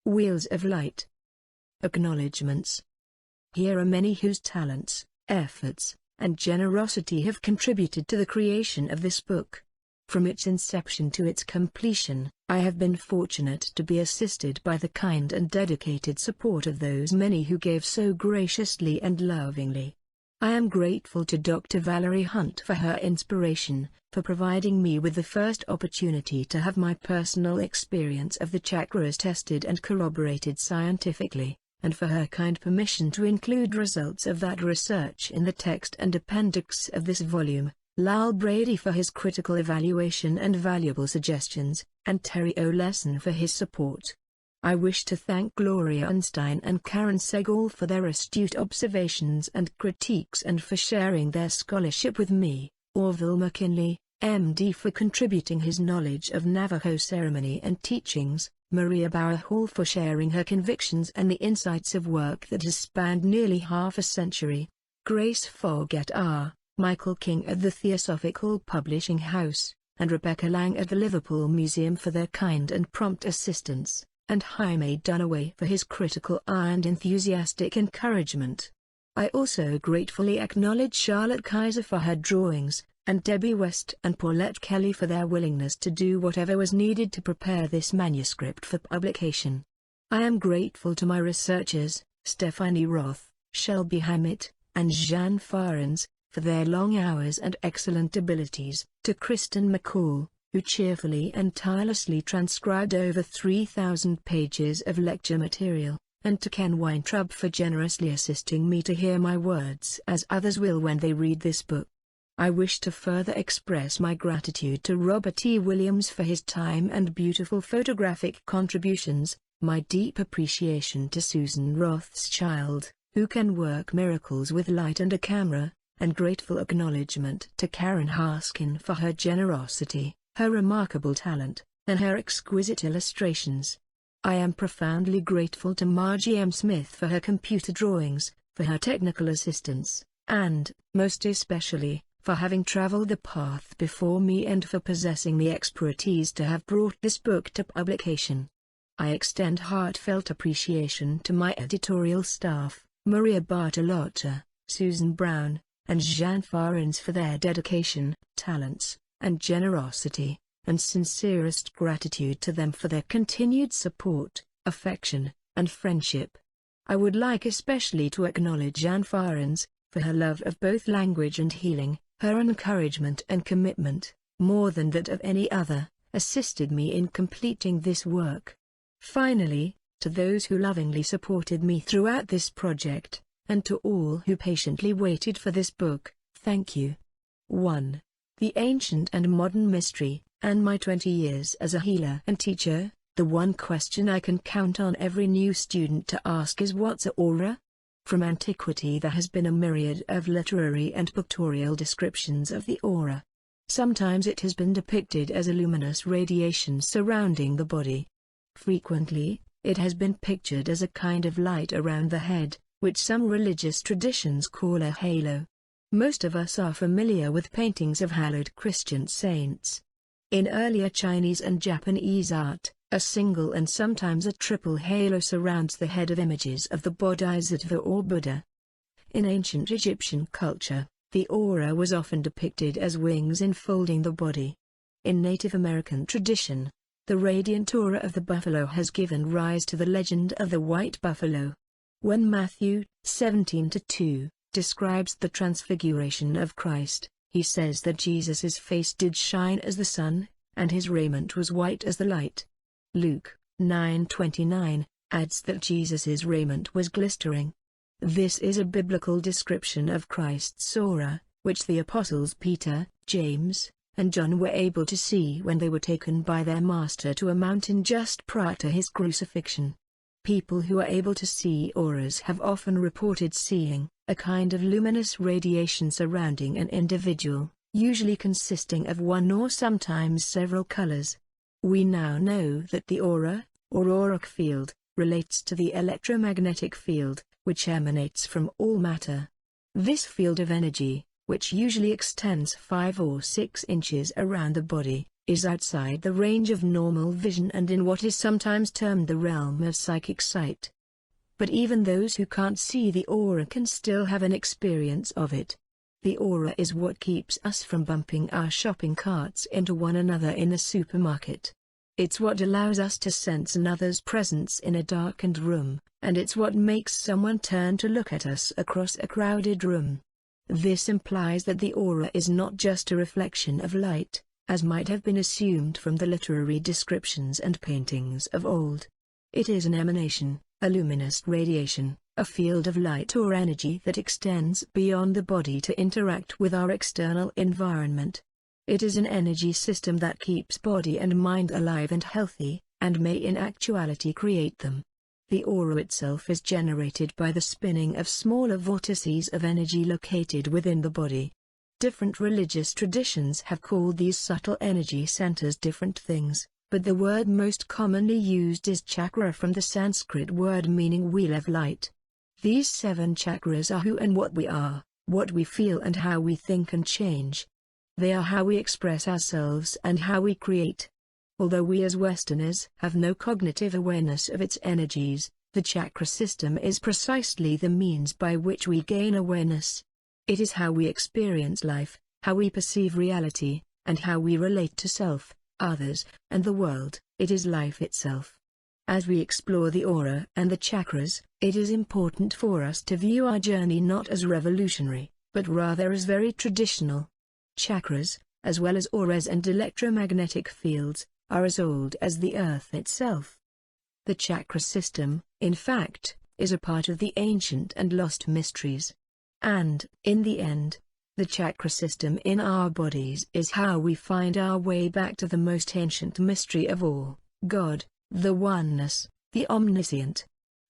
Wheels of Light. Acknowledgements. Here are many whose talents, efforts, and generosity have contributed to the creation of this book. From its inception to its completion, I have been fortunate to be assisted by the kind and dedicated support of those many who gave so graciously and lovingly. I am grateful to Dr. Valerie Hunt for her inspiration, for providing me with the first opportunity to have my personal experience of the chakras tested and corroborated scientifically, and for her kind permission to include results of that research in the text and appendix of this volume, Lal Brady for his critical evaluation and valuable suggestions, and Terry Oleson for his support. I wish to thank Gloria Einstein and Karen Segal for their astute observations and critiques and for sharing their scholarship with me, Orville McKinley, MD for contributing his knowledge of Navajo ceremony and teachings, Maria Bauer Hall for sharing her convictions and the insights of work that has spanned nearly half a century, Grace Fogg et al., Michael King at the Theosophical Publishing House, and Rebecca Lang at the Liverpool Museum for their kind and prompt assistance, and Jaime Dunaway for his critical eye and enthusiastic encouragement. I also gratefully acknowledge Charlotte Kaiser for her drawings, and Debbie West and Paulette Kelly for their willingness to do whatever was needed to prepare this manuscript for publication. I am grateful to my researchers, Stephanie Roth, Shelby Hammett, and Jeanne Farens, for their long hours and excellent abilities, to Kristen McCall, who cheerfully and tirelessly transcribed over 3,000 pages of lecture material, and to Ken Weintraub for generously assisting me to hear my words as others will when they read this book. I wish to further express my gratitude to Robert E. Williams for his time and beautiful photographic contributions, my deep appreciation to Susan Rothschild, who can work miracles with light and a camera, and grateful acknowledgement to Karen Haskin for her generosity, her remarkable talent, and her exquisite illustrations. I am profoundly grateful to Margie M. Smith for her computer drawings, for her technical assistance, and, most especially, for having traveled the path before me and for possessing the expertise to have brought this book to publication. I extend heartfelt appreciation to my editorial staff, Maria Bartolotta, Susan Brown, and Jeanne Farens for their dedication, talents, and generosity, and sincerest gratitude to them for their continued support, affection, and friendship. I would like especially to acknowledge Jeanne Farens, for her love of both language and healing. Her encouragement and commitment, more than that of any other, assisted me in completing this work. Finally, to those who lovingly supported me throughout this project, and to all who patiently waited for this book, thank you. 1. The Ancient and Modern Mystery, and my 20 years as a healer and teacher, the one question I can count on every new student to ask is, what's an aura? From antiquity there has been a myriad of literary and pictorial descriptions of the aura. Sometimes it has been depicted as a luminous radiation surrounding the body. Frequently, it has been pictured as a kind of light around the head, which some religious traditions call a halo. Most of us are familiar with paintings of hallowed Christian saints. In earlier Chinese and Japanese art, a single and sometimes a triple halo surrounds the head of images of the Bodhisattva or Buddha. In ancient Egyptian culture, the aura was often depicted as wings enfolding the body. In Native American tradition, the radiant aura of the buffalo has given rise to the legend of the white buffalo. When Matthew 17:2 describes the transfiguration of Christ, he says that Jesus' face did shine as the sun, and his raiment was white as the light. Luke 9:29 adds that Jesus' raiment was glistering. This is a biblical description of Christ's aura, which the apostles Peter, James, and John were able to see when they were taken by their master to a mountain just prior to his crucifixion. People who are able to see auras have often reported seeing a kind of luminous radiation surrounding an individual, usually consisting of one or sometimes several colors. We now know that the aura, or auric field, relates to the electromagnetic field, which emanates from all matter. This field of energy, which usually extends 5 or 6 inches around the body, is outside the range of normal vision and in what is sometimes termed the realm of psychic sight. But even those who can't see the aura can still have an experience of it. The aura is what keeps us from bumping our shopping carts into one another in the supermarket. It's what allows us to sense another's presence in a darkened room, and it's what makes someone turn to look at us across a crowded room. This implies that the aura is not just a reflection of light, as might have been assumed from the literary descriptions and paintings of old. It is an emanation, a luminous radiation, a field of light or energy that extends beyond the body to interact with our external environment. It is an energy system that keeps body and mind alive and healthy, and may in actuality create them. The aura itself is generated by the spinning of smaller vortices of energy located within the body. Different religious traditions have called these subtle energy centers different things, but the word most commonly used is chakra, from the Sanskrit word meaning wheel of light. These 7 chakras are who and what we are, what we feel and how we think and change. They are how we express ourselves and how we create. Although we as Westerners have no cognitive awareness of its energies, the chakra system is precisely the means by which we gain awareness. It is how we experience life, how we perceive reality, and how we relate to self, others, and the world. It is life itself. As we explore the aura and the chakras, it is important for us to view our journey not as revolutionary, but rather as very traditional. Chakras, as well as auras and electromagnetic fields, are as old as the earth itself. The chakra system, in fact, is a part of the ancient and lost mysteries. And, in the end, the chakra system in our bodies is how we find our way back to the most ancient mystery of all, God, the oneness, the omniscient.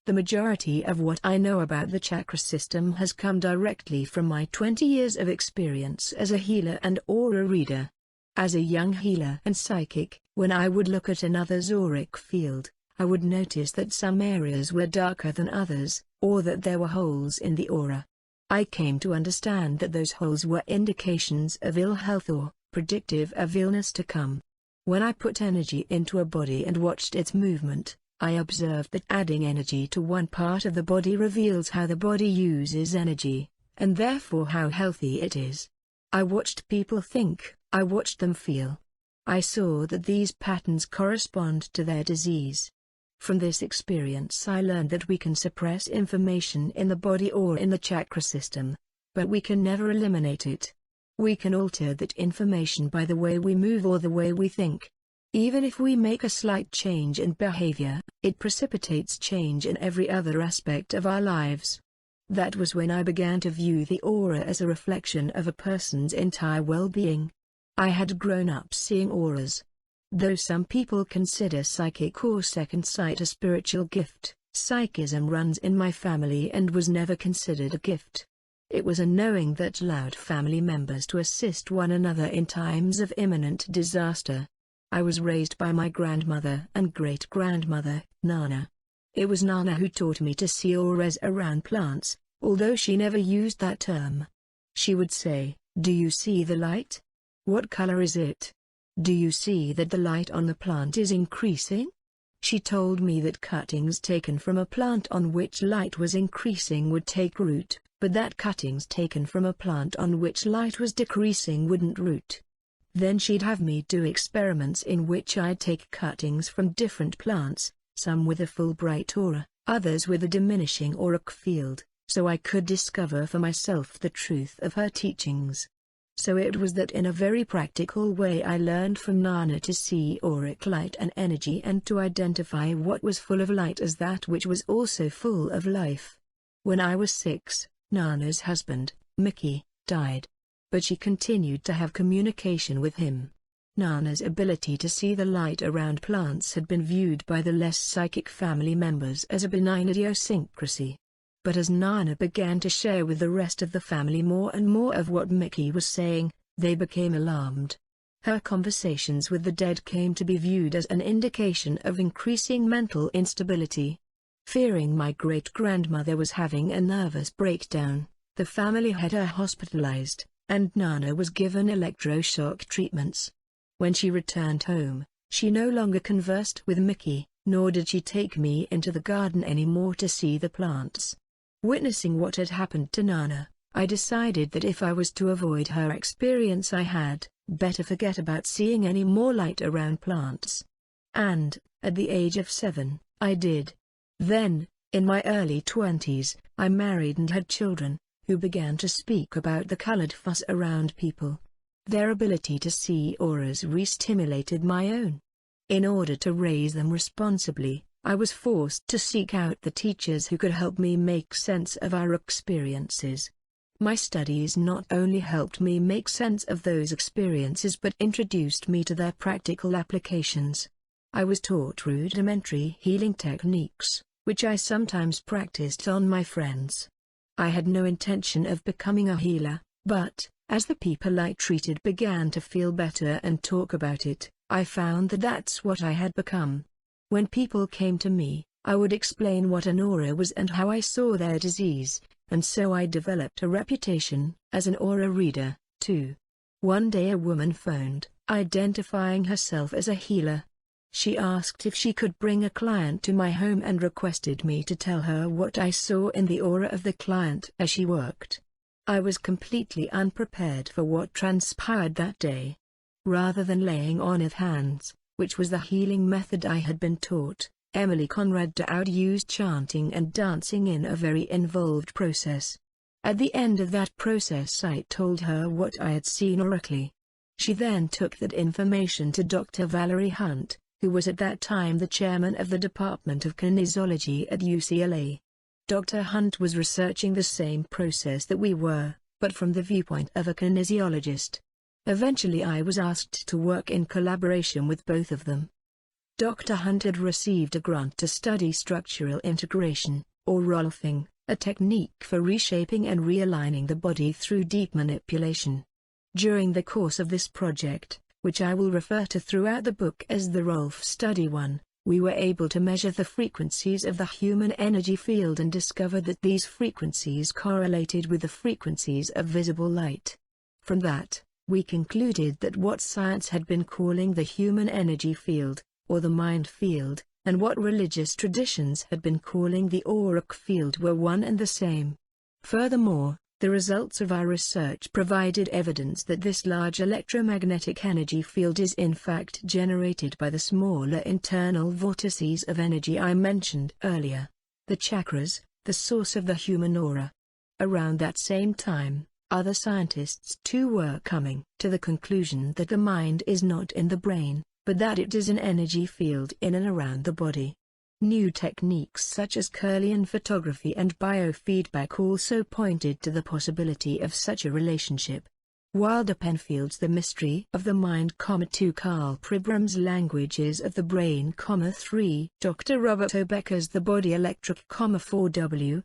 The majority of what I know about the chakra system has come directly from my 20 years of experience as a healer and aura reader. As a young healer and psychic, when I would look at another's auric field, I would notice that some areas were darker than others, or that there were holes in the aura. I came to understand that those holes were indications of ill health or predictive of illness to come. When I put energy into a body and watched its movement, I observed that adding energy to one part of the body reveals how the body uses energy, and therefore how healthy it is. I watched people think, I watched them feel. I saw that these patterns correspond to their disease. From this experience I learned that we can suppress information in the body or in the chakra system, but we can never eliminate it. We can alter that information by the way we move or the way we think. Even if we make a slight change in behavior, it precipitates change in every other aspect of our lives. That was when I began to view the aura as a reflection of a person's entire well-being. I had grown up seeing auras. Though some people consider psychic or second sight a spiritual gift, psychism runs in my family and was never considered a gift. It was a knowing that allowed family members to assist one another in times of imminent disaster. I was raised by my grandmother and great-grandmother, Nana. It was Nana who taught me to see auras around plants, although she never used that term. She would say, "Do you see the light? What color is it? Do you see that the light on the plant is increasing?" She told me that cuttings taken from a plant on which light was increasing would take root, but that cuttings taken from a plant on which light was decreasing wouldn't root. Then she'd have me do experiments in which I'd take cuttings from different plants, some with a full bright aura, others with a diminishing auric field, so I could discover for myself the truth of her teachings. So it was that in a very practical way I learned from Nana to see auric light and energy and to identify what was full of light as that which was also full of life. When I was 6, Nana's husband, Mickey, died. But she continued to have communication with him. Nana's ability to see the light around plants had been viewed by the less psychic family members as a benign idiosyncrasy. But as Nana began to share with the rest of the family more and more of what Mickey was saying, they became alarmed. Her conversations with the dead came to be viewed as an indication of increasing mental instability. Fearing my great-grandmother was having a nervous breakdown, the family had her hospitalized, and Nana was given electroshock treatments. When she returned home, she no longer conversed with Mickey, nor did she take me into the garden anymore to see the plants. Witnessing what had happened to Nana, I decided that if I was to avoid her experience I had better forget about seeing any more light around plants. And, at the age of 7, I did. Then, in my early 20s, I married and had children, who began to speak about the colored fuss around people. Their ability to see auras re-stimulated my own. In order to raise them responsibly, I was forced to seek out the teachers who could help me make sense of our experiences. My studies not only helped me make sense of those experiences but introduced me to their practical applications. I was taught rudimentary healing techniques, which I sometimes practiced on my friends. I had no intention of becoming a healer, but, as the people I treated began to feel better and talk about it, I found that that's what I had become. When people came to me, I would explain what an aura was and how I saw their disease, and so I developed a reputation as an aura reader, too. One day a woman phoned, identifying herself as a healer. She asked if she could bring a client to my home and requested me to tell her what I saw in the aura of the client as she worked. I was completely unprepared for what transpired that day. Rather than laying on of hands, which was the healing method I had been taught, Emily Conrad Dowd used chanting and dancing in a very involved process. At the end of that process I told her what I had seen oracally. She then took that information to Dr. Valerie Hunt, who was at that time the chairman of the Department of Kinesiology at UCLA. Dr. Hunt was researching the same process that we were, but from the viewpoint of a kinesiologist. Eventually I was asked to work in collaboration with both of them. Dr. Hunt had received a grant to study structural integration, or rolfing, a technique for reshaping and realigning the body through deep manipulation. During the course of this project, which I will refer to throughout the book as the Rolf Study 1, we were able to measure the frequencies of the human energy field and discovered that these frequencies correlated with the frequencies of visible light. From that, we concluded that what science had been calling the human energy field, or the mind field, and what religious traditions had been calling the auric field were one and the same. Furthermore, the results of our research provided evidence that this large electromagnetic energy field is in fact generated by the smaller internal vortices of energy I mentioned earlier, the chakras, the source of the human aura. Around that same time, other scientists too were coming to the conclusion that the mind is not in the brain, but that it is an energy field in and around the body. New techniques such as Kirlian photography and biofeedback also pointed to the possibility of such a relationship. Wilder Penfield's The Mystery of the Mind, 2 Carl Pribram's Languages of the Brain, 3 Dr. Robert O. Becker's The Body Electric, 4 W.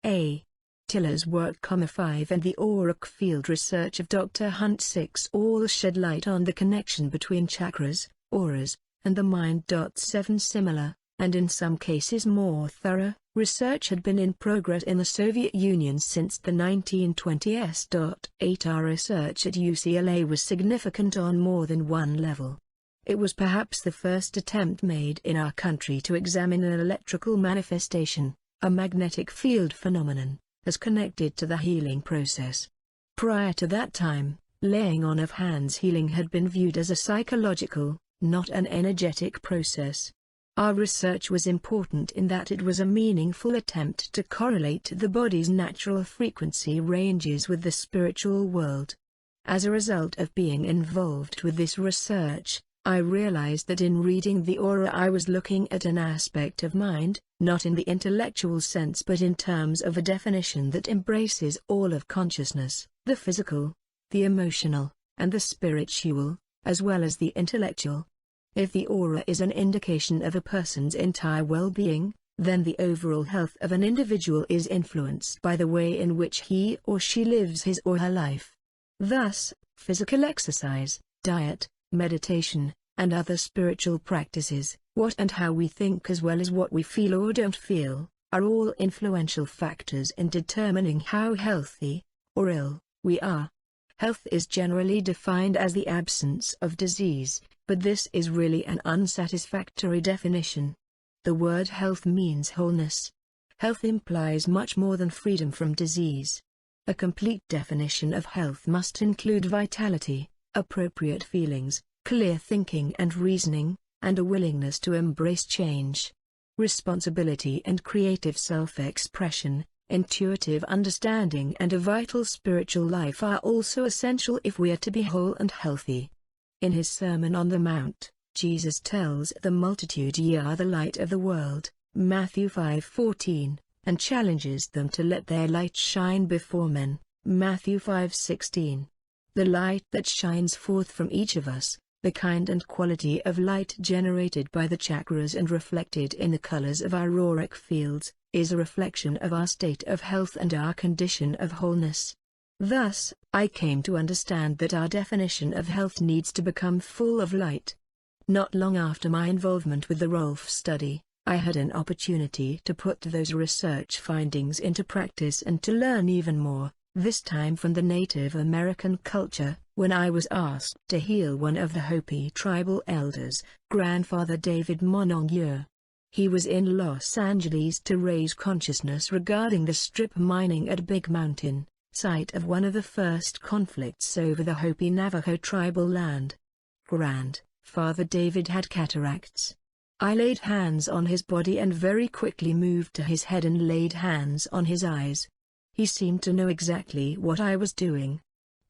A. Tiller's work, 5 and the auric field research of Dr. Hunt 6 all shed light on the connection between chakras, auras, and the mind. 7 Similar, and in some cases more thorough, research had been in progress in the Soviet Union since the 1920s. 8 Our research at UCLA was significant on more than one level. It was perhaps the first attempt made in our country to examine an electrical manifestation, a magnetic field phenomenon, as connected to the healing process. Prior to that time, laying on of hands healing had been viewed as a psychological, not an energetic process. Our research was important in that it was a meaningful attempt to correlate the body's natural frequency ranges with the spiritual world. As a result of being involved with this research, I realized that in reading the aura I was looking at an aspect of mind, not in the intellectual sense but in terms of a definition that embraces all of consciousness, the physical, the emotional, and the spiritual, as well as the intellectual. If the aura is an indication of a person's entire well-being, then the overall health of an individual is influenced by the way in which he or she lives his or her life. Thus, physical exercise, diet, meditation, and other spiritual practices, what and how we think as well as what we feel or don't feel, are all influential factors in determining how healthy, or ill, we are. Health is generally defined as the absence of disease, but this is really an unsatisfactory definition. The word health means wholeness. Health implies much more than freedom from disease. A complete definition of health must include vitality, appropriate feelings, clear thinking and reasoning, and a willingness to embrace change. Responsibility and creative self-expression, intuitive understanding and a vital spiritual life are also essential if we are to be whole and healthy. In his Sermon on the Mount, Jesus tells the multitude, "Ye are the light of the world," Matthew 5:14, and challenges them to let their light shine before men, Matthew 5:16. The light that shines forth from each of us, the kind and quality of light generated by the chakras and reflected in the colors of our auric fields, is a reflection of our state of health and our condition of wholeness. Thus, I came to understand that our definition of health needs to become full of light. Not long after my involvement with the Rolf study, I had an opportunity to put those research findings into practice and to learn even more, this time from the Native American culture, when I was asked to heal one of the Hopi tribal elders, Grandfather David Monongue. He was in Los Angeles to raise consciousness regarding the strip mining at Big Mountain, site of one of the first conflicts over the Hopi Navajo tribal land. Grandfather David had cataracts. I laid hands on his body and very quickly moved to his head and laid hands on his eyes. He seemed to know exactly what I was doing.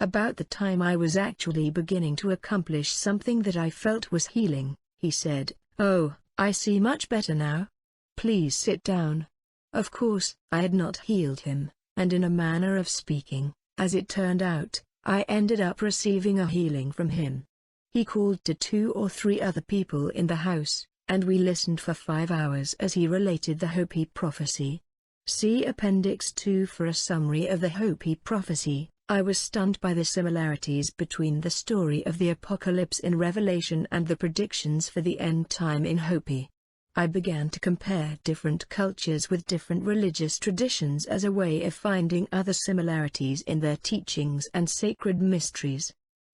About the time I was actually beginning to accomplish something that I felt was healing, he said, "Oh, I see much better now. Please sit down." Of course, I had not healed him, and in a manner of speaking, as it turned out, I ended up receiving a healing from him. He called to 2 or 3 other people in the house, and we listened for 5 hours as he related the Hopi Prophecy. See Appendix 2 for a summary of the Hopi Prophecy. I was stunned by the similarities between the story of the apocalypse in Revelation and the predictions for the end time in Hopi. I began to compare different cultures with different religious traditions as a way of finding other similarities in their teachings and sacred mysteries.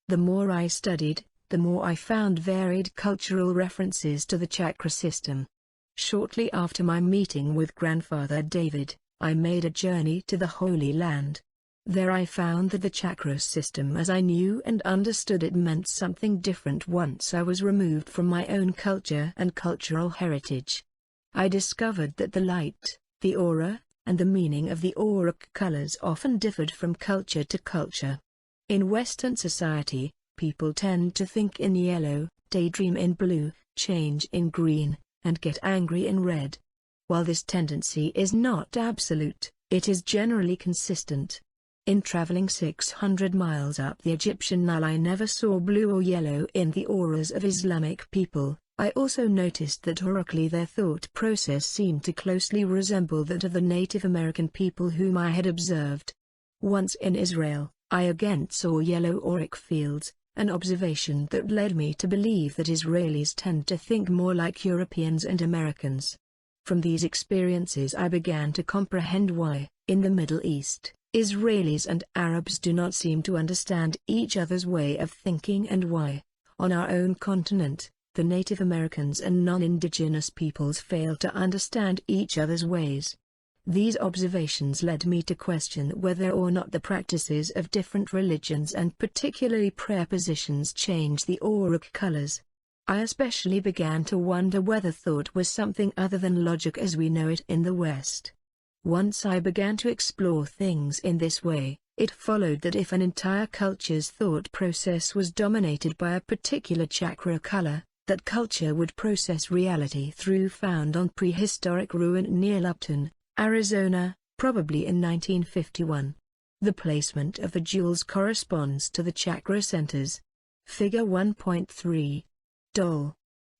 The more I studied, the more I found varied cultural references to the chakra system. Shortly after my meeting with Grandfather David, I made a journey to the Holy Land. There I found that the chakra system as I knew and understood it meant something different once I was removed from my own culture and cultural heritage. I discovered that the light, the aura, and the meaning of the auric colors often differed from culture to culture. In Western society, people tend to think in yellow, daydream in blue, change in green, and get angry in red. While this tendency is not absolute, it is generally consistent. In traveling 600 miles up the Egyptian Nile, I never saw blue or yellow in the auras of Islamic people. I also noticed that aurically their thought process seemed to closely resemble that of the Native American people whom I had observed. Once in Israel, I again saw yellow auric fields, an observation that led me to believe that Israelis tend to think more like Europeans and Americans. From these experiences I began to comprehend why, in the Middle East, Israelis and Arabs do not seem to understand each other's way of thinking and why, on our own continent, the Native Americans and non-indigenous peoples fail to understand each other's ways. These observations led me to question whether or not the practices of different religions and particularly prayer positions change the auric colors. I especially began to wonder whether thought was something other than logic as we know it in the West. Once I began to explore things in this way, it followed that if an entire culture's thought process was dominated by a particular chakra color, that culture would process reality through found on prehistoric ruin near Lupton, Arizona, probably in 1951. The placement of the jewels corresponds to the chakra centers. Figure 1.3. Doll.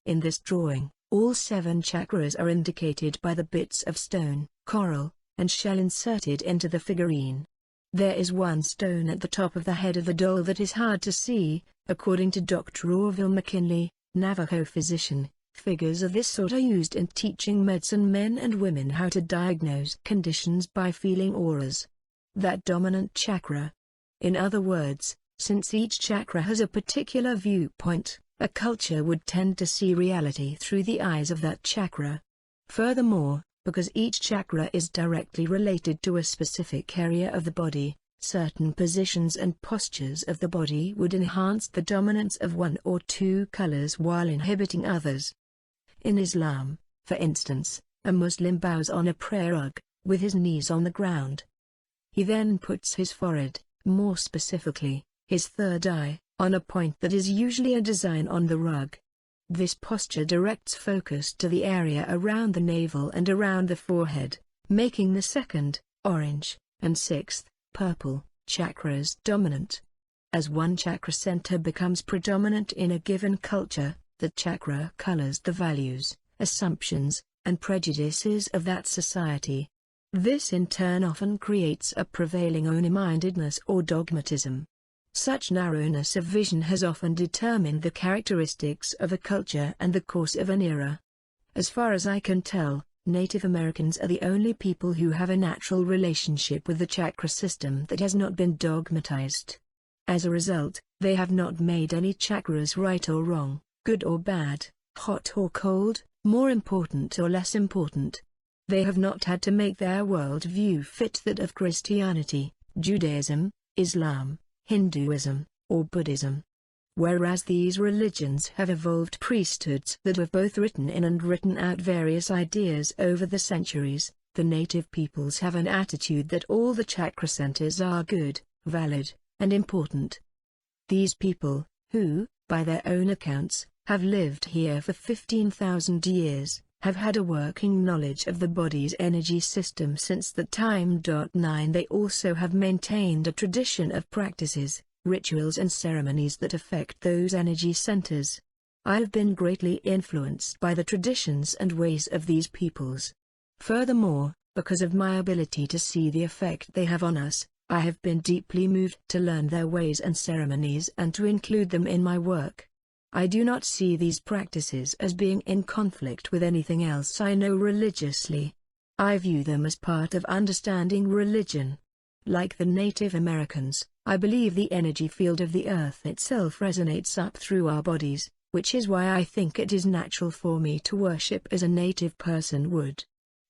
In this drawing, all 7 chakras are indicated by the bits of stone, coral, and shell inserted into the figurine. There is one stone at the top of the head of the doll that is hard to see, according to Dr. Orville McKinley, Navajo physician. Figures of this sort are used in teaching medicine men and women how to diagnose conditions by feeling auras. That dominant chakra. In other words, Since each chakra has a particular viewpoint, a culture would tend to see reality through the eyes of that chakra. Furthermore, because each chakra is directly related to a specific area of the body, certain positions and postures of the body would enhance the dominance of one or two colors while inhibiting others. In Islam, for instance, a Muslim bows on a prayer rug, with his knees on the ground. He then puts his forehead, more specifically, his third eye, on a point that is usually a design on the rug. This posture directs focus to the area around the navel and around the forehead, making the second, orange, and sixth, purple, chakras dominant. As one chakra center becomes predominant in a given culture, the chakra colors the values, assumptions, and prejudices of that society. This in turn often creates a prevailing only-mindedness or dogmatism. Such narrowness of vision has often determined the characteristics of a culture and the course of an era. As far as I can tell, Native Americans are the only people who have a natural relationship with the chakra system that has not been dogmatized. As a result, they have not made any chakras right or wrong, good or bad, hot or cold, more important or less important. They have not had to make their world view fit that of Christianity, Judaism, Islam, Hinduism, or Buddhism. Whereas these religions have evolved priesthoods that have both written in and written out various ideas over the centuries, the native peoples have an attitude that all the chakra centers are good, valid, and important. These people, who, by their own accounts, have lived here for 15,000 years, have had a working knowledge of the body's energy system since that time. 9 They also have maintained a tradition of practices, rituals and ceremonies that affect those energy centers. I have been greatly influenced by the traditions and ways of these peoples. Furthermore, because of my ability to see the effect they have on us, I have been deeply moved to learn their ways and ceremonies and to include them in my work. I do not see these practices as being in conflict with anything else I know religiously. I view them as part of understanding religion. Like the Native Americans, I believe the energy field of the earth itself resonates up through our bodies, which is why I think it is natural for me to worship as a native person would.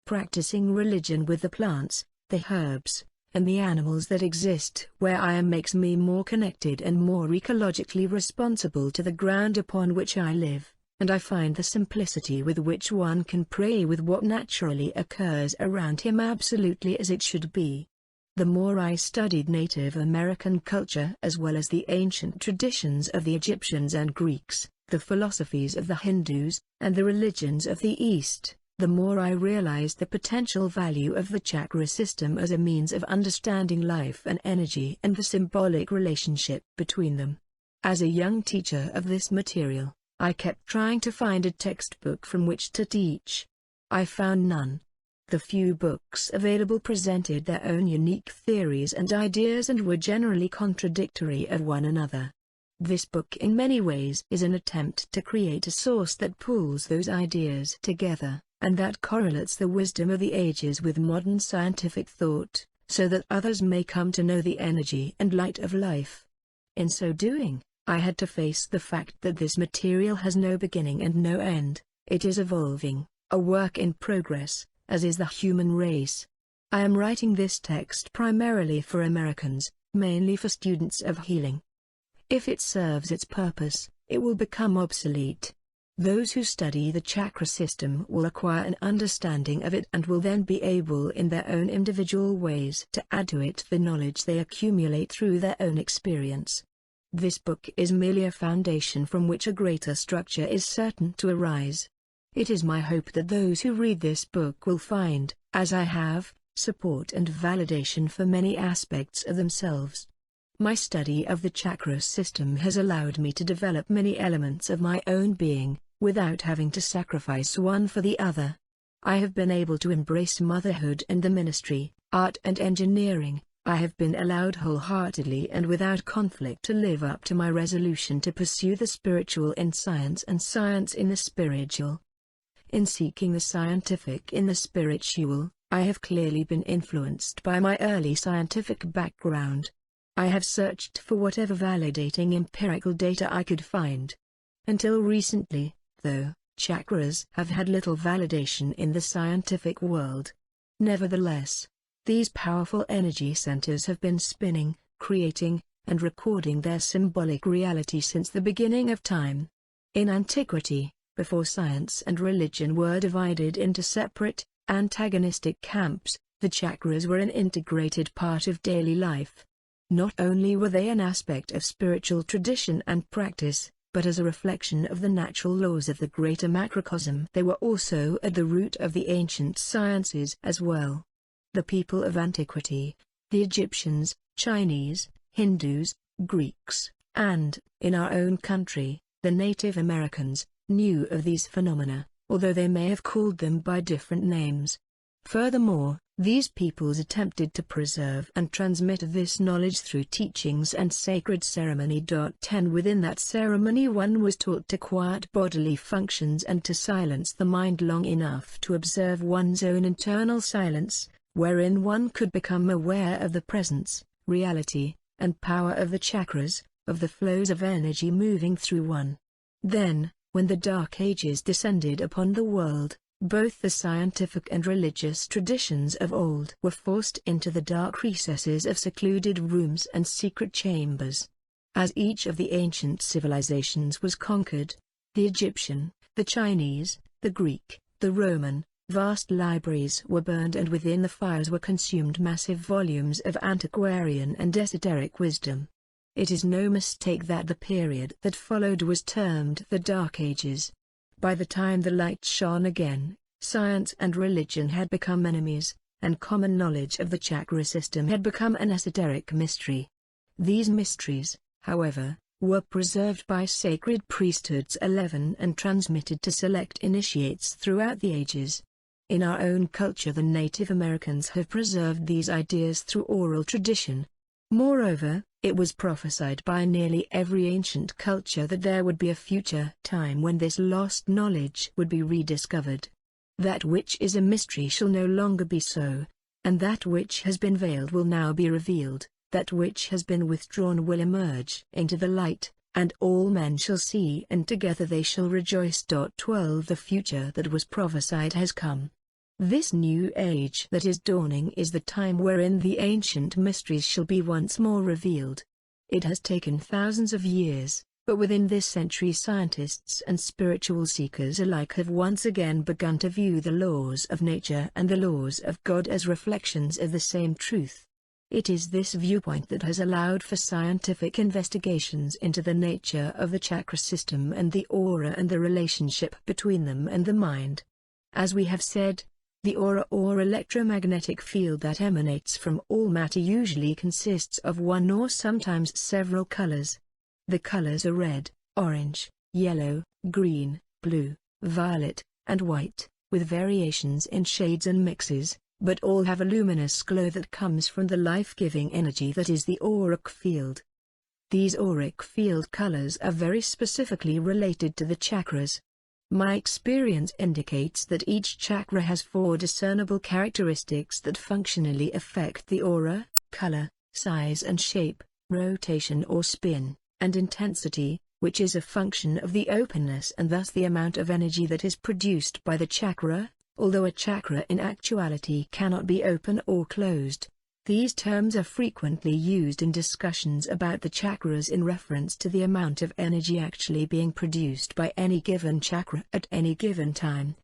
Practicing religion with the plants, the herbs, and the animals that exist where I am makes me more connected and more ecologically responsible to the ground upon which I live, and I find the simplicity with which one can pray with what naturally occurs around him absolutely as it should be. The more I studied Native American culture as well as the ancient traditions of the Egyptians and Greeks, the philosophies of the Hindus, and the religions of the East, the more I realized the potential value of the chakra system as a means of understanding life and energy and the symbolic relationship between them. As a young teacher of this material, I kept trying to find a textbook from which to teach. I found none. The few books available presented their own unique theories and ideas and were generally contradictory of one another. This book in many ways is an attempt to create a source that pulls those ideas together, and that correlates the wisdom of the ages with modern scientific thought, so that others may come to know the energy and light of life. In so doing, I had to face the fact that this material has no beginning and no end. It is evolving, a work in progress, as is the human race. I am writing this text primarily for Americans, mainly for students of healing. If it serves its purpose, it will become obsolete. Those who study the chakra system will acquire an understanding of it and will then be able in their own individual ways to add to it the knowledge they accumulate through their own experience. This book is merely a foundation from which a greater structure is certain to arise. It is my hope that those who read this book will find, as I have, support and validation for many aspects of themselves. My study of the chakra system has allowed me to develop many elements of my own being, without having to sacrifice one for the other. I have been able to embrace motherhood and the ministry, art and engineering. I have been allowed wholeheartedly and without conflict to live up to my resolution to pursue the spiritual in science and science in the spiritual. In seeking the scientific in the spiritual, I have clearly been influenced by my early scientific background. I have searched for whatever validating empirical data I could find. Until recently, though, chakras have had little validation in the scientific world. Nevertheless, these powerful energy centers have been spinning, creating, and recording their symbolic reality since the beginning of time. In antiquity, before science and religion were divided into separate, antagonistic camps, the chakras were an integrated part of daily life. Not only were they an aspect of spiritual tradition and practice, but as a reflection of the natural laws of the greater macrocosm, they were also at the root of the ancient sciences as well. The people of antiquity, the Egyptians, Chinese, Hindus, Greeks, and, in our own country, the Native Americans, knew of these phenomena, although they may have called them by different names. Furthermore, these peoples attempted to preserve and transmit this knowledge through teachings and sacred ceremony. 10 Within that ceremony one was taught to quiet bodily functions and to silence the mind long enough to observe one's own internal silence, wherein one could become aware of the presence, reality, and power of the chakras, of the flows of energy moving through one. Then, when the Dark Ages descended upon the world, both the scientific and religious traditions of old were forced into the dark recesses of secluded rooms and secret chambers. As each of the ancient civilizations was conquered, the Egyptian, the Chinese, the Greek, the Roman, vast libraries were burned, and within the fires were consumed massive volumes of antiquarian and esoteric wisdom. It is no mistake that the period that followed was termed the Dark Ages. By the time the light shone again, science and religion had become enemies, and common knowledge of the chakra system had become an esoteric mystery. These mysteries, however, were preserved by sacred priesthoods and transmitted to select initiates throughout the ages. In our own culture, the Native Americans have preserved these ideas through oral tradition. Moreover, it was prophesied by nearly every ancient culture that there would be a future time when this lost knowledge would be rediscovered. That which is a mystery shall no longer be so, and that which has been veiled will now be revealed, that which has been withdrawn will emerge into the light, and all men shall see, and together they shall rejoice. 12 The future that was prophesied has come. This new age that is dawning is the time wherein the ancient mysteries shall be once more revealed. It has taken thousands of years, but within this century scientists and spiritual seekers alike have once again begun to view the laws of nature and the laws of God as reflections of the same truth. It is this viewpoint that has allowed for scientific investigations into the nature of the chakra system and the aura and the relationship between them and the mind. As we have said, the aura or electromagnetic field that emanates from all matter usually consists of one or sometimes several colors. The colors are red, orange, yellow, green, blue, violet, and white, with variations in shades and mixes, but all have a luminous glow that comes from the life-giving energy that is the auric field. These auric field colors are very specifically related to the chakras. My experience indicates that each chakra has 4 discernible characteristics that functionally affect the aura: color, size and shape, rotation or spin, and intensity, which is a function of the openness and thus the amount of energy that is produced by the chakra, although a chakra in actuality cannot be open or closed. These terms are frequently used in discussions about the chakras in reference to the amount of energy actually being produced by any given chakra at any given time.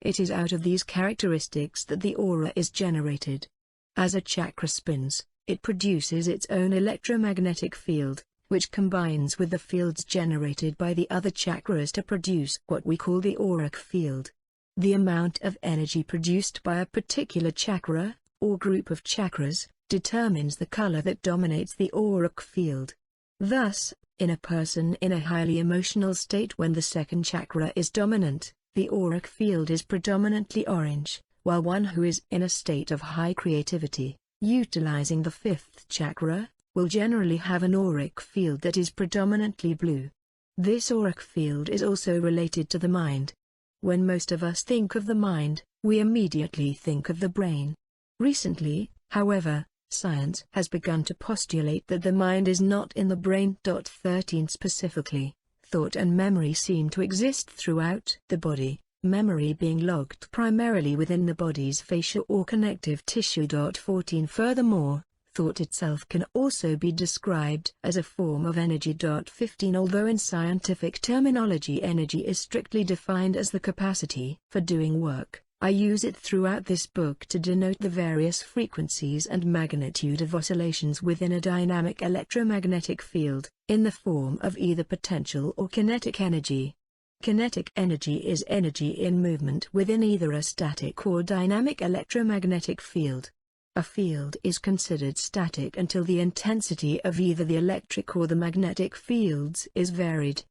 It is out of these characteristics that the aura is generated. As a chakra spins, it produces its own electromagnetic field, which combines with the fields generated by the other chakras to produce what we call the auric field. The amount of energy produced by a particular chakra, or group of chakras, determines the color that dominates the auric field. Thus, in a person in a highly emotional state when the second chakra is dominant, the auric field is predominantly orange, while one who is in a state of high creativity, utilizing the fifth chakra, will generally have an auric field that is predominantly blue. This auric field is also related to the mind. When most of us think of the mind, we immediately think of the brain. Recently, however, Science has begun to postulate that the mind is not in the brain. 13 Specifically, thought and memory seem to exist throughout the body, memory being logged primarily within the body's fascia or connective tissue. 14 Furthermore, thought itself can also be described as a form of energy. 15 Although in scientific terminology energy is strictly defined as the capacity for doing work, I use it throughout this book to denote the various frequencies and magnitude of oscillations within a dynamic electromagnetic field, in the form of either potential or kinetic energy. Kinetic energy is energy in movement within either a static or dynamic electromagnetic field. A field is considered static until the intensity of either the electric or the magnetic fields is varied.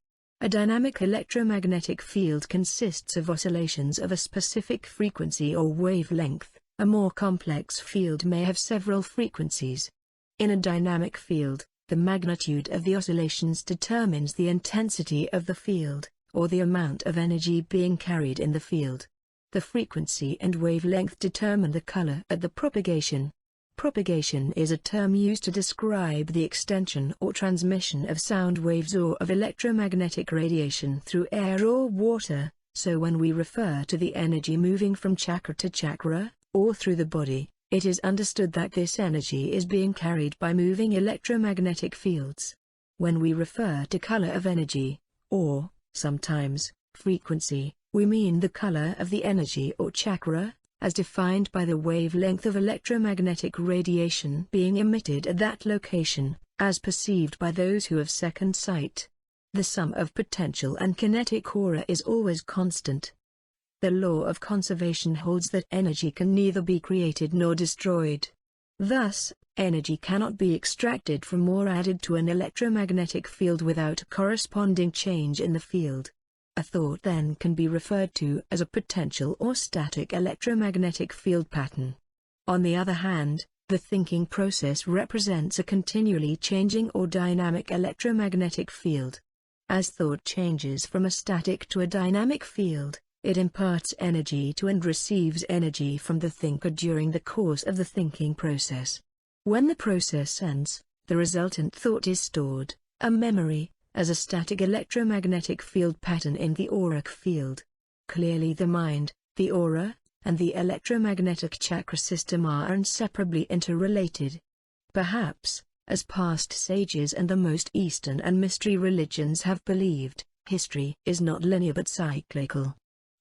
A dynamic electromagnetic field consists of oscillations of a specific frequency or wavelength. A more complex field may have several frequencies. In a dynamic field, the magnitude of the oscillations determines the intensity of the field, or the amount of energy being carried in the field. The frequency and wavelength determine the color at the propagation. Propagation is a term used to describe the extension or transmission of sound waves or of electromagnetic radiation through air or water, so when we refer to the energy moving from chakra to chakra, or through the body, it is understood that this energy is being carried by moving electromagnetic fields. When we refer to color of energy, or, sometimes, frequency, we mean the color of the energy or chakra, as defined by the wavelength of electromagnetic radiation being emitted at that location, as perceived by those who have second sight. The sum of potential and kinetic aura is always constant. The law of conservation holds that energy can neither be created nor destroyed. Thus, energy cannot be extracted from or added to an electromagnetic field without a corresponding change in the field. A thought then can be referred to as a potential or static electromagnetic field pattern. On the other hand, the thinking process represents a continually changing or dynamic electromagnetic field. As thought changes from a static to a dynamic field, it imparts energy to and receives energy from the thinker during the course of the thinking process. When the process ends, the resultant thought is stored, a memory, as a static electromagnetic field pattern in the auric field. Clearly the mind, the aura, and the electromagnetic chakra system are inseparably interrelated. Perhaps, as past sages and the most Eastern and mystery religions have believed, history is not linear but cyclical.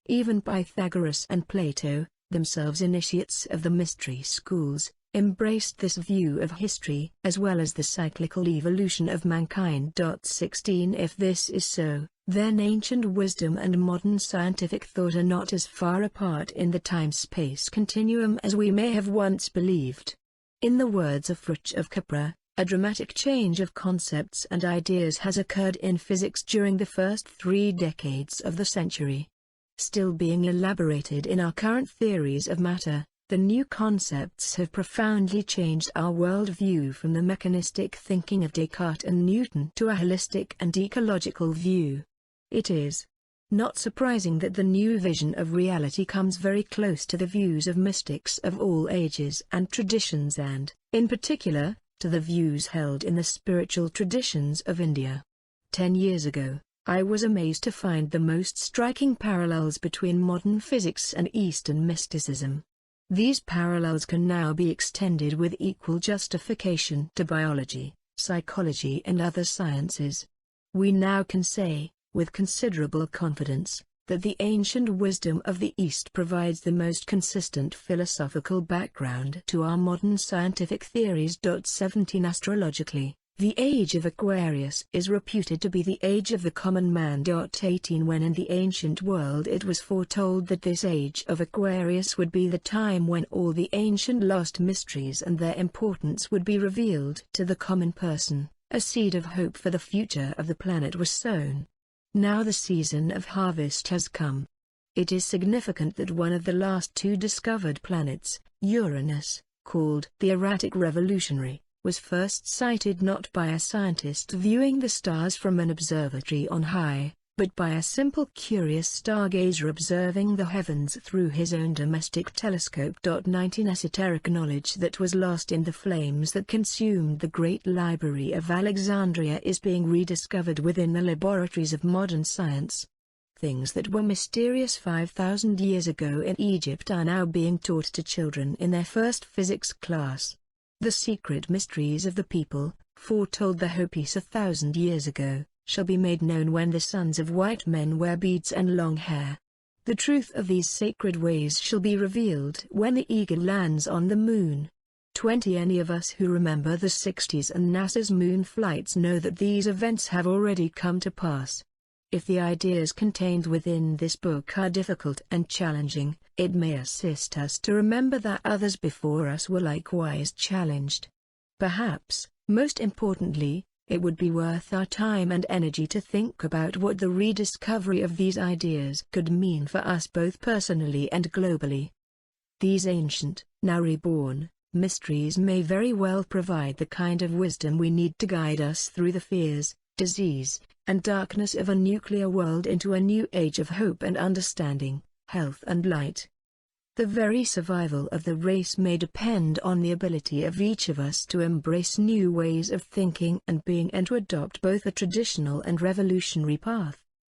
Even Pythagoras and Plato, themselves initiates of the mystery schools, embraced this view of history as well as the cyclical evolution of mankind. 16 If this is so, then ancient wisdom and modern scientific thought are not as far apart in the time-space continuum as we may have once believed. In the words of Fruch of Capra, a dramatic change of concepts and ideas has occurred in physics during the first 3 decades of the century. Still being elaborated in our current theories of matter, the new concepts have profoundly changed our worldview from the mechanistic thinking of Descartes and Newton to a holistic and ecological view. It is not surprising that the new vision of reality comes very close to the views of mystics of all ages and traditions and, in particular, to the views held in the spiritual traditions of India. 10 years ago, I was amazed to find the most striking parallels between modern physics and Eastern mysticism. These parallels can now be extended with equal justification to biology, psychology and other sciences. We now can say, with considerable confidence, that the ancient wisdom of the East provides the most consistent philosophical background to our modern scientific theories. 17 Astrologically, the Age of Aquarius is reputed to be the age of the common man. 18 When in the ancient world it was foretold that this Age of Aquarius would be the time when all the ancient lost mysteries and their importance would be revealed to the common person, a seed of hope for the future of the planet was sown. Now the season of harvest has come. It is significant that one of the last 2 discovered planets, Uranus, called the Erratic Revolutionary, was first sighted not by a scientist viewing the stars from an observatory on high, but by a simple curious stargazer observing the heavens through his own domestic telescope. 19 Esoteric knowledge that was lost in the flames that consumed the great library of Alexandria is being rediscovered within the laboratories of modern science. Things that were mysterious 5,000 years ago in Egypt are now being taught to children in their first physics class. The secret mysteries of the people, foretold the Hopis 1,000 years ago, shall be made known when the sons of white men wear beads and long hair. The truth of these sacred ways shall be revealed when the eagle lands on the moon. 20 Any of us who remember the 60s and NASA's moon flights know that these events have already come to pass. If the ideas contained within this book are difficult and challenging, it may assist us to remember that others before us were likewise challenged. Perhaps, most importantly, it would be worth our time and energy to think about what the rediscovery of these ideas could mean for us both personally and globally. These ancient, now reborn, mysteries may very well provide the kind of wisdom we need to guide us through the fears, disease, and darkness of a nuclear world into a new age of hope and understanding, health and light. The very survival of the race may depend on the ability of each of us to embrace new ways of thinking and being and to adopt both a traditional and revolutionary path.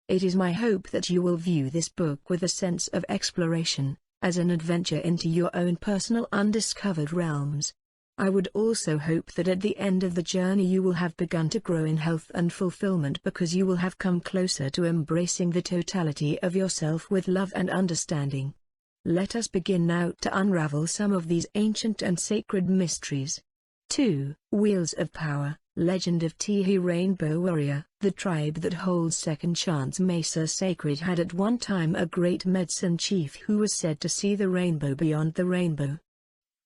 It is my hope that you will view this book with a sense of exploration, as an adventure into your own personal undiscovered realms. I would also hope that at the end of the journey you will have begun to grow in health and fulfillment because you will have come closer to embracing the totality of yourself with love and understanding. Let us begin now to unravel some of these ancient and sacred mysteries. 2. Wheels of Power, Legend of Tihi Rainbow Warrior. The tribe that holds Second Chance Mesa sacred had at one time a great medicine chief who was said to see the rainbow beyond the rainbow.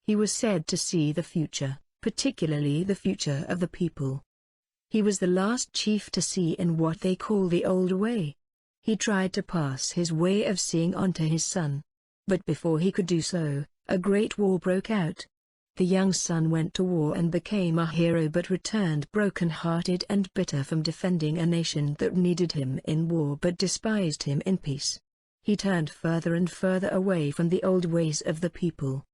He was said to see the future, particularly the future of the people. He was the last chief to see in what they call the old way. He tried to pass his way of seeing on to his son. But before he could do so, a great war broke out. The young son went to war and became a hero but returned broken-hearted and bitter from defending a nation that needed him in war but despised him in peace. He turned further and further away from the old ways of the people.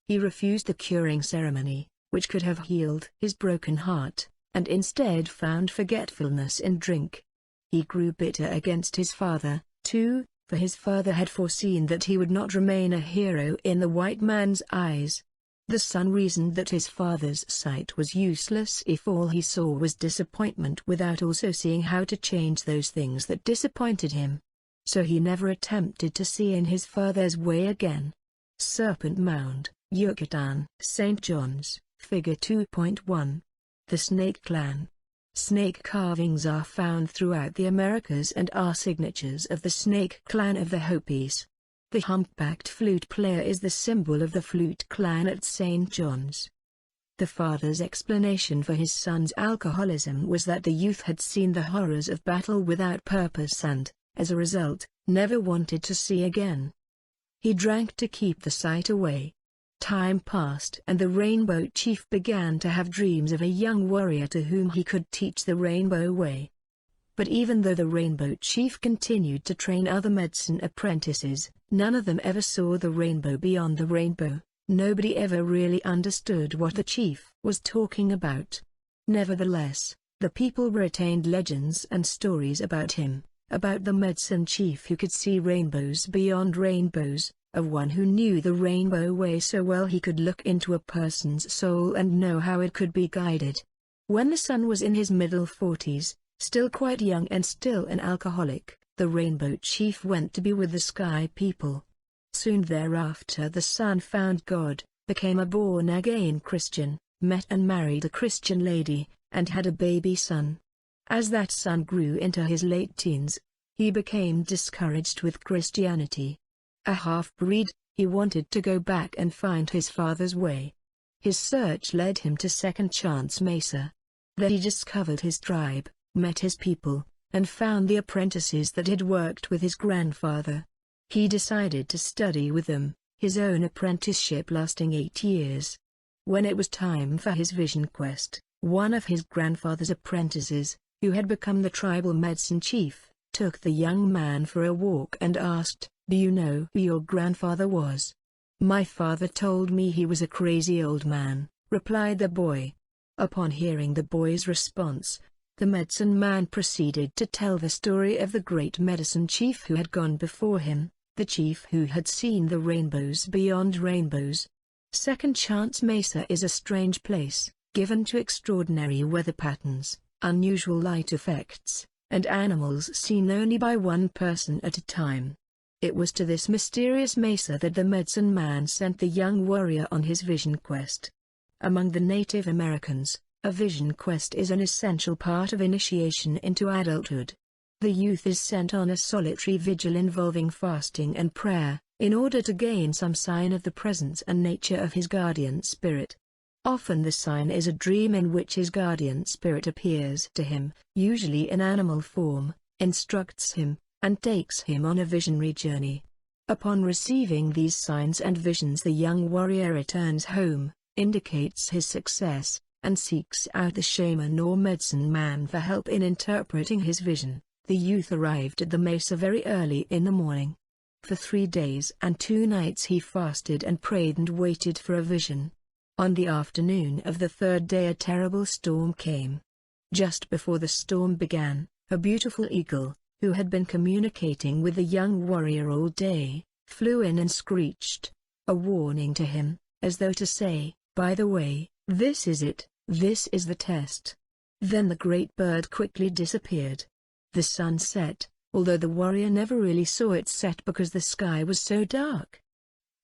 He refused the curing ceremony, which could have healed his broken heart, and instead found forgetfulness in drink. He grew bitter against his father, too, for his father had foreseen that he would not remain a hero in the white man's eyes. The son reasoned that his father's sight was useless if all he saw was disappointment without also seeing how to change those things that disappointed him. So he never attempted to see in his father's way again. Serpent Mound, Yucatan, St. John's, Figure 2.1. The Snake Clan. Snake carvings are found throughout the Americas and are signatures of the Snake Clan of the Hopis. The humpbacked flute player is the symbol of the flute clan at St. John's. The father's explanation for his son's alcoholism was that the youth had seen the horrors of battle without purpose and, as a result, never wanted to see again. He drank to keep the sight away. Time passed and the Rainbow Chief began to have dreams of a young warrior to whom he could teach the Rainbow Way. But even though the Rainbow Chief continued to train other medicine apprentices, none of them ever saw the rainbow beyond the rainbow. Nobody ever really understood what the chief was talking about. Nevertheless, the people retained legends and stories about him, about the medicine chief who could see rainbows beyond rainbows, of one who knew the Rainbow Way so well he could look into a person's soul and know how it could be guided. When the son was in his middle 40s, still quite young and still an alcoholic, the Rainbow Chief went to be with the Sky People. Soon thereafter the son found God, became a born-again Christian, met and married a Christian lady, and had a baby son. As that son grew into his late teens, he became discouraged with Christianity. A half-breed, he wanted to go back and find his father's way. His search led him to Second Chance Mesa. There he discovered his tribe, met his people, and found the apprentices that had worked with his grandfather. He decided to study with them, his own apprenticeship lasting 8 years. When it was time for his vision quest, one of his grandfather's apprentices, who had become the tribal medicine chief, took the young man for a walk and asked, "Do you know who your grandfather was?" "My father told me he was a crazy old man," replied the boy. Upon hearing the boy's response, the medicine man proceeded to tell the story of the great medicine chief who had gone before him, the chief who had seen the rainbows beyond rainbows. Second Chance Mesa is a strange place, given to extraordinary weather patterns, unusual light effects, and animals seen only by one person at a time. It was to this mysterious mesa that the medicine man sent the young warrior on his vision quest. Among the Native Americans, a vision quest is an essential part of initiation into adulthood. The youth is sent on a solitary vigil involving fasting and prayer, in order to gain some sign of the presence and nature of his guardian spirit. Often the sign is a dream in which his guardian spirit appears to him, usually in animal form, instructs him, and takes him on a visionary journey. Upon receiving these signs and visions, the young warrior returns home, indicates his success, and seeks out the shaman or medicine man for help in interpreting his vision. The youth arrived at the mesa very early in the morning. For 3 days and 2 nights he fasted and prayed and waited for a vision. On the afternoon of the 3rd day a terrible storm came. Just before the storm began, a beautiful eagle, who had been communicating with the young warrior all day, flew in and screeched, a warning to him, as though to say, "By the way, this is it, this is the test." Then the great bird quickly disappeared. The sun set, although the warrior never really saw it set because the sky was so dark.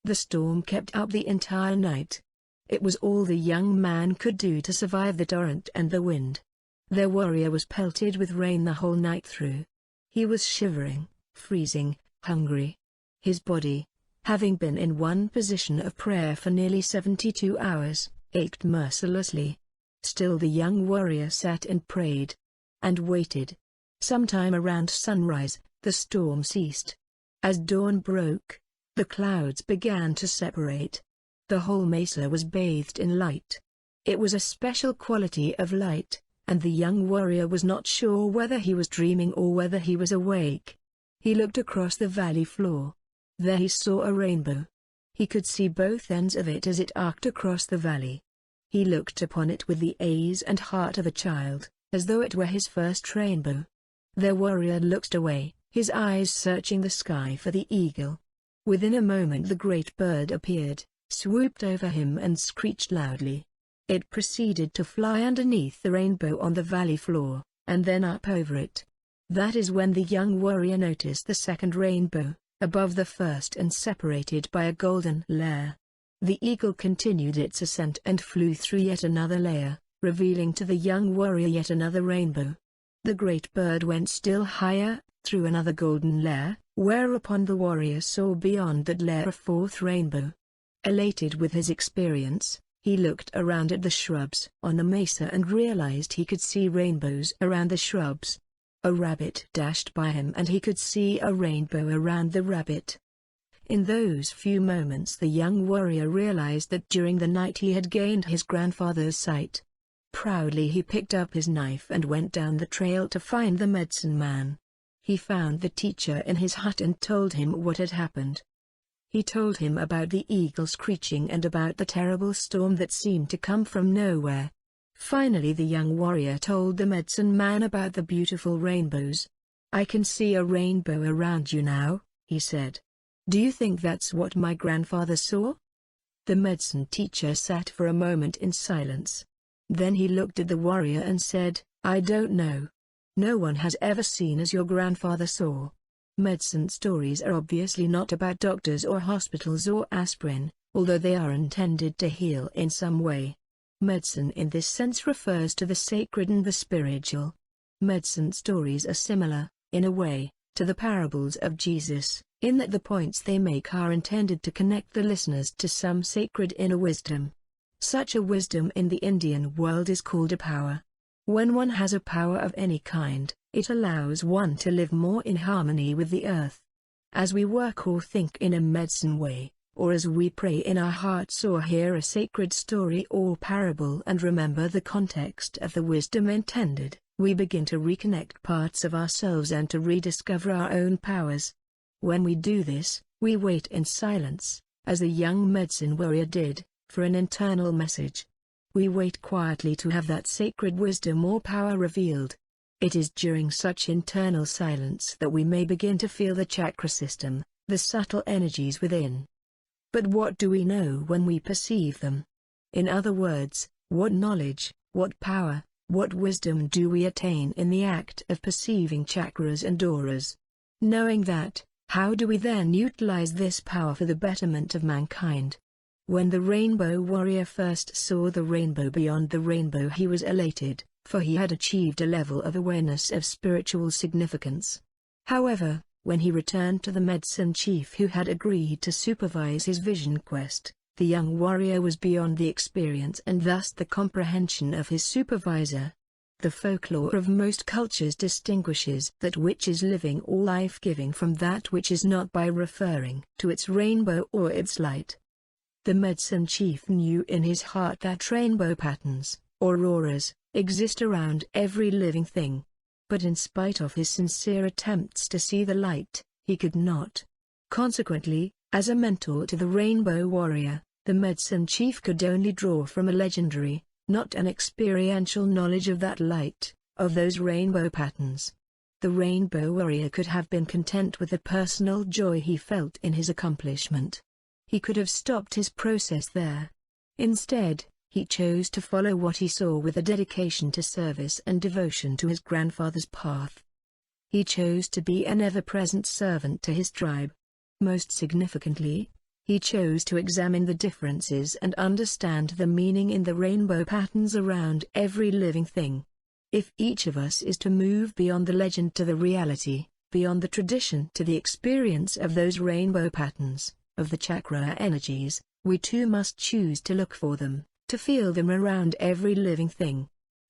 The storm kept up the entire night. It was all the young man could do to survive the torrent and the wind. Their warrior was pelted with rain the whole night through. He was shivering, freezing, hungry. His body, having been in one position of prayer for nearly 72 hours, ached mercilessly. Still the young warrior sat and prayed. And waited. Sometime around sunrise, the storm ceased. As dawn broke, the clouds began to separate. The whole mesa was bathed in light. It was a special quality of light, and the young warrior was not sure whether he was dreaming or whether he was awake. He looked across the valley floor. There he saw a rainbow. He could see both ends of it as it arced across the valley. He looked upon it with the eyes and heart of a child, as though it were his first rainbow. The warrior looked away, his eyes searching the sky for the eagle. Within a moment the great bird appeared, swooped over him and screeched loudly. It proceeded to fly underneath the rainbow on the valley floor, and then up over it. That is when the young warrior noticed the second rainbow, above the first and separated by a golden layer. The eagle continued its ascent and flew through yet another layer, revealing to the young warrior yet another rainbow. The great bird went still higher, through another golden layer, whereupon the warrior saw beyond that layer a fourth rainbow. Elated with his experience, he looked around at the shrubs on the mesa and realized he could see rainbows around the shrubs. A rabbit dashed by him and he could see a rainbow around the rabbit. In those few moments the young warrior realized that during the night he had gained his grandfather's sight. Proudly he picked up his knife and went down the trail to find the medicine man. He found the teacher in his hut and told him what had happened. He told him about the eagle screeching and about the terrible storm that seemed to come from nowhere. Finally the young warrior told the medicine man about the beautiful rainbows. "I can see a rainbow around you now," he said. "Do you think that's what my grandfather saw?" The medicine teacher sat for a moment in silence. Then he looked at the warrior and said, "I don't know. No one has ever seen as your grandfather saw. Medicine stories are obviously not about doctors or hospitals or aspirin, although they are intended to heal in some way. Medicine in this sense refers to the sacred and the spiritual. Medicine stories are similar, in a way, to the parables of Jesus, in that the points they make are intended to connect the listeners to some sacred inner wisdom. Such a wisdom in the Indian world is called a power. When one has a power of any kind, it allows one to live more in harmony with the earth. As we work or think in a medicine way, or as we pray in our hearts or hear a sacred story or parable and remember the context of the wisdom intended, we begin to reconnect parts of ourselves and to rediscover our own powers. When we do this, we wait in silence, as the young medicine warrior did, for an internal message. We wait quietly to have that sacred wisdom or power revealed. It is during such internal silence that we may begin to feel the chakra system, the subtle energies within. But what do we know when we perceive them? In other words, what knowledge, what power, what wisdom do we attain in the act of perceiving chakras and auras? Knowing that, how do we then utilize this power for the betterment of mankind? When the Rainbow Warrior first saw the rainbow beyond the rainbow, he was elated, for he had achieved a level of awareness of spiritual significance. However, when he returned to the medicine chief who had agreed to supervise his vision quest, the young warrior was beyond the experience and thus the comprehension of his supervisor. The folklore of most cultures distinguishes that which is living or life-giving from that which is not by referring to its rainbow or its light. The medicine chief knew in his heart that rainbow patterns, or auroras, exist around every living thing. But in spite of his sincere attempts to see the light, he could not. Consequently, as a mentor to the Rainbow Warrior, the medicine chief could only draw from a legendary, not an experiential knowledge of that light, of those rainbow patterns. The Rainbow Warrior could have been content with the personal joy he felt in his accomplishment. He could have stopped his process there. Instead, he chose to follow what he saw with a dedication to service and devotion to his grandfather's path. He chose to be an ever-present servant to his tribe. Most significantly, he chose to examine the differences and understand the meaning in the rainbow patterns around every living thing. If each of us is to move beyond the legend to the reality, beyond the tradition to the experience of those rainbow patterns, of the chakra energies, we too must choose to look for them, to feel them around every living thing.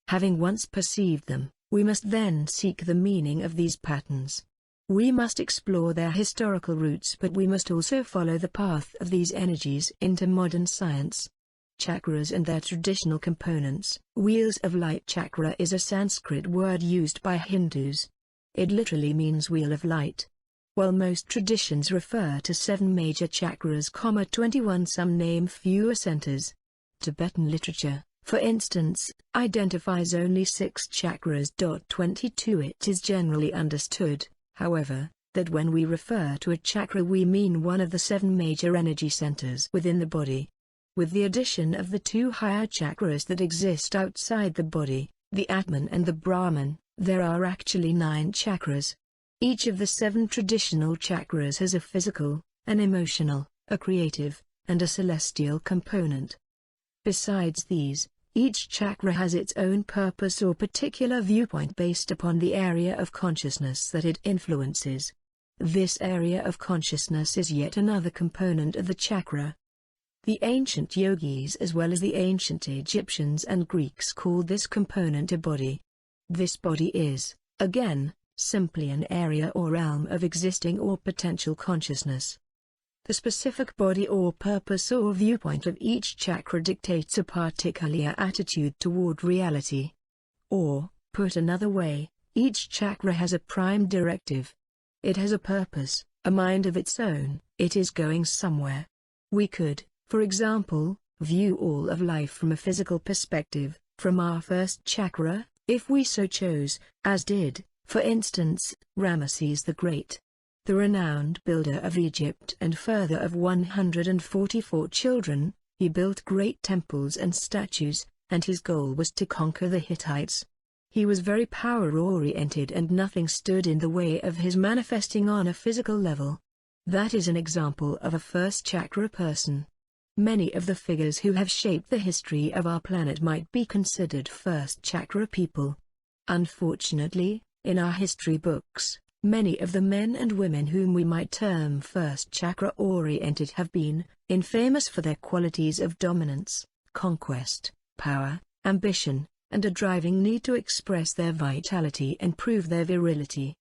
Having once perceived them, we must then seek the meaning of these patterns. We must explore their historical roots, but we must also follow the path of these energies into modern science. Chakras and their traditional components. Wheels of light. Chakra is a Sanskrit word used by Hindus. It literally means wheel of light. While most traditions refer to 7 major chakras, 21 some name fewer centers. Tibetan literature, for instance, identifies only 6 chakras. 22 It is generally understood, however, that when we refer to a chakra we mean one of the 7 major energy centers within the body. With the addition of the 2 higher chakras that exist outside the body, the Atman and the Brahman, there are actually 9 chakras. Each of the 7 traditional chakras has a physical, an emotional, a creative, and a celestial component. Besides these, each chakra has its own purpose or particular viewpoint based upon the area of consciousness that it influences. This area of consciousness is yet another component of the chakra. The ancient yogis as well as the ancient Egyptians and Greeks called this component a body. This body is, again, simply an area or realm of existing or potential consciousness. The specific body or purpose or viewpoint of each chakra dictates a particular attitude toward reality. Or, put another way, each chakra has a prime directive. It has a purpose, a mind of its own, it is going somewhere. We could, for example, view all of life from a physical perspective, from our first chakra, if we so chose, as did, for instance, Ramesses the Great, the renowned builder of Egypt and father of 144 children. He built great temples and statues, and his goal was to conquer the Hittites. He was very power-oriented and nothing stood in the way of his manifesting on a physical level. That is an example of a first chakra person. Many of the figures who have shaped the history of our planet might be considered first chakra people. Unfortunately, in our history books, many of the men and women whom we might term first chakra-oriented have been infamous for their qualities of dominance, conquest, power, ambition, and a driving need to express their vitality and prove their virility.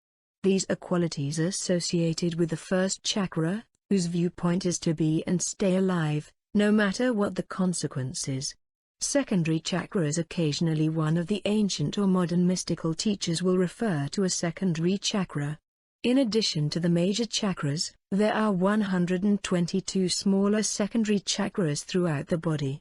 These are qualities associated with the first chakra, whose viewpoint is to be and stay alive, no matter what the consequences. Secondary chakras. Occasionally one of the ancient or modern mystical teachers will refer to a secondary chakra. In addition to the major chakras, there are 122 smaller secondary chakras throughout the body.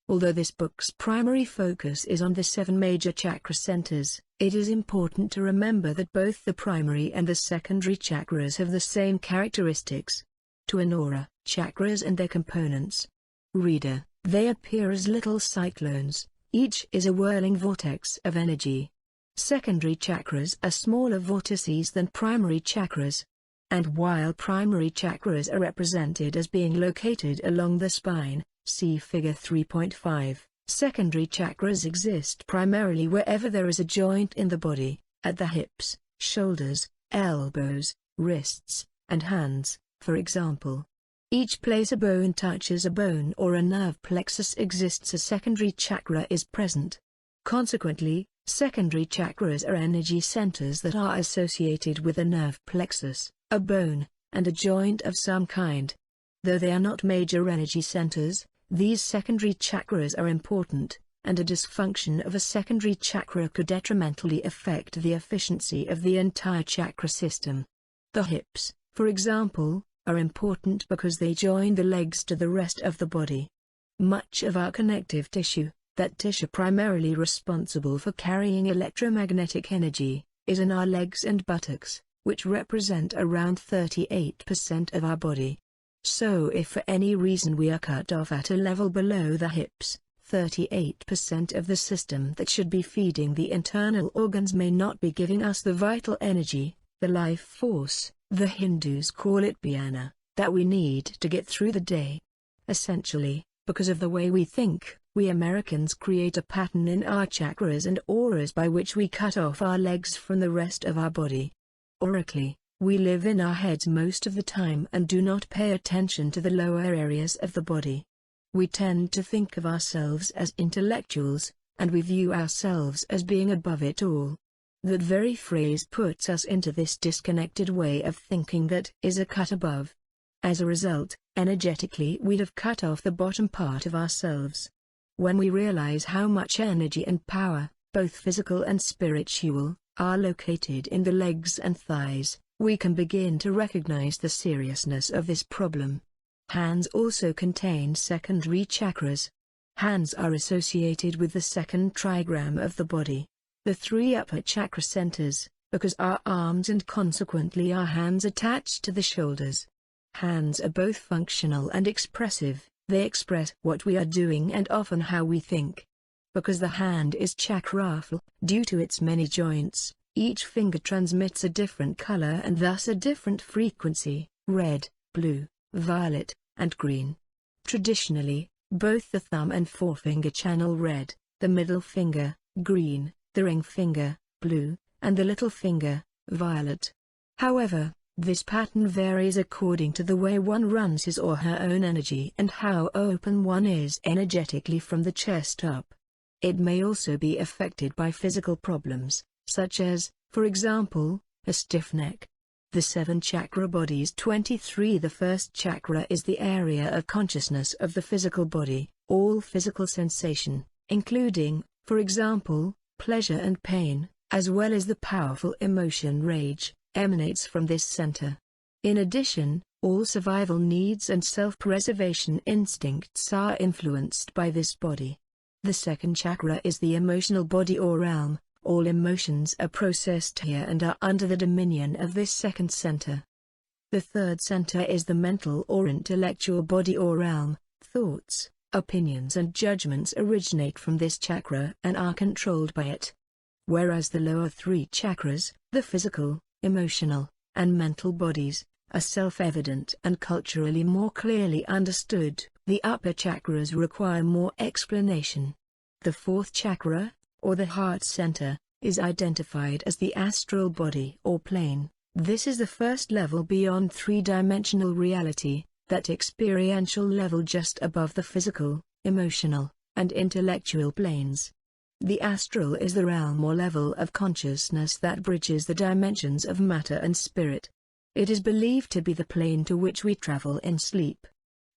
Although this book's primary focus is on the 7 major chakra centers, it is important to remember that both the primary and the secondary chakras have the same characteristics. To an aura, chakras and their components. Reader, they appear as little cyclones, each is a whirling vortex of energy. Secondary chakras are smaller vortices than primary chakras. And while primary chakras are represented as being located along the spine, see Figure 3.5, secondary chakras exist primarily wherever there is a joint in the body, at the hips, shoulders, elbows, wrists, and hands, for example. Each place a bone touches a bone or a nerve plexus exists, a secondary chakra is present. Consequently, secondary chakras are energy centers that are associated with a nerve plexus, a bone, and a joint of some kind. Though they are not major energy centers, these secondary chakras are important, and a dysfunction of a secondary chakra could detrimentally affect the efficiency of the entire chakra system. The hips, for example, are important because they join the legs to the rest of the body. Much of our connective tissue, that tissue primarily responsible for carrying electromagnetic energy, is in our legs and buttocks, which represent around 38% of our body. So if for any reason we are cut off at a level below the hips, 38% of the system that should be feeding the internal organs may not be giving us the vital energy, the life force, the Hindus call it jnana, that we need to get through the day. Essentially, because of the way we think, we Americans create a pattern in our chakras and auras by which we cut off our legs from the rest of our body. Aurically, we live in our heads most of the time and do not pay attention to the lower areas of the body. We tend to think of ourselves as intellectuals, and we view ourselves as being above it all. That very phrase puts us into this disconnected way of thinking that is a cut above. As a result, energetically we have cut off the bottom part of ourselves. When we realize how much energy and power, both physical and spiritual, are located in the legs and thighs, we can begin to recognize the seriousness of this problem. Hands also contain secondary chakras. Hands are associated with the second trigram of the body, the 3 upper chakra centers, because our arms and consequently our hands attach to the shoulders. Hands are both functional and expressive, they express what we are doing and often how we think. Because the hand is chakraful, due to its many joints, each finger transmits a different color and thus a different frequency, red, blue, violet, and green. Traditionally, both the thumb and forefinger channel red, the middle finger, green, the ring finger, blue, and the little finger, violet. However, this pattern varies according to the way one runs his or her own energy and how open one is energetically from the chest up. It may also be affected by physical problems, such as, for example, a stiff neck. The 7 chakra bodies. 23. The first chakra is the area of consciousness of the physical body. All physical sensation, including, for example, pleasure and pain, as well as the powerful emotion rage, emanates from this center. In addition, all survival needs and self-preservation instincts are influenced by this body. The second chakra is the emotional body or realm. All emotions are processed here and are under the dominion of this second center. The third center is the mental or intellectual body or realm. Thoughts, opinions and judgments originate from this chakra and are controlled by it. Whereas the lower 3 chakras, the physical, emotional, and mental bodies, are self-evident and culturally more clearly understood, the upper chakras require more explanation. The 4th chakra, or the heart center, is identified as the astral body or plane. This is the first level beyond 3-dimensional reality, that experiential level just above the physical, emotional, and intellectual planes. The astral is the realm or level of consciousness that bridges the dimensions of matter and spirit. It is believed to be the plane to which we travel in sleep.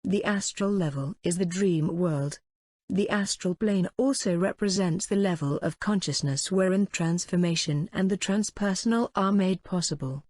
The astral level is the dream world. The astral plane also represents the level of consciousness wherein transformation and the transpersonal are made possible.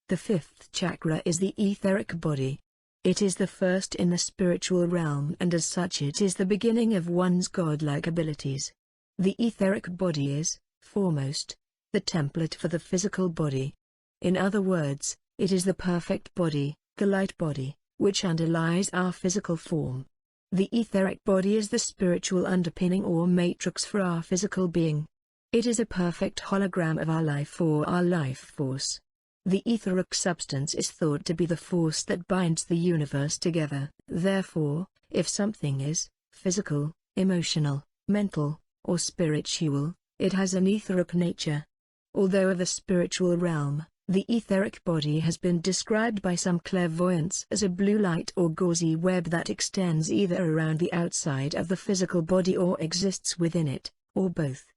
The fifth chakra is the etheric body. It is the first in the spiritual realm, and as such it is the beginning of one's godlike abilities. The etheric body is, foremost, the template for the physical body. In other words, it is the perfect body, the light body, which underlies our physical form. The etheric body is the spiritual underpinning or matrix for our physical being. It is a perfect hologram of our life or our life force. The etheric substance is thought to be the force that binds the universe together. Therefore, if something is physical, emotional, mental, or spiritual, it has an etheric nature. Although of the spiritual realm, the etheric body has been described by some clairvoyants as a blue light or gauzy web that extends either around the outside of the physical body or exists within it, or both.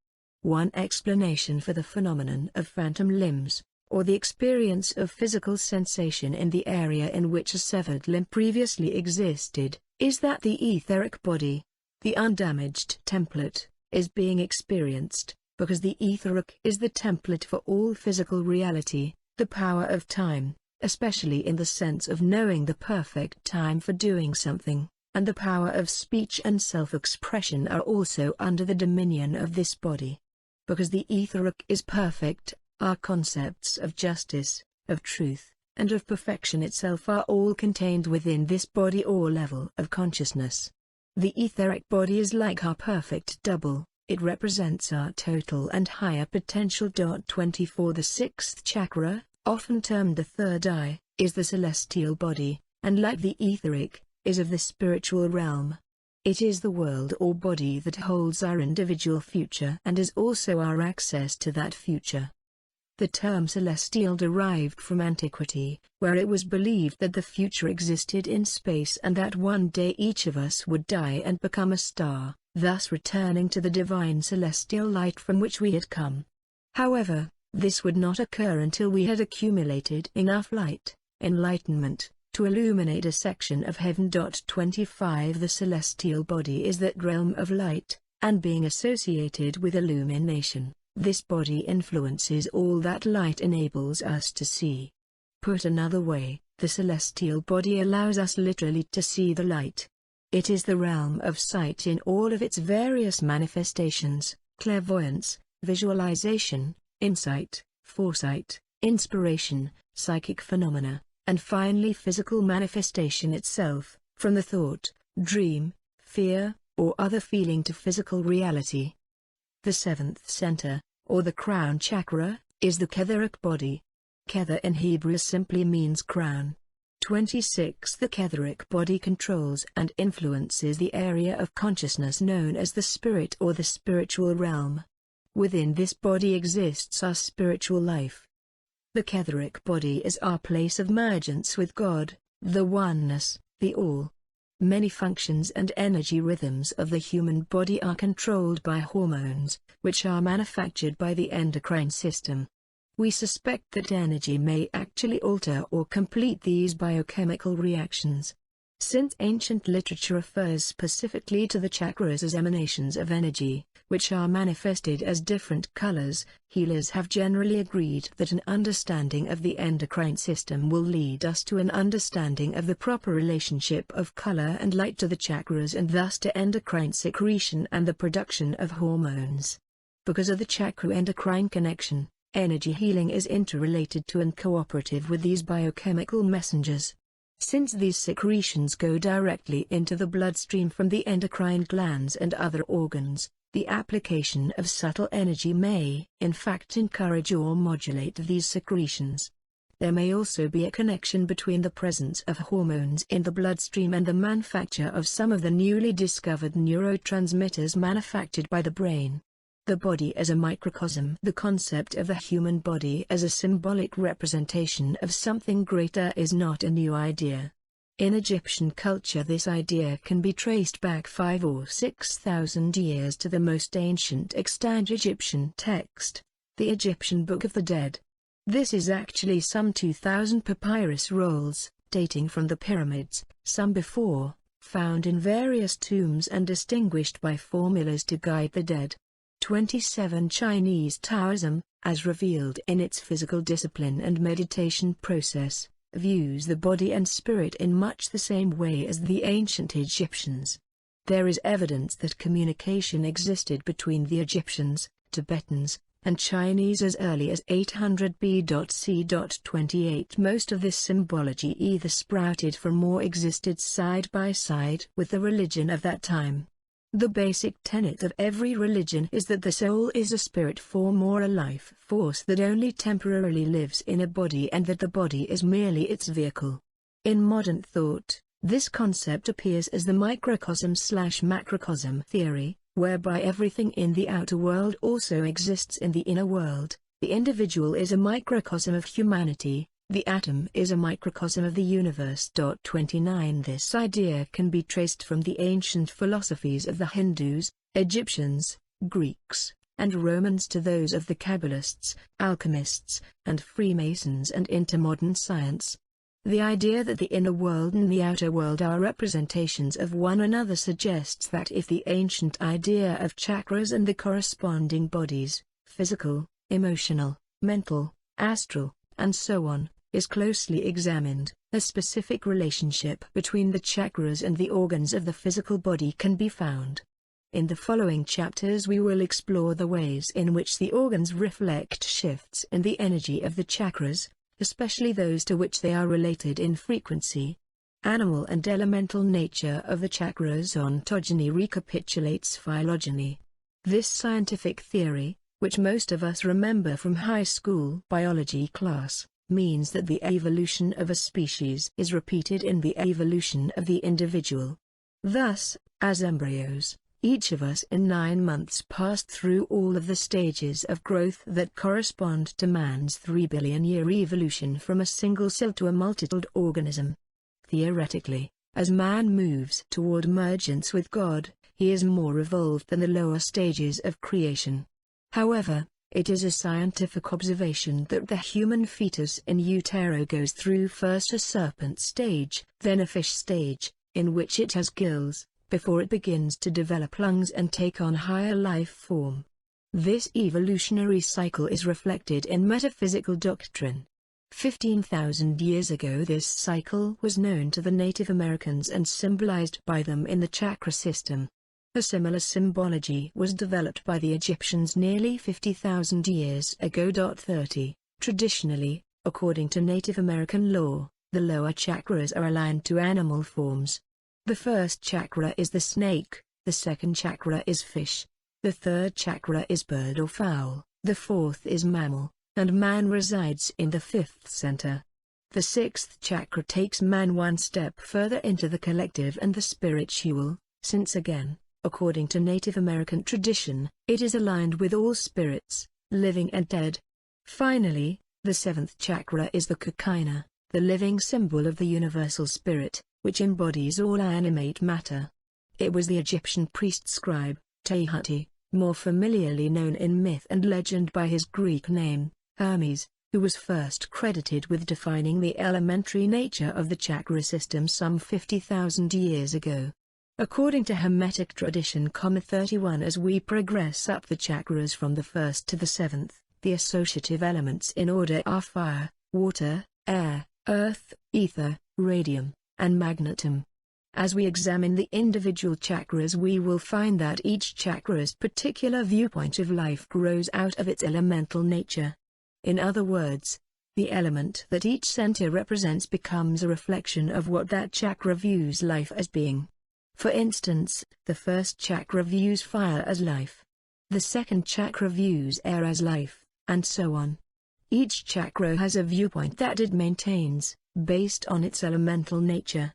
One explanation for the phenomenon of phantom limbs, or the experience of physical sensation in the area in which a severed limb previously existed, is that the etheric body, the undamaged template, is being experienced, because the etheric is the template for all physical reality. The power of time, especially in the sense of knowing the perfect time for doing something, and the power of speech and self-expression are also under the dominion of this body. Because the etheric is perfect, our concepts of justice, of truth, and of perfection itself are all contained within this body or level of consciousness. The etheric body is like our perfect double. It represents our total and higher potential. 24 The sixth chakra, often termed the third eye, is the celestial body, and like the etheric, is of the spiritual realm. It is the world or body that holds our individual future and is also our access to that future. The term celestial derived from antiquity, where it was believed that the future existed in space and that one day each of us would die and become a star, thus returning to the divine celestial light from which we had come. However, this would not occur until we had accumulated enough light, enlightenment, to illuminate a section of heaven. 25 The celestial body is that realm of light, and being associated with illumination, this body influences all that light enables us to see. Put another way, the celestial body allows us literally to see the light. It is the realm of sight in all of its various manifestations: clairvoyance, visualization, insight, foresight, inspiration, psychic phenomena, and finally physical manifestation itself, from the thought, dream, fear, or other feeling to physical reality. The seventh center, or the crown chakra, is the Catheric body. Kether in Hebrew simply means crown. 26 The Catheric body controls and influences the area of consciousness known as the spirit or the spiritual realm. Within this body exists our spiritual life. The Catheric body is our place of mergence with God, the oneness, the all. Many functions and energy rhythms of the human body are controlled by hormones, which are manufactured by the endocrine system. We suspect that energy may actually alter or complete these biochemical reactions. Since ancient literature refers specifically to the chakras as emanations of energy, which are manifested as different colors, healers have generally agreed that an understanding of the endocrine system will lead us to an understanding of the proper relationship of color and light to the chakras and thus to endocrine secretion and the production of hormones. Because of the chakra-endocrine connection, energy healing is interrelated to and cooperative with these biochemical messengers. Since these secretions go directly into the bloodstream from the endocrine glands and other organs, the application of subtle energy may, in fact, encourage or modulate these secretions. There may also be a connection between the presence of hormones in the bloodstream and the manufacture of some of the newly discovered neurotransmitters manufactured by the brain. The body as a microcosm. The concept of the human body as a symbolic representation of something greater is not a new idea. In Egyptian culture, this idea can be traced back 5,000 or 6,000 years to the most ancient extant Egyptian text, the Egyptian Book of the Dead. This is actually some 2,000 papyrus rolls, dating from the pyramids, some before, found in various tombs and distinguished by formulas to guide the dead. 27 Chinese Taoism, as revealed in its physical discipline and meditation process, views the body and spirit in much the same way as the ancient Egyptians. There is evidence that communication existed between the Egyptians, Tibetans, and Chinese as early as 800 BC. 28 Most of this symbology either sprouted from or existed side by side with the religion of that time. The basic tenet of every religion is that the soul is a spirit form or a life force that only temporarily lives in a body and that the body is merely its vehicle. In modern thought, this concept appears as the microcosm/macrocosm theory, whereby everything in the outer world also exists in the inner world. The individual is a microcosm of humanity, the atom is a microcosm of the universe. 29 This idea can be traced from the ancient philosophies of the Hindus, Egyptians, Greeks, and Romans to those of the Kabbalists, alchemists, and Freemasons and into modern science. The idea that the inner world and the outer world are representations of one another suggests that if the ancient idea of chakras and the corresponding bodies, physical, emotional, mental, astral, and so on, is closely examined, a specific relationship between the chakras and the organs of the physical body can be found. In the following chapters we will explore the ways in which the organs reflect shifts in the energy of the chakras, especially those to which they are related in frequency. Animal and elemental nature of the chakras. Ontogeny recapitulates phylogeny. This scientific theory, which most of us remember from high school biology class, means that the evolution of a species is repeated in the evolution of the individual. Thus, as embryos, each of us in 9 months passed through all of the stages of growth that correspond to man's 3 billion year evolution from a single cell to a multicelled organism. Theoretically, as man moves toward emergence with God, he is more evolved than the lower stages of creation. However, it is a scientific observation that the human fetus in utero goes through first a serpent stage, then a fish stage, in which it has gills, before it begins to develop lungs and take on higher life form. This evolutionary cycle is reflected in metaphysical doctrine. 15,000 years ago this cycle was known to the Native Americans and symbolized by them in the chakra system. A similar symbology was developed by the Egyptians nearly 50,000 years ago. 30. Traditionally, according to Native American law, the lower chakras are aligned to animal forms. The first chakra is the snake, the second chakra is fish, the third chakra is bird or fowl, the fourth is mammal, and man resides in the fifth center. The sixth chakra takes man one step further into the collective and the spiritual, since again, according to Native American tradition, it is aligned with all spirits, living and dead. Finally, the seventh chakra is the coquina, the living symbol of the universal spirit, which embodies all animate matter. It was the Egyptian priest scribe, Tehuti, more familiarly known in myth and legend by his Greek name, Hermes, who was first credited with defining the elementary nature of the chakra system some 50,000 years ago. According to Hermetic tradition, 31 as we progress up the chakras from the first to the seventh, the associative elements in order are fire, water, air, earth, ether, radium, and magnetism. As we examine the individual chakras we will find that each chakra's particular viewpoint of life grows out of its elemental nature. In other words, the element that each center represents becomes a reflection of what that chakra views life as being. For instance, the first chakra views fire as life. The second chakra views air as life, and so on. Each chakra has a viewpoint that it maintains, based on its elemental nature.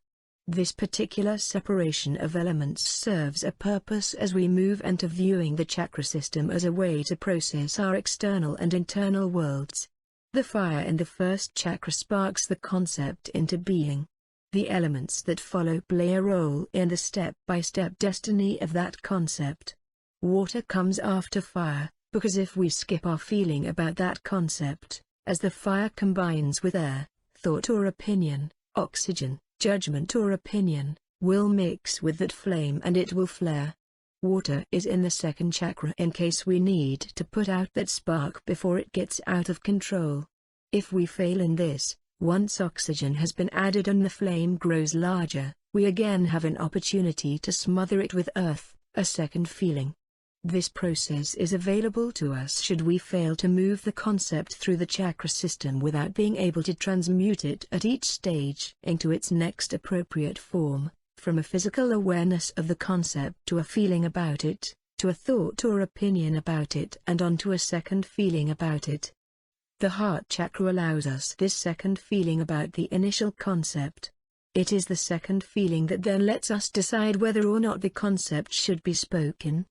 This particular separation of elements serves a purpose as we move into viewing the chakra system as a way to process our external and internal worlds. The fire in the first chakra sparks the concept into being. The elements that follow play a role in the step-by-step destiny of that concept. Water comes after fire, because if we skip our feeling about that concept, As the fire combines with air, thought or opinion, oxygen, judgment or opinion, will mix with that flame and it will flare. Water is in the second chakra in case we need to put out that spark before it gets out of control. If we fail in this, once oxygen has been added and the flame grows larger, we again have an opportunity to smother it with earth, a second feeling. This process is available to us should we fail to move the concept through the chakra system without being able to transmute it at each stage into its next appropriate form, from a physical awareness of the concept to a feeling about it, to a thought or opinion about it and onto a second feeling about it. The heart chakra allows us this second feeling about the initial concept. It is the second feeling that then lets us decide whether or not the concept should be spoken.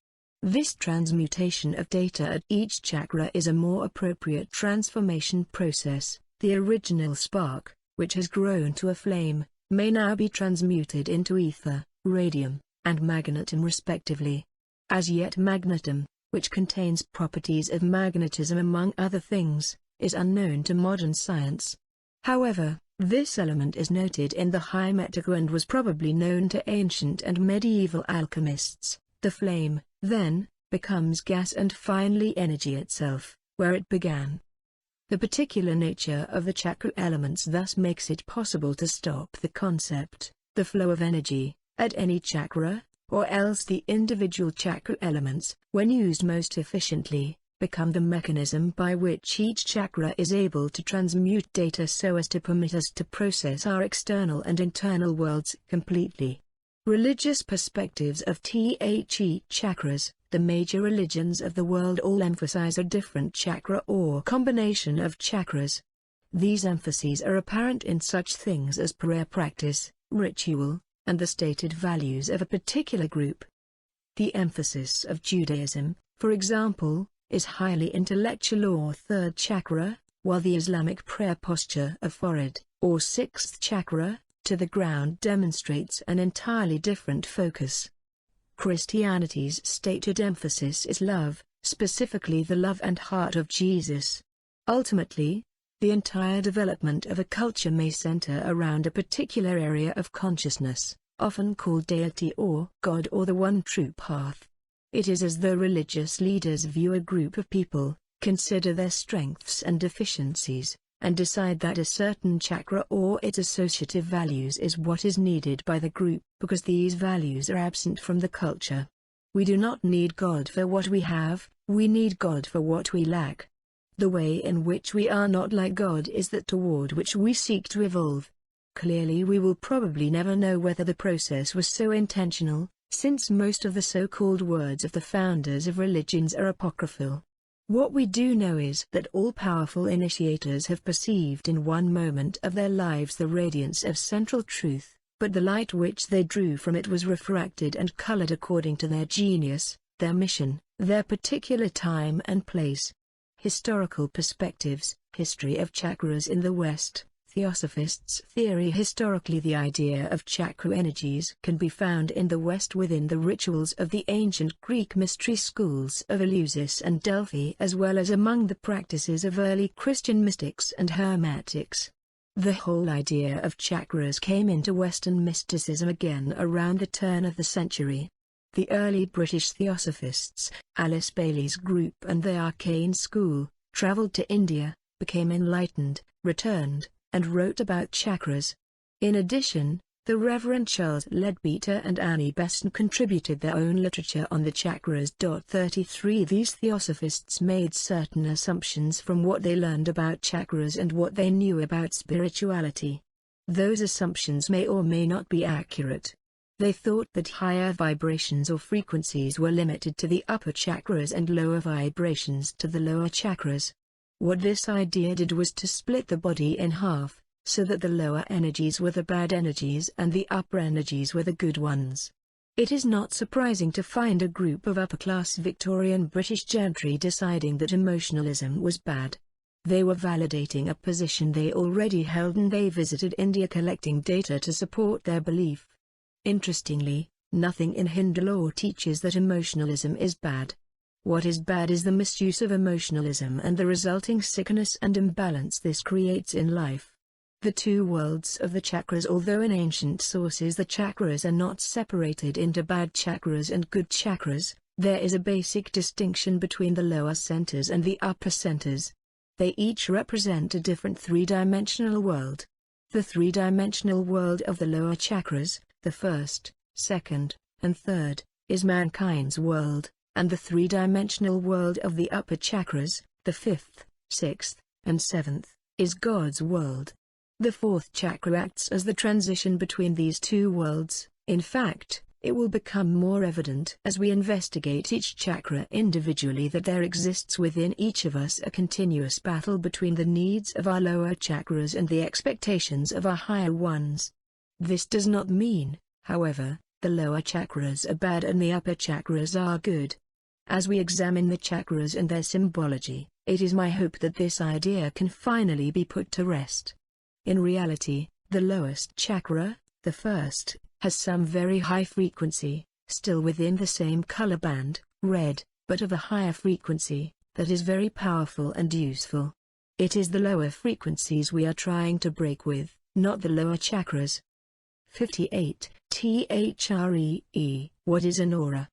This transmutation of data at each chakra is a more appropriate transformation process. The original spark, which has grown to a flame, may now be transmuted into ether, radium, and magnetism respectively. As yet magnetism, which contains properties of magnetism among other things, is unknown to modern science. However, this element is noted in the high metago and was probably known to ancient and medieval alchemists. The flame, then, becomes gas and finally energy itself, where it began. The particular nature of the chakra elements thus makes it possible to stop the concept, the flow of energy, at any chakra, or else the individual chakra elements, when used most efficiently, become the mechanism by which each chakra is able to transmute data so as to permit us to process our external and internal worlds completely. Religious perspectives of the chakras. The major religions of the world all emphasize a different chakra or combination of chakras. These emphases are apparent in such things as prayer practice, ritual, and the stated values of a particular group. The emphasis of Judaism, for example, is highly intellectual or third chakra, while the Islamic prayer posture of forehead, or sixth chakra, to the ground demonstrates an entirely different focus. Christianity's stated emphasis is love, specifically the love and heart of Jesus. Ultimately, the entire development of a culture may center around a particular area of consciousness, often called deity or God or the one true path. It is as though religious leaders view a group of people, consider their strengths and deficiencies, and decide that a certain chakra or its associative values is what is needed by the group, because these values are absent from the culture. We do not need God for what we have, we need God for what we lack. The way in which we are not like God is that toward which we seek to evolve. Clearly we will probably never know whether the process was so intentional, since most of the so-called words of the founders of religions are apocryphal. What we do know is that all-powerful initiators have perceived in one moment of their lives the radiance of central truth, but the light which they drew from it was refracted and colored according to their genius, their mission, their particular time and place. Historical perspectives. History of chakras in the West. Theosophists Theory. Historically, the idea of chakra energies can be found in the West within the rituals of the ancient Greek mystery schools of Eleusis and Delphi, as well as among the practices of early Christian mystics and Hermetics. The whole idea of chakras came into Western mysticism again around the turn of the century. The early British Theosophists, Alice Bailey's group and the Arcane School, travelled to India, became enlightened, returned, and wrote about chakras. In addition, the Reverend Charles Leadbeater and Annie Besson contributed their own literature on the chakras. 33 These Theosophists made certain assumptions from what they learned about chakras and what they knew about spirituality. Those assumptions may or may not be accurate. They thought that higher vibrations or frequencies were limited to the upper chakras and lower vibrations to the lower chakras. What this idea did was to split the body in half, so that the lower energies were the bad energies and the upper energies were the good ones. It is not surprising to find a group of upper-class Victorian British gentry deciding that emotionalism was bad. They were validating a position they already held, and they visited India collecting data to support their belief. Interestingly, nothing in Hindu law teaches that emotionalism is bad. What is bad is the misuse of emotionalism and the resulting sickness and imbalance this creates in life. The two worlds of the chakras. Although in ancient sources the chakras are not separated into bad chakras and good chakras, there is a basic distinction between the lower centers and the upper centers. They each represent a different three-dimensional world. The three-dimensional world of the lower chakras, the first, second, and third, is mankind's world, and the three-dimensional world of the upper chakras, the fifth, sixth, and seventh, is God's world. The fourth chakra acts as the transition between these two worlds. In fact, it will become more evident as we investigate each chakra individually that there exists within each of us a continuous battle between the needs of our lower chakras and the expectations of our higher ones. This does not mean, however, the lower chakras are bad and the upper chakras are good. As we examine the chakras and their symbology, it is my hope that this idea can finally be put to rest. In reality, the lowest chakra, the first, has some very high frequency, still within the same color band, red, but of a higher frequency, that is very powerful and useful. It is the lower frequencies we are trying to break with, not the lower chakras. 58. THREE. What is an aura?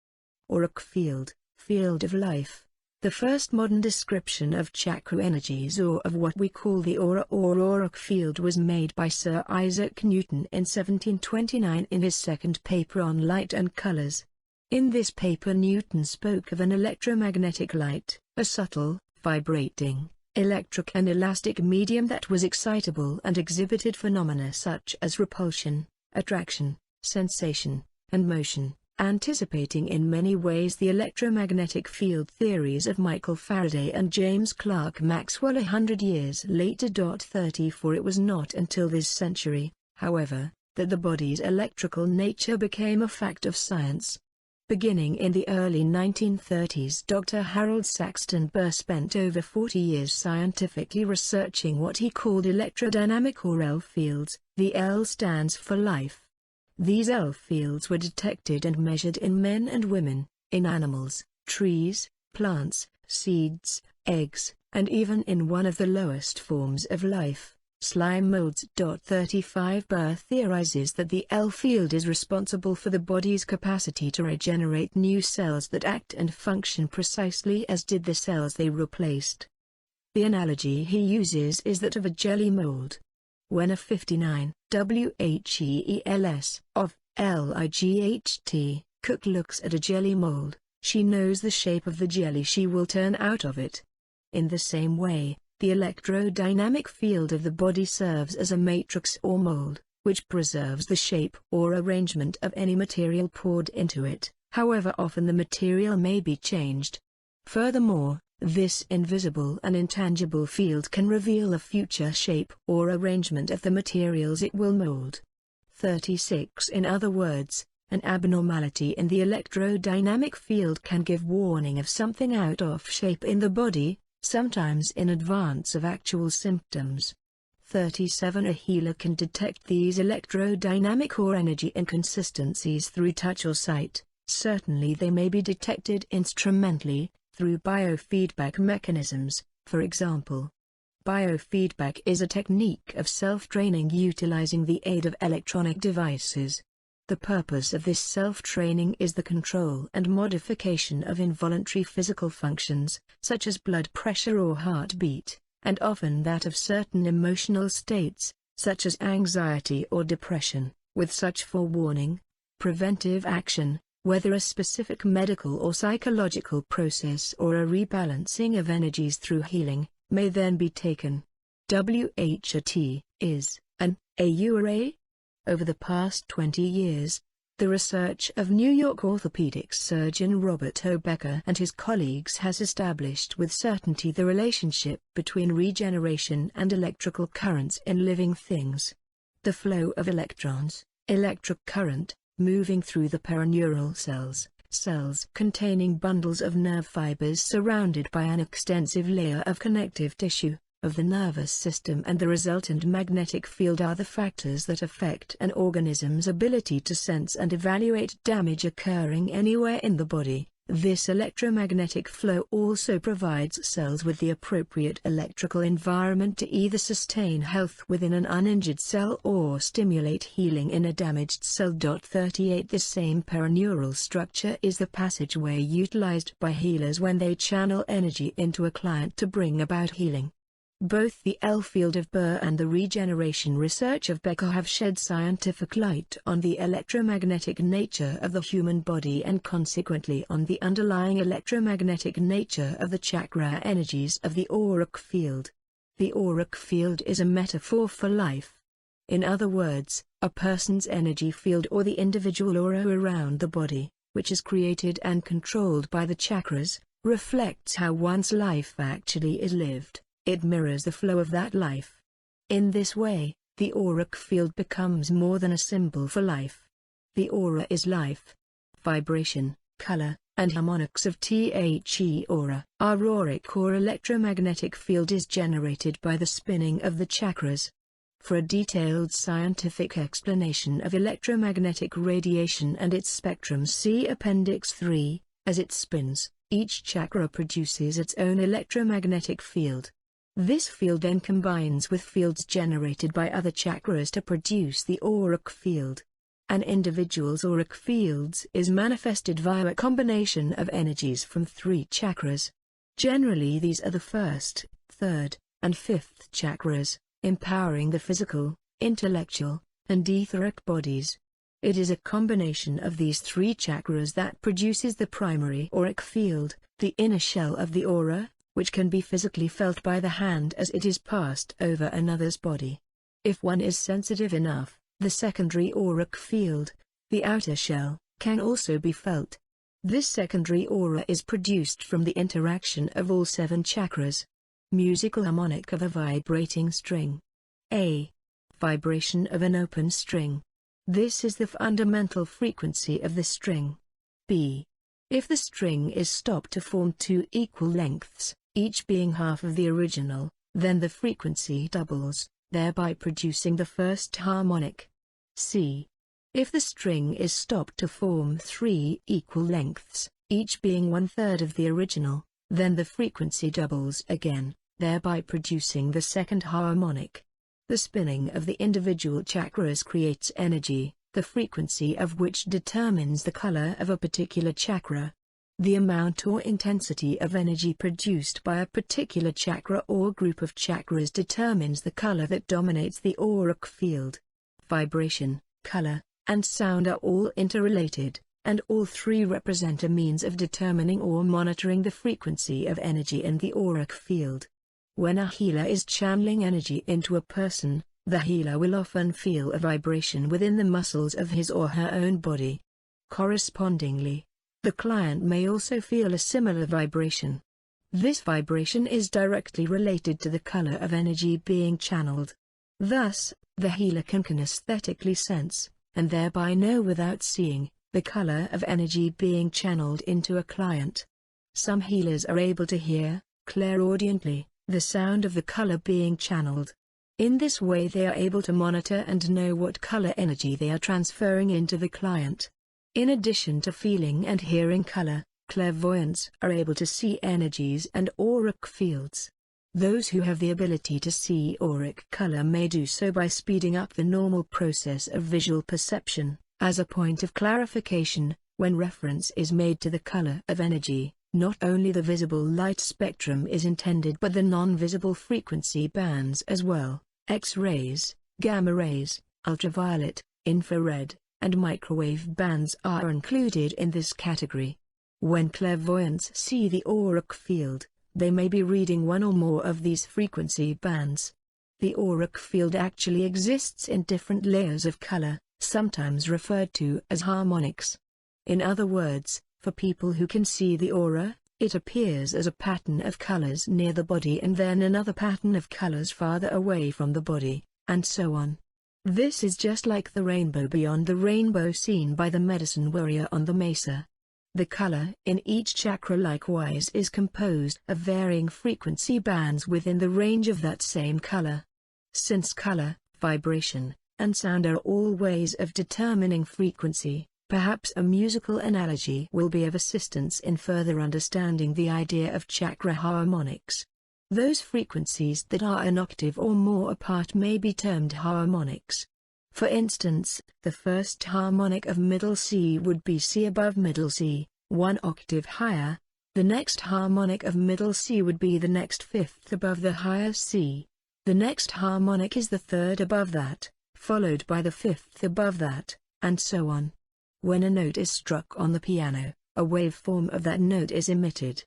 Auric field, field of life. The first modern description of chakra energies or of what we call the aura or auric field was made by Sir Isaac Newton in 1729 in his second paper on light and colors. In this paper Newton spoke of an electromagnetic light, a subtle, vibrating, electric and elastic medium that was excitable and exhibited phenomena such as repulsion, attraction, sensation, and motion, anticipating in many ways the electromagnetic field theories of Michael Faraday and James Clerk Maxwell 100 years later. 34 It was not until this century, however, that the body's electrical nature became a fact of science. Beginning in the early 1930s, Dr. Harold Saxton Burr spent over 40 years scientifically researching what he called electrodynamic or L fields. The L stands for life. These L fields were detected and measured in men and women, in animals, trees, plants, seeds, eggs, and even in one of the lowest forms of life, slime molds. 35 Burr theorizes that the L field is responsible for the body's capacity to regenerate new cells that act and function precisely as did the cells they replaced. The analogy he uses is that of a jelly mold. When a 59 WHEELS of LIGHT cook looks at a jelly mold, she knows the shape of the jelly she will turn out of it. In the same way, the electrodynamic field of the body serves as a matrix or mold, which preserves the shape or arrangement of any material poured into it, however often the material may be changed. Furthermore, this invisible and intangible field can reveal a future shape or arrangement of the materials it will mold. 36 In other words, an abnormality in the electrodynamic field can give warning of something out of shape in the body, sometimes in advance of actual symptoms. 37 A healer can detect these electrodynamic or energy inconsistencies through touch or sight. Certainly they may be detected instrumentally, through biofeedback mechanisms, for example. Biofeedback is a technique of self-training utilizing the aid of electronic devices. The purpose of this self-training is the control and modification of involuntary physical functions, such as blood pressure or heartbeat, and often that of certain emotional states, such as anxiety or depression, with such forewarning. Preventive action, whether a specific medical or psychological process or a rebalancing of energies through healing, may then be taken. WHAT is an AURA? Over the past 20 years, the research of New York orthopedic surgeon Robert O. Becker and his colleagues has established with certainty the relationship between regeneration and electrical currents in living things. The flow of electrons, electric current, moving through the perineural cells containing bundles of nerve fibers surrounded by an extensive layer of connective tissue, of the nervous system and the resultant magnetic field are the factors that affect an organism's ability to sense and evaluate damage occurring anywhere in the body. This electromagnetic flow also provides cells with the appropriate electrical environment to either sustain health within an uninjured cell or stimulate healing in a damaged cell. 38 The same perineural structure is the passageway utilized by healers when they channel energy into a client to bring about healing. Both the L field of Burr and the regeneration research of Becker have shed scientific light on the electromagnetic nature of the human body and consequently on the underlying electromagnetic nature of the chakra energies of the auric field. The auric field is a metaphor for life. In other words, a person's energy field or the individual aura around the body, which is created and controlled by the chakras, reflects how one's life actually is lived. It mirrors the flow of that life. In this way, the auric field becomes more than a symbol for life. The aura is life, vibration, color, and harmonics of The aura. Our auric or electromagnetic field is generated by the spinning of the chakras. For a detailed scientific explanation of electromagnetic radiation and its spectrum, see Appendix 3. As it spins, each chakra produces its own electromagnetic field. This field then combines with fields generated by other chakras to produce the auric field. An individual's auric fields is manifested via a combination of energies from 3 chakras. Generally these are the first, third, and fifth chakras, empowering the physical, intellectual, and etheric bodies. It is a combination of these 3 chakras that produces the primary auric field, the inner shell of the aura, which can be physically felt by the hand as it is passed over another's body. If one is sensitive enough, the secondary auric field, the outer shell, can also be felt. This secondary aura is produced from the interaction of all 7 chakras. Musical harmonic of a vibrating string. A. Vibration of an open string. This is the fundamental frequency of the string. B. If the string is stopped to form 2 equal lengths, each being half of the original, then the frequency doubles, thereby producing the first harmonic. C. If the string is stopped to form 3 equal lengths, each being 1/3 of the original, then the frequency doubles again, thereby producing the second harmonic. The spinning of the individual chakras creates energy, the frequency of which determines the color of a particular chakra. The amount or intensity of energy produced by a particular chakra or group of chakras determines the color that dominates the auric field. Vibration, color, and sound are all interrelated, and all 3 represent a means of determining or monitoring the frequency of energy in the auric field. When a healer is channeling energy into a person, the healer will often feel a vibration within the muscles of his or her own body. Correspondingly, the client may also feel a similar vibration. This vibration is directly related to the color of energy being channeled. Thus, the healer can kinesthetically sense, and thereby know without seeing, the color of energy being channeled into a client. Some healers are able to hear, clairaudiently, the sound of the color being channeled. In this way they are able to monitor and know what color energy they are transferring into the client. In addition to feeling and hearing color, clairvoyants are able to see energies and auric fields. Those who have the ability to see auric color may do so by speeding up the normal process of visual perception. As a point of clarification, when reference is made to the color of energy, not only the visible light spectrum is intended but the non-visible frequency bands as well. X-rays, gamma rays, ultraviolet, infrared, and microwave bands are included in this category. When clairvoyants see the auric field, they may be reading one or more of these frequency bands. The auric field actually exists in different layers of color, sometimes referred to as harmonics. In other words, for people who can see the aura, it appears as a pattern of colors near the body and then another pattern of colors farther away from the body, and so on. This is just like the rainbow beyond the rainbow seen by the medicine warrior on the mesa. The color in each chakra likewise is composed of varying frequency bands within the range of that same color. Since color, vibration, and sound are all ways of determining frequency, Perhaps a musical analogy will be of assistance in further understanding the idea of chakra harmonics. Those frequencies that are an octave or more apart may be termed harmonics. For instance, the first harmonic of middle C would be C above middle C, 1 octave higher. The next harmonic of middle C would be the next fifth above the higher C. The next harmonic is the third above that, followed by the fifth above that, and so on. When a note is struck on the piano, a waveform of that note is emitted.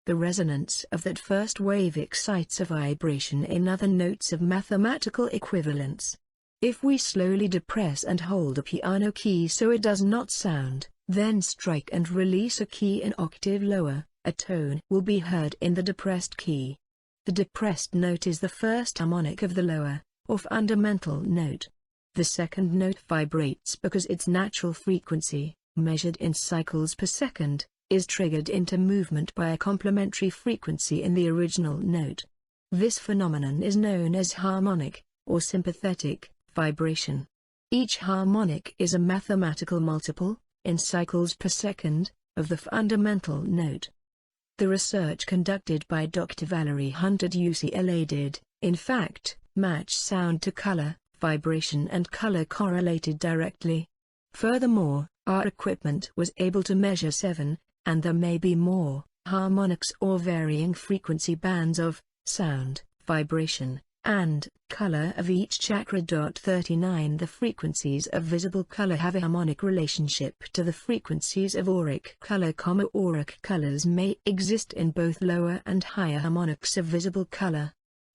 The resonance of that first wave excites a vibration in other notes of mathematical equivalence. If we slowly depress and hold a piano key so it does not sound, then strike and release a key an octave lower, a tone will be heard in the depressed key. The depressed note is the first harmonic of the lower, or fundamental note. The second note vibrates because its natural frequency, measured in cycles per second, is triggered into movement by a complementary frequency in the original note. This phenomenon is known as harmonic, or sympathetic, vibration. Each harmonic is a mathematical multiple, in cycles per second, of the fundamental note. The research conducted by Dr. Valerie Hunt at UCLA did, in fact, match sound to color, vibration and color correlated directly. Furthermore, our equipment was able to measure 7, and there may be more, harmonics or varying frequency bands of sound, vibration, and color of each chakra. 39 The frequencies of visible color have a harmonic relationship to the frequencies of auric color. Auric colors may exist in both lower and higher harmonics of visible color.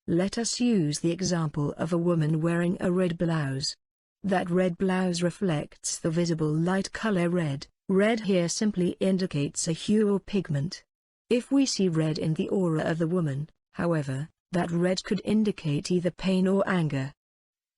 Let us use the example of a woman wearing a red blouse. That red blouse reflects the visible light color red. Red here simply indicates a hue or pigment. If we see red in the aura of the woman, however, that red could indicate either pain or anger.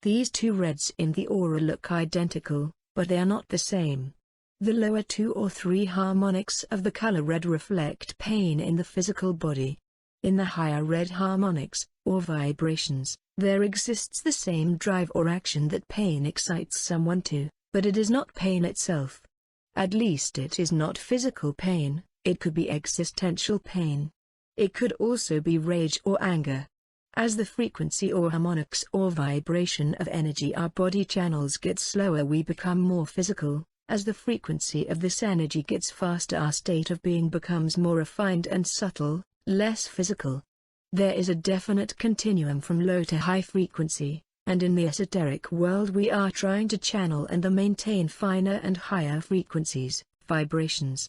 These two reds in the aura look identical, but they are not the same. The lower 2 or 3 harmonics of the color red reflect pain in the physical body. In the higher red harmonics, or vibrations, there exists the same drive or action that pain excites someone to, but it is not pain itself. At least it is not physical pain, it could be existential pain. It could also be rage or anger. As the frequency or harmonics or vibration of energy our body channels gets slower, we become more physical. As the frequency of this energy gets faster, our state of being becomes more refined and subtle, less physical. There is a definite continuum from low to high frequency, and in the esoteric world we are trying to channel and maintain finer and higher frequencies, vibrations.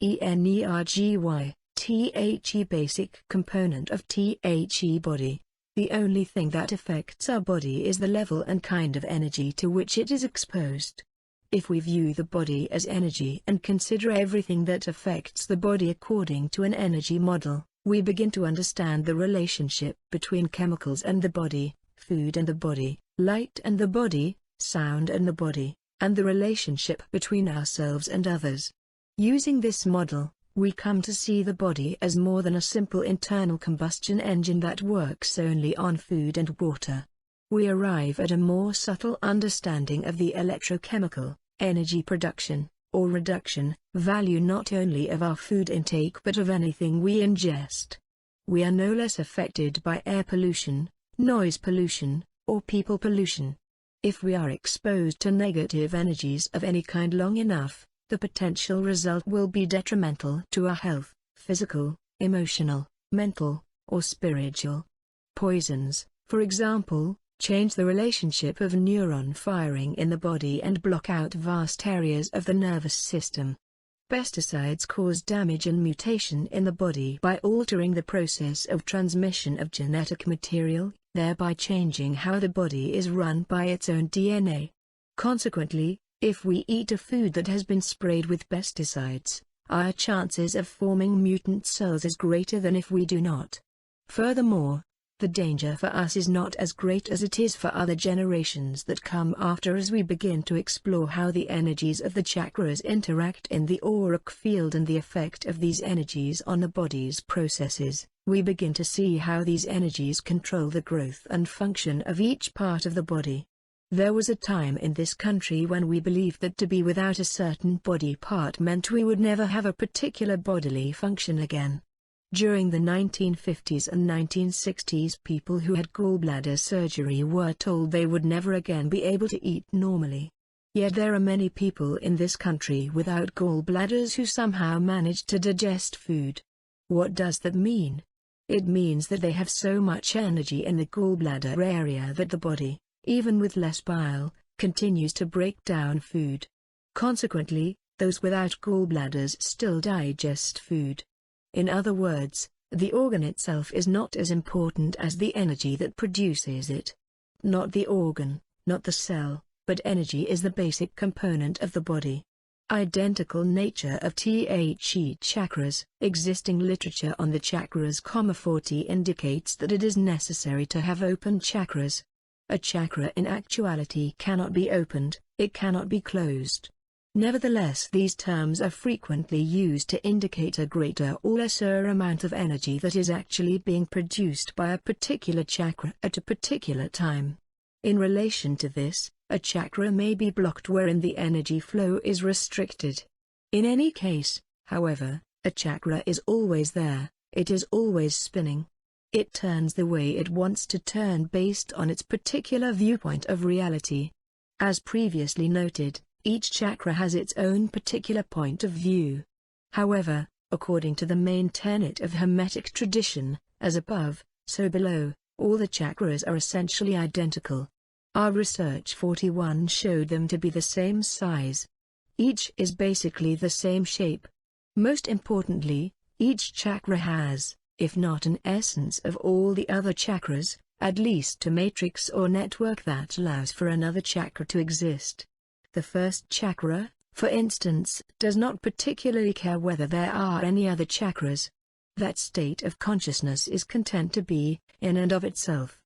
Energy, The basic component of The body. The only thing that affects our body is the level and kind of energy to which it is exposed. If we view the body as energy and consider everything that affects the body according to an energy model, we begin to understand the relationship between chemicals and the body, food and the body, light and the body, sound and the body, and the relationship between ourselves and others. Using this model, we come to see the body as more than a simple internal combustion engine that works only on food and water. We arrive at a more subtle understanding of the electrochemical, energy production, or reduction, value not only of our food intake but of anything we ingest. We are no less affected by air pollution, noise pollution, or people pollution. If we are exposed to negative energies of any kind long enough, the potential result will be detrimental to our health, physical, emotional, mental, or spiritual. Poisons, for example, change the relationship of neuron firing in the body and block out vast areas of the nervous system. Pesticides cause damage and mutation in the body by altering the process of transmission of genetic material, thereby changing how the body is run by its own DNA. Consequently, if we eat a food that has been sprayed with pesticides, our chances of forming mutant cells is greater than if we do not. Furthermore, the danger for us is not as great as it is for other generations that come after. As we begin to explore how the energies of the chakras interact in the auric field and the effect of these energies on the body's processes, we begin to see how these energies control the growth and function of each part of the body. There was a time in this country when we believed that to be without a certain body part meant we would never have a particular bodily function again. During the 1950s and 1960s, people who had gallbladder surgery were told they would never again be able to eat normally. Yet there are many people in this country without gallbladders who somehow manage to digest food. What does that mean? It means that they have so much energy in the gallbladder area that the body, even with less bile, continues to break down food. Consequently, those without gallbladders still digest food. In other words, the organ itself is not as important as the energy that produces it. Not the organ, not the cell, but energy is the basic component of the body. Identical nature of The chakras. Existing literature on the chakras, 40 indicates that it is necessary to have open chakras. A chakra in actuality cannot be opened, it cannot be closed. Nevertheless, these terms are frequently used to indicate a greater or lesser amount of energy that is actually being produced by a particular chakra at a particular time. In relation to this, a chakra may be blocked wherein the energy flow is restricted. In any case, however, a chakra is always there, it is always spinning. It turns the way it wants to turn based on its particular viewpoint of reality. As previously noted, each chakra has its own particular point of view. However, according to the main tenet of Hermetic tradition, as above, so below, all the chakras are essentially identical. Our research 41 showed them to be the same size. Each is basically the same shape. Most importantly, each chakra has, if not an essence of all the other chakras, at least a matrix or network that allows for another chakra to exist. The first chakra, for instance, does not particularly care whether there are any other chakras. That state of consciousness is content to be, in and of itself.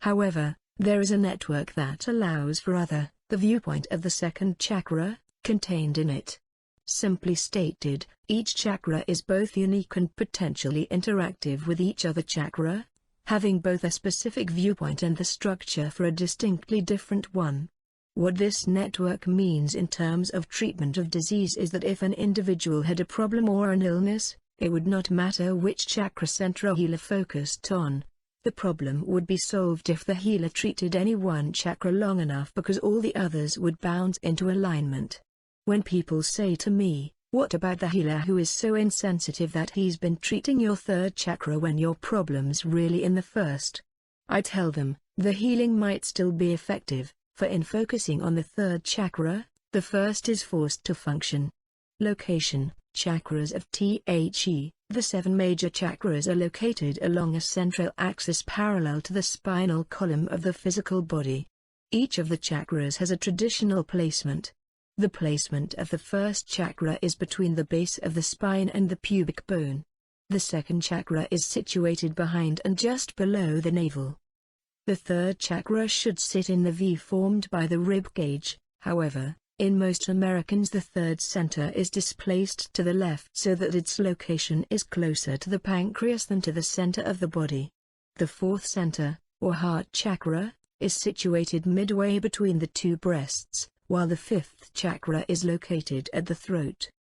However, there is a network that allows for the viewpoint of the second chakra, contained in it. Simply stated, each chakra is both unique and potentially interactive with each other chakra, having both a specific viewpoint and the structure for a distinctly different one. What this network means in terms of treatment of disease is that if an individual had a problem or an illness, it would not matter which chakra center a healer focused on. The problem would be solved if the healer treated any one chakra long enough, because all the others would bounce into alignment. When people say to me, "What about the healer who is so insensitive that he's been treating your third chakra when your problem's really in the first?" I tell them, the healing might still be effective, for in focusing on the third chakra, the first is forced to function. Location: chakras of The. The 7 major chakras are located along a central axis parallel to the spinal column of the physical body. Each of the chakras has a traditional placement. The placement of the first chakra is between the base of the spine and the pubic bone. The second chakra is situated behind and just below the navel. The third chakra should sit in the V formed by the rib cage. However, in most Americans the third center is displaced to the left so that its location is closer to the pancreas than to the center of the body. The fourth center, or heart chakra, is situated midway between the two breasts, while the fifth chakra is located at the throat.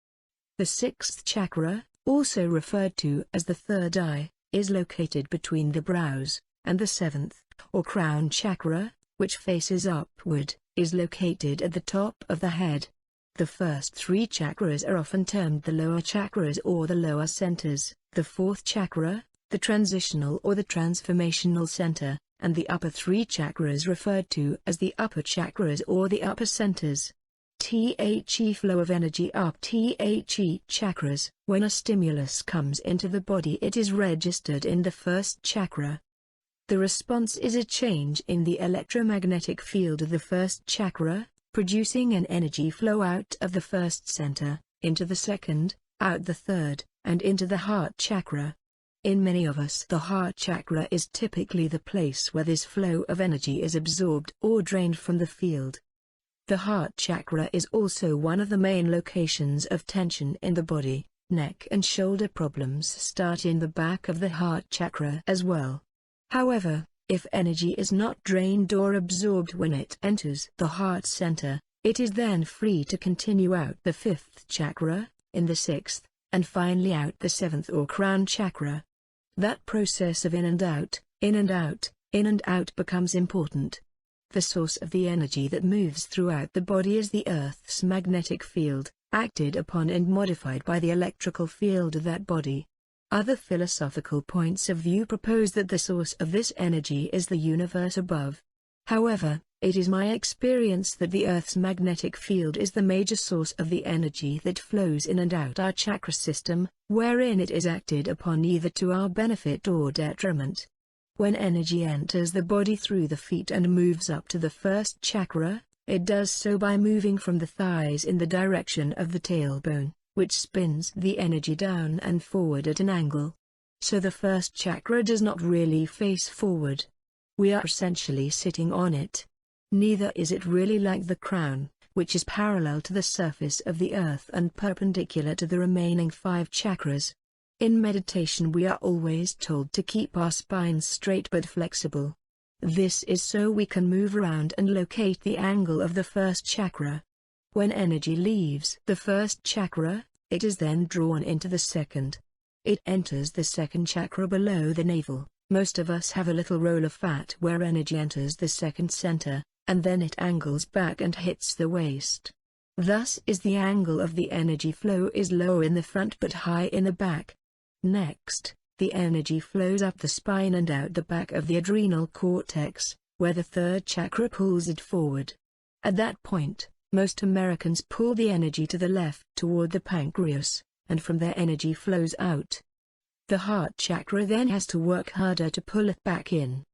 The sixth chakra, also referred to as the third eye, is located between the brows, and the seventh, or crown chakra, which faces upward, is located at the top of the head. The first 3 chakras are often termed the lower chakras or the lower centers, the fourth chakra, the transitional or the transformational center, and the upper 3 chakras referred to as the upper chakras or the upper centers. The flow of energy up The chakras. When a stimulus comes into the body, it is registered in the first chakra. The response is a change in the electromagnetic field of the first chakra, producing an energy flow out of the first center, into the second, out the third, and into the heart chakra. In many of us, the heart chakra is typically the place where this flow of energy is absorbed or drained from the field. The heart chakra is also one of the main locations of tension in the body. Neck and shoulder problems start in the back of the heart chakra as well. However, If energy is not drained or absorbed when it enters the heart center, it is then free to continue out the fifth chakra, in the sixth, and finally out the seventh or crown chakra. That process of in and out, in and out, in and out becomes important. The source of the energy that moves throughout the body is the Earth's magnetic field, acted upon and modified by the electrical field of that body. Other philosophical points of view propose that the source of this energy is the universe above. However, it is my experience that the Earth's magnetic field is the major source of the energy that flows in and out our chakra system, wherein it is acted upon either to our benefit or detriment. When energy enters the body through the feet and moves up to the first chakra, it does so by moving from the thighs in the direction of the tailbone, which spins the energy down and forward at an angle. So the first chakra does not really face forward. We are essentially sitting on it. Neither is it really like the crown, which is parallel to the surface of the earth and perpendicular to the remaining 5 chakras. In meditation we are always told to keep our spine straight but flexible. This is so we can move around and locate the angle of the first chakra. When energy leaves the first chakra, it is then drawn into the second. It enters the second chakra below the navel. Most of us have a little roll of fat where energy enters the second center, and then it angles back and hits the waist. Thus is the angle of the energy flow is low in the front but high in the back. Next, the energy flows up the spine and out the back of the adrenal cortex, where the third chakra pulls it forward. At that point, most Americans pull the energy to the left toward the pancreas, and from there energy flows out. The heart chakra then has to work harder to pull it back in.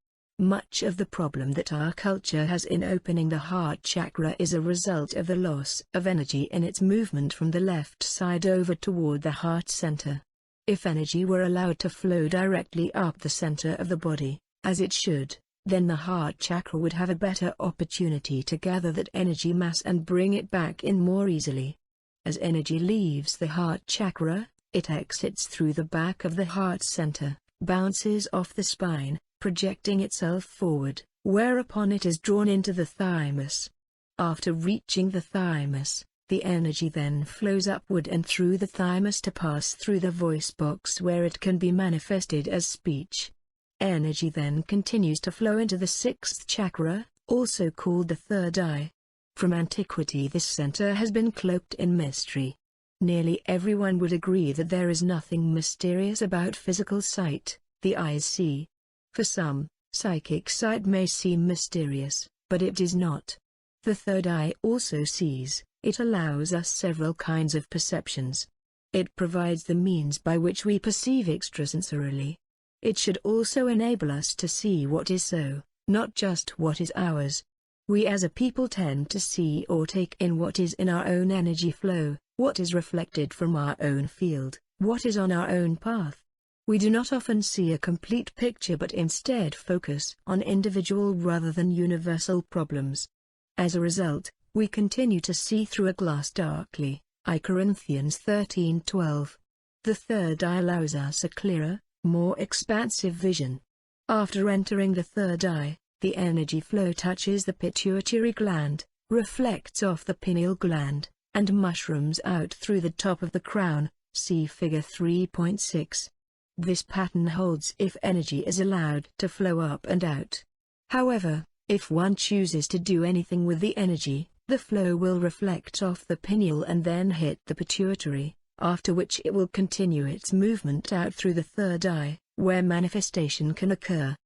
Much of the problem that our culture has in opening the heart chakra is a result of the loss of energy in its movement from the left side over toward the heart center. If energy were allowed to flow directly up the center of the body, as it should, then the heart chakra would have a better opportunity to gather that energy mass and bring it back in more easily. As energy leaves the heart chakra, it exits through the back of the heart center, bounces off the spine, projecting itself forward, whereupon it is drawn into the thymus. After reaching the thymus, the energy then flows upward and through the thymus to pass through the voice box where it can be manifested as speech. Energy then continues to flow into the sixth chakra, also called the third eye. From antiquity this center has been cloaked in mystery. Nearly everyone would agree that there is nothing mysterious about physical sight, the eyes see. For some, psychic sight may seem mysterious, but it is not. The third eye also sees. It allows us several kinds of perceptions. It provides the means by which we perceive extrasensorily. It should also enable us to see what is so, not just what is ours. We as a people tend to see or take in what is in our own energy flow, what is reflected from our own field, what is on our own path. We do not often see a complete picture but instead focus on individual rather than universal problems. As a result, we continue to see through a glass darkly, I Corinthians 13:12. The third eye allows us a clearer, more expansive vision. After entering the third eye, the energy flow touches the pituitary gland, reflects off the pineal gland, and mushrooms out through the top of the crown, see figure 3.6. This pattern holds if energy is allowed to flow up and out. However, if one chooses to do anything with the energy, the flow will reflect off the pineal and then hit the pituitary, after which it will continue its movement out through the third eye, where manifestation can occur.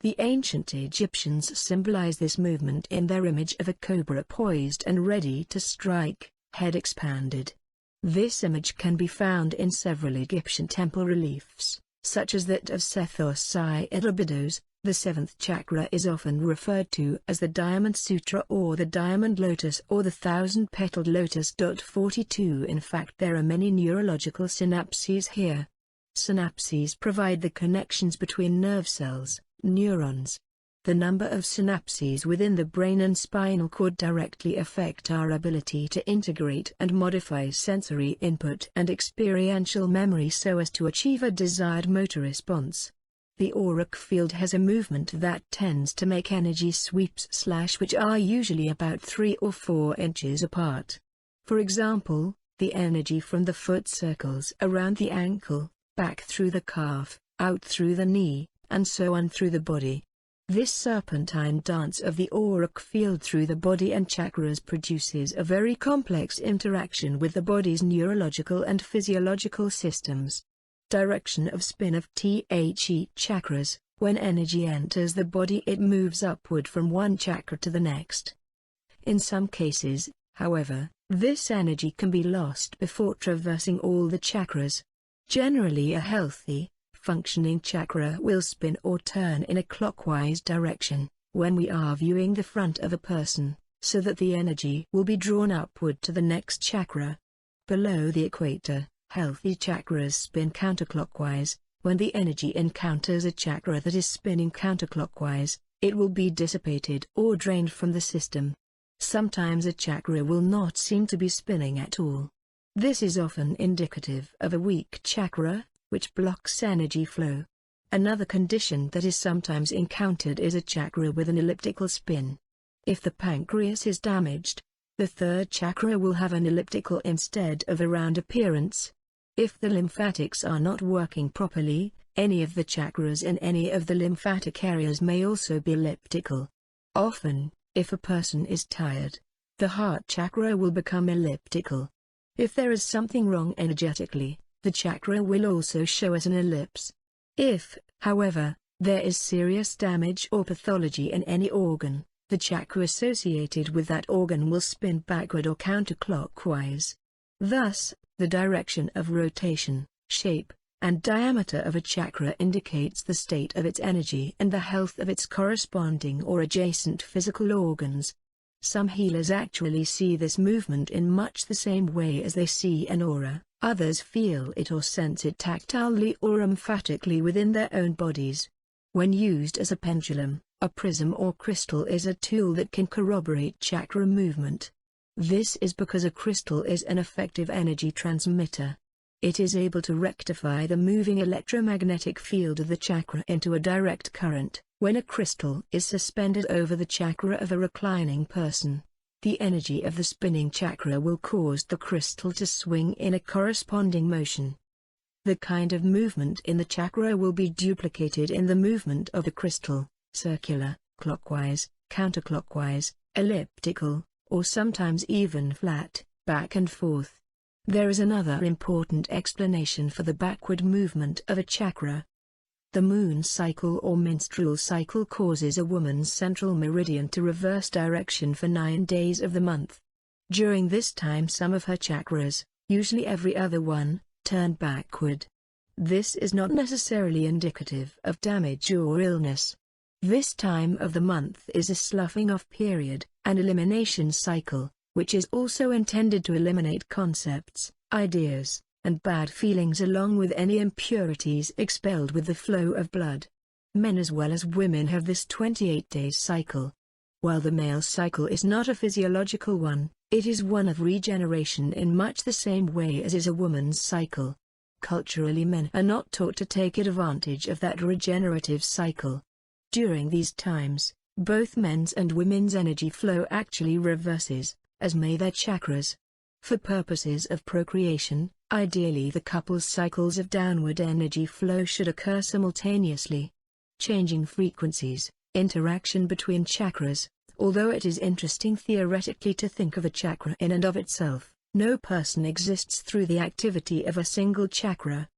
The ancient Egyptians symbolize this movement in their image of a cobra poised and ready to strike, head expanded. This image can be found in several Egyptian temple reliefs, such as that of Sethos I at Abydos. The seventh chakra is often referred to as the Diamond Sutra or the Diamond Lotus or the Thousand-Petaled Lotus. 42 In fact there are many neurological synapses here. Synapses provide the connections between nerve cells, neurons. The number of synapses within the brain and spinal cord directly affect our ability to integrate and modify sensory input and experiential memory so as to achieve a desired motor response. The auric field has a movement that tends to make energy sweeps which are usually about 3 or 4 inches apart. For example, the energy from the foot circles around the ankle, back through the calf, out through the knee, and so on through the body. This serpentine dance of the auric field through the body and chakras produces a very complex interaction with the body's neurological and physiological systems. Direction of spin of the chakras. When energy enters the body, it moves upward from one chakra to the next. In some cases, however, this energy can be lost before traversing all the chakras. Generally, a healthy, functioning chakra will spin or turn in a clockwise direction when we are viewing the front of a person, so that the energy will be drawn upward to the next chakra. Below the equator, healthy chakras spin counterclockwise. When the energy encounters a chakra that is spinning counterclockwise, it will be dissipated or drained from the system. Sometimes a chakra will not seem to be spinning at all. This is often indicative of a weak chakra, which blocks energy flow. Another condition that is sometimes encountered is a chakra with an elliptical spin. If the pancreas is damaged, the third chakra will have an elliptical instead of a round appearance. If the lymphatics are not working properly, any of the chakras in any of the lymphatic areas may also be elliptical. Often, if a person is tired, the heart chakra will become elliptical. If there is something wrong energetically, the chakra will also show as an ellipse. If, however, there is serious damage or pathology in any organ, the chakra associated with that organ will spin backward or counterclockwise. Thus, the direction of rotation, shape, and diameter of a chakra indicates the state of its energy and the health of its corresponding or adjacent physical organs. Some healers actually see this movement in much the same way as they see an aura. Others feel it or sense it tactilely or emphatically within their own bodies. When used as a pendulum, a prism or crystal is a tool that can corroborate chakra movement. This is because a crystal is an effective energy transmitter. It is able to rectify the moving electromagnetic field of the chakra into a direct current. When a crystal is suspended over the chakra of a reclining person, the energy of the spinning chakra will cause the crystal to swing in a corresponding motion. The kind of movement in the chakra will be duplicated in the movement of the crystal, circular, clockwise, counterclockwise, elliptical, or sometimes even flat, back and forth. There is another important explanation for the backward movement of a chakra. The moon cycle or menstrual cycle causes a woman's central meridian to reverse direction for 9 days of the month. During this time some of her chakras, usually every other one, turn backward. This is not necessarily indicative of damage or illness. This time of the month is a sloughing off period, an elimination cycle, which is also intended to eliminate concepts, ideas, and bad feelings along with any impurities expelled with the flow of blood. Men as well as women have this 28-day cycle. While the male cycle is not a physiological one, it is one of regeneration in much the same way as is a woman's cycle. Culturally, men are not taught to take advantage of that regenerative cycle. During these times, both men's and women's energy flow actually reverses, as may their chakras. For purposes of procreation, ideally the couple's cycles of downward energy flow should occur simultaneously. Changing frequencies, interaction between chakras. Although it is interesting theoretically to think of a chakra in and of itself, no person exists through the activity of a single chakra.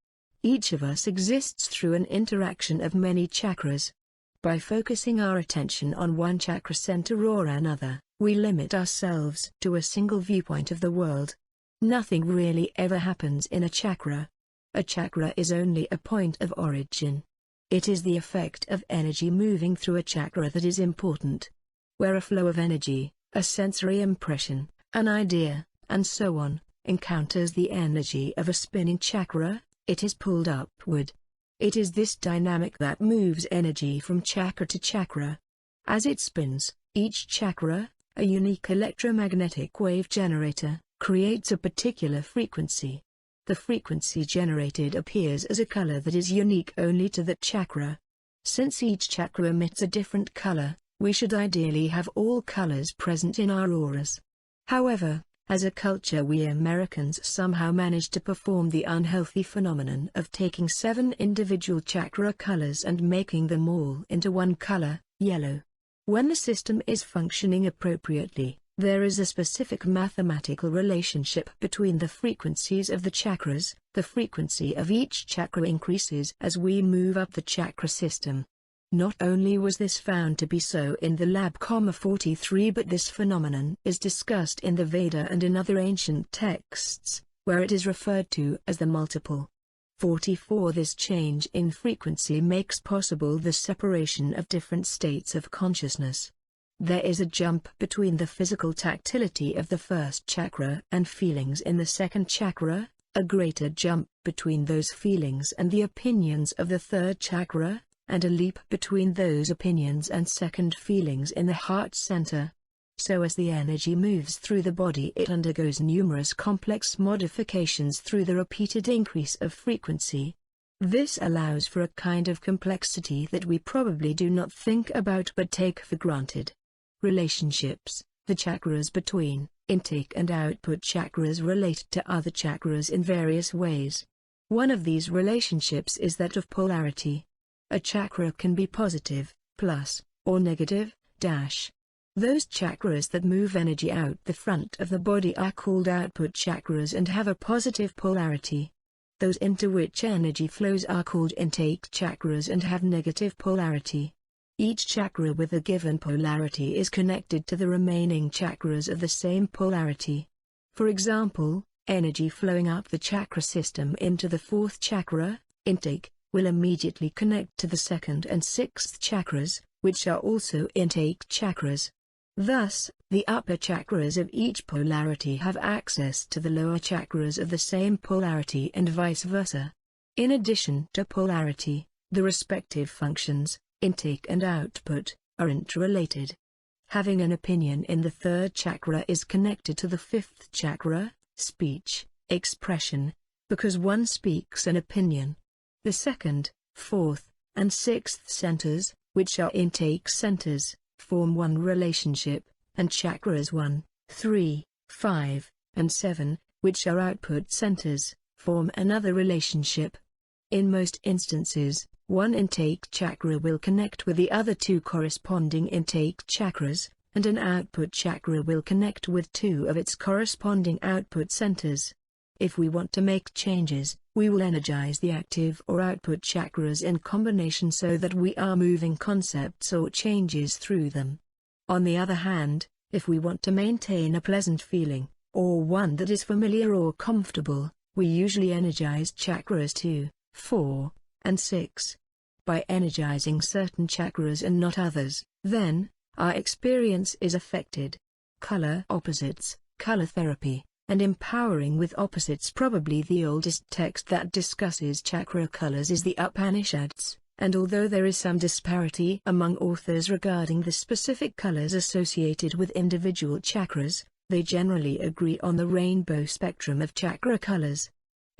Each of us exists through an interaction of many chakras. By focusing our attention on one chakra center or another, we limit ourselves to a single viewpoint of the world. Nothing really ever happens in a chakra. A chakra is only a point of origin. It is the effect of energy moving through a chakra that is important. Where a flow of energy, a sensory impression, an idea, and so on, encounters the energy of a spinning chakra, it is pulled upward. It is this dynamic that moves energy from chakra to chakra. As it spins, each chakra, a unique electromagnetic wave generator, creates a particular frequency. The frequency generated appears as a color that is unique only to that chakra. Since each chakra emits a different color, we should ideally have all colors present in our auras. However, as a culture, we Americans somehow managed to perform the unhealthy phenomenon of taking 7 individual chakra colors and making them all into one color, yellow. When the system is functioning appropriately, there is a specific mathematical relationship between the frequencies of the chakras. The frequency of each chakra increases as we move up the chakra system. Not only was this found to be so in the lab, 43, but this phenomenon is discussed in the Veda and in other ancient texts, where it is referred to as the multiple. 44. This change in frequency makes possible the separation of different states of consciousness. There is a jump between the physical tactility of the first chakra and feelings in the second chakra, a greater jump between those feelings and the opinions of the third chakra, and a leap between those opinions and second feelings in the heart center. So as the energy moves through the body, it undergoes numerous complex modifications through the repeated increase of frequency. This allows for a kind of complexity that we probably do not think about but take for granted. Relationships. The chakras between intake and output chakras relate to other chakras in various ways. One of these relationships is that of polarity. A chakra can be positive, plus, or negative, dash. Those chakras that move energy out the front of the body are called output chakras and have a positive polarity. Those into which energy flows are called intake chakras and have negative polarity. Each chakra with a given polarity is connected to the remaining chakras of the same polarity. For example, energy flowing up the chakra system into the 4th chakra, intake, will immediately connect to the 2nd and 6th chakras, which are also intake chakras. Thus, the upper chakras of each polarity have access to the lower chakras of the same polarity and vice versa. In addition to polarity, the respective functions, intake and output, are interrelated. Having an opinion in the 3rd chakra is connected to the 5th chakra, speech, expression, because one speaks an opinion. The 2nd, 4th, and 6th centers, which are intake centers, form one relationship, and chakras 1, 3, 5, and 7, which are output centers, form another relationship. In most instances, one intake chakra will connect with the other 2 corresponding intake chakras, and an output chakra will connect with 2 of its corresponding output centers. If we want to make changes, we will energize the active or output chakras in combination so that we are moving concepts or changes through them. On the other hand, if we want to maintain a pleasant feeling, or one that is familiar or comfortable, we usually energize chakras 2, 4, and 6. By energizing certain chakras and not others, then, our experience is affected. Color opposites, color therapy, and empowering with opposites. Probably the oldest text that discusses chakra colors is the Upanishads, and although there is some disparity among authors regarding the specific colors associated with individual chakras, they generally agree on the rainbow spectrum of chakra colors.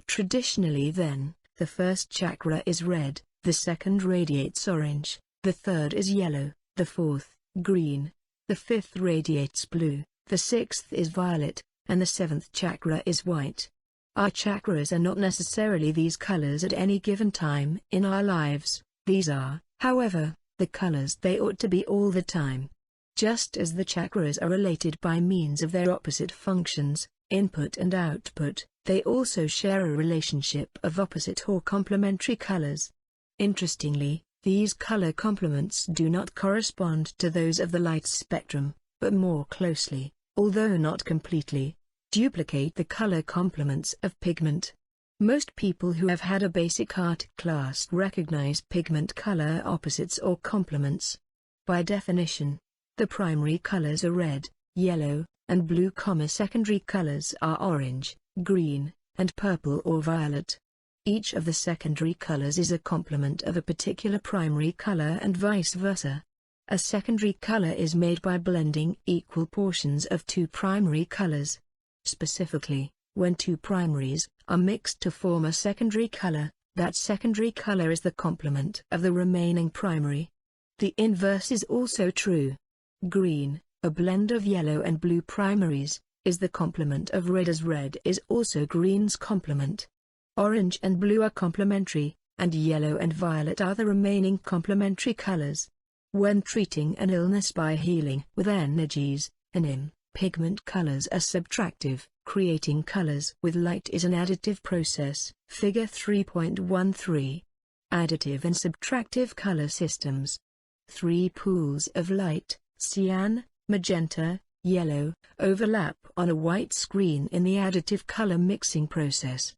Traditionally then, the 1st chakra is red, the 2nd radiates orange, the 3rd is yellow, the 4th, green, the 5th radiates blue, the 6th is violet, and the 7th chakra is white. Our chakras are not necessarily these colors at any given time in our lives. These are, however, the colors they ought to be all the time. Just as the chakras are related by means of their opposite functions, input and output, they also share a relationship of opposite or complementary colors. Interestingly, these color complements do not correspond to those of the light spectrum, but more closely, although not completely, duplicate the color complements of pigment. Most people who have had a basic art class recognize pigment color opposites or complements. By definition, the primary colors are red, yellow, and blue, secondary colors are orange, green, and purple or violet. Each of the secondary colors is a complement of a particular primary color and vice versa. A secondary color is made by blending equal portions of 2 primary colors. Specifically, when 2 primaries are mixed to form a secondary color, That secondary color is the complement of the remaining primary. The inverse is also true. Green, a blend of yellow and blue primaries, is the complement of red, as red is also green's complement. Orange and blue are complementary, and yellow and violet are the remaining complementary colors. When treating an illness by healing with energies, pigment colors are subtractive. Creating colors with light is an additive process. Figure 3.13. Additive and subtractive color systems. 3 pools of light, cyan, magenta, yellow, overlap on a white screen in the additive color mixing process.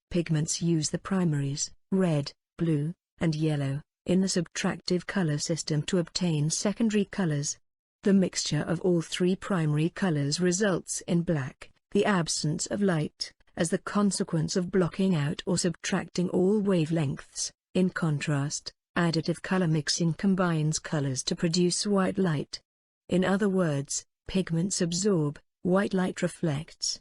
Pigments use the primaries, red, blue, and yellow, in the subtractive color system to obtain secondary colors. The mixture of all 3 primary colors results in black, the absence of light, as the consequence of blocking out or subtracting all wavelengths. In contrast, additive color mixing combines colors to produce white light. In other words, pigments absorb, white light reflects.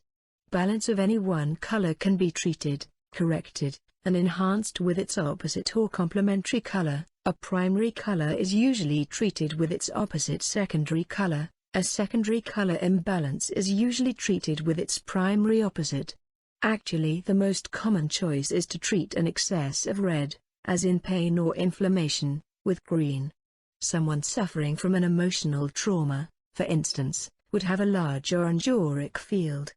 Balance of any one color can be treated, corrected, and enhanced with its opposite or complementary color. A primary color is usually treated with its opposite secondary color. A secondary color imbalance is usually treated with its primary opposite. Actually, the most common choice is to treat an excess of red, as in pain or inflammation, with green. Someone suffering from an emotional trauma, for instance, would have a large orange auric field.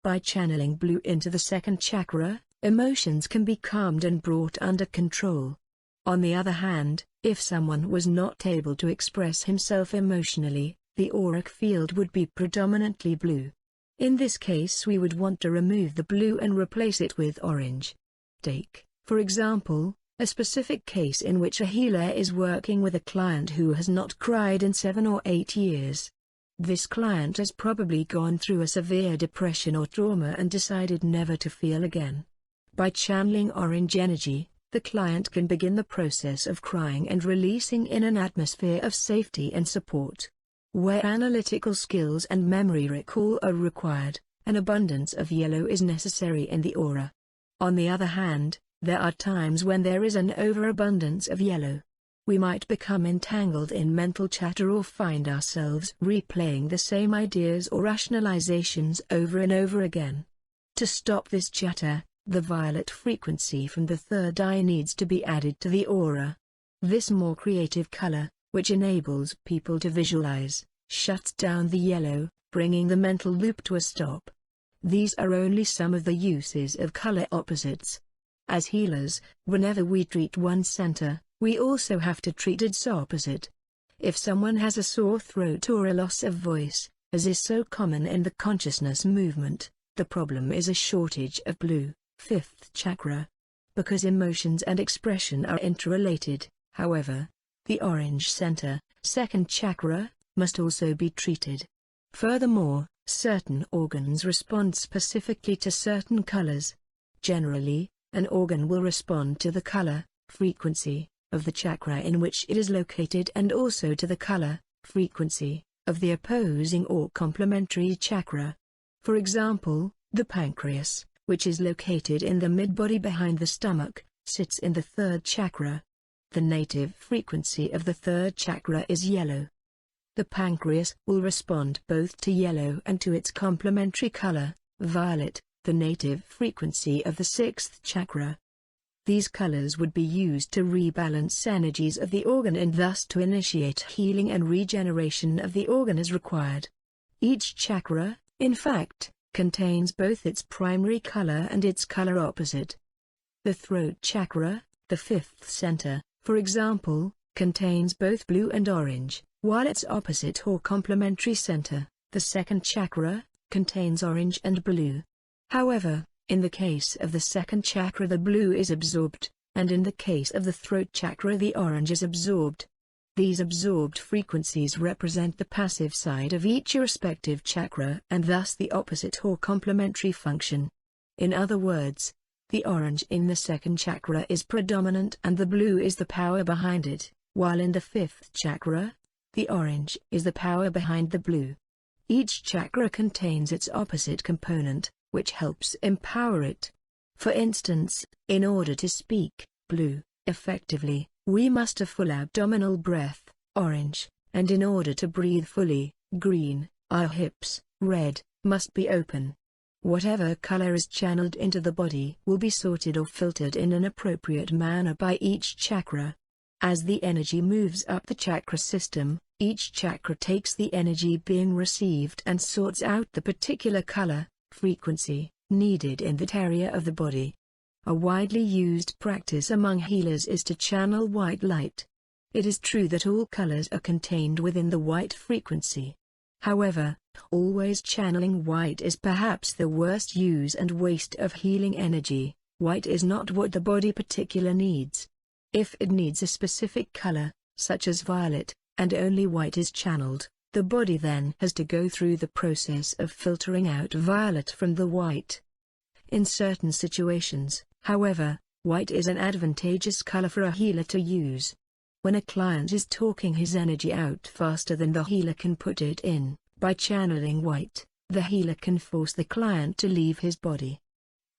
By channeling blue into the second chakra, emotions can be calmed and brought under control. On the other hand, if someone was not able to express himself emotionally, the auric field would be predominantly blue. In this case, we would want to remove the blue and replace it with orange. Take, for example, a specific case in which a healer is working with a client who has not cried in 7 or 8 years. This client has probably gone through a severe depression or trauma and decided never to feel again. By channeling orange energy, the client can begin the process of crying and releasing in an atmosphere of safety and support. Where analytical skills and memory recall are required, an abundance of yellow is necessary in the aura. On the other hand, there are times when there is an overabundance of yellow. We might become entangled in mental chatter or find ourselves replaying the same ideas or rationalizations over and over again. To stop this chatter, the violet frequency from the third eye needs to be added to the aura. This more creative color, which enables people to visualize, shuts down the yellow, bringing the mental loop to a stop. These are only some of the uses of color opposites. As healers, whenever we treat one center, we also have to treat its opposite. If someone has a sore throat or a loss of voice, as is so common in the consciousness movement, the problem is a shortage of blue, 5th chakra. Because emotions and expression are interrelated, however, the orange center, 2nd chakra, must also be treated. Furthermore, certain organs respond specifically to certain colors. Generally, an organ will respond to the color, frequency, of the chakra in which it is located and also to the color, frequency, of the opposing or complementary chakra. For example, the pancreas, which is located in the mid-body behind the stomach, sits in the 3rd chakra. The native frequency of the 3rd chakra is yellow. The pancreas will respond both to yellow and to its complementary color, violet, the native frequency of the 6th chakra. These colors would be used to rebalance energies of the organ and thus to initiate healing and regeneration of the organ as required. Each chakra, in fact, contains both its primary color and its color opposite. The throat chakra, the 5th center, for example, contains both blue and orange, while its opposite or complementary center, the 2nd chakra, contains orange and blue. However, in the case of the 2nd chakra the blue is absorbed, and in the case of the throat chakra the orange is absorbed. These absorbed frequencies represent the passive side of each respective chakra and thus the opposite or complementary function. In other words, the orange in the 2nd chakra is predominant and the blue is the power behind it, while in the 5th chakra, the orange is the power behind the blue. Each chakra contains its opposite component, which helps empower it. For instance, in order to speak, blue. Effectively, we must have full abdominal breath, orange, and in order to breathe fully, green. Our hips, red, must be open. Whatever color is channeled into the body will be sorted or filtered in an appropriate manner by each chakra. As the energy moves up the chakra system, each chakra takes the energy being received and sorts out the particular color, frequency, needed in that area of the body. A widely used practice among healers is to channel white light. It is true that all colors are contained within the white frequency. However, always channeling white is perhaps the worst use and waste of healing energy. White is not what the body particularly needs. If it needs a specific color, such as violet, and only white is channeled, the body then has to go through the process of filtering out violet from the white. In certain situations, however, white is an advantageous color for a healer to use. When a client is talking his energy out faster than the healer can put it in, by channeling white, the healer can force the client to leave his body.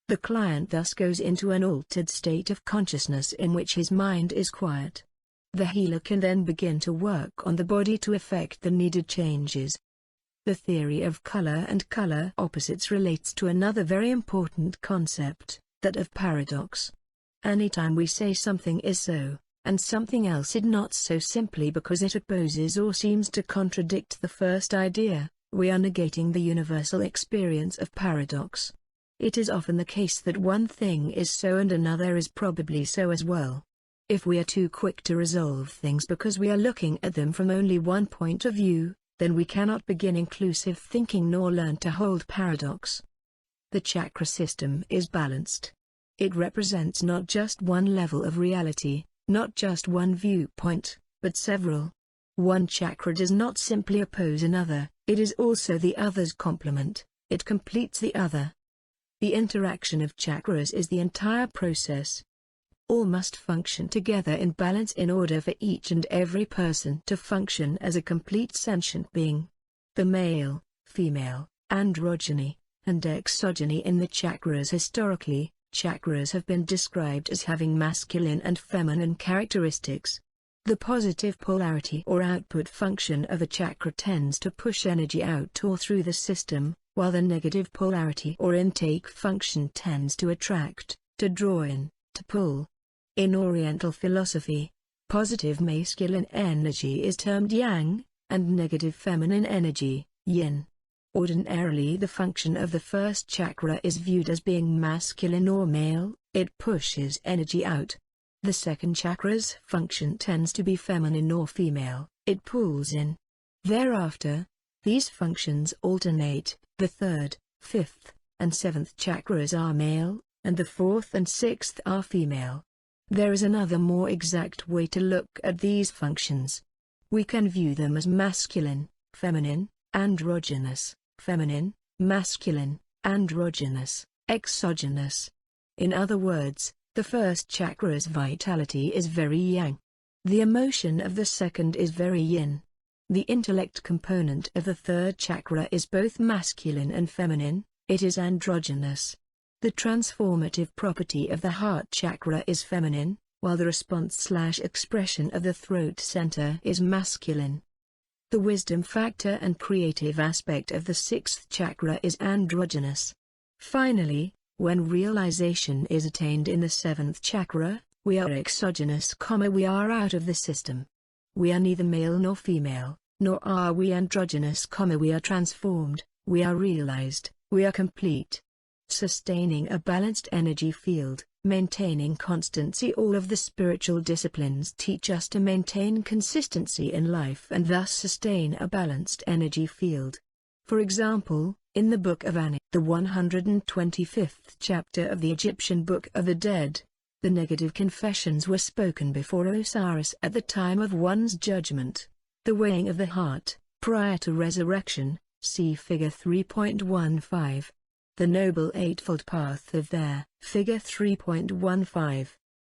The client thus goes into an altered state of consciousness in which his mind is quiet. The healer can then begin to work on the body to effect the needed changes. The theory of color and color opposites relates to another very important concept, that of paradox. Anytime we say something is so, and something else is not so simply because it opposes or seems to contradict the first idea, we are negating the universal experience of paradox. It is often the case that one thing is so and another is probably so as well. If we are too quick to resolve things because we are looking at them from only one point of view, then we cannot begin inclusive thinking nor learn to hold paradox. The chakra system is balanced. It represents not just one level of reality, not just one viewpoint, but several. One chakra does not simply oppose another, it is also the other's complement, it completes the other. The interaction of chakras is the entire process. All must function together in balance in order for each and every person to function as a complete sentient being. The male, female, androgyny, and exogyny in the chakras. Historically, chakras have been described as having masculine and feminine characteristics. The positive polarity or output function of a chakra tends to push energy out or through the system, while the negative polarity or intake function tends to attract, to draw in, to pull. In Oriental philosophy, positive masculine energy is termed yang, and negative feminine energy, yin. Ordinarily the function of the first chakra is viewed as being masculine or male, it pushes energy out. The second chakra's function tends to be feminine or female, it pulls in. Thereafter, these functions alternate, the third, fifth, and seventh chakras are male, and the fourth and sixth are female. There is another more exact way to look at these functions. We can view them as masculine, feminine, androgynous, feminine, masculine, androgynous, exogenous. In other words, the first chakra's vitality is very yang. The emotion of the second is very yin. The intellect component of the third chakra is both masculine and feminine, it is androgynous. The transformative property of the heart chakra is feminine, while the response/expression of the throat center is masculine. The wisdom factor and creative aspect of the sixth chakra is androgynous. Finally, when realization is attained in the seventh chakra, we are exogenous, we are out of the system. We are neither male nor female, nor are we androgynous, we are transformed, we are realized, we are complete. Sustaining a balanced energy field, maintaining constancy. All of the spiritual disciplines teach us to maintain consistency in life and thus sustain a balanced energy field. For example, in the Book of Ani, the 125th chapter of the Egyptian Book of the Dead, the negative confessions were spoken before Osiris at the time of one's judgment. The weighing of the heart, prior to resurrection, see Figure 3.15. The Noble Eightfold Path of there, Figure 3.15.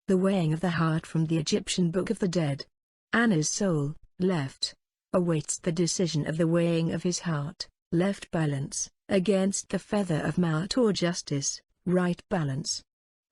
The weighing of the heart from the Egyptian Book of the Dead. Ana's soul, left, awaits the decision of the weighing of his heart, left balance, against the feather of Maut or justice, right balance.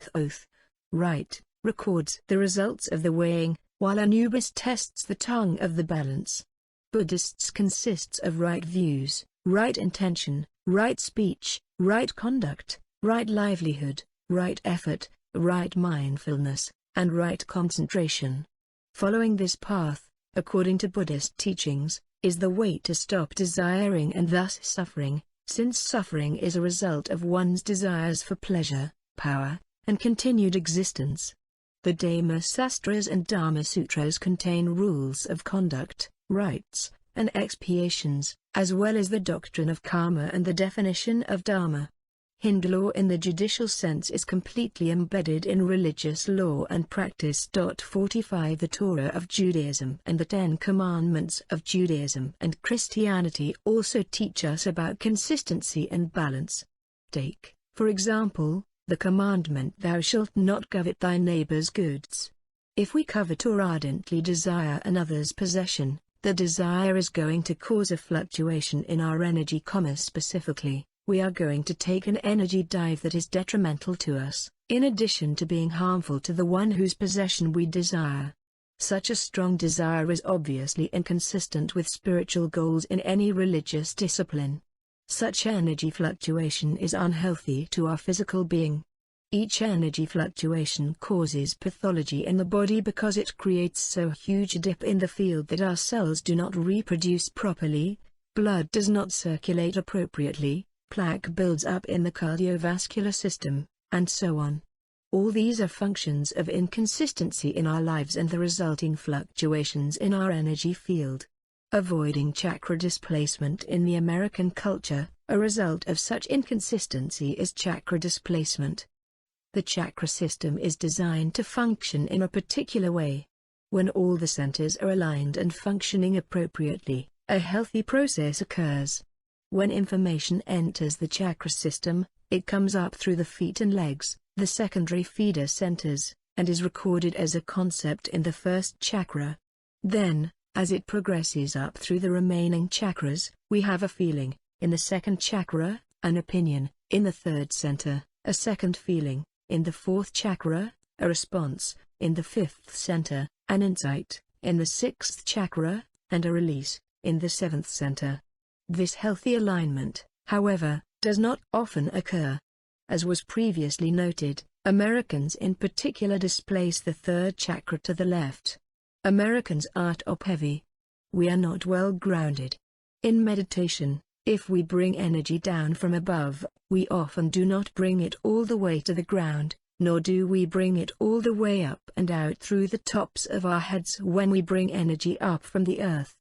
Thoth, right, records the results of the weighing, while Anubis tests the tongue of the balance. Buddhists consists of right views, right intention, right speech, right conduct, right livelihood, right effort, right mindfulness, and right concentration. Following this path, according to Buddhist teachings, is the way to stop desiring and thus suffering, since suffering is a result of one's desires for pleasure, power, and continued existence. The Dhamma Sastras and Dharma Sutras contain rules of conduct, rites, and expiations, as well as the doctrine of karma and the definition of dharma. Hindu law in the judicial sense is completely embedded in religious law and practice. 45 The Torah of Judaism and the Ten Commandments of Judaism and Christianity also teach us about consistency and balance. Take, for example, the commandment "Thou shalt not covet thy neighbor's goods." If we covet or ardently desire another's possession, the desire is going to cause a fluctuation in our energy. Specifically, we are going to take an energy dive that is detrimental to us, in addition to being harmful to the one whose possession we desire. Such a strong desire is obviously inconsistent with spiritual goals in any religious discipline. Such energy fluctuation is unhealthy to our physical being. Each energy fluctuation causes pathology in the body because it creates so huge a dip in the field that our cells do not reproduce properly, blood does not circulate appropriately, plaque builds up in the cardiovascular system, and so on. All these are functions of inconsistency in our lives and the resulting fluctuations in our energy field. Avoiding chakra displacement in the American culture, a result of such inconsistency is chakra displacement. The chakra system is designed to function in a particular way. When all the centers are aligned and functioning appropriately, a healthy process occurs. When information enters the chakra system, it comes up through the feet and legs, the secondary feeder centers, and is recorded as a concept in the first chakra. Then, as it progresses up through the remaining chakras, we have a feeling, in the second chakra, an opinion, in the third center, a second feeling, in the fourth chakra, a response, in the fifth center, an insight, in the sixth chakra, and a release, in the seventh center. This healthy alignment, however, does not often occur. As was previously noted, Americans in particular displace the third chakra to the left. Americans are top-heavy. We are not well grounded. In meditation, if we bring energy down from above, we often do not bring it all the way to the ground, nor do we bring it all the way up and out through the tops of our heads when we bring energy up from the earth.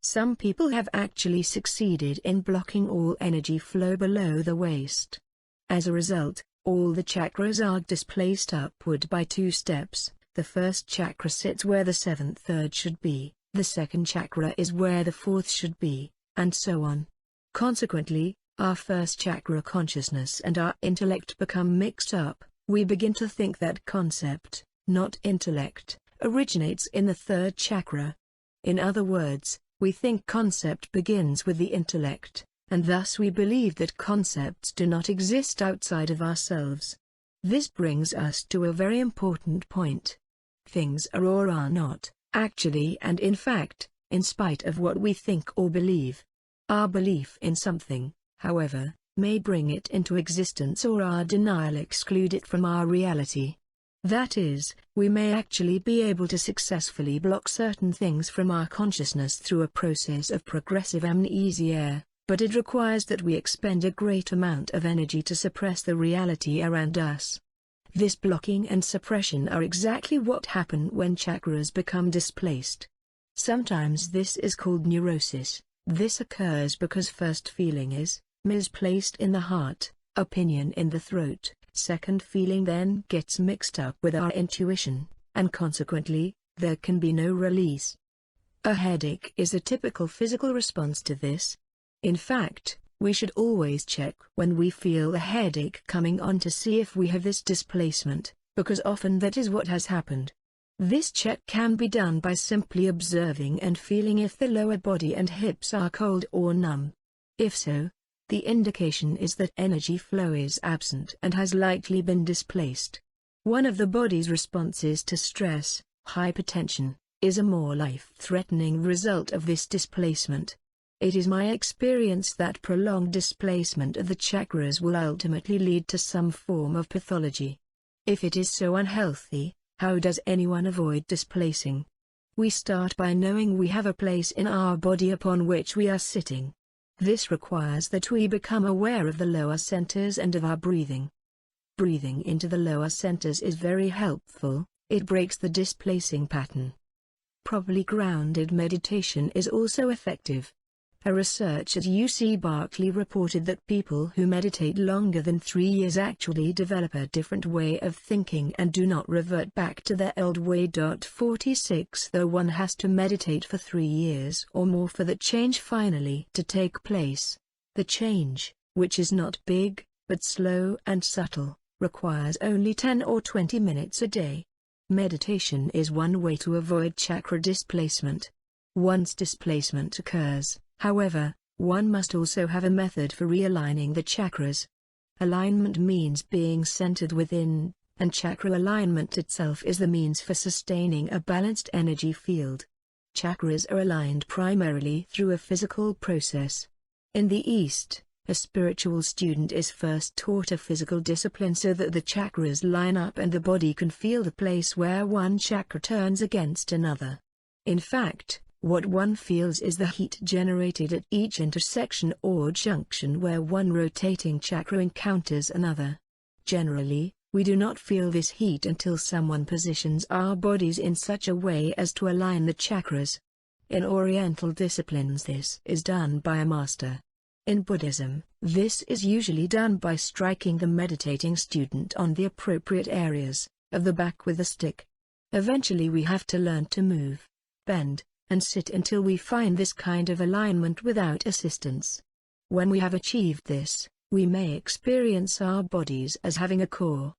Some people have actually succeeded in blocking all energy flow below the waist. As a result, all the chakras are displaced upward by 2 steps. The first chakra sits where the 7th third should be, the second chakra is where the 4th should be, and so on. Consequently, our first chakra consciousness and our intellect become mixed up. We begin to think that concept, not intellect, originates in the third chakra. In other words, we think concept begins with the intellect, and thus we believe that concepts do not exist outside of ourselves. This brings us to a very important point. Things are or are not, actually and in fact, in spite of what we think or believe. Our belief in something, however, may bring it into existence or our denial exclude it from our reality. That is, we may actually be able to successfully block certain things from our consciousness through a process of progressive amnesia, but it requires that we expend a great amount of energy to suppress the reality around us. This blocking and suppression are exactly what happen when chakras become displaced. Sometimes this is called neurosis. This occurs because first feeling is misplaced in the heart, opinion in the throat, second feeling then gets mixed up with our intuition, and consequently, there can be no release. A headache is a typical physical response to this. In fact, we should always check when we feel a headache coming on to see if we have this displacement, because often that is what has happened. This check can be done by simply observing and feeling if the lower body and hips are cold or numb. If so, the indication is that energy flow is absent and has likely been displaced. One of the body's responses to stress, hypertension, is a more life-threatening result of this displacement. It is my experience that prolonged displacement of the chakras will ultimately lead to some form of pathology. If it is so unhealthy, how does anyone avoid displacing? We start by knowing we have a place in our body upon which we are sitting. This requires that we become aware of the lower centers and of our breathing. Breathing into the lower centers is very helpful, it breaks the displacing pattern. Properly grounded meditation is also effective. A research at UC Berkeley reported that people who meditate longer than 3 years actually develop a different way of thinking and do not revert back to their old way. 46 Though one has to meditate for 3 years or more for that change finally to take place, the change, which is not big, but slow and subtle, requires only 10 or 20 minutes a day. Meditation is one way to avoid chakra displacement. Once displacement occurs, however, one must also have a method for realigning the chakras. Alignment means being centered within, and chakra alignment itself is the means for sustaining a balanced energy field. Chakras are aligned primarily through a physical process. In the East, a spiritual student is first taught a physical discipline so that the chakras line up and the body can feel the place where one chakra turns against another. In fact, what one feels is the heat generated at each intersection or junction where one rotating chakra encounters another. Generally, we do not feel this heat until someone positions our bodies in such a way as to align the chakras. In Oriental disciplines this is done by a master. In Buddhism, this is usually done by striking the meditating student on the appropriate areas of the back with a stick. Eventually we have to learn to move, bend, and sit until we find this kind of alignment without assistance. When we have achieved this, we may experience our bodies as having a core.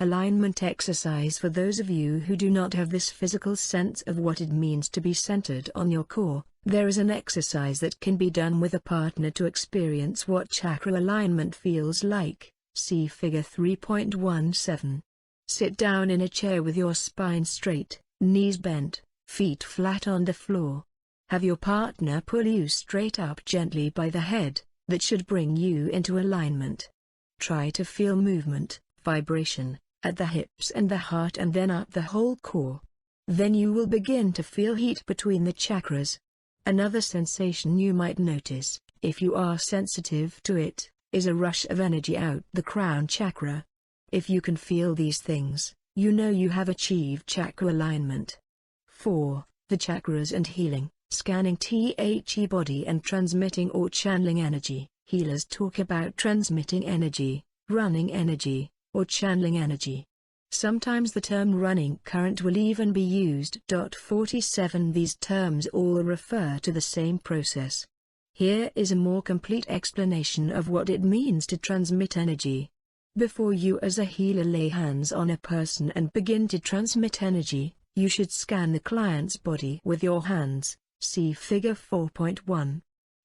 Alignment exercise for those of you who do not have this physical sense of what it means to be centered on your core. There is an exercise that can be done with a partner to experience what chakra alignment feels like. See Figure 3.17. Sit down in a chair with your spine straight, knees bent, feet flat on the floor. Have your partner pull you straight up gently by the head, that should bring you into alignment. Try to feel movement, vibration, at the hips and the heart and then up the whole core. Then you will begin to feel heat between the chakras. Another sensation you might notice, if you are sensitive to it, is a rush of energy out the crown chakra. If you can feel these things, you know you have achieved chakra alignment. 4. The chakras and healing, scanning the body and transmitting or channeling energy. Healers talk about transmitting energy, running energy, or channeling energy. Sometimes the term running current will even be used. 47 These terms all refer to the same process. Here is a more complete explanation of what it means to transmit energy. Before you as a healer lay hands on a person and begin to transmit energy, you should scan the client's body with your hands. See Figure 4.1.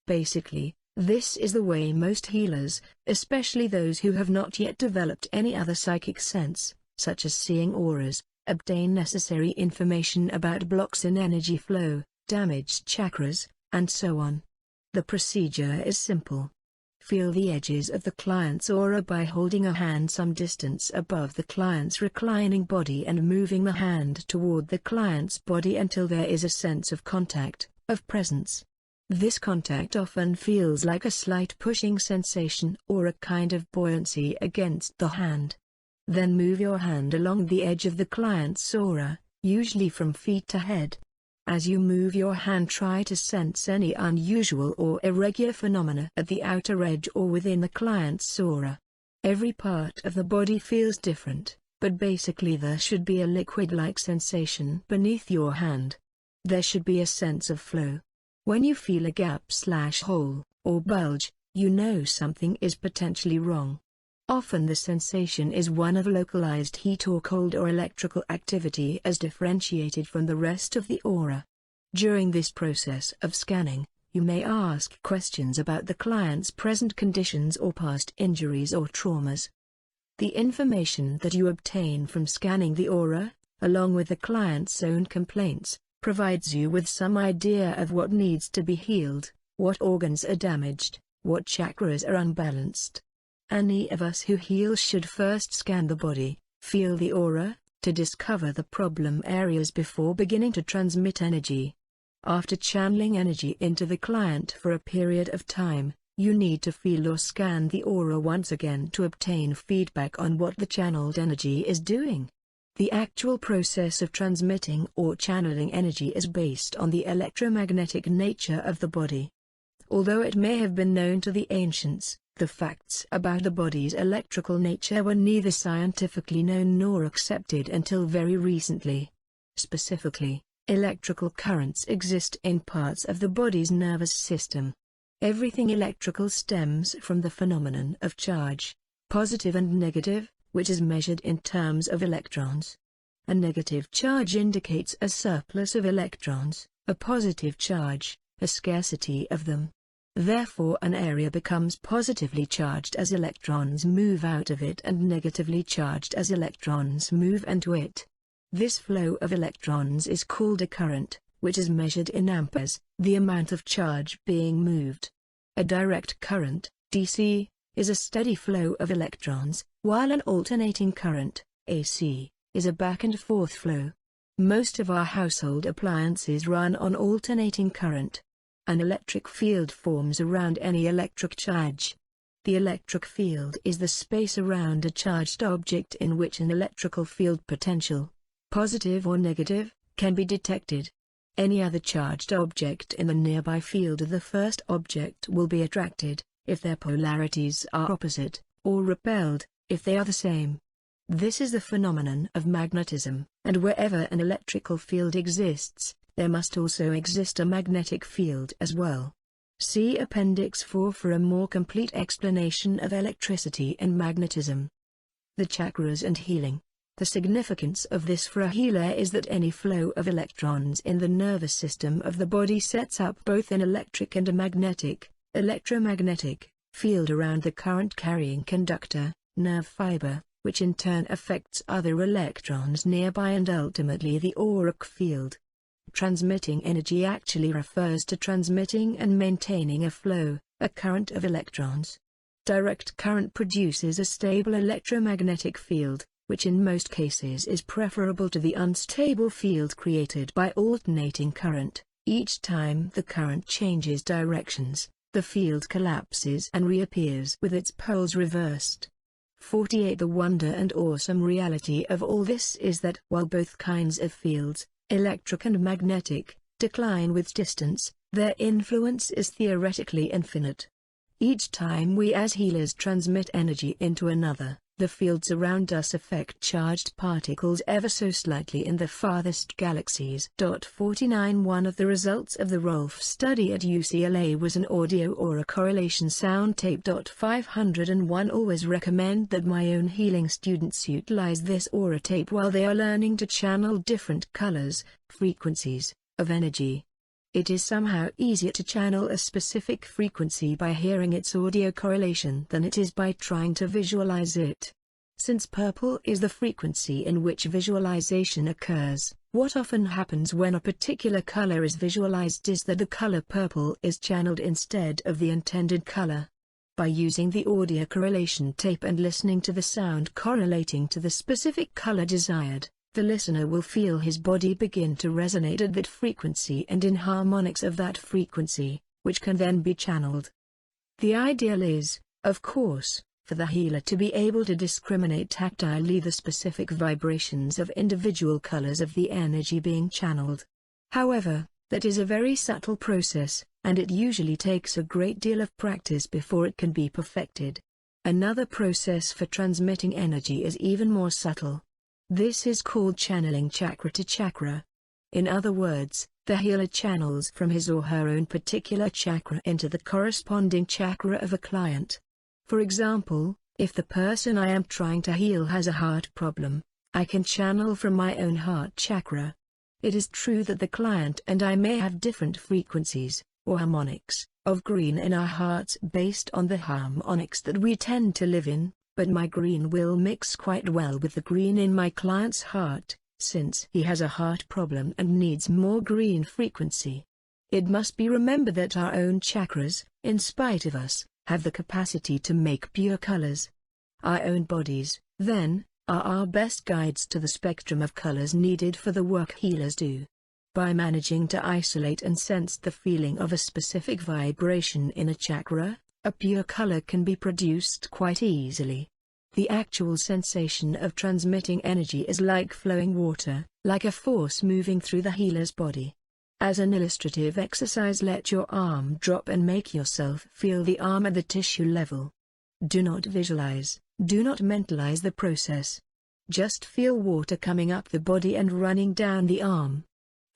Basically, this is the way most healers, especially those who have not yet developed any other psychic sense, such as seeing auras, obtain necessary information about blocks in energy flow, damaged chakras, and so on. The procedure is simple. Feel the edges of the client's aura by holding a hand some distance above the client's reclining body and moving the hand toward the client's body until there is a sense of contact, of presence. This contact often feels like a slight pushing sensation or a kind of buoyancy against the hand. Then move your hand along the edge of the client's aura, usually from feet to head. As you move your hand, try to sense any unusual or irregular phenomena at the outer edge or within the client's aura. Every part of the body feels different, but basically there should be a liquid-like sensation beneath your hand. There should be a sense of flow. When you feel a gap/hole, or bulge, you know something is potentially wrong. Often the sensation is one of localized heat or cold or electrical activity as differentiated from the rest of the aura. During this process of scanning, you may ask questions about the client's present conditions or past injuries or traumas. The information that you obtain from scanning the aura, along with the client's own complaints, provides you with some idea of what needs to be healed, what organs are damaged, what chakras are unbalanced. Any of us who heals should first scan the body, feel the aura, to discover the problem areas before beginning to transmit energy. After channeling energy into the client for a period of time, you need to feel or scan the aura once again to obtain feedback on what the channeled energy is doing. The actual process of transmitting or channeling energy is based on the electromagnetic nature of the body. Although it may have been known to the ancients, the facts about the body's electrical nature were neither scientifically known nor accepted until very recently. Specifically, electrical currents exist in parts of the body's nervous system. Everything electrical stems from the phenomenon of charge, positive and negative, which is measured in terms of electrons. A negative charge indicates a surplus of electrons, a positive charge, a scarcity of them. Therefore an area becomes positively charged as electrons move out of it and negatively charged as electrons move into it. This flow of electrons is called a current, which is measured in amperes, the amount of charge being moved. A direct current, DC, is a steady flow of electrons, while an alternating current, AC, is a back and forth flow. Most of our household appliances run on alternating current. An electric field forms around any electric charge. The electric field is the space around a charged object in which an electrical field potential, positive or negative, can be detected. Any other charged object in the nearby field of the first object will be attracted, if their polarities are opposite, or repelled, if they are the same. This is the phenomenon of magnetism, and wherever an electrical field exists, there must also exist a magnetic field as well. See Appendix 4 for a more complete explanation of electricity and magnetism. The chakras and healing. The significance of this for a healer is that any flow of electrons in the nervous system of the body sets up both an electric and a magnetic, electromagnetic, field around the current-carrying conductor, nerve fiber, which in turn affects other electrons nearby and ultimately the auric field. Transmitting energy actually refers to transmitting and maintaining a flow, a current of electrons. Direct current produces a stable electromagnetic field, which in most cases is preferable to the unstable field created by alternating current. Each time the current changes directions, the field collapses and reappears with its poles reversed. 48. The wonder and awesome reality of all this is that while both kinds of fields, electric and magnetic, decline with distance, their influence is theoretically infinite. Each time we as healers transmit energy into another, the fields around us affect charged particles ever so slightly in the farthest galaxies. 49. One of the results of the Rolf study at UCLA was an audio aura correlation sound tape. 501. Always recommend that my own healing students utilize this aura tape while they are learning to channel different colors, frequencies, of energy. It is somehow easier to channel a specific frequency by hearing its audio correlation than it is by trying to visualize it. Since purple is the frequency in which visualization occurs, what often happens when a particular color is visualized is that the color purple is channeled instead of the intended color. By using the audio correlation tape and listening to the sound correlating to the specific color desired, the listener will feel his body begin to resonate at that frequency and in harmonics of that frequency, which can then be channeled. The ideal is, of course, for the healer to be able to discriminate tactilely the specific vibrations of individual colors of the energy being channeled. However, that is a very subtle process, and it usually takes a great deal of practice before it can be perfected. Another process for transmitting energy is even more subtle. This is called channeling chakra to chakra. In other words, the healer channels from his or her own particular chakra into the corresponding chakra of a client. For example, if the person I am trying to heal has a heart problem, I can channel from my own heart chakra. It is true that the client and I may have different frequencies, or harmonics, of green in our hearts based on the harmonics that we tend to live in, but my green will mix quite well with the green in my client's heart, since he has a heart problem and needs more green frequency. It must be remembered that our own chakras, in spite of us, have the capacity to make pure colors. Our own bodies, then, are our best guides to the spectrum of colors needed for the work healers do. By managing to isolate and sense the feeling of a specific vibration in a chakra, a pure color can be produced quite easily. The actual sensation of transmitting energy is like flowing water, like a force moving through the healer's body. As an illustrative exercise, let your arm drop and make yourself feel the arm at the tissue level. Do not visualize, do not mentalize the process. Just feel water coming up the body and running down the arm.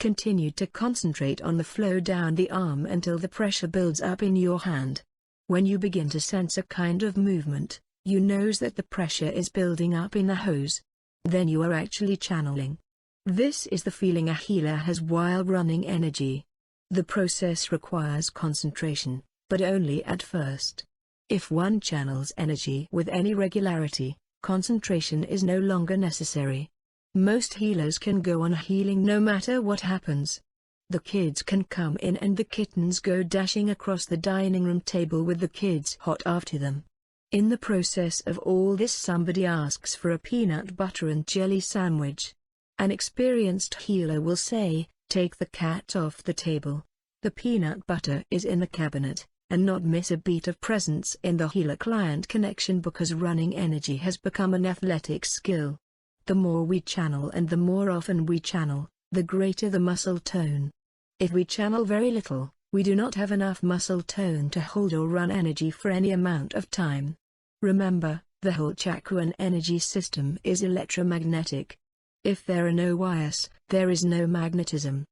Continue to concentrate on the flow down the arm until the pressure builds up in your hand. When you begin to sense a kind of movement, you know that the pressure is building up in the hose. Then you are actually channeling. This is the feeling a healer has while running energy. The process requires concentration, but only at first. If one channels energy with any regularity, concentration is no longer necessary. Most healers can go on healing no matter what happens. The kids can come in and the kittens go dashing across the dining room table with the kids hot after them. In the process of all this, somebody asks for a peanut butter and jelly sandwich. An experienced healer will say, "Take the cat off the table. The peanut butter is in the cabinet," and not miss a beat of presence in the healer-client connection, because running energy has become an athletic skill. The more we channel and the more often we channel, the greater the muscle tone. If we channel very little, we do not have enough muscle tone to hold or run energy for any amount of time. Remember, the whole chakra energy system is electromagnetic. If there are no wires, there is no magnetism.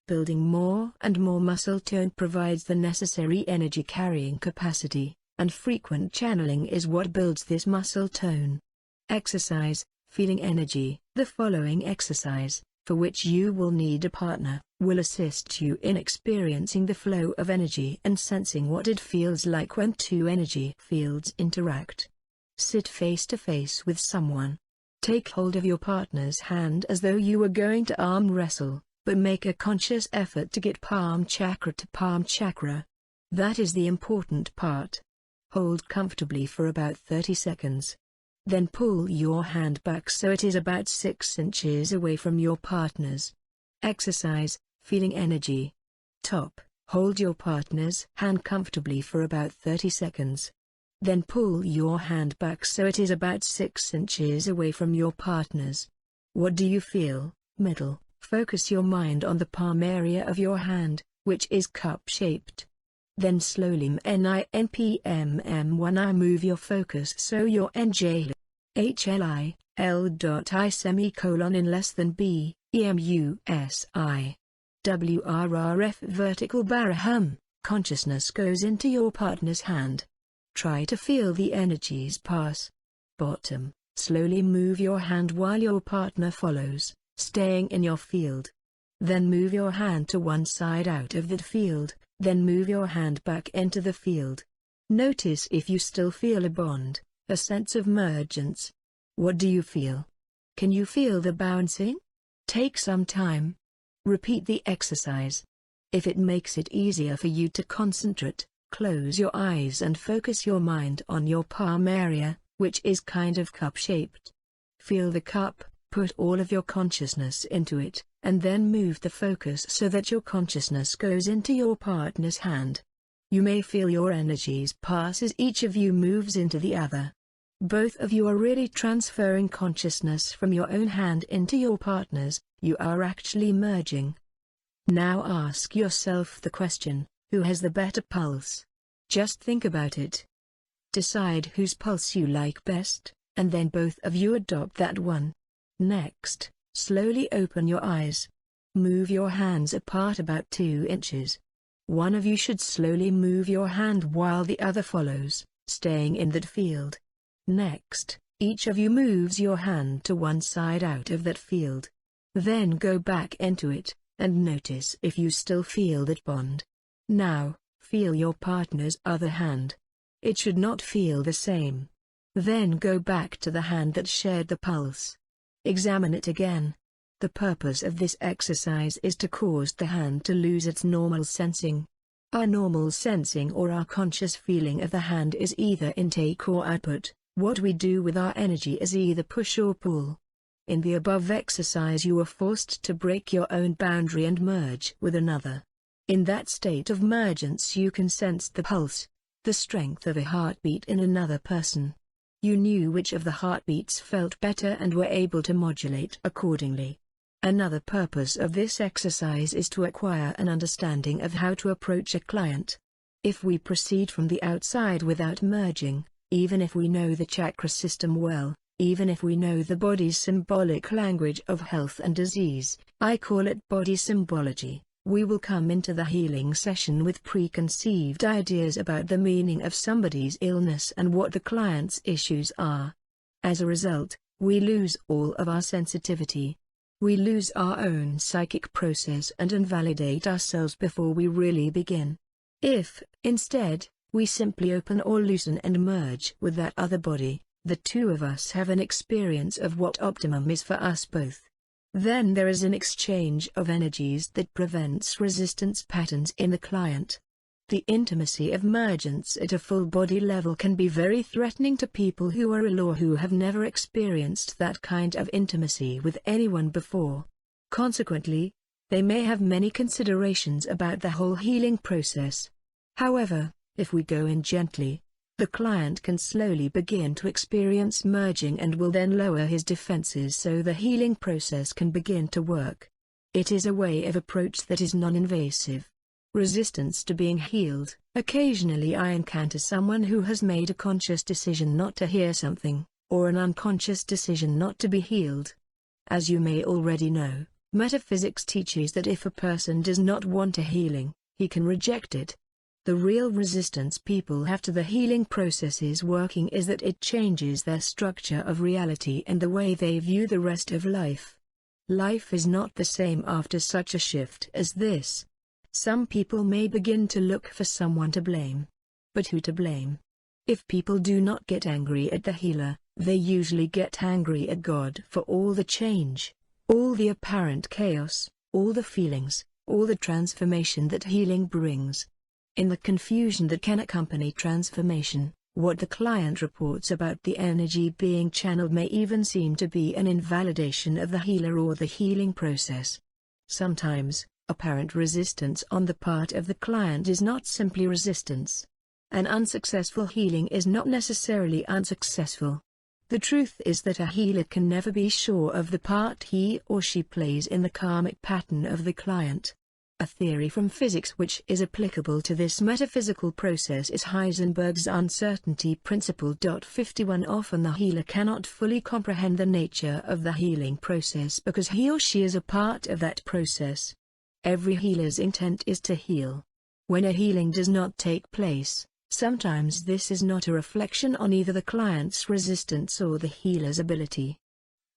Building more and more muscle tone provides the necessary energy carrying capacity, and frequent channeling is what builds this muscle tone. Exercise, feeling energy. The following exercise, for which you will need a partner, will assist you in experiencing the flow of energy and sensing what it feels like when two energy fields interact. Sit face to face with someone. Take hold of your partner's hand as though you were going to arm wrestle, but make a conscious effort to get palm chakra to palm chakra. That is the important part. Hold comfortably for about 30 seconds. Then pull your hand back so it is about 6 inches away from your partner's. Exercise, feeling energy. Top, hold your partner's hand comfortably for about 30 seconds. Then pull your hand back so it is about 6 inches away from your partner's. What do you feel? Middle, focus your mind on the palm area of your hand, which is cup-shaped. Then slowly NPMM1I move your focus so your NJ HLI L.I semicolon in less than B, EMUSI. WRRF vertical barahum, consciousness goes into your partner's hand. Try to feel the energies pass. Bottom, slowly move your hand while your partner follows, staying in your field. Then move your hand to one side out of that field, then move your hand back into the field. Notice if you still feel a bond, a sense of mergence. What do you feel? Can you feel the bouncing? Take some time. Repeat the exercise. If it makes it easier for you to concentrate, close your eyes and focus your mind on your palm area, which is kind of cup-shaped. Feel the cup, put all of your consciousness into it, and then move the focus so that your consciousness goes into your partner's hand. You may feel your energies pass as each of you moves into the other. Both of you are really transferring consciousness from your own hand into your partner's. You are actually merging. Now ask yourself the question, who has the better pulse? Just think about it. Decide whose pulse you like best, and then both of you adopt that one. Next, slowly open your eyes. Move your hands apart about 2 inches. One of you should slowly move your hand while the other follows, staying in that field. Next, each of you moves your hand to one side out of that field. Then go back into it, and notice if you still feel that bond. Now, feel your partner's other hand. It should not feel the same. Then go back to the hand that shared the pulse. Examine it again. The purpose of this exercise is to cause the hand to lose its normal sensing. Our normal sensing or our conscious feeling of the hand is either intake or output. What we do with our energy is either push or pull. In the above exercise you are forced to break your own boundary and merge with another. In that state of mergence you can sense the pulse, the strength of a heartbeat in another person. You knew which of the heartbeats felt better and were able to modulate accordingly. Another purpose of this exercise is to acquire an understanding of how to approach a client. If we proceed from the outside without merging, even if we know the chakra system well, even if we know the body's symbolic language of health and disease, I call it body symbology, we will come into the healing session with preconceived ideas about the meaning of somebody's illness and what the client's issues are. As a result, we lose all of our sensitivity. We lose our own psychic process and invalidate ourselves before we really begin. If, instead, we simply open or loosen and merge with that other body, the two of us have an experience of what optimum is for us both. Then there is an exchange of energies that prevents resistance patterns in the client. The intimacy of mergence at a full body level can be very threatening to people who are ill or who have never experienced that kind of intimacy with anyone before. Consequently, they may have many considerations about the whole healing process. However, if we go in gently, the client can slowly begin to experience merging and will then lower his defenses so the healing process can begin to work. It is a way of approach that is non-invasive. Resistance to being healed. Occasionally I encounter someone who has made a conscious decision not to hear something, or an unconscious decision not to be healed. As you may already know, metaphysics teaches that if a person does not want a healing, he can reject it. The real resistance people have to the healing processes working is that it changes their structure of reality and the way they view the rest of life. Life is not the same after such a shift as this. Some people may begin to look for someone to blame. But who to blame? If people do not get angry at the healer, they usually get angry at God for all the change, all the apparent chaos, all the feelings, all the transformation that healing brings. In the confusion that can accompany transformation, what the client reports about the energy being channeled may even seem to be an invalidation of the healer or the healing process. Sometimes, apparent resistance on the part of the client is not simply resistance. An unsuccessful healing is not necessarily unsuccessful. The truth is that a healer can never be sure of the part he or she plays in the karmic pattern of the client. A theory from physics which is applicable to this metaphysical process is Heisenberg's uncertainty principle. 51 Often the healer cannot fully comprehend the nature of the healing process because he or she is a part of that process. Every healer's intent is to heal. When a healing does not take place, sometimes this is not a reflection on either the client's resistance or the healer's ability.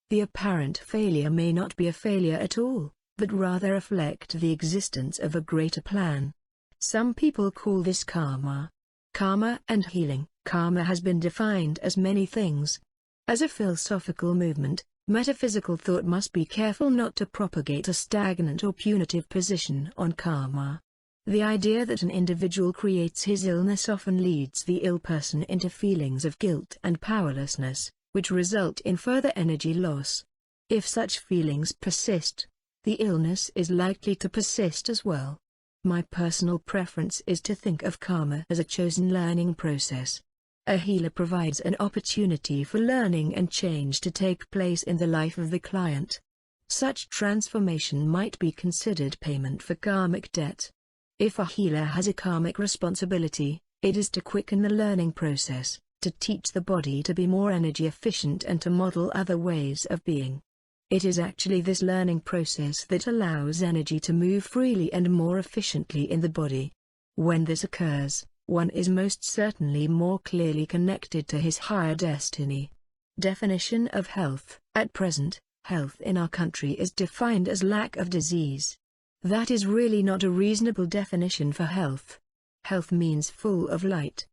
The apparent failure may not be a failure at all, but rather reflect the existence of a greater plan. Some people call this karma. Karma and healing. Karma has been defined as many things. As a philosophical movement, metaphysical thought must be careful not to propagate a stagnant or punitive position on karma. The idea that an individual creates his illness often leads the ill person into feelings of guilt and powerlessness, which result in further energy loss. If such feelings persist, the illness is likely to persist as well. My personal preference is to think of karma as a chosen learning process. A healer provides an opportunity for learning and change to take place in the life of the client. Such transformation might be considered payment for karmic debt. If a healer has a karmic responsibility, it is to quicken the learning process, to teach the body to be more energy efficient and to model other ways of being. It is actually this learning process that allows energy to move freely and more efficiently in the body. When this occurs, one is most certainly more clearly connected to his higher destiny. Definition of health. At present, health in our country is defined as lack of disease. That is really not a reasonable definition for health. Health means full of light.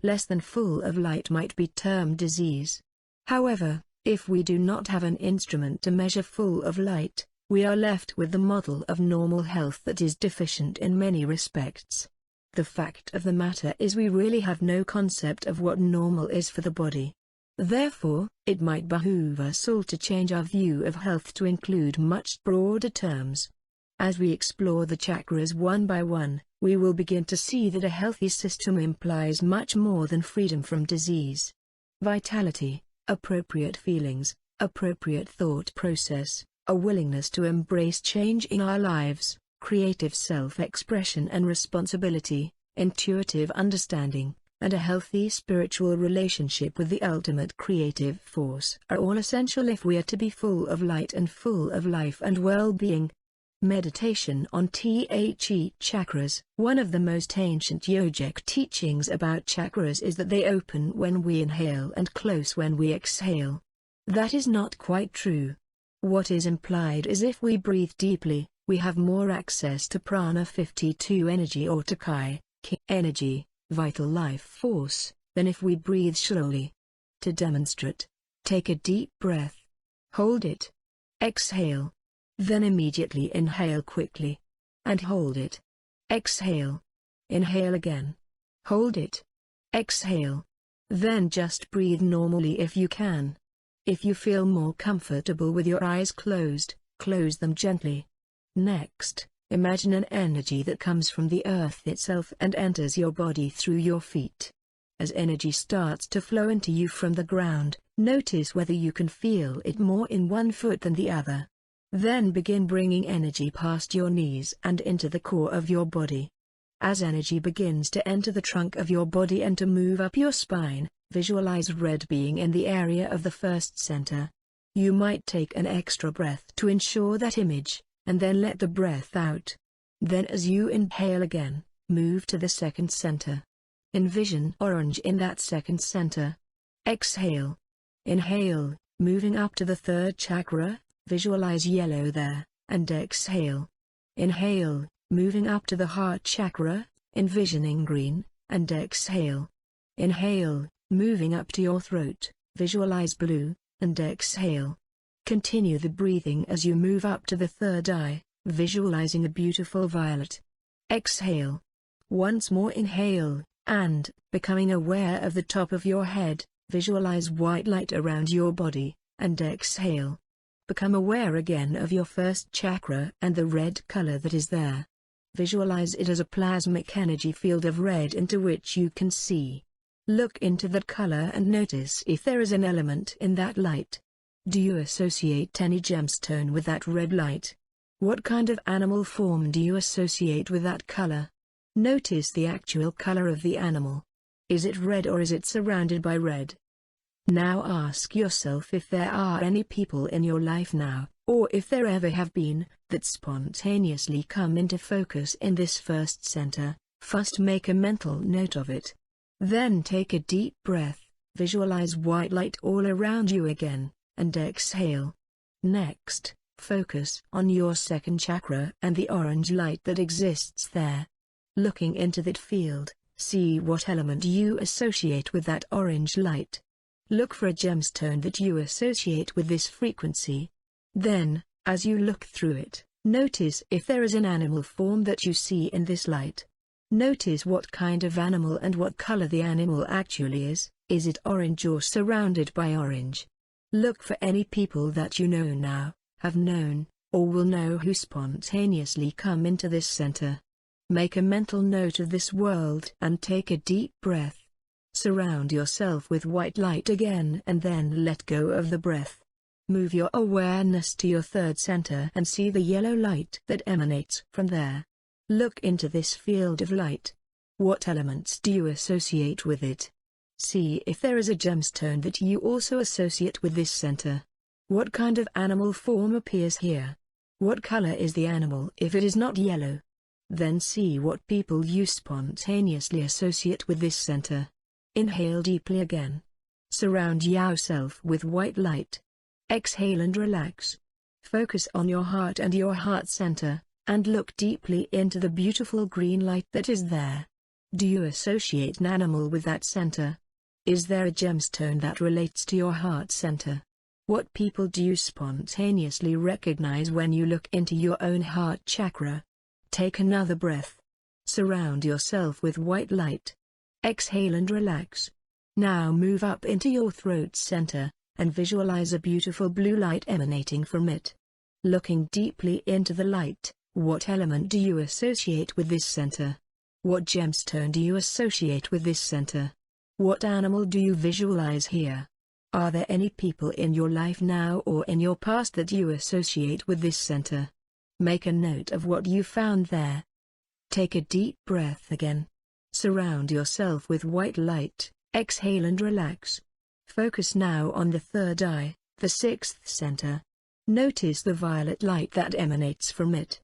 Less than full of light might be termed disease. However, if we do not have an instrument to measure full of light, we are left with the model of normal health that is deficient in many respects. The fact of the matter is we really have no concept of what normal is for the body. Therefore, it might behoove us all to change our view of health to include much broader terms. As we explore the chakras one by one, we will begin to see that a healthy system implies much more than freedom from disease. Vitality, appropriate feelings, appropriate thought process, a willingness to embrace change in our lives, creative self-expression and responsibility, intuitive understanding, and a healthy spiritual relationship with the ultimate creative force are all essential if we are to be full of light and full of life and well-being. Meditation on The chakras. One of the most ancient yogic teachings about chakras is that they open when we inhale and close when we exhale. That is not quite true. What is implied is if we breathe deeply, we have more access to prana 52 energy or to ki energy, vital life force, than if we breathe slowly. To demonstrate, take a deep breath. Hold it. Exhale. Then immediately inhale quickly. And hold it. Exhale. Inhale again. Hold it. Exhale. Then just breathe normally if you can. If you feel more comfortable with your eyes closed, close them gently. Next, imagine an energy that comes from the earth itself and enters your body through your feet. As energy starts to flow into you from the ground, notice whether you can feel it more in one foot than the other. Then begin bringing energy past your knees and into the core of your body. As energy begins to enter the trunk of your body and to move up your spine, visualize red being in the area of the first center. You might take an extra breath to ensure that image, and then let the breath out. Then as you inhale again, move to the second center. Envision orange in that second center. Exhale. Inhale, moving up to the third chakra. Visualize yellow there, and exhale. Inhale, moving up to the heart chakra, envisioning green, and exhale. Inhale, moving up to your throat, visualize blue, and exhale. Continue the breathing as you move up to the third eye, visualizing a beautiful violet. Exhale. Once more inhale, and, becoming aware of the top of your head, visualize white light around your body, and exhale. Become aware again of your first chakra and the red color that is there. Visualize it as a plasmic energy field of red into which you can see. Look into that color and notice if there is an element in that light. Do you associate any gemstone with that red light? What kind of animal form do you associate with that color? Notice the actual color of the animal. Is it red or is it surrounded by red? Now ask yourself if there are any people in your life now, or if there ever have been, that spontaneously come into focus in this first center. First make a mental note of it. Then take a deep breath, visualize white light all around you again, and exhale. Next, focus on your second chakra and the orange light that exists there. Looking into that field, see what element you associate with that orange light. Look for a gemstone that you associate with this frequency. Then, as you look through it, notice if there is an animal form that you see in this light. Notice what kind of animal and what color the animal actually is. Is it orange or surrounded by orange? Look for any people that you know now, have known, or will know who spontaneously come into this center. Make a mental note of this world and take a deep breath. Surround yourself with white light again and then let go of the breath. Move your awareness to your third center and see the yellow light that emanates from there. Look into this field of light. What elements do you associate with it? See if there is a gemstone that you also associate with this center. What kind of animal form appears here? What color is the animal if it is not yellow? Then see what people you spontaneously associate with this center. Inhale deeply again. Surround yourself with white light. Exhale and relax. Focus on your heart and your heart center, and look deeply into the beautiful green light that is there. Do you associate an animal with that center? Is there a gemstone that relates to your heart center? What people do you spontaneously recognize when you look into your own heart chakra? Take another breath. Surround yourself with white light. Exhale and relax. Now move up into your throat center, and visualize a beautiful blue light emanating from it. Looking deeply into the light, what element do you associate with this center? What gemstone do you associate with this center? What animal do you visualize here? Are there any people in your life now or in your past that you associate with this center? Make a note of what you found there. Take a deep breath again. Surround yourself with white light, exhale and relax. Focus now on the third eye, the sixth center. Notice the violet light that emanates from it.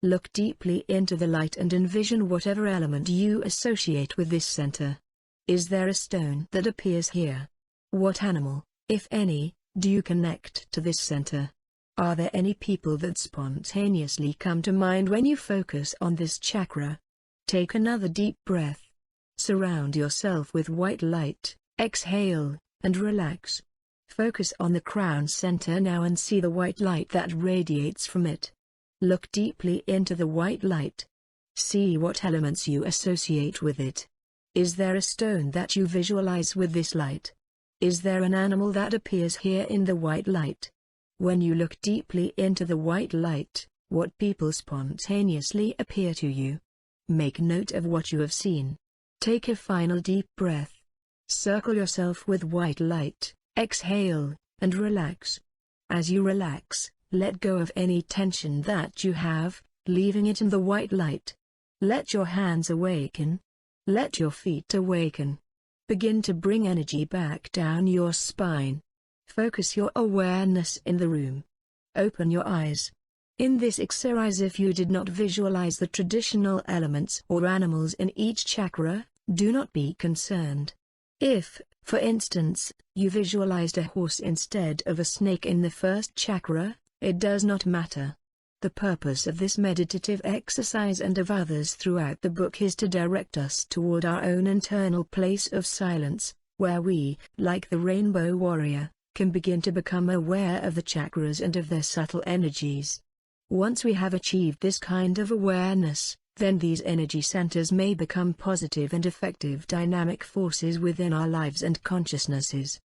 Look deeply into the light and envision whatever element you associate with this center. Is there a stone that appears here? What animal, if any, do you connect to this center? Are there any people that spontaneously come to mind when you focus on this chakra? Take another deep breath. Surround yourself with white light, exhale, and relax. Focus on the crown center now and see the white light that radiates from it. Look deeply into the white light. See what elements you associate with it. Is there a stone that you visualize with this light? Is there an animal that appears here in the white light? When you look deeply into the white light, what people spontaneously appear to you? Make note of what you have seen. Take a final deep breath. Circle yourself with white light, exhale, and relax. As you relax, let go of any tension that you have, leaving it in the white light. Let your hands awaken. Let your feet awaken. Begin to bring energy back down your spine. Focus your awareness in the room. Open your eyes. In this exercise, if you did not visualize the traditional elements or animals in each chakra, do not be concerned. If, for instance, you visualized a horse instead of a snake in the first chakra, it does not matter. The purpose of this meditative exercise and of others throughout the book is to direct us toward our own internal place of silence, where we, like the rainbow warrior, can begin to become aware of the chakras and of their subtle energies. Once we have achieved this kind of awareness, then these energy centers may become positive and effective dynamic forces within our lives and consciousnesses.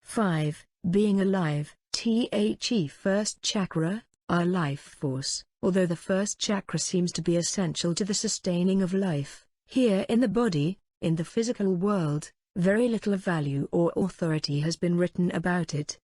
5. Being alive, The first chakra, our life force. Although the first chakra seems to be essential to the sustaining of life, here in the body, in the physical world, very little value or authority has been written about it.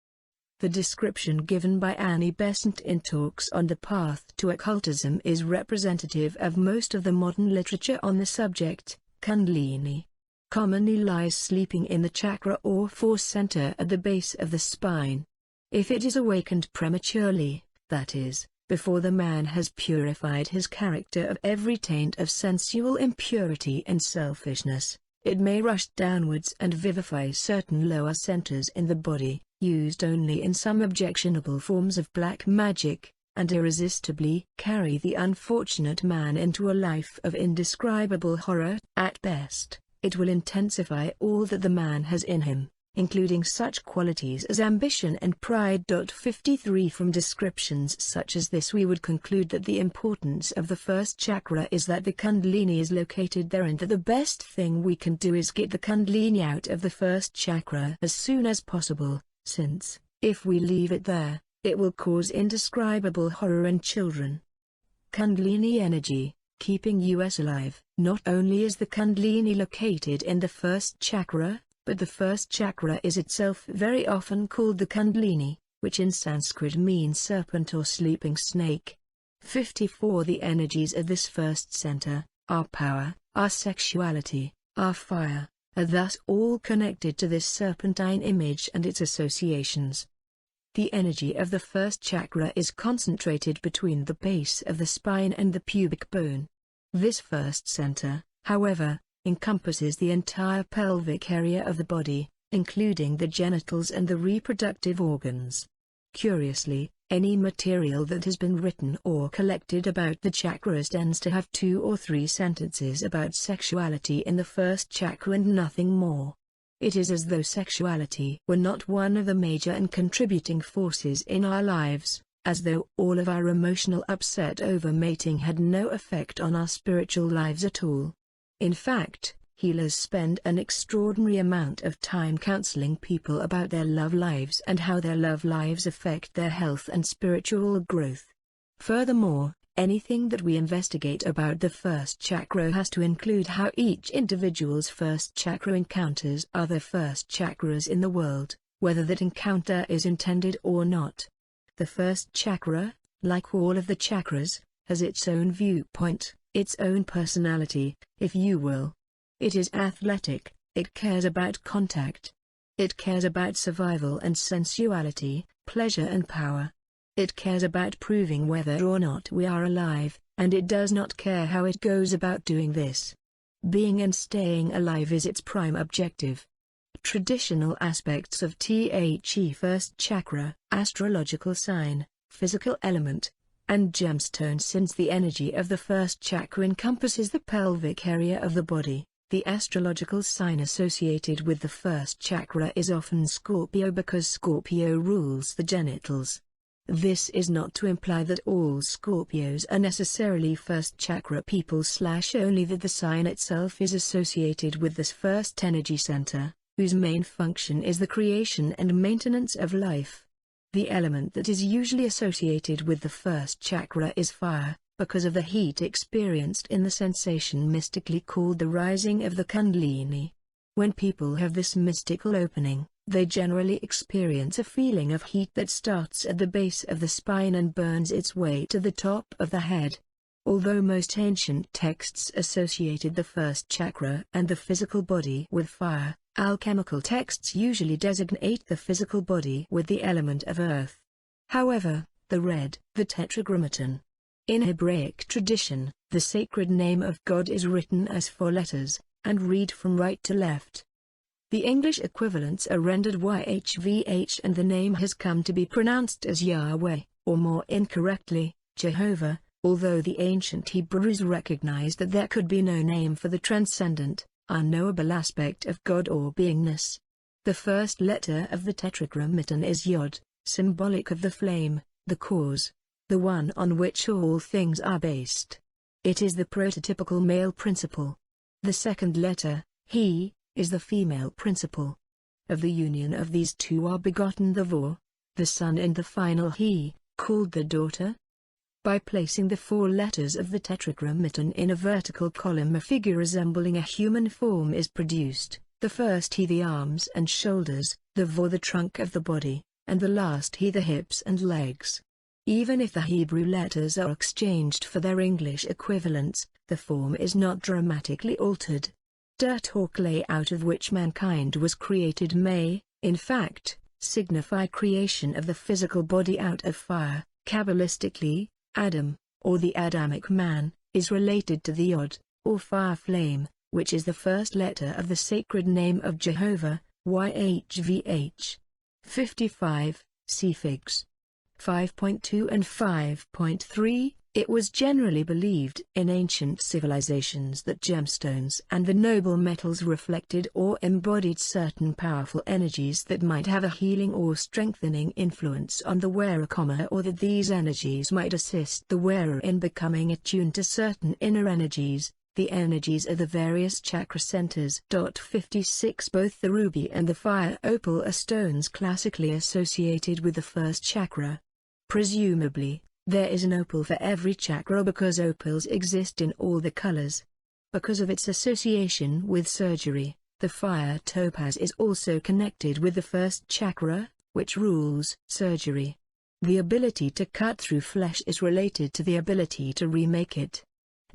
The description given by Annie Besant in Talks on the Path to Occultism is representative of most of the modern literature on the subject. Kundalini commonly lies sleeping in the chakra or force center at the base of the spine. If it is awakened prematurely, that is, before the man has purified his character of every taint of sensual impurity and selfishness, it may rush downwards and vivify certain lower centers in the body, used only in some objectionable forms of black magic, and irresistibly carry the unfortunate man into a life of indescribable horror. At best, it will intensify all that the man has in him, including such qualities as ambition and pride. 53 From descriptions such as this we would conclude that the importance of the first chakra is that the Kundalini is located there, and that the best thing we can do is get the Kundalini out of the first chakra as soon as possible, since, if we leave it there, it will cause indescribable horror in children. Kundalini energy, keeping us alive. Not only is the Kundalini located in the first chakra, but the first chakra is itself very often called the Kundalini, which in Sanskrit means serpent or sleeping snake. 54 The energies of this first center, our power, our sexuality, our fire, are thus all connected to this serpentine image and its associations. The energy of the first chakra is concentrated between the base of the spine and the pubic bone. This first center, however, encompasses the entire pelvic area of the body, including the genitals and the reproductive organs. Curiously, any material that has been written or collected about the chakras tends to have 2 or 3 sentences about sexuality in the first chakra and nothing more. It is as though sexuality were not one of the major and contributing forces in our lives, as though all of our emotional upset over mating had no effect on our spiritual lives at all. In fact, healers spend an extraordinary amount of time counseling people about their love lives and how their love lives affect their health and spiritual growth. Furthermore, anything that we investigate about the first chakra has to include how each individual's first chakra encounters other first chakras in the world, whether that encounter is intended or not. The first chakra, like all of the chakras, has its own viewpoint, its own personality, if you will. It is athletic, it cares about contact. It cares about survival and sensuality, pleasure and power. It cares about proving whether or not we are alive, and it does not care how it goes about doing this. Being and staying alive is its prime objective. Traditional aspects of The first chakra, astrological sign, physical element, and gemstone. Since the energy of the first chakra encompasses the pelvic area of the body, the astrological sign associated with the first chakra is often Scorpio because Scorpio rules the genitals. This is not to imply that all Scorpios are necessarily first chakra people / only that the sign itself is associated with this first energy center, whose main function is the creation and maintenance of life. The element that is usually associated with the first chakra is fire, because of the heat experienced in the sensation mystically called the rising of the Kundalini. When people have this mystical opening, they generally experience a feeling of heat that starts at the base of the spine and burns its way to the top of the head. Although most ancient texts associated the first chakra and the physical body with fire, alchemical texts usually designate the physical body with the element of earth. However, the Tetragrammaton. In Hebraic tradition, the sacred name of God is written as 4 letters, and read from right to left. The English equivalents are rendered YHVH and the name has come to be pronounced as Yahweh, or more incorrectly, Jehovah, although the ancient Hebrews recognized that there could be no name for the transcendent, unknowable aspect of God or beingness. The first letter of the Tetragrammaton is Yod, symbolic of the flame, the cause, the one on which all things are based. It is the prototypical male principle. The second letter, He, is the female principle. Of the union of these two are begotten the Vor, the son, and the final He, called the daughter. By placing the 4 letters of the Tetragrammaton in a vertical column, a figure resembling a human form is produced, the first He the arms and shoulders, the Vor the trunk of the body, and the last He the hips and legs. Even if the Hebrew letters are exchanged for their English equivalents, the form is not dramatically altered. Dirt or clay out of which mankind was created may, in fact, signify creation of the physical body out of fire. Kabbalistically, Adam, or the Adamic man, is related to the Yod, or fire flame, which is the first letter of the sacred name of Jehovah, YHVH. 55, see Figs. 5.2 and 5.3. It was generally believed in ancient civilizations that gemstones and the noble metals reflected or embodied certain powerful energies that might have a healing or strengthening influence on the wearer, or that these energies might assist the wearer in becoming attuned to certain inner energies, the energies of the various chakra centers. 56 Both the ruby and the fire opal are stones classically associated with the first chakra. Presumably, there is an opal for every chakra because opals exist in all the colors. Because of its association with surgery, the fire topaz is also connected with the first chakra, which rules surgery. The ability to cut through flesh is related to the ability to remake it.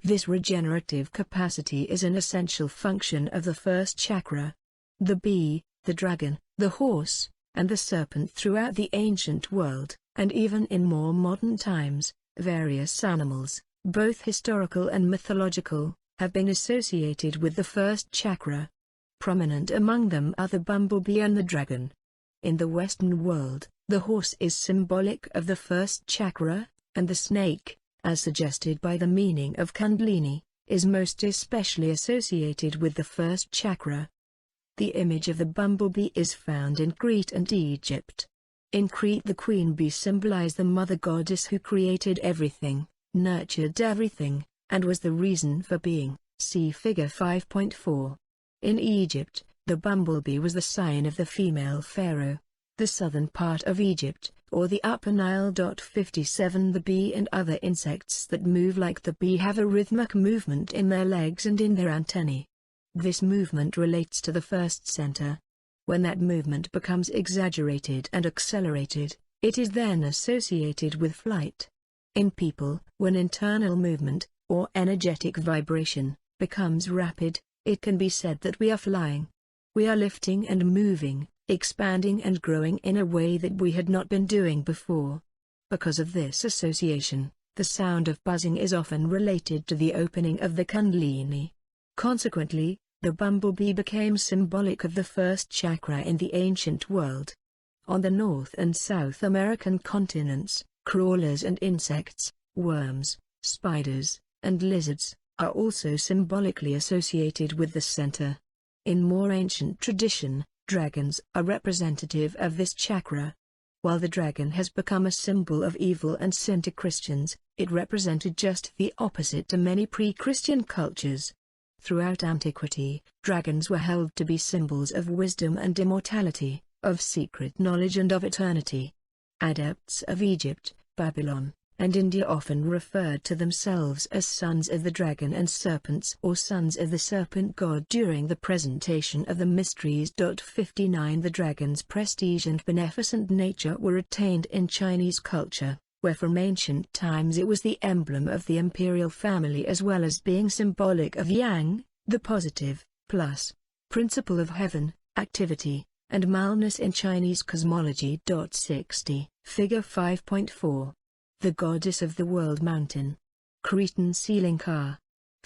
This regenerative capacity is an essential function of the first chakra. The bee, the dragon, the horse, and the serpent throughout the ancient world, and even in more modern times, various animals, both historical and mythological, have been associated with the first chakra. Prominent among them are the bumblebee and the dragon. In the Western world, The horse is symbolic of the first chakra, and the snake, as suggested by the meaning of Kundalini, is most especially associated with the first chakra. The image of the bumblebee is found in Crete and Egypt. In Crete, the queen bee symbolized the mother goddess who created everything, nurtured everything, and was the reason for being. See Figure 5.4. In Egypt, the bumblebee was the sign of the female pharaoh. The southern part of Egypt, or the Upper Nile. 57 The bee and other insects that move like the bee have a rhythmic movement in their legs and in their antennae. This movement relates to the first center. When that movement becomes exaggerated and accelerated, it is then associated with flight. In people, when internal movement, or energetic vibration, becomes rapid, it can be said that we are flying. We are lifting and moving, expanding and growing in a way that we had not been doing before. Because of this association, the sound of buzzing is often related to the opening of the Kundalini. Consequently, the bumblebee became symbolic of the first chakra in the ancient world. On the North and South American continents, crawlers and insects, worms, spiders, and lizards, are also symbolically associated with the center. In more ancient tradition, dragons are representative of this chakra. While the dragon has become a symbol of evil and sin to Christians, it represented just the opposite to many pre-Christian cultures. Throughout antiquity, dragons were held to be symbols of wisdom and immortality, of secret knowledge and of eternity. Adepts of Egypt, Babylon, and India often referred to themselves as sons of the dragon and serpents or sons of the serpent god during the presentation of the mysteries. 59 The dragon's prestige and beneficent nature were retained in Chinese culture, where from ancient times it was the emblem of the imperial family as well as being symbolic of yang, the positive, plus, principle of heaven, activity, and maleness in Chinese cosmology. 60 Figure 5.4. The goddess of the world mountain. Cretan ceiling car.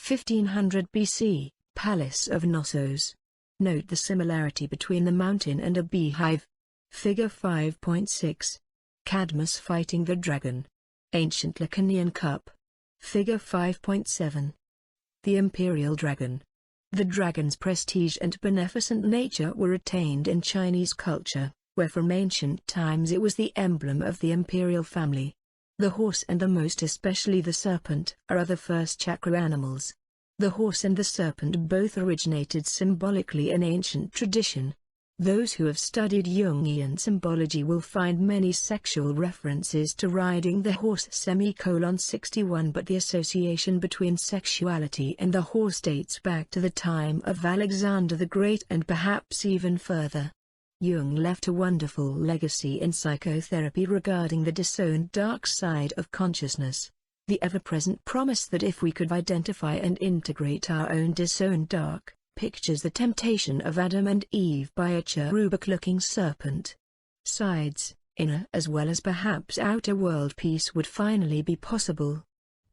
1500 BC, Palace of Knossos. Note the similarity between the mountain and a beehive. Figure 5.6. Cadmus fighting the dragon. Ancient Lacanian cup. Figure 5.7. The imperial dragon. The dragon's prestige and beneficent nature were retained in Chinese culture, where from ancient times it was the emblem of the imperial family. The horse and most especially the serpent are other first chakra animals. The horse and the serpent both originated symbolically in ancient tradition. Those who have studied Jungian symbology will find many sexual references to riding the horse. 61 But the association between sexuality and the horse dates back to the time of Alexander the Great and perhaps even further. Jung left a wonderful legacy in psychotherapy regarding the disowned dark side of consciousness. The ever-present promise that if we could identify and integrate our own disowned dark, pictures the temptation of Adam and Eve by a cherubic-looking serpent. Sides, inner as well as perhaps outer world peace would finally be possible.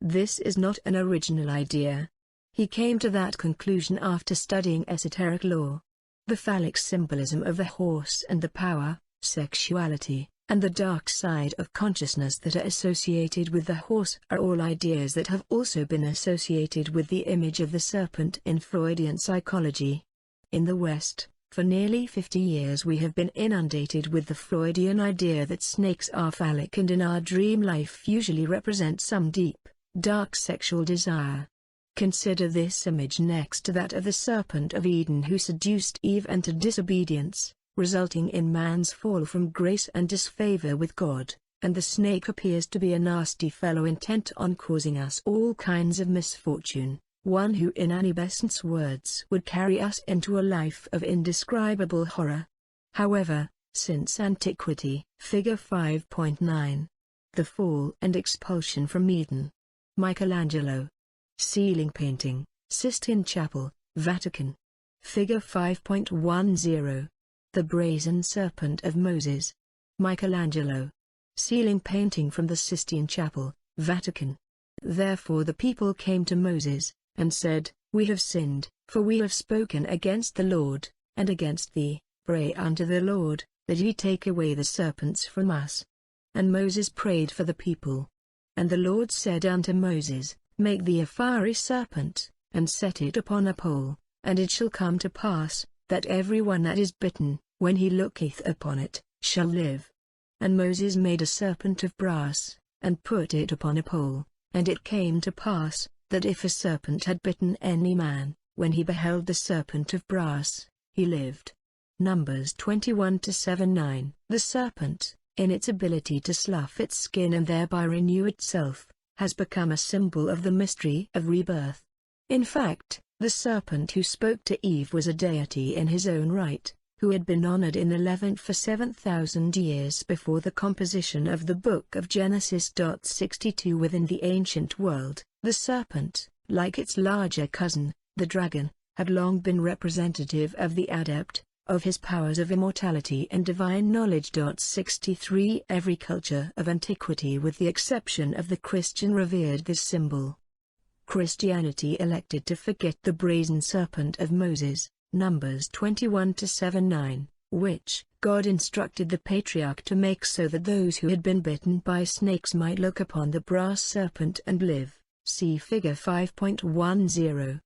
This is not an original idea. He came to that conclusion after studying esoteric law. The phallic symbolism of the horse and the power, sexuality, and the dark side of consciousness that are associated with the horse are all ideas that have also been associated with the image of the serpent in Freudian psychology. In the West, for nearly 50 years we have been inundated with the Freudian idea that snakes are phallic and in our dream life usually represent some deep, dark sexual desire. Consider this image next to that of the serpent of Eden who seduced Eve into disobedience, resulting in man's fall from grace and disfavor with God, and the snake appears to be a nasty fellow intent on causing us all kinds of misfortune, one who in Annie Besant's words would carry us into a life of indescribable horror. However, since antiquity, Figure 5.9. The fall and expulsion from Eden. Michelangelo. Ceiling painting, Sistine Chapel, Vatican. Figure 5.10. The Brazen Serpent of Moses. Michelangelo. Ceiling painting from the Sistine Chapel, Vatican. Therefore the people came to Moses, and said, We have sinned, for we have spoken against the Lord, and against thee. Pray unto the Lord, that he take away the serpents from us. And Moses prayed for the people. And the Lord said unto Moses, Make thee a fiery serpent, and set it upon a pole, and it shall come to pass, that every one that is bitten, when he looketh upon it, shall live. And Moses made a serpent of brass, and put it upon a pole, and it came to pass, that if a serpent had bitten any man, when he beheld the serpent of brass, he lived. Numbers 21-7-9. The serpent, in its ability to slough its skin and thereby renew itself, has become a symbol of the mystery of rebirth. In fact, the serpent who spoke to Eve was a deity in his own right, who had been honored in the Levant for 7,000 years before the composition of the Book of Genesis. 62 Within the ancient world, the serpent, like its larger cousin, the dragon, had long been representative of the adept, of his powers of immortality and divine knowledge. 63 Every culture of antiquity with the exception of the Christian revered this symbol. Christianity elected to forget the brazen serpent of Moses, Numbers 21-7-9, which God instructed the patriarch to make so that those who had been bitten by snakes might look upon the brass serpent and live. See Figure 5.10.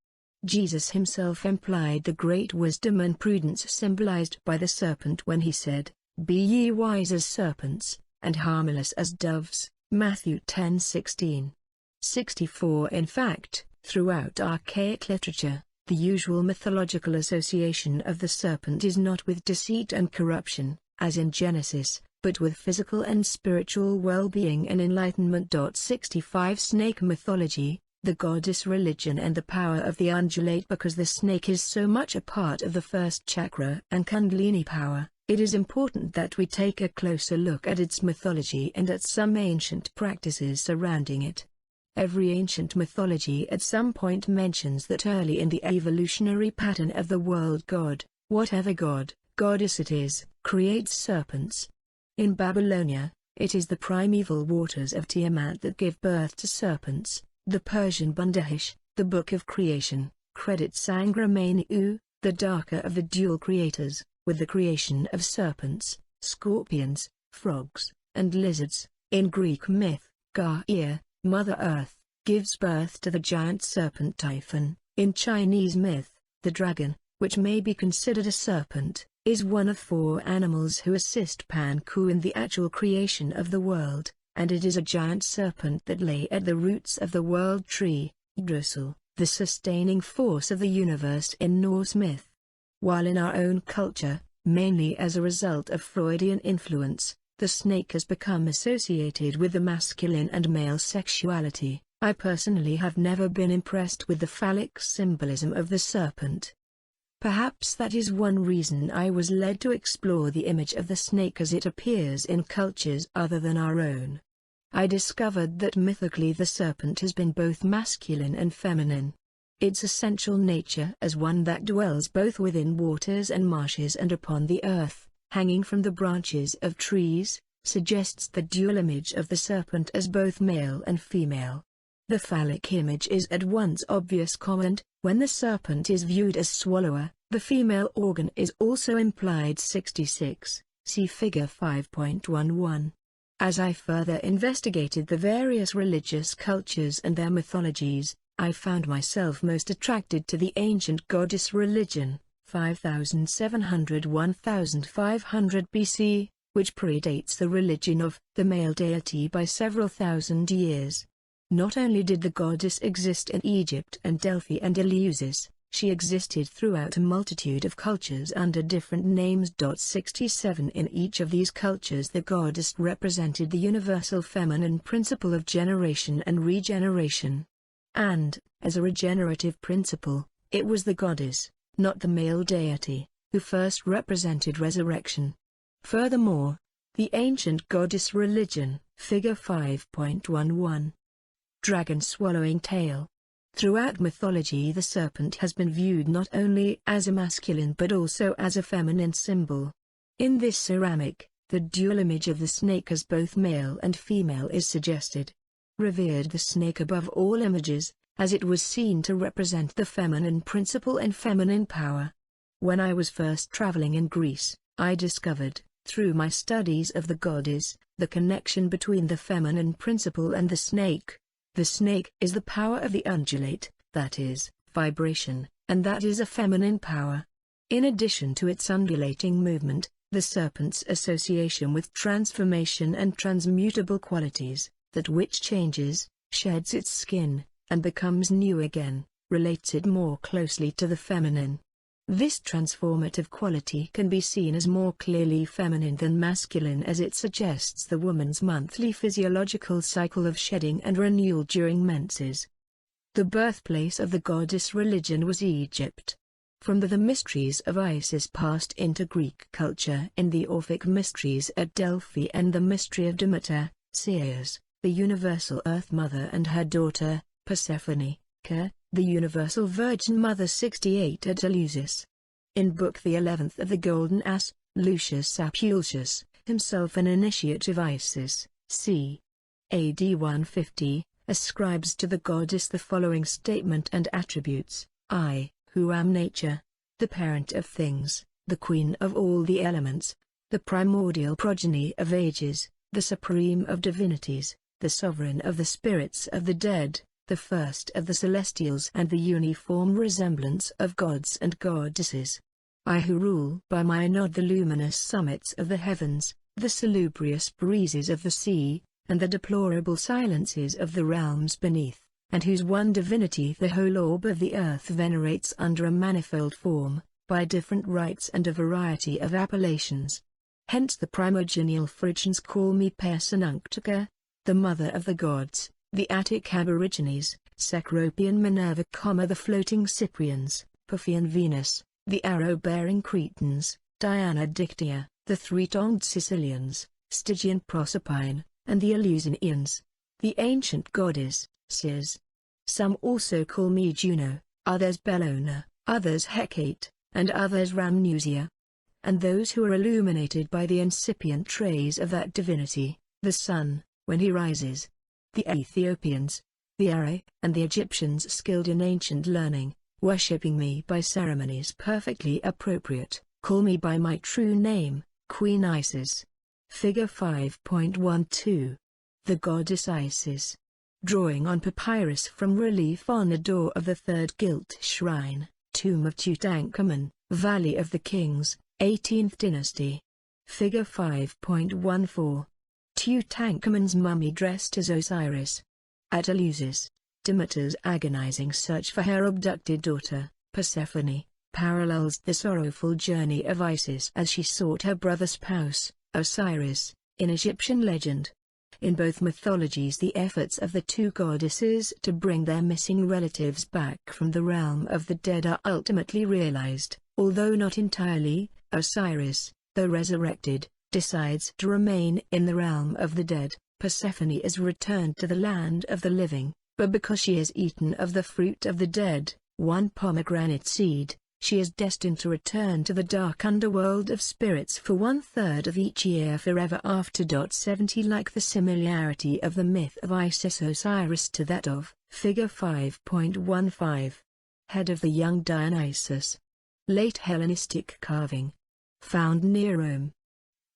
Jesus himself implied the great wisdom and prudence symbolized by the serpent when he said, Be ye wise as serpents, and harmless as doves, Matthew 10:16. 64 In fact, throughout archaic literature, the usual mythological association of the serpent is not with deceit and corruption, as in Genesis, but with physical and spiritual well-being and enlightenment. 65 Snake mythology, the goddess religion and the power of the undulate. Because the snake is so much a part of the first chakra and Kundalini power, it is important that we take a closer look at its mythology and at some ancient practices surrounding it. Every ancient mythology at some point mentions that early in the evolutionary pattern of the world God, whatever god, goddess it is, creates serpents. In Babylonia, it is the primeval waters of Tiamat that give birth to serpents. The Persian Bundahish, the Book of Creation, credits Sangramainu, the darker of the dual creators, with the creation of serpents, scorpions, frogs, and lizards. In Greek myth, Gaia, Mother Earth, gives birth to the giant serpent Typhon. In Chinese myth, the dragon, which may be considered a serpent, is one of 4 animals who assist Panku in the actual creation of the world, and it is a giant serpent that lay at the roots of the world tree, Yggdrasil, the sustaining force of the universe in Norse myth. While in our own culture, mainly as a result of Freudian influence, the snake has become associated with the masculine and male sexuality, I personally have never been impressed with the phallic symbolism of the serpent. Perhaps that is one reason I was led to explore the image of the snake as it appears in cultures other than our own. I discovered that mythically the serpent has been both masculine and feminine. Its essential nature as one that dwells both within waters and marshes and upon the earth, hanging from the branches of trees, suggests the dual image of the serpent as both male and female. The phallic image is at once obvious. When the serpent is viewed as swallower, the female organ is also implied. 66, see Figure 5.11. As I further investigated the various religious cultures and their mythologies, I found myself most attracted to the ancient goddess religion, 5700–1500 BC, which predates the religion of the male deity by several thousand years. Not only did the goddess exist in Egypt and Delphi and Eleusis, she existed throughout a multitude of cultures under different names. 67 In each of these cultures the goddess represented the universal feminine principle of generation and regeneration. And, as a regenerative principle, it was the goddess, not the male deity, who first represented resurrection. Furthermore, the ancient goddess religion, Figure 5.11. Dragon swallowing tail. Throughout mythology the serpent has been viewed not only as a masculine but also as a feminine symbol. In this ceramic, the dual image of the snake as both male and female is suggested. Revered the snake above all images, as it was seen to represent the feminine principle and feminine power. When I was first traveling in Greece, I discovered, Through my studies of the goddess, the connection between the feminine principle and the snake. The snake is the power of the undulate, that is, vibration, and that is a feminine power. In addition to its undulating movement, the serpent's association with transformation and transmutable qualities, that which changes, sheds its skin, and becomes new again, relates it more closely to the feminine. This transformative quality can be seen as more clearly feminine than masculine, as it suggests the woman's monthly physiological cycle of shedding and renewal during menses. The birthplace of the goddess religion was Egypt. From the mysteries of Isis passed into Greek culture in the Orphic mysteries at Delphi and the mystery of Demeter, Ceres, the universal Earth Mother, and her daughter, Persephone, the Universal Virgin Mother 68 at Eleusis. In Book the 11th of the Golden Ass, Lucius Apulcius, himself an initiate of Isis, c. AD 150, ascribes to the goddess the following statement and attributes: I, who am nature, the parent of things, the queen of all the elements, the primordial progeny of ages, the supreme of divinities, the sovereign of the spirits of the dead, the first of the celestials and the uniform resemblance of gods and goddesses. I who rule by my nod the luminous summits of the heavens, the salubrious breezes of the sea, and the deplorable silences of the realms beneath, and whose one divinity the whole orb of the earth venerates under a manifold form, by different rites and a variety of appellations. Hence the primogenial Phrygians call me Persenunctica, the mother of the gods, the Attic Aborigines, Cecropian Minerva, the floating Cyprians, Paphian Venus, the arrow-bearing Cretans, Diana Dictea, the three-tongued Sicilians, Stygian Proserpine, and the Eleusinians, the ancient goddess, Sis. Some also call me Juno, others Bellona, others Hecate, and others Rhamnusia. And those who are illuminated by the incipient rays of that divinity, the sun, when he rises. The Ethiopians, the Arai, and the Egyptians skilled in ancient learning, worshipping me by ceremonies perfectly appropriate, call me by my true name, Queen Isis. Figure 5.12. The goddess Isis. Drawing on papyrus from relief on the door of the third gilt shrine, tomb of Tutankhamun, Valley of the Kings, 18th dynasty. Figure 5.14. Tutankhamun's mummy dressed as Osiris. At Eleusis, Demeter's agonizing search for her abducted daughter, Persephone, parallels the sorrowful journey of Isis as she sought her brother spouse, Osiris, in Egyptian legend. In both mythologies the efforts of the two goddesses to bring their missing relatives back from the realm of the dead are ultimately realized, although not entirely. Osiris, though resurrected, decides to remain in the realm of the dead. Persephone is returned to the land of the living, but because she has eaten of the fruit of the dead, one pomegranate seed, she is destined to return to the dark underworld of spirits for 1/3 of each year forever after. 70 Like the similarity of the myth of Isis-Osiris to that of, Figure 5.15. Head of the young Dionysus. Late Hellenistic carving. Found near Rome.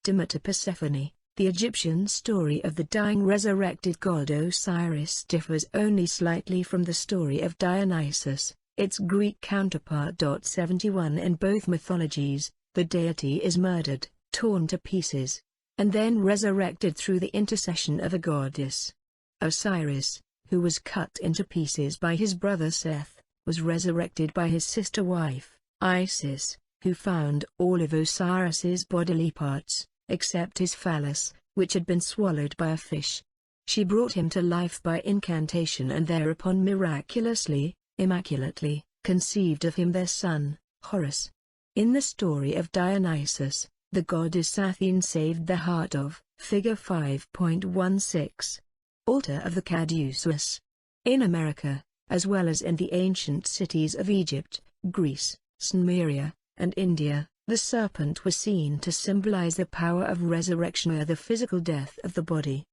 Demeter Persephone, the Egyptian story of the dying resurrected god Osiris differs only slightly from the story of Dionysus, its Greek counterpart. 71 In both mythologies, the deity is murdered, torn to pieces, and then resurrected through the intercession of a goddess. Osiris, who was cut into pieces by his brother Seth, was resurrected by his sister wife, Isis, who found all of Osiris's bodily parts, except his phallus, which had been swallowed by a fish. She brought him to life by incantation and thereupon miraculously, immaculately, conceived of him their son, Horus. In the story of Dionysus, the goddess Athene saved the heart of, Figure 5.16. Altar of the Caduceus. In America, as well as in the ancient cities of Egypt, Greece, Sumeria, and India, the serpent was seen to symbolize the power of resurrection or the physical death of the body.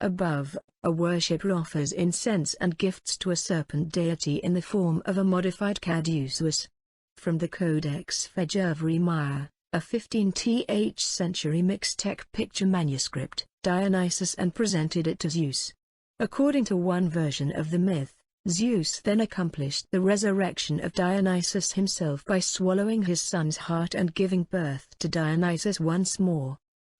Above, a worshipper offers incense and gifts to a serpent deity in the form of a modified caduceus. From the Codex Fejervri Maya, a 15th century Mixtec picture manuscript, Dionysus and presented it to Zeus. According to one version of the myth, Zeus then accomplished the resurrection of Dionysus himself by swallowing his son's heart and giving birth to Dionysus once more.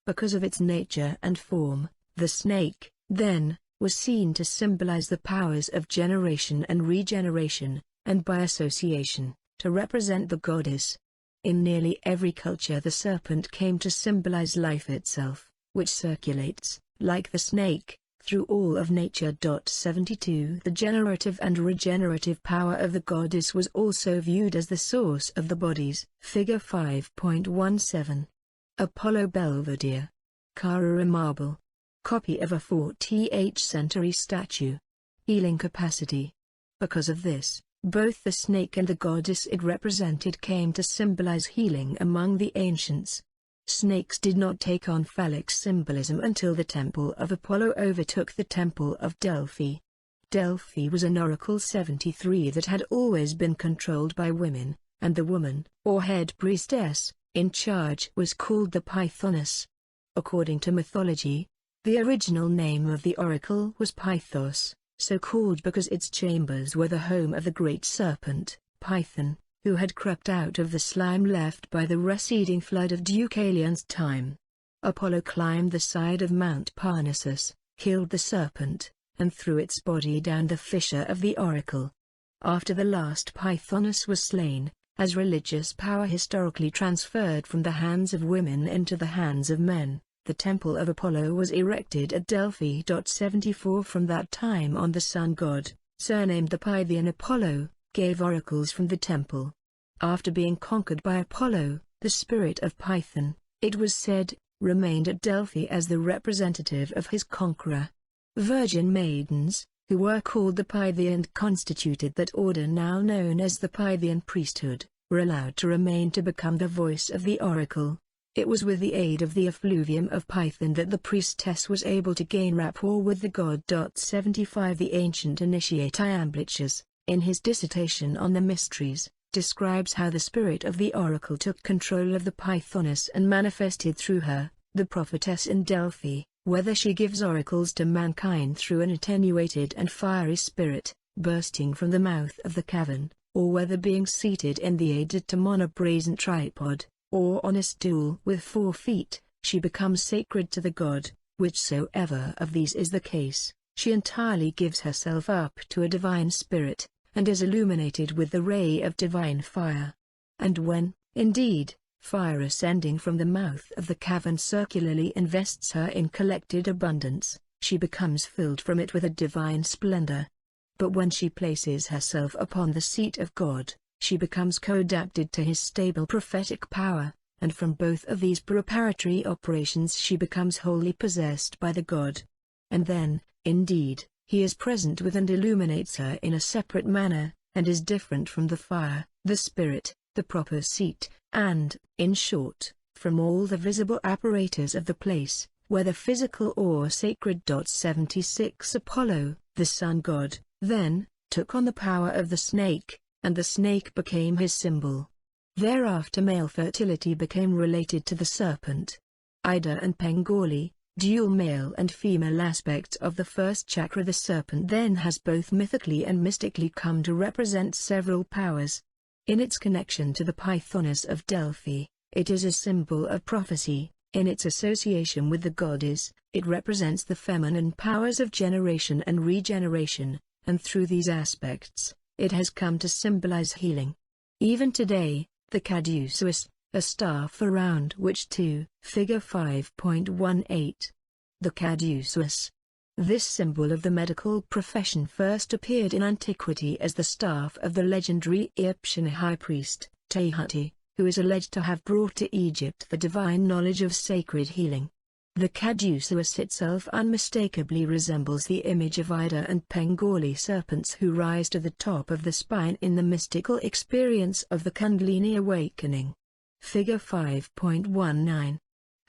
Because of its nature and form, the snake, then, was seen to symbolize the powers of generation and regeneration, and by association, to represent the goddess. In nearly every culture the serpent came to symbolize life itself, which circulates, like the snake, through all of nature. 72 The generative and regenerative power of the goddess was also viewed as the source of the bodies. Figure 5.17. Apollo Belvedere. Carrara marble. Copy of a 14th century statue. Healing capacity. Because of this, both the snake and the goddess it represented came to symbolize healing among the ancients. Snakes did not take on phallic symbolism until the Temple of Apollo overtook the Temple of Delphi. Delphi was an oracle 73 that had always been controlled by women, and the woman, or head priestess, in charge was called the Pythoness. According to mythology, the original name of the oracle was Pythos, so called because its chambers were the home of the great serpent, Python, who had crept out of the slime left by the receding flood of Deucalion's time. Apollo climbed the side of Mount Parnassus, killed the serpent, and threw its body down the fissure of the oracle. After the last Pythoness was slain, as religious power historically transferred from the hands of women into the hands of men, the Temple of Apollo was erected at Delphi. 74 From that time on the sun god, surnamed the Pythian Apollo, gave oracles from the temple. After being conquered by Apollo, the spirit of Python, it was said, remained at Delphi as the representative of his conqueror. Virgin maidens, who were called the Pythian, constituted that order now known as the Pythian priesthood, were allowed to remain to become the voice of the oracle. It was with the aid of the effluvium of Python that the priestess was able to gain rapport with the god. 75 The ancient initiate Iamblichus, in his dissertation on the mysteries, describes how the spirit of the oracle took control of the Pythoness and manifested through her, the prophetess in Delphi, whether she gives oracles to mankind through an attenuated and fiery spirit, bursting from the mouth of the cavern, or whether being seated in the adytum on a brazen tripod, or on a stool with 4 feet, she becomes sacred to the god. Whichsoever of these is the case, she entirely gives herself up to a divine spirit, and is illuminated with the ray of divine fire. And when, indeed, fire ascending from the mouth of the cavern circularly invests her in collected abundance, she becomes filled from it with a divine splendor. But when she places herself upon the seat of God, she becomes co-adapted to his stable prophetic power, and from both of these preparatory operations she becomes wholly possessed by the god. And then, indeed, he is present with and illuminates her in a separate manner, and is different from the fire, the spirit, the proper seat, and, in short, from all the visible apparatus of the place, whether physical or sacred. 76 Apollo, the sun god, then, took on the power of the snake, and the snake became his symbol. Thereafter male fertility became related to the serpent. Ida and Bengali, dual male and female aspects of the first chakra. The serpent then has both mythically and mystically come to represent several powers. In its connection to the Pythoness of Delphi, it is a symbol of prophecy. In its association with the goddess, it represents the feminine powers of generation and regeneration, and through these aspects, it has come to symbolize healing. Even today, the caduceus, a staff around which Figure 5.18. The caduceus. This symbol of the medical profession first appeared in antiquity as the staff of the legendary Egyptian high priest, Tehuti, who is alleged to have brought to Egypt the divine knowledge of sacred healing. The caduceus itself unmistakably resembles the image of Ida and Bengali serpents who rise to the top of the spine in the mystical experience of the Kundalini awakening. Figure 5.19.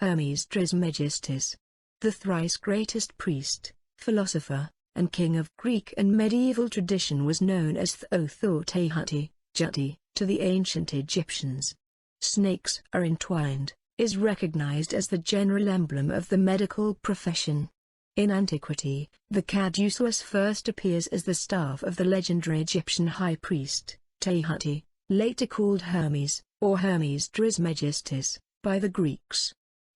Hermes Trismegistus. The thrice greatest priest, philosopher, and king of Greek and medieval tradition was known as Tehuti, Juti, to the ancient Egyptians. snakes are entwined, is recognized as the general emblem of the medical profession. In antiquity, the caduceus first appears as the staff of the legendary Egyptian high priest, Tehuti, later called Hermes, or Hermes Trismegistus, by the Greeks.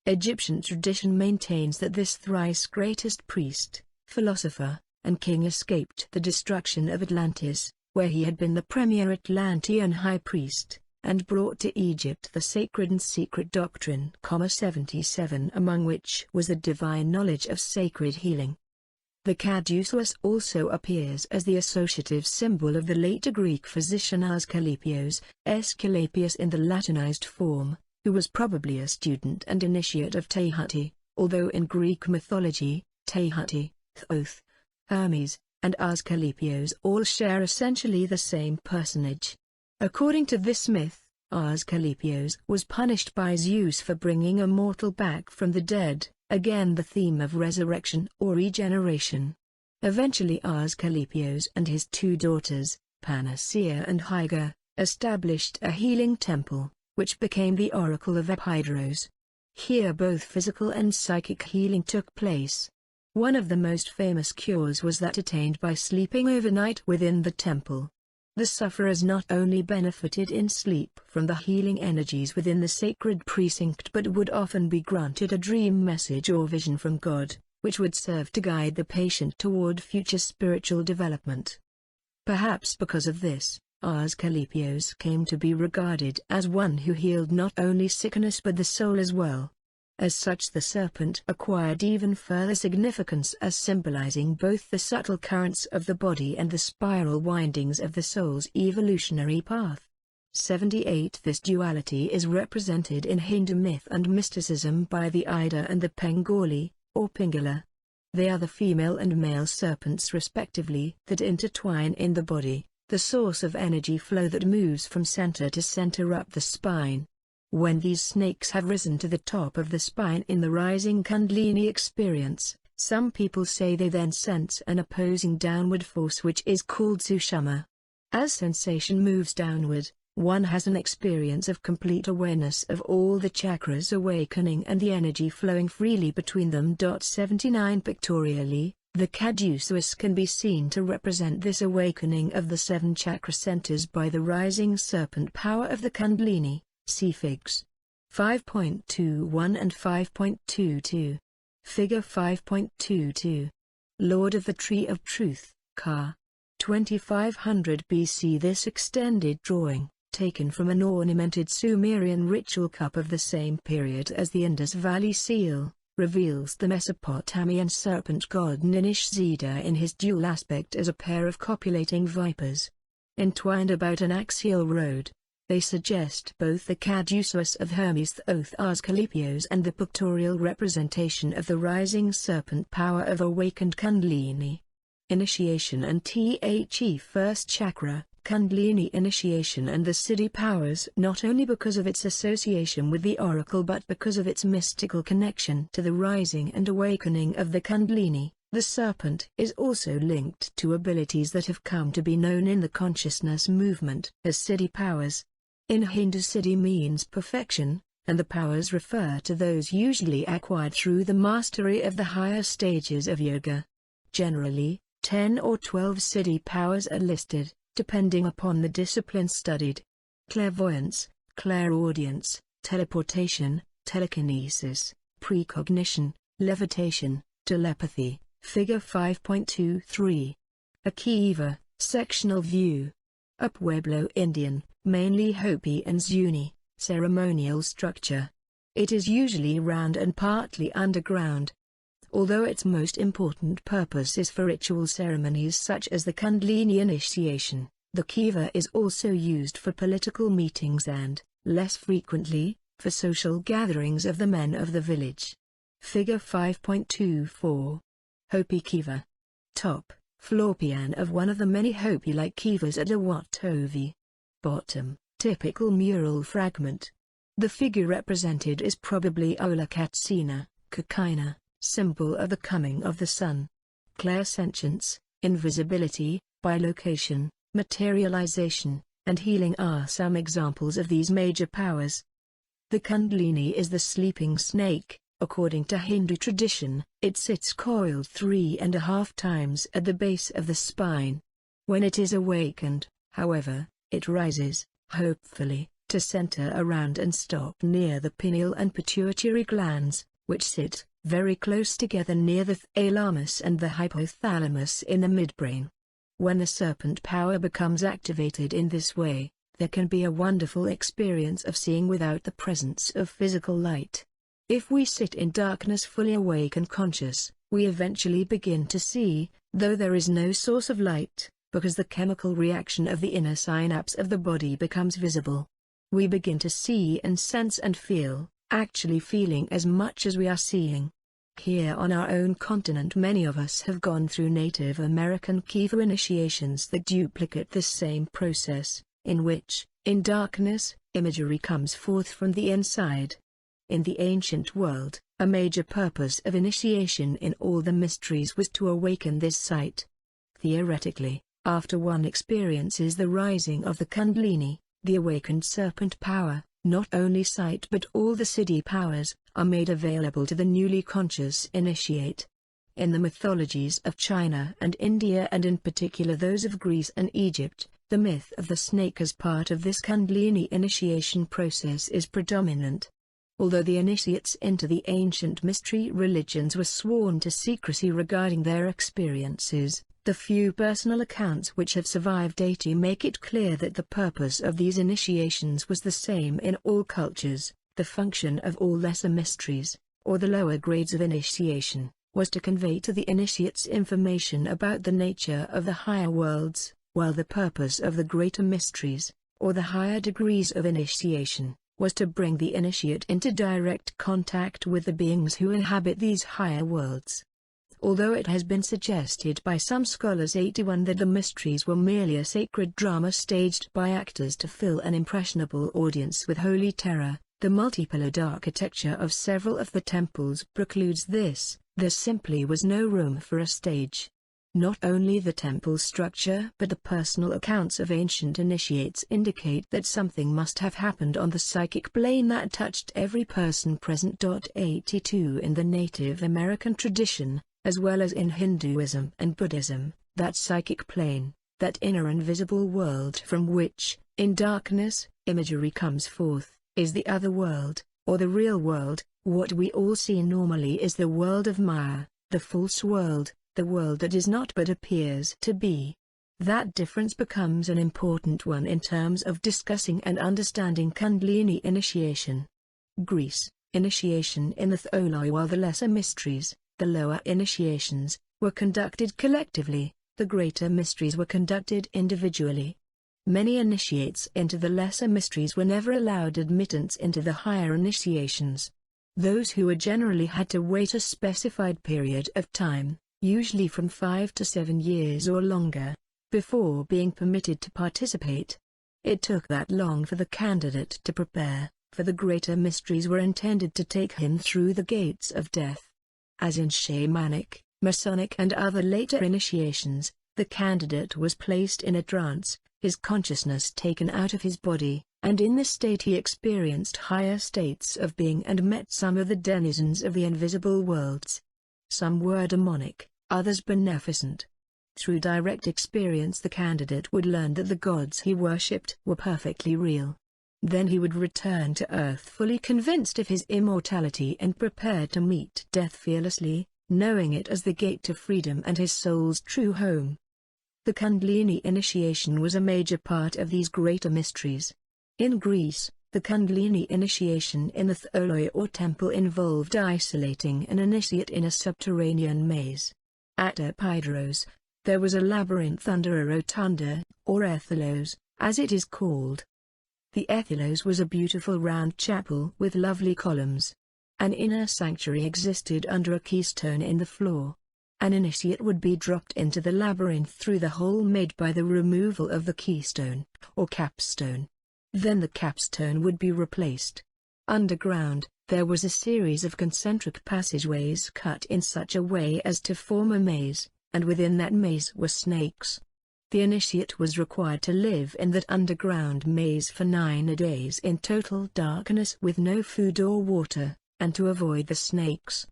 Egyptian tradition maintains that this thrice greatest priest, philosopher, and king escaped the destruction of Atlantis, where he had been the premier Atlantean high priest, and brought to Egypt the sacred and secret doctrine, 77, among which was the divine knowledge of sacred healing. The caduceus also appears as the associative symbol of the later Greek physician Asclepios, Aesculapius in the Latinized form, who was probably a student and initiate of Tehuti, although in Greek mythology, Tehuti, Thoth, Hermes, and Asclepios all share essentially the same personage. According to this myth, Asclepios was punished by Zeus for bringing a mortal back from the dead, again the theme of resurrection or regeneration. Eventually Asclepios and his two daughters, Panacea and Hyga, established a healing temple, which became the Oracle of Epidros. Here both physical and psychic healing took place. One of the most famous cures was that attained by sleeping overnight within the temple. The sufferers not only benefited in sleep from the healing energies within the sacred precinct but would often be granted a dream message or vision from God, which would serve to guide the patient toward future spiritual development. Perhaps because of this, Asclepios came to be regarded as one who healed not only sickness but the soul as well. As such, the serpent acquired even further significance as symbolizing both the subtle currents of the body and the spiral windings of the soul's evolutionary path. 78. This duality is represented in Hindu myth and mysticism by the Ida and the Pengoli, or Pingala. They are the female and male serpents respectively that intertwine in the body, the source of energy flow that moves from center to center up the spine. When these snakes have risen to the top of the spine in the rising Kundalini experience, some people say they then sense an opposing downward force which is called Sushumna. As sensation moves downward, one has an experience of complete awareness of all the chakras awakening and the energy flowing freely between them. 79 Pictorially, the caduceus can be seen to represent this awakening of the 7 chakra centers by the rising serpent power of the Kundalini. See Figs 5.21 and 5.22. Figure 5.22. Lord of the Tree of Truth, Ka. 2500 BC. This extended drawing, taken from an ornamented Sumerian ritual cup of the same period as the Indus Valley seal, reveals the Mesopotamian serpent god Ninishzida in his dual aspect as a pair of copulating vipers. Entwined about an axial road, they suggest both the caduceus of Hermes Thoth Asclepios and the pictorial representation of the rising serpent power of awakened Kundalini. Initiation and The first chakra, Kundalini initiation and the Siddhi powers, not only because of its association with the oracle but because of its mystical connection to the rising and awakening of the Kundalini. The serpent is also linked to abilities that have come to be known in the consciousness movement as Siddhi powers. In Hindu, Siddhi means perfection, and the powers refer to those usually acquired through the mastery of the higher stages of yoga. Generally, 10 or 12 Siddhi powers are listed, depending upon the discipline studied. Clairvoyance, clairaudience, teleportation, telekinesis, precognition, levitation, telepathy. Figure 5.23. A Kiva, sectional view. A Pueblo Indian, mainly Hopi and Zuni, ceremonial structure. It is usually round and partly underground. Although its most important purpose is for ritual ceremonies such as the Kundalini initiation, the Kiva is also used for political meetings and, less frequently, for social gatherings of the men of the village. Figure 5.24. Hopi Kiva. Top, floor plan of one of the many Hopi-like Kivas at Awatovi. Bottom, typical mural fragment. The figure represented is probably Aulakatsina, Kakina, symbol of the coming of the sun. Clairsentience, invisibility, bilocation, materialization, and healing are some examples of these major powers. The Kundalini is the sleeping snake. According to Hindu tradition, it sits coiled 3.5 times at the base of the spine. When it is awakened, however, it rises, hopefully, to center around and stop near the pineal and pituitary glands, which sit very close together near the thalamus and the hypothalamus in the midbrain. When the serpent power becomes activated in this way, there can be a wonderful experience of seeing without the presence of physical light. If we sit in darkness fully awake and conscious, we eventually begin to see, though there is no source of light, because the chemical reaction of the inner synapse of the body becomes visible. We begin to see and sense and feel, actually feeling as much as we are seeing. Here on our own continent, many of us have gone through Native American Kivu initiations that duplicate this same process, in which, in darkness, imagery comes forth from the inside. In the ancient world, a major purpose of initiation in all the mysteries was to awaken this sight. Theoretically, after one experiences the rising of the Kundalini, the awakened serpent power, not only sight but all the siddhi powers, are made available to the newly conscious initiate. In the mythologies of China and India, and in particular those of Greece and Egypt, the myth of the snake as part of this Kundalini initiation process is predominant. Although the initiates into the ancient mystery religions were sworn to secrecy regarding their experiences, the few personal accounts which have survived date make it clear that the purpose of these initiations was the same in all cultures. The function of all lesser mysteries, or the lower grades of initiation, was to convey to the initiates information about the nature of the higher worlds, while the purpose of the greater mysteries, or the higher degrees of initiation, was to bring the initiate into direct contact with the beings who inhabit these higher worlds. Although it has been suggested by some scholars 81 that the mysteries were merely a sacred drama staged by actors to fill an impressionable audience with holy terror, the multipillared architecture of several of the temples precludes this. There simply was no room for a stage. Not only the temple structure but the personal accounts of ancient initiates indicate that something must have happened on the psychic plane that touched every person present. 82 In the Native American tradition, as well as in Hinduism and Buddhism, that psychic plane, that inner invisible world from which, in darkness, imagery comes forth, is the other world, or the real world. What we all see normally is the world of Maya, the false world, the world that is not but appears to be. That difference becomes an important one in terms of discussing and understanding Kundalini initiation. Greece, initiation in the Tholoi, while the lesser mysteries, the lower initiations, were conducted collectively, the greater mysteries were conducted individually. Many initiates into the lesser mysteries were never allowed admittance into the higher initiations. Those who were generally had to wait a specified period of time, usually from 5 to 7 years or longer, before being permitted to participate. It took that long for the candidate to prepare, for the greater mysteries were intended to take him through the gates of death. As in shamanic, Masonic and other later initiations, the candidate was placed in a trance, his consciousness taken out of his body, and in this state he experienced higher states of being and met some of the denizens of the invisible worlds. Some were demonic, others beneficent. Through direct experience the candidate would learn that the gods he worshipped were perfectly real. Then he would return to Earth fully convinced of his immortality and prepared to meet death fearlessly, knowing it as the gate to freedom and his soul's true home. The Kundalini initiation was a major part of these greater mysteries. In Greece, the Kundalini initiation in the Tholoi or temple involved isolating an initiate in a subterranean maze. At Epidaurus, there was a labyrinth under a rotunda, or ethelos, as it is called. The ethelos was a beautiful round chapel with lovely columns. An inner sanctuary existed under a keystone in the floor. An initiate would be dropped into the labyrinth through the hole made by the removal of the keystone, or capstone. Then the capstone would be replaced. Underground, there was a series of concentric passageways cut in such a way as to form a maze, and within that maze were snakes. The initiate was required to live in that underground maze for 9 days in total darkness with no food or water, and to avoid the snakes.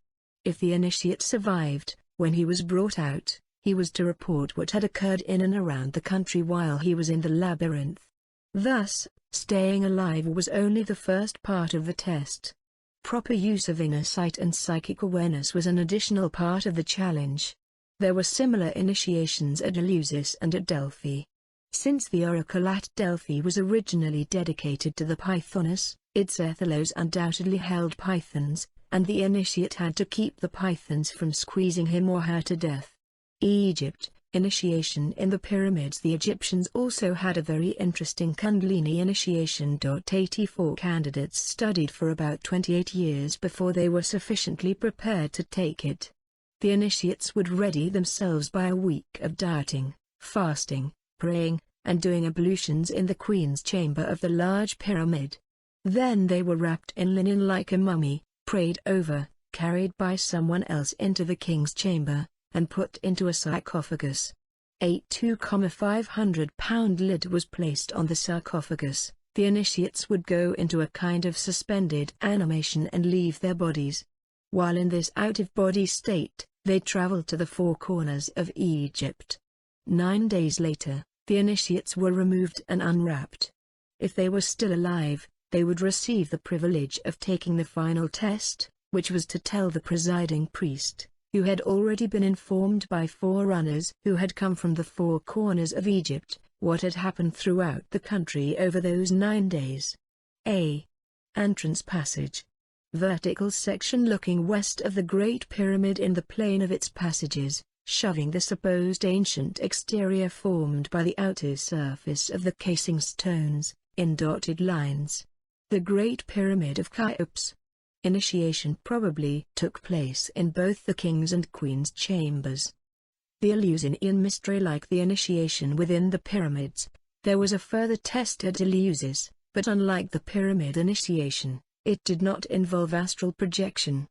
If the initiate survived, when he was brought out, he was to report what had occurred in and around the country while he was in the labyrinth. Thus, staying alive was only the first part of the test. Proper use of inner sight and psychic awareness was an additional part of the challenge. There were similar initiations at Eleusis and at Delphi. Since the oracle at Delphi was originally dedicated to the Pythoness, its Ethelos undoubtedly held pythons, and the initiate had to keep the pythons from squeezing him or her to death. Egypt, initiation in the pyramids. The Egyptians also had a very interesting Kundalini initiation. 84 candidates studied for about 28 years before they were sufficiently prepared to take it. The initiates would ready themselves by a week of dieting, fasting, praying, and doing ablutions in the Queen's chamber of the large pyramid. Then they were wrapped in linen like a mummy, prayed over, carried by someone else into the king's chamber, and put into a sarcophagus. A 2,500-pound lid was placed on the sarcophagus. The initiates would go into a kind of suspended animation and leave their bodies. While in this out-of-body state, they traveled to the 4 corners of Egypt. 9 days later, the initiates were removed and unwrapped. If they were still alive, they would receive the privilege of taking the final test, which was to tell the presiding priest, who had already been informed by forerunners who had come from the 4 corners of Egypt, what had happened throughout the country over those 9 days. A. Entrance passage. Vertical section looking west of the Great Pyramid in the plane of its passages, shoving the supposed ancient exterior formed by the outer surface of the casing stones, in dotted lines. The Great Pyramid of Cheops. Initiation probably took place in both the king's and queen's chambers. The Eleusinian mystery. Like the initiation within the pyramids, there was a further test at Eleusis, but unlike the pyramid initiation, it did not involve astral projection.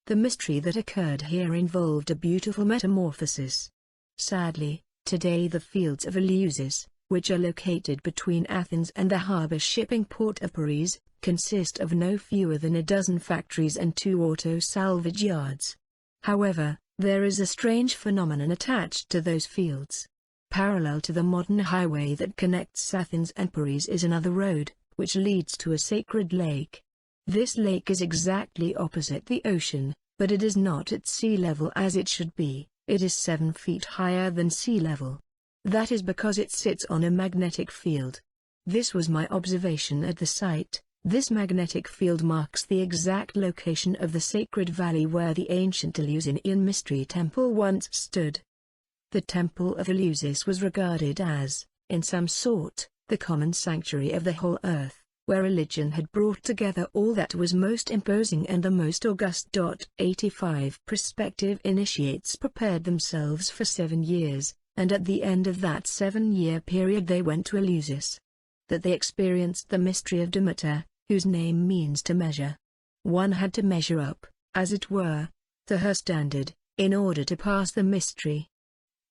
The mystery that occurred here involved a beautiful metamorphosis. Sadly, today the fields of Eleusis, which are located between Athens and the harbor shipping port of Paris, consist of no fewer than a dozen factories and 2 auto salvage yards. However, there is a strange phenomenon attached to those fields. Parallel to the modern highway that connects Athens and Paris is another road, which leads to a sacred lake. This lake is exactly opposite the ocean, but it is not at sea level as it should be. It is 7 feet higher than sea level. That is because it sits on a magnetic field. This was my observation at the site. This magnetic field marks the exact location of the sacred valley where the ancient Eleusinian mystery temple once stood. The Temple of Eleusis was regarded as, in some sort, the common sanctuary of the whole earth, where religion had brought together all that was most imposing and the most august. 85 Prospective initiates prepared themselves for 7 years, and at the end of that 7-year period they went to Eleusis. That they experienced the mystery of Demeter, whose name means to measure. One had to measure up, as it were, to her standard, in order to pass the mystery.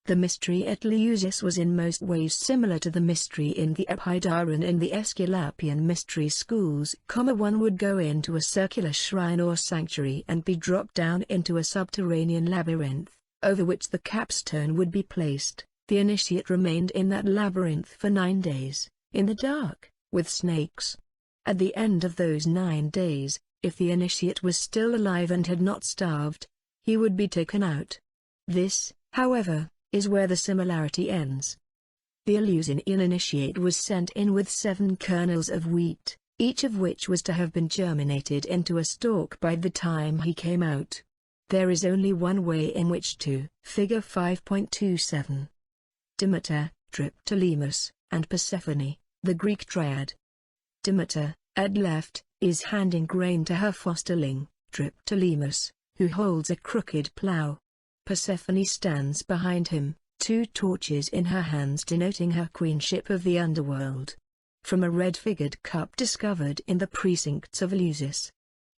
The mystery at Eleusis was in most ways similar to the mystery in the Epidaurus and the Aesculapian mystery schools. One would go into a circular shrine or sanctuary and be dropped down into a subterranean labyrinth, over which the capstone would be placed. The initiate remained in that labyrinth for 9 days, in the dark, with snakes. At the end of those 9 days, if the initiate was still alive and had not starved, he would be taken out. This, however, is where the similarity ends. The Eleusinian initiate was sent in with 7 kernels of wheat, each of which was to have been germinated into a stalk by the time he came out. There is only one way in which to. Figure 5.27. Demeter, Triptolemus, and Persephone, the Greek triad. Demeter, at left, is handing grain to her fosterling, Triptolemus, who holds a crooked plough. Persephone stands behind him, 2 torches in her hands denoting her queenship of the underworld. From a red-figured cup discovered in the precincts of Eleusis.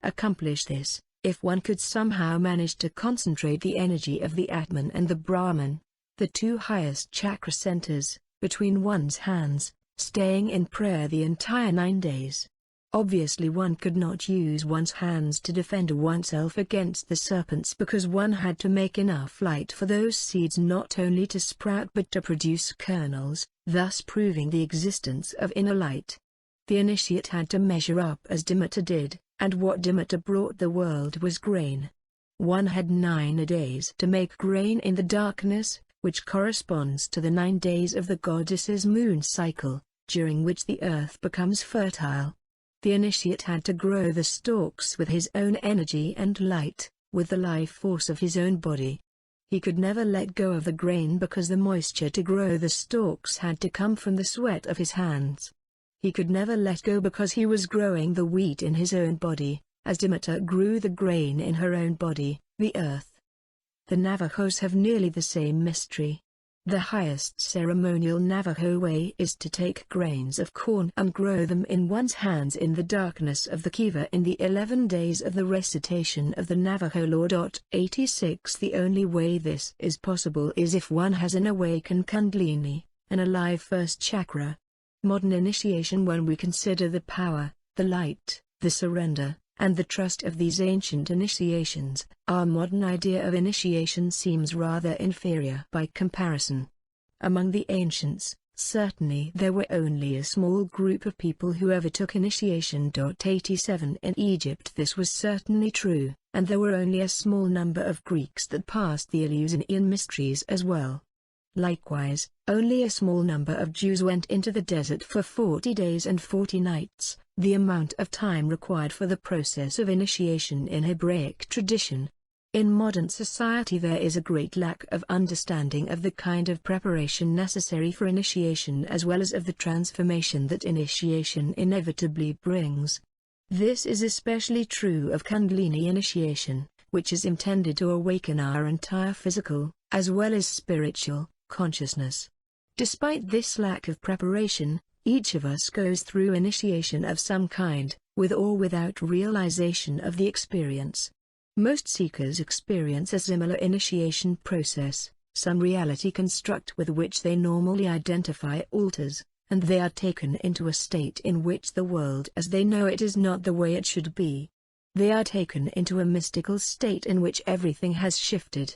Accomplish this, if one could somehow manage to concentrate the energy of the Atman and the Brahman. The two highest chakra centers, between one's hands, staying in prayer the entire 9 days. Obviously one could not use one's hands to defend oneself against the serpents because one had to make enough light for those seeds not only to sprout but to produce kernels, thus proving the existence of inner light. The initiate had to measure up as Demeter did, and what Demeter brought the world was grain. One had 9 days to make grain in the darkness, which corresponds to the 9 days of the goddess's moon cycle, during which the earth becomes fertile. The initiate had to grow the stalks with his own energy and light, with the life force of his own body. He could never let go of the grain because the moisture to grow the stalks had to come from the sweat of his hands. He could never let go because he was growing the wheat in his own body, as Demeter grew the grain in her own body, the earth. The Navajos have nearly the same mystery. The highest ceremonial Navajo way is to take grains of corn and grow them in one's hands in the darkness of the kiva in the 11 days of the recitation of the Navajo Law. 86 The only way this is possible is if one has an awakened Kundalini, an alive first chakra. Modern initiation, when we consider the power, the light, the surrender, and the trust of these ancient initiations, our modern idea of initiation seems rather inferior by comparison. Among the ancients, certainly there were only a small group of people who ever took initiation. 87 In Egypt this was certainly true, and there were only a small number of Greeks that passed the Eleusinian mysteries as well. Likewise, only a small number of Jews went into the desert for 40 days and 40 nights, the amount of time required for the process of initiation in Hebraic tradition. In modern society there is a great lack of understanding of the kind of preparation necessary for initiation as well as of the transformation that initiation inevitably brings. This is especially true of Kundalini initiation, which is intended to awaken our entire physical, as well as spiritual, consciousness. Despite this lack of preparation, each of us goes through initiation of some kind, with or without realization of the experience. Most seekers experience a similar initiation process, some reality construct with which they normally identify alters, and they are taken into a state in which the world as they know it is not the way it should be. They are taken into a mystical state in which everything has shifted.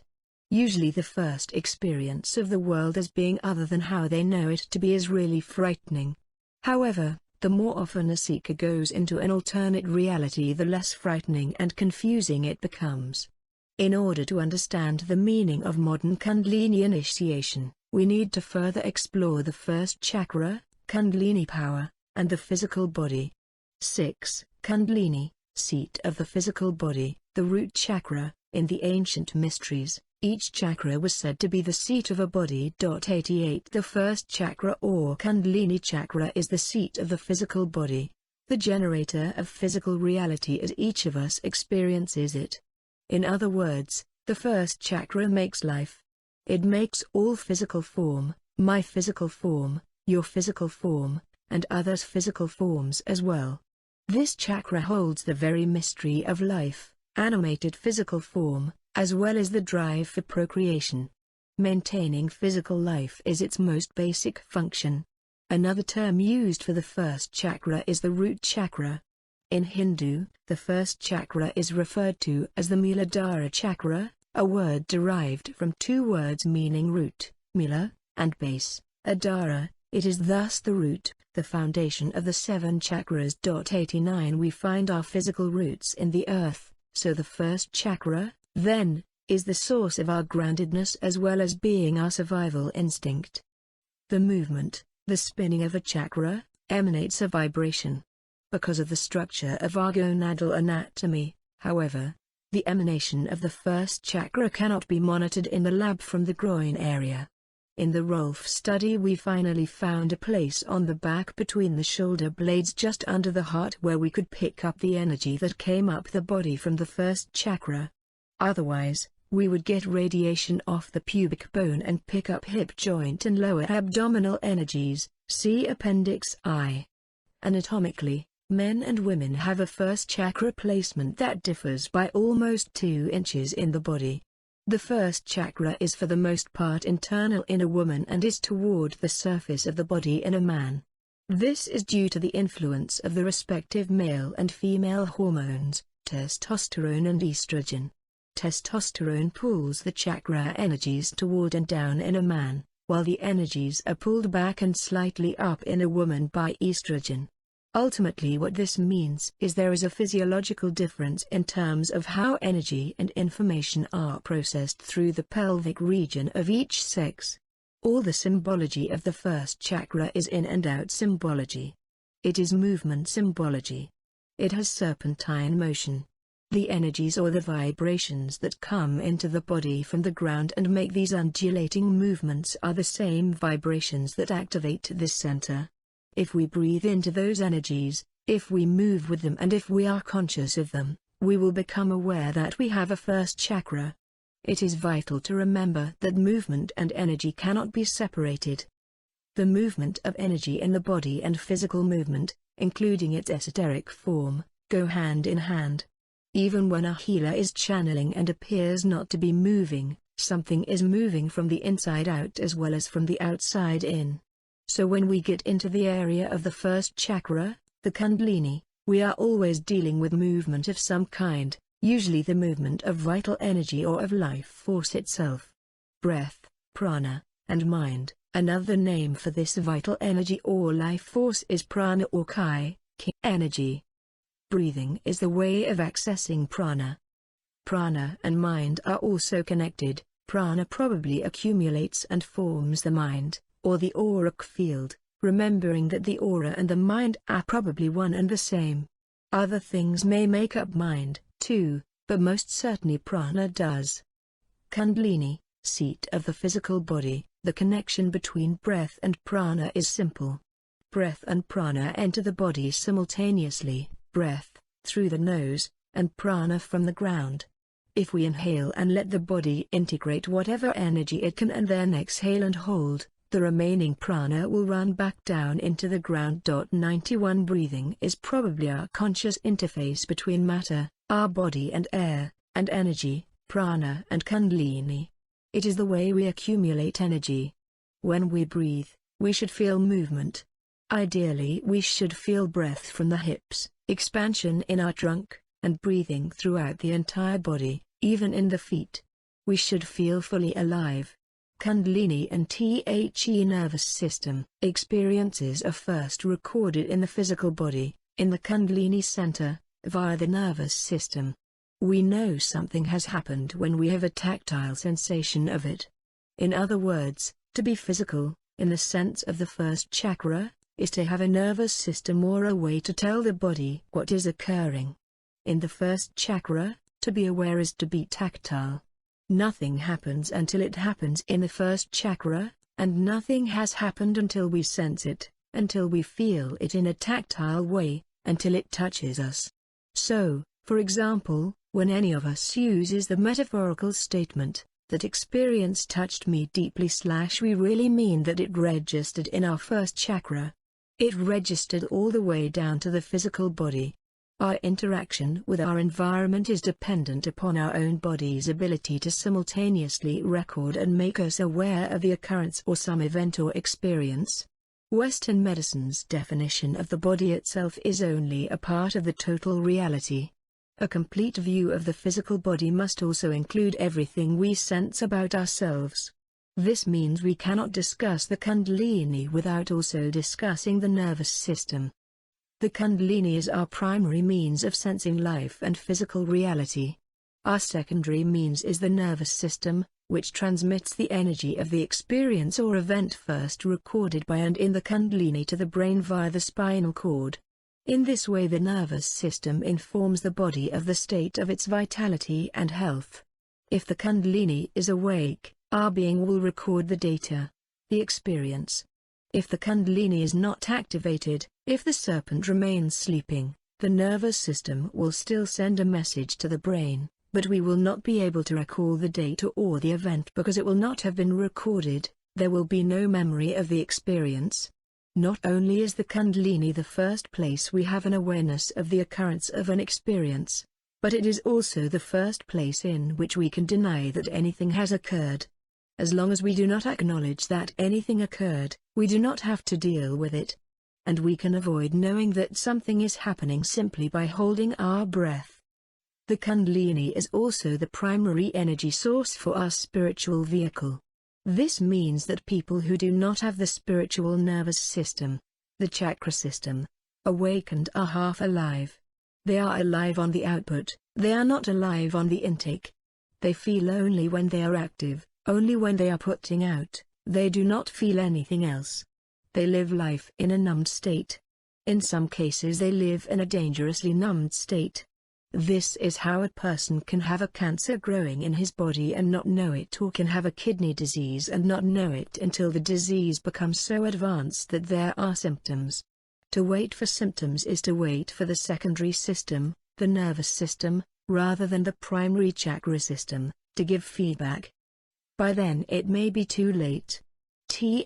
Usually the first experience of the world as being other than how they know it to be is really frightening. However, the more often a seeker goes into an alternate reality, the less frightening and confusing it becomes. In order to understand the meaning of modern Kundalini initiation, we need to further explore the first chakra, Kundalini power, and the physical body. 6. Kundalini, seat of the physical body, the root chakra. In the ancient mysteries, each chakra was said to be the seat of a body. 88 The first chakra or Kundalini chakra is the seat of the physical body, the generator of physical reality as each of us experiences it. In other words, the first chakra makes life. It makes all physical form, my physical form, your physical form, and others' physical forms as well. This chakra holds the very mystery of life, animated physical form, as well as the drive for procreation. Maintaining physical life is its most basic function. Another term used for the first chakra is the root chakra. In Hindu, the first chakra is referred to as the Muladhara chakra, a word derived from two words meaning root, mula, and base, adhara. It is thus the root, the foundation of the 7 chakras. 89 We find our physical roots in the earth. So the first chakra, then, is the source of our groundedness as well as being our survival instinct. The movement, the spinning of a chakra, emanates a vibration. Because of the structure of our gonadal anatomy, however, the emanation of the first chakra cannot be monitored in the lab from the groin area. In the Rolf study we finally found a place on the back between the shoulder blades just under the heart where we could pick up the energy that came up the body from the first chakra. Otherwise, we would get radiation off the pubic bone and pick up hip joint and lower abdominal energies, see Appendix I. Anatomically, men and women have a first chakra placement that differs by almost 2 inches in the body. The first chakra is for the most part internal in a woman and is toward the surface of the body in a man. This is due to the influence of the respective male and female hormones, testosterone and estrogen. Testosterone pulls the chakra energies toward and down in a man, while the energies are pulled back and slightly up in a woman by estrogen. Ultimately, what this means is there is a physiological difference in terms of how energy and information are processed through the pelvic region of each sex. All the symbology of the first chakra is in and out symbology. It is movement symbology. It has serpentine motion. The energies or the vibrations that come into the body from the ground and make these undulating movements are the same vibrations that activate this center. If we breathe into those energies, if we move with them and if we are conscious of them, we will become aware that we have a first chakra. It is vital to remember that movement and energy cannot be separated. The movement of energy in the body and physical movement, including its esoteric form, go hand in hand. Even when a healer is channeling and appears not to be moving, something is moving from the inside out as well as from the outside in. So when we get into the area of the first chakra, the Kundalini, we are always dealing with movement of some kind, usually the movement of vital energy or of life force itself. Breath, prana, and mind. Another name for this vital energy or life force is prana or ki energy. Breathing is the way of accessing prana. Prana and mind are also connected. Prana probably accumulates and forms the mind, or the auric field, remembering that the aura and the mind are probably one and the same. Other things may make up mind, too, but most certainly prana does. Kundalini, seat of the physical body, the connection between breath and prana is simple. Breath and prana enter the body simultaneously, breath, through the nose, and prana from the ground. If we inhale and let the body integrate whatever energy it can and then exhale and hold, the remaining prana will run back down into the ground. 91 Breathing is probably our conscious interface between matter, our body and air, and energy, prana and kundalini. It is the way we accumulate energy. When we breathe, we should feel movement. Ideally, we should feel breath from the hips, expansion in our trunk, and breathing throughout the entire body, even in the feet. We should feel fully alive. Kundalini and The nervous system experiences are first recorded in the physical body, in the Kundalini center, via the nervous system. We know something has happened when we have a tactile sensation of it. In other words, to be physical, in the sense of the first chakra, is to have a nervous system or a way to tell the body what is occurring. In the first chakra, to be aware is to be tactile. Nothing happens until it happens in the first chakra, and nothing has happened until we sense it, until we feel it in a tactile way, until it touches us. So, for example, when any of us uses the metaphorical statement, that experience touched me deeply / we really mean that it registered in our first chakra. It registered all the way down to the physical body. Our interaction with our environment is dependent upon our own body's ability to simultaneously record and make us aware of the occurrence or some event or experience. Western medicine's definition of the body itself is only a part of the total reality. A complete view of the physical body must also include everything we sense about ourselves. This means we cannot discuss the Kundalini without also discussing the nervous system. The Kundalini is our primary means of sensing life and physical reality. Our secondary means is the nervous system, which transmits the energy of the experience or event first recorded by and in the Kundalini to the brain via the spinal cord. In this way the nervous system informs the body of the state of its vitality and health. If the Kundalini is awake, our being will record the data, the experience. If the Kundalini is not activated, if the serpent remains sleeping, the nervous system will still send a message to the brain, but we will not be able to recall the data or the event because it will not have been recorded. There will be no memory of the experience. Not only is the Kundalini the first place we have an awareness of the occurrence of an experience, But it is also the first place in which we can deny that anything has occurred. As long as we do not acknowledge that anything occurred, we do not have to deal with it. And we can avoid knowing that something is happening simply by holding our breath. The Kundalini is also the primary energy source for our spiritual vehicle. This means that people who do not have the spiritual nervous system, the chakra system, awakened are half alive. They are alive on the output, they are not alive on the intake. They feel only when they are active, only when they are putting out, they do not feel anything else. They live life in a numbed state. In some cases they live in a dangerously numbed state. This is how a person can have a cancer growing in his body and not know it, or can have a kidney disease and not know it until the disease becomes so advanced that there are symptoms. To wait for symptoms is to wait for the secondary system, the nervous system, rather than the primary chakra system, to give feedback. By then it may be too late. The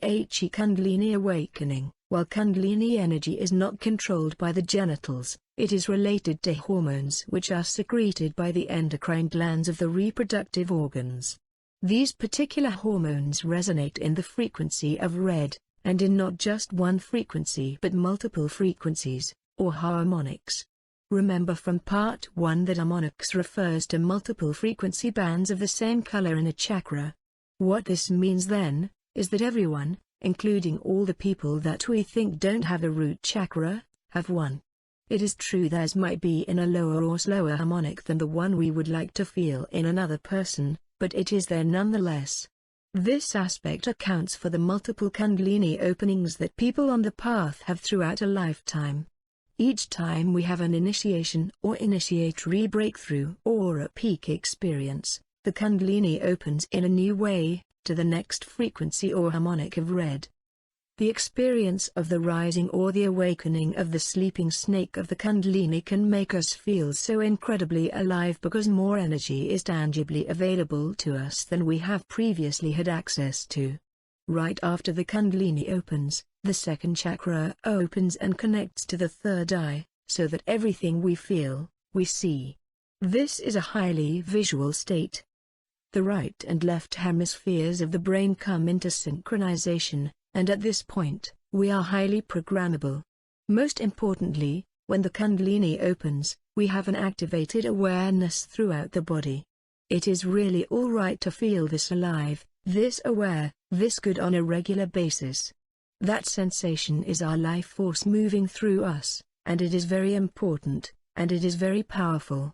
Kundalini awakening. While Kundalini energy is not controlled by the genitals, it is related to hormones which are secreted by the endocrine glands of the reproductive organs. These particular hormones resonate in the frequency of red, and in not just one frequency but multiple frequencies, or harmonics. Remember from part 1 that harmonics refers to multiple frequency bands of the same color in a chakra. What this means then, is that everyone, including all the people that we think don't have a root chakra, have one. It is true theirs might be in a lower or slower harmonic than the one we would like to feel in another person, but it is there nonetheless. This aspect accounts for the multiple Kundalini openings that people on the path have throughout a lifetime. Each time we have an initiation or initiatory breakthrough or a peak experience, the Kundalini opens in a new way, to the next frequency or harmonic of red. The experience of the rising or the awakening of the sleeping snake of the Kundalini can make us feel so incredibly alive because more energy is tangibly available to us than we have previously had access to. Right after the Kundalini opens, the second chakra opens and connects to the third eye, so that everything we feel, we see. This is a highly visual state. The right and left hemispheres of the brain come into synchronization, and at this point, we are highly programmable. Most importantly, when the Kundalini opens, we have an activated awareness throughout the body. It is really all right to feel this alive, this aware, this good on a regular basis. That sensation is our life force moving through us, and it is very important, and it is very powerful.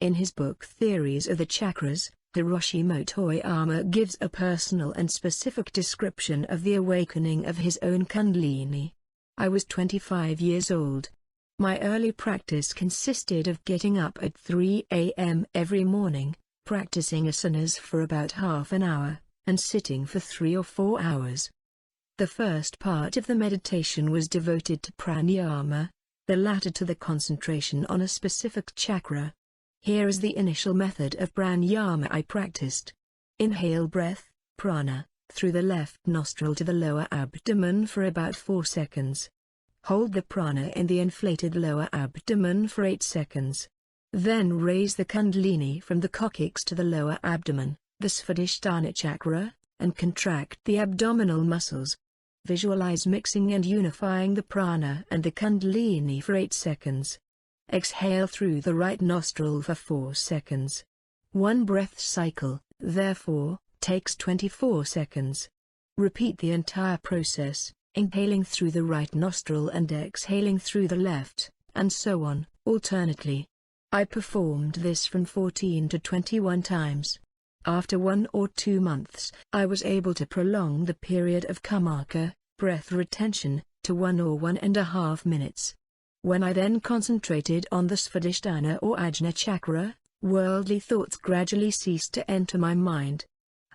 In his book Theories of the Chakras, Hiroshi Motoyama gives a personal and specific description of the awakening of his own Kundalini. I was 25 years old. My early practice consisted of getting up at 3 a.m. every morning, practicing asanas for about half an hour, and sitting for 3 or 4 hours. The first part of the meditation was devoted to pranayama, the latter to the concentration on a specific chakra. Here is the initial method of pranayama I practiced. Inhale breath, prana, through the left nostril to the lower abdomen for about 4 seconds. Hold the prana in the inflated lower abdomen for 8 seconds. Then raise the Kundalini from the coccyx to the lower abdomen, the Svadhisthana chakra, and contract the abdominal muscles. Visualize mixing and unifying the prana and the Kundalini for 8 seconds. Exhale through the right nostril for 4 seconds. One breath cycle, therefore, takes 24 seconds. Repeat the entire process, inhaling through the right nostril and exhaling through the left, and so on, alternately. I performed this from 14 to 21 times. After 1 or 2 months, I was able to prolong the period of kamaka, breath retention, to 1 or 1.5 minutes. When I then concentrated on the Svadhisthana or Ajna chakra, worldly thoughts gradually ceased to enter my mind.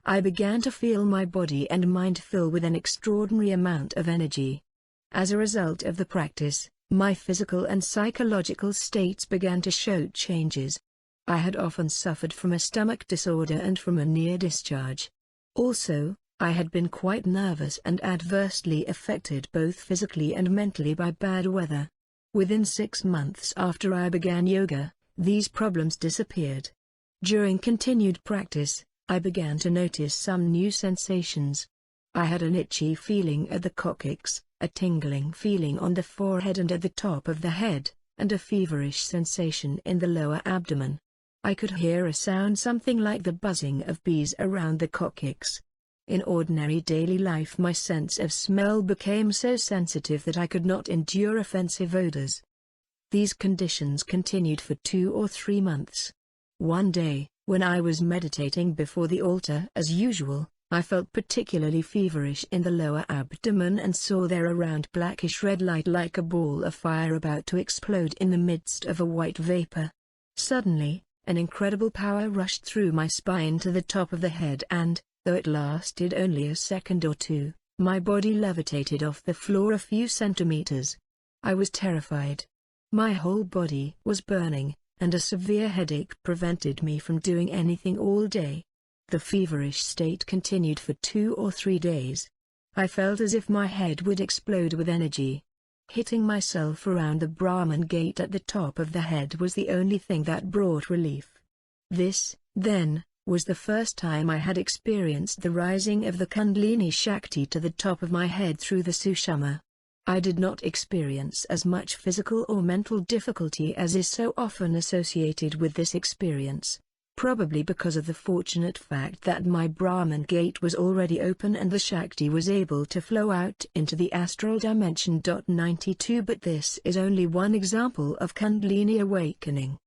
I began to feel my body and mind fill with an extraordinary amount of energy. As a result of the practice, my physical and psychological states began to show changes. I had often suffered from a stomach disorder and from a near discharge. Also, I had been quite nervous and adversely affected both physically and mentally by bad weather. Within 6 months after I began yoga, these problems disappeared. During continued practice, I began to notice some new sensations. I had an itchy feeling at the coccyx, a tingling feeling on the forehead and at the top of the head, and a feverish sensation in the lower abdomen. I could hear a sound something like the buzzing of bees around the coccyx. In ordinary daily life my sense of smell became so sensitive that I could not endure offensive odors. These conditions continued for 2 or 3 months. One day, when I was meditating before the altar as usual, I felt particularly feverish in the lower abdomen and saw there a round blackish red light like a ball of fire about to explode in the midst of a white vapor. Suddenly, an incredible power rushed through my spine to the top of the head and, though it lasted only a second or two, my body levitated off the floor a few centimeters. I was terrified. My whole body was burning, and a severe headache prevented me from doing anything all day. The feverish state continued for 2 or 3 days. I felt as if my head would explode with energy. Hitting myself around the Brahman gate at the top of the head was the only thing that brought relief. This, then, was the first time I had experienced the rising of the Kundalini Shakti to the top of my head through the Sushumna. I did not experience as much physical or mental difficulty as is so often associated with this experience, probably because of the fortunate fact that my Brahman gate was already open and the Shakti was able to flow out into the astral dimension. 92 But this is only one example of Kundalini awakening.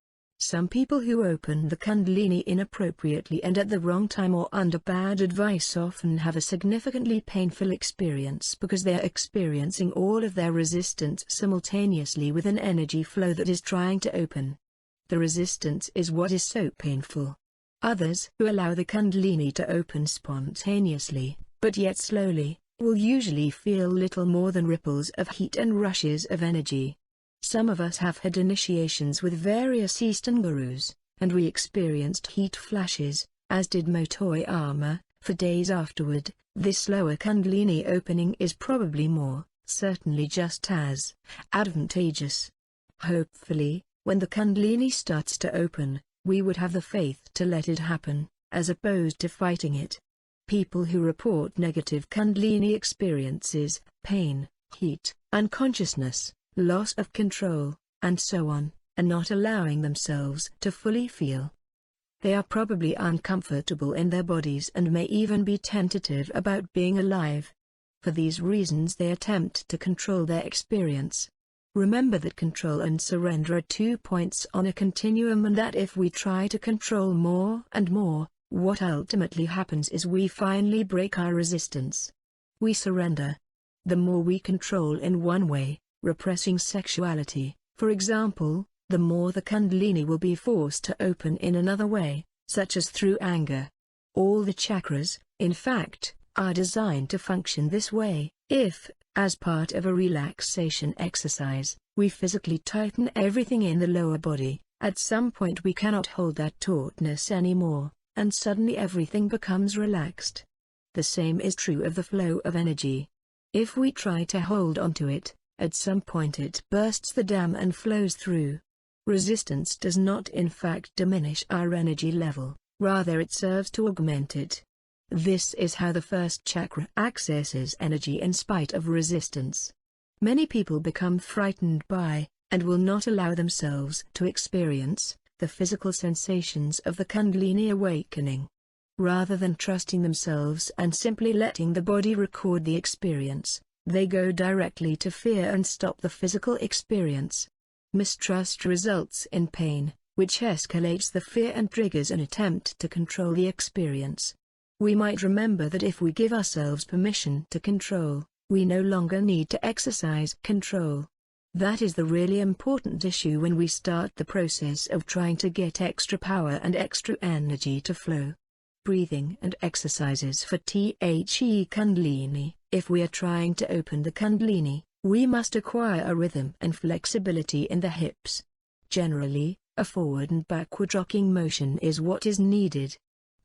Some people who open the Kundalini inappropriately and at the wrong time or under bad advice often have a significantly painful experience because they are experiencing all of their resistance simultaneously with an energy flow that is trying to open. The resistance is what is so painful. Others who allow the Kundalini to open spontaneously, but yet slowly, will usually feel little more than ripples of heat and rushes of energy. Some of us have had initiations with various Eastern gurus, and we experienced heat flashes, as did Motoyama, for days afterward. This slower Kundalini opening is probably more, certainly just as, advantageous. Hopefully, when the Kundalini starts to open, we would have the faith to let it happen, as opposed to fighting it. People who report negative Kundalini experiences, pain, heat, unconsciousness, loss of control, and so on, are not allowing themselves to fully feel. They are probably uncomfortable in their bodies and may even be tentative about being alive. For these reasons they attempt to control their experience. Remember that control and surrender are 2 points on a continuum, and that if we try to control more and more, what ultimately happens is we finally break our resistance. We surrender. The more we control in one way, repressing sexuality, for example, the more the Kundalini will be forced to open in another way, such as through anger. All the chakras, in fact, are designed to function this way. If, as part of a relaxation exercise, we physically tighten everything in the lower body, at some point we cannot hold that tautness anymore, and suddenly everything becomes relaxed. The same is true of the flow of energy. If we try to hold onto it, at some point it bursts the dam and flows through. Resistance does not in fact diminish our energy level, rather it serves to augment it. This is how the first chakra accesses energy in spite of resistance. Many people become frightened by, and will not allow themselves to experience, the physical sensations of the Kundalini awakening. Rather than trusting themselves and simply letting the body record the experience, they go directly to fear and stop the physical experience. Mistrust results in pain, which escalates the fear and triggers an attempt to control the experience. We might remember that if we give ourselves permission to control, we no longer need to exercise control. That is the really important issue when we start the process of trying to get extra power and extra energy to flow. Breathing and exercises for The Kundalini. If we are trying to open the Kundalini, we must acquire a rhythm and flexibility in the hips. Generally, a forward and backward rocking motion is what is needed.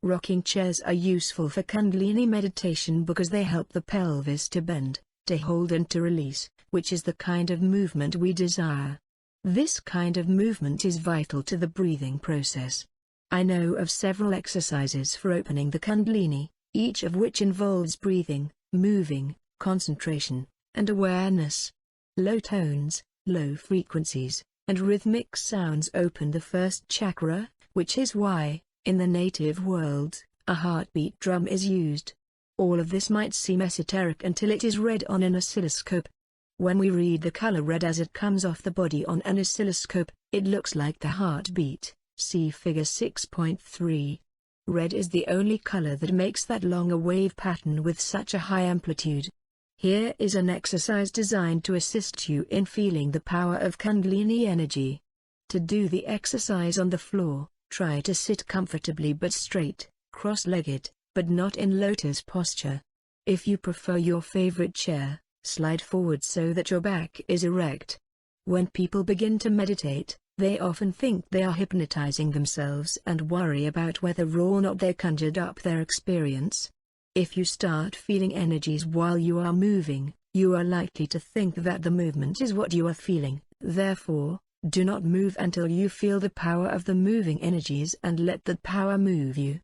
Rocking chairs are useful for Kundalini meditation because they help the pelvis to bend, to hold and to release, which is the kind of movement we desire. This kind of movement is vital to the breathing process. I know of several exercises for opening the Kundalini, each of which involves breathing, moving, concentration, and awareness. Low tones, low frequencies, and rhythmic sounds open the first chakra, which is why, in the native world, a heartbeat drum is used. All of this might seem esoteric until it is read on an oscilloscope. When we read the color red as it comes off the body on an oscilloscope, it looks like the heartbeat. See figure 6.3. Red is the only color that makes that longer wave pattern with such a high amplitude. Here is an exercise designed to assist you in feeling the power of Kundalini energy. To do the exercise on the floor, try to sit comfortably but straight, cross-legged, but not in lotus posture. If you prefer your favorite chair, slide forward so that your back is erect. When people begin to meditate, they often think they are hypnotizing themselves and worry about whether or not they conjured up their experience. If you start feeling energies while you are moving, you are likely to think that the movement is what you are feeling. Therefore, do not move until you feel the power of the moving energies and let that power move you.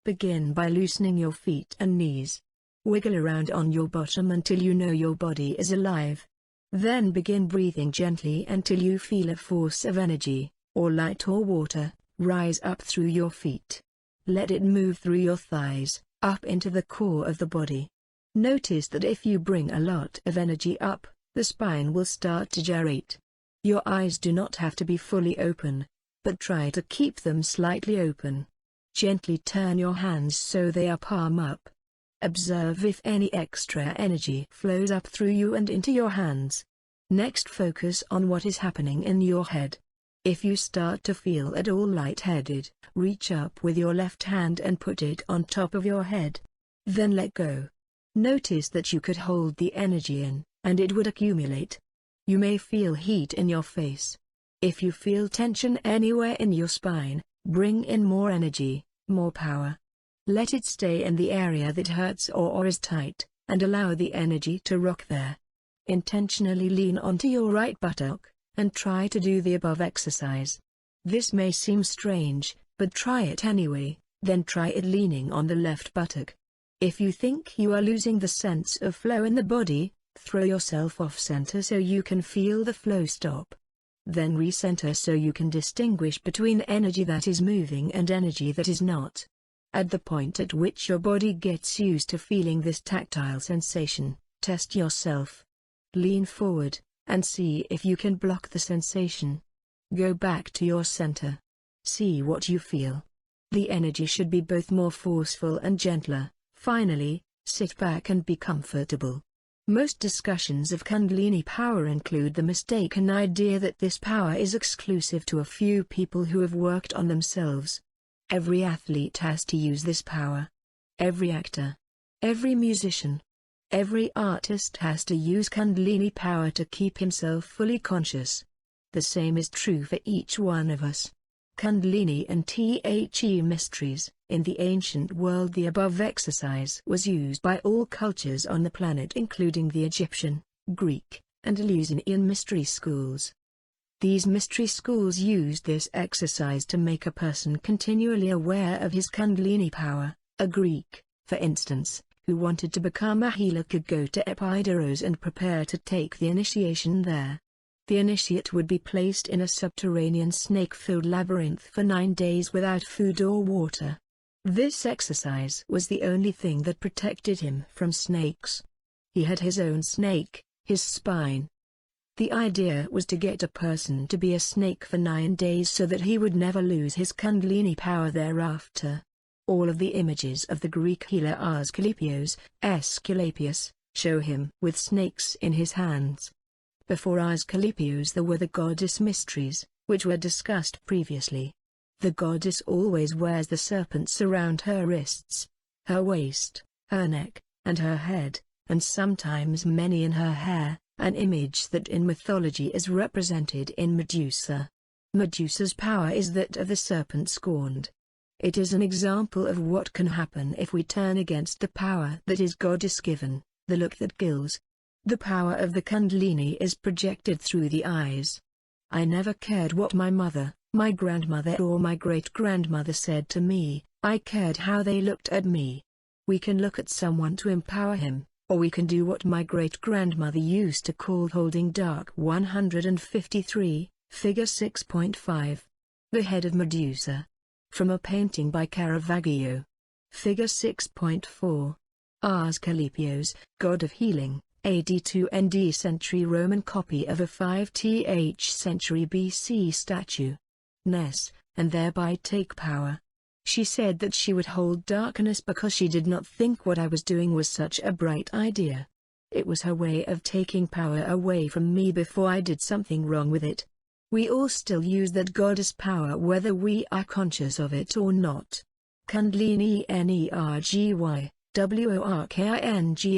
Begin by loosening your feet and knees. Wiggle around on your bottom until you know your body is alive. Then begin breathing gently until you feel a force of energy, or light or water, rise up through your feet. Let it move through your thighs, up into the core of the body. Notice that if you bring a lot of energy up, the spine will start to gyrate. Your eyes do not have to be fully open, but try to keep them slightly open. Gently turn your hands so they are palm up. Observe if any extra energy flows up through you and into your hands. Next, focus on what is happening in your head. If you start to feel at all lightheaded, reach up with your left hand and put it on top of your head. Then let go. Notice that you could hold the energy in, and it would accumulate. You may feel heat in your face. If you feel tension anywhere in your spine, bring in more energy, more power. Let it stay in the area that hurts or is tight, and allow the energy to rock there. Intentionally lean onto your right buttock, and try to do the above exercise. This may seem strange, but try it anyway, then try it leaning on the left buttock. If you think you are losing the sense of flow in the body, throw yourself off center so you can feel the flow stop. Then recenter so you can distinguish between energy that is moving and energy that is not. At the point at which your body gets used to feeling this tactile sensation, test yourself. Lean forward, and see if you can block the sensation. Go back to your center. See what you feel. The energy should be both more forceful and gentler. Finally, sit back and be comfortable. Most discussions of Kundalini power include the mistaken idea that this power is exclusive to a few people who have worked on themselves. Every athlete has to use this power. Every actor, every musician, every artist has to use Kundalini power to keep himself fully conscious. The same is true for each one of us. Kundalini and The mysteries. In the ancient world, the above exercise was used by all cultures on the planet, including the Egyptian, Greek, and Eleusinian mystery schools. These mystery schools used this exercise to make a person continually aware of his Kundalini power. A Greek, for instance, who wanted to become a healer could go to Epidaurus and prepare to take the initiation there. The initiate would be placed in a subterranean snake-filled labyrinth for 9 days without food or water. This exercise was the only thing that protected him from snakes. He had his own snake, his spine. The idea was to get a person to be a snake for 9 days so that he would never lose his Kundalini power thereafter. All of the images of the Greek healer Asclepius show him with snakes in his hands. Before Asclepius there were the goddess mysteries, which were discussed previously. The goddess always wears the serpents around her wrists, her waist, her neck, and her head, and sometimes many in her hair, an image that in mythology is represented in Medusa. Medusa's power is that of the serpent scorned. It is an example of what can happen if we turn against the power that is goddess-given, the look that kills. The power of the Kundalini is projected through the eyes. I never cared what my mother, my grandmother or my great-grandmother said to me, I cared how they looked at me. We can look at someone to empower him, or we can do what my great-grandmother used to call holding dark. 153, Figure 6.5. The head of Medusa. From a painting by Caravaggio. Figure 6.4. Asclepios, god of healing, AD 2 ND century Roman copy of a 5th century BC statue. Ness, and thereby take power. She said that she would hold darkness because she did not think what I was doing was such a bright idea. It was her way of taking power away from me before I did something wrong with it. We all still use that goddess power whether we are conscious of it or not. Kundalini Energy, WORKING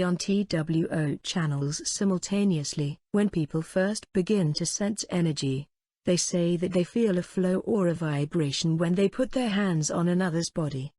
on TWO channels simultaneously. When people first begin to sense energy, they say that they feel a flow or a vibration when they put their hands on another's body.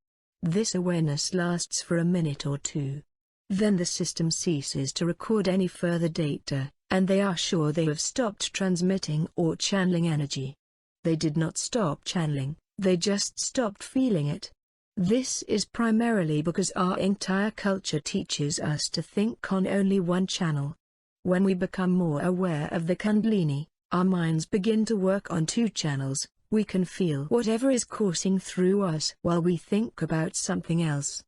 This awareness lasts for a minute or two. Then the system ceases to record any further data, and they are sure they have stopped transmitting or channeling energy. They did not stop channeling, they just stopped feeling it. This is primarily because our entire culture teaches us to think on only one channel. When we become more aware of the Kundalini, our minds begin to work on two channels. We can feel whatever is coursing through us while we think about something else.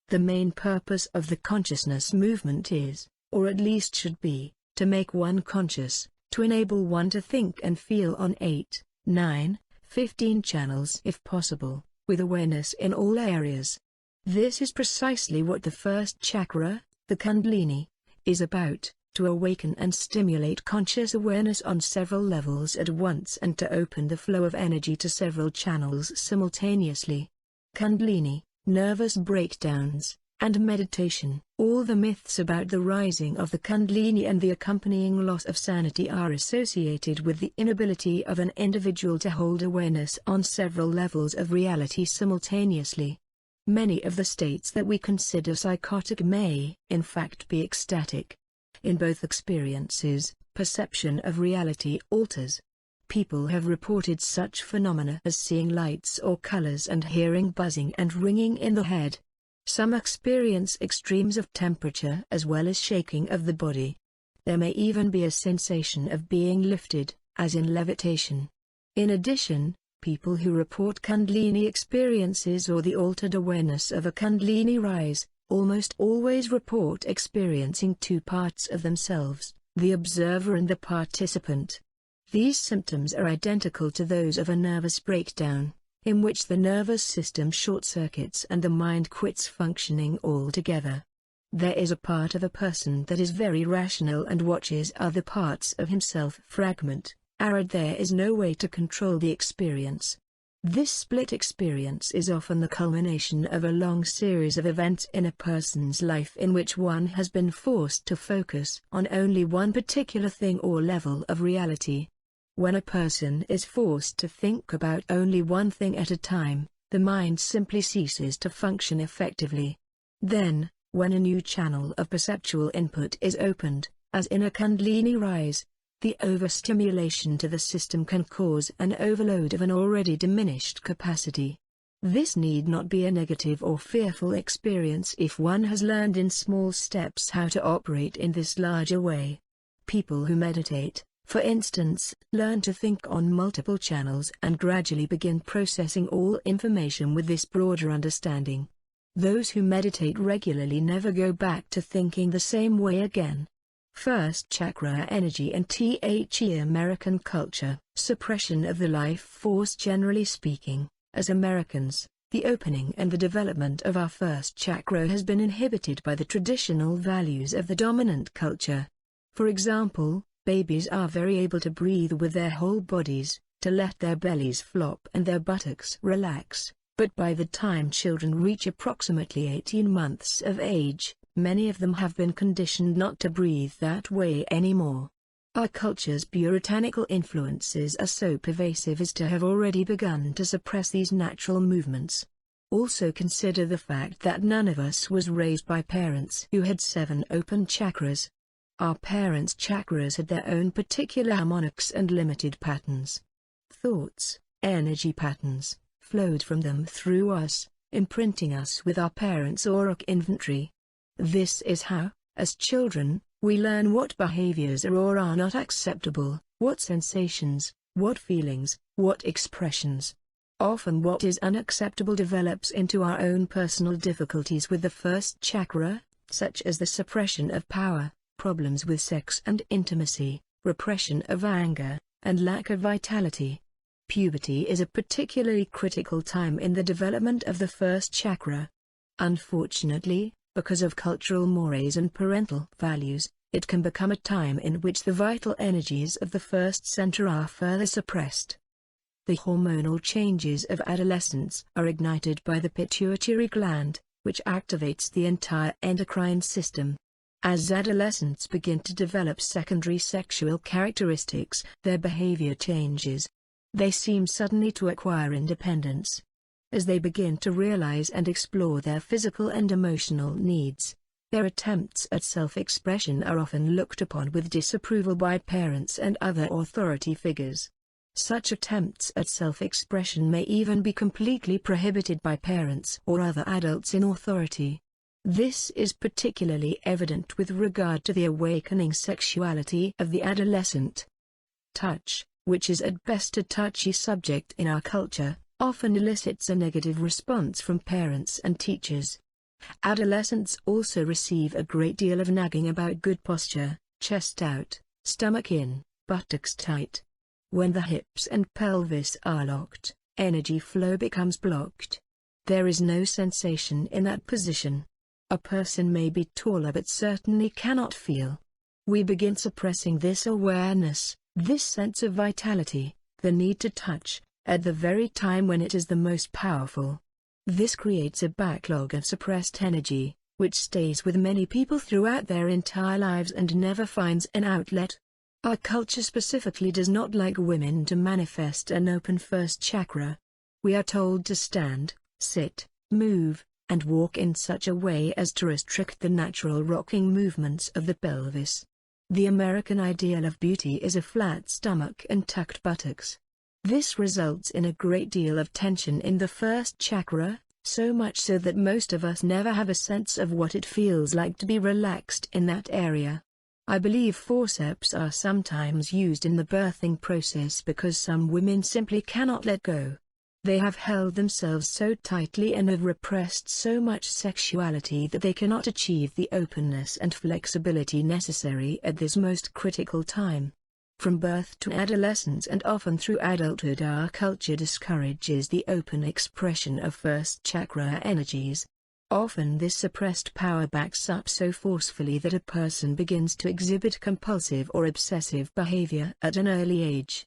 The main purpose of the consciousness movement is, or at least should be, to make one conscious, to enable one to think and feel on 8, 9, 15 channels if possible, with awareness in all areas. This is precisely what the first chakra, the Kundalini, is about. To awaken and stimulate conscious awareness on several levels at once and to open the flow of energy to several channels simultaneously. Kundalini, nervous breakdowns, and meditation. All the myths about the rising of the Kundalini and the accompanying loss of sanity are associated with the inability of an individual to hold awareness on several levels of reality simultaneously. Many of the states that we consider psychotic may, in fact, be ecstatic. In both experiences, perception of reality alters. People have reported such phenomena as seeing lights or colors and hearing buzzing and ringing in the head. Some experience extremes of temperature as well as shaking of the body. There may even be a sensation of being lifted, as in levitation. In addition, people who report Kundalini experiences or the altered awareness of a Kundalini rise, almost always report experiencing two parts of themselves, the observer and the participant. These symptoms are identical to those of a nervous breakdown, in which the nervous system short-circuits and the mind quits functioning altogether. There is a part of a person that is very rational and watches other parts of himself fragment, arid. There is no way to control the experience. This split experience is often the culmination of a long series of events in a person's life in which one has been forced to focus on only one particular thing or level of reality. When a person is forced to think about only one thing at a time, the mind simply ceases to function effectively. Then, when a new channel of perceptual input is opened, as in a Kundalini rise, the overstimulation to the system can cause an overload of an already diminished capacity. This need not be a negative or fearful experience if one has learned in small steps how to operate in this larger way. People who meditate, for instance, learn to think on multiple channels and gradually begin processing all information with this broader understanding. Those who meditate regularly never go back to thinking the same way again. First chakra energy and American culture. Suppression of the life force. Generally speaking, as Americans, the opening and the development of our first chakra has been inhibited by the traditional values of the dominant culture. For example, babies are very able to breathe with their whole bodies, to let their bellies flop and their buttocks relax, but by the time children reach approximately 18 months of age, many of them have been conditioned not to breathe that way anymore. Our culture's puritanical influences are so pervasive as to have already begun to suppress these natural movements. Also consider the fact that none of us was raised by parents who had 7 open chakras. Our parents' chakras had their own particular harmonics and limited patterns. Thoughts, energy patterns, flowed from them through us, imprinting us with our parents' auric inventory. This is how, as children, we learn what behaviors are or are not acceptable, what sensations, what feelings, what expressions. Often what is unacceptable develops into our own personal difficulties with the first chakra, such as the suppression of power, problems with sex and intimacy, repression of anger, and lack of vitality. Puberty is a particularly critical time in the development of the first chakra. Unfortunately, because of cultural mores and parental values, it can become a time in which the vital energies of the first center are further suppressed. The hormonal changes of adolescence are ignited by the pituitary gland, which activates the entire endocrine system. As adolescents begin to develop secondary sexual characteristics, their behavior changes. They seem suddenly to acquire independence. As they begin to realize and explore their physical and emotional needs, their attempts at self-expression are often looked upon with disapproval by parents and other authority figures. Such attempts at self-expression may even be completely prohibited by parents or other adults in authority. This is particularly evident with regard to the awakening sexuality of the adolescent. Touch, which is at best a touchy subject in our culture, often elicits a negative response from parents and teachers. Adolescents also receive a great deal of nagging about good posture, chest out, stomach in, buttocks tight. When the hips and pelvis are locked, energy flow becomes blocked. There is no sensation in that position. A person may be taller but certainly cannot feel. We begin suppressing this awareness, this sense of vitality, the need to touch, at the very time when it is the most powerful. This creates a backlog of suppressed energy, which stays with many people throughout their entire lives and never finds an outlet. Our culture specifically does not like women to manifest an open first chakra. We are told to stand, sit, move, and walk in such a way as to restrict the natural rocking movements of the pelvis. The American ideal of beauty is a flat stomach and tucked buttocks. This results in a great deal of tension in the first chakra, so much so that most of us never have a sense of what it feels like to be relaxed in that area. I believe forceps are sometimes used in the birthing process because some women simply cannot let go. They have held themselves so tightly and have repressed so much sexuality that they cannot achieve the openness and flexibility necessary at this most critical time. From birth to adolescence and often through adulthood, our culture discourages the open expression of first chakra energies. Often this suppressed power backs up so forcefully that a person begins to exhibit compulsive or obsessive behavior at an early age.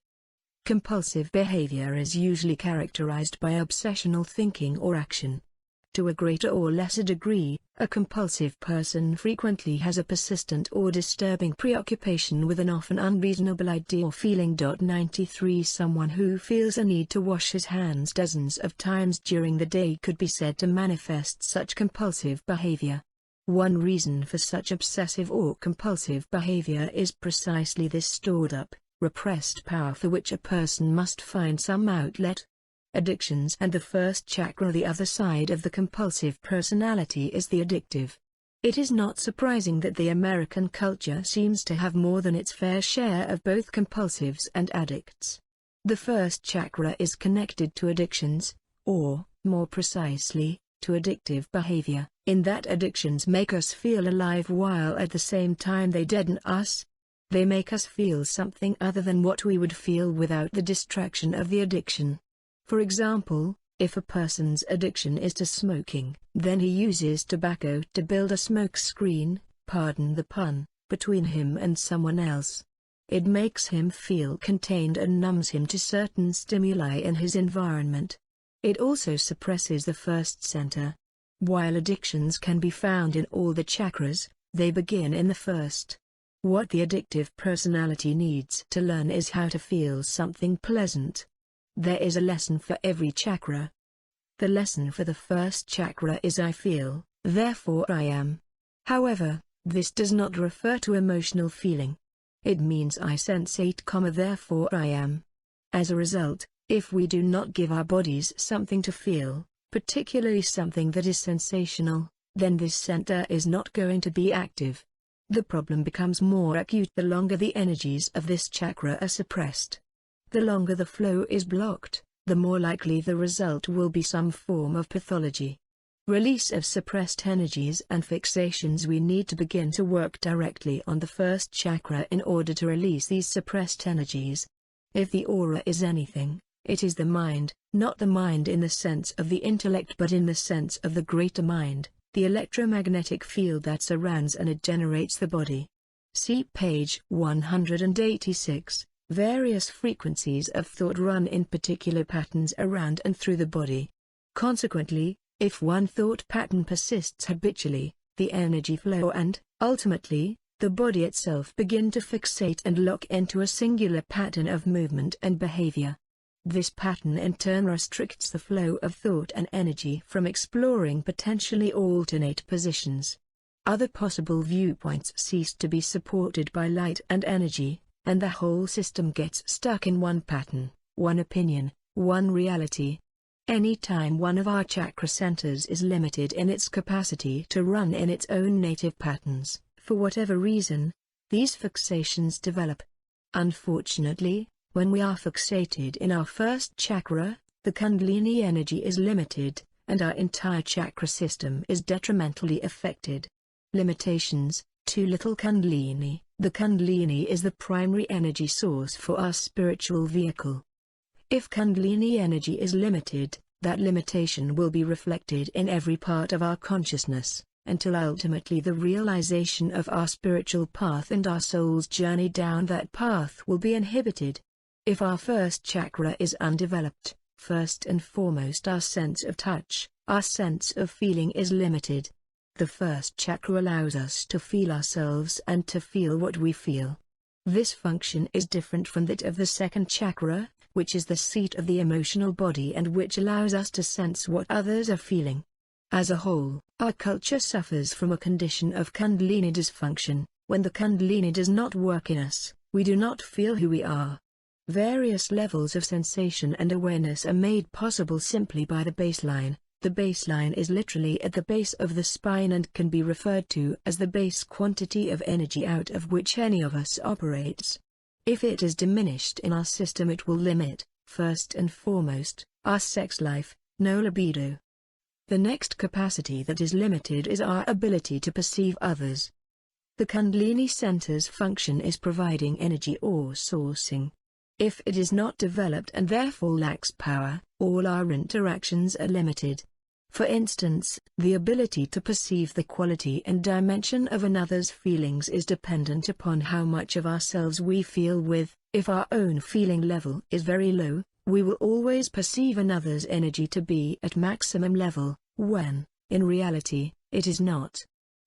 Compulsive behavior is usually characterized by obsessional thinking or action. To a greater or lesser degree, a compulsive person frequently has a persistent or disturbing preoccupation with an often unreasonable idea or feeling. 93 Someone who feels a need to wash his hands dozens of times during the day could be said to manifest such compulsive behavior. One reason for such obsessive or compulsive behavior is precisely this stored up, repressed power for which a person must find some outlet. Addictions and the first chakra. The other side of the compulsive personality is the addictive. It is not surprising that the American culture seems to have more than its fair share of both compulsives and addicts. The first chakra is connected to addictions, or, more precisely, to addictive behavior, in that addictions make us feel alive while at the same time they deaden us. They make us feel something other than what we would feel without the distraction of the addiction. For example, if a person's addiction is to smoking, then he uses tobacco to build a smoke screen, pardon the pun, between him and someone else. It makes him feel contained and numbs him to certain stimuli in his environment. It also suppresses the first center. While addictions can be found in all the chakras, they begin in the first. What the addictive personality needs to learn is how to feel something pleasant. There is a lesson for every chakra. The lesson for the first chakra is I feel, therefore I am. However, This does not refer to emotional feeling. It means I sensate, therefore I am. As a result, if we do not give our bodies something to feel, particularly something that is sensational, then this center is not going to be active. The problem becomes more acute the longer the energies of this chakra are suppressed. The longer the flow is blocked, the more likely the result will be some form of pathology. Release of suppressed energies and fixations. We need to begin to work directly on the first chakra in order to release these suppressed energies. If the aura is anything, it is the mind, not the mind in the sense of the intellect but in the sense of the greater mind, the electromagnetic field that surrounds and it generates the body. See page 186. Various frequencies of thought run in particular patterns around and through the body. Consequently, if one thought pattern persists habitually, the energy flow and, ultimately, the body itself begin to fixate and lock into a singular pattern of movement and behavior. This pattern in turn restricts the flow of thought and energy from exploring potentially alternate positions. Other possible viewpoints cease to be supported by light and energy, and the whole system gets stuck in one pattern, one opinion, one reality. Any time one of our chakra centers is limited in its capacity to run in its own native patterns, for whatever reason, these fixations develop. Unfortunately, when we are fixated in our first chakra, the Kundalini energy is limited, and our entire chakra system is detrimentally affected. Limitations: too little Kundalini. The Kundalini is the primary energy source for our spiritual vehicle. If Kundalini energy is limited, that limitation will be reflected in every part of our consciousness, until ultimately the realization of our spiritual path and our soul's journey down that path will be inhibited. If our first chakra is undeveloped, first and foremost our sense of touch, our sense of feeling is limited. The first chakra allows us to feel ourselves and to feel what we feel. This function is different from that of the second chakra, which is the seat of the emotional body and which allows us to sense what others are feeling. As a whole, our culture suffers from a condition of Kundalini dysfunction. When the Kundalini does not work in us, we do not feel who we are. Various levels of sensation and awareness are made possible simply by the baseline. The baseline is literally at the base of the spine and can be referred to as the base quantity of energy out of which any of us operates. If it is diminished in our system, it will limit, first and foremost, our sex life, no libido. The next capacity that is limited is our ability to perceive others. The Kundalini center's function is providing energy or sourcing. If it is not developed and therefore lacks power, all our interactions are limited. For instance, the ability to perceive the quality and dimension of another's feelings is dependent upon how much of ourselves we feel with. If our own feeling level is very low, we will always perceive another's energy to be at maximum level, when, in reality, it is not.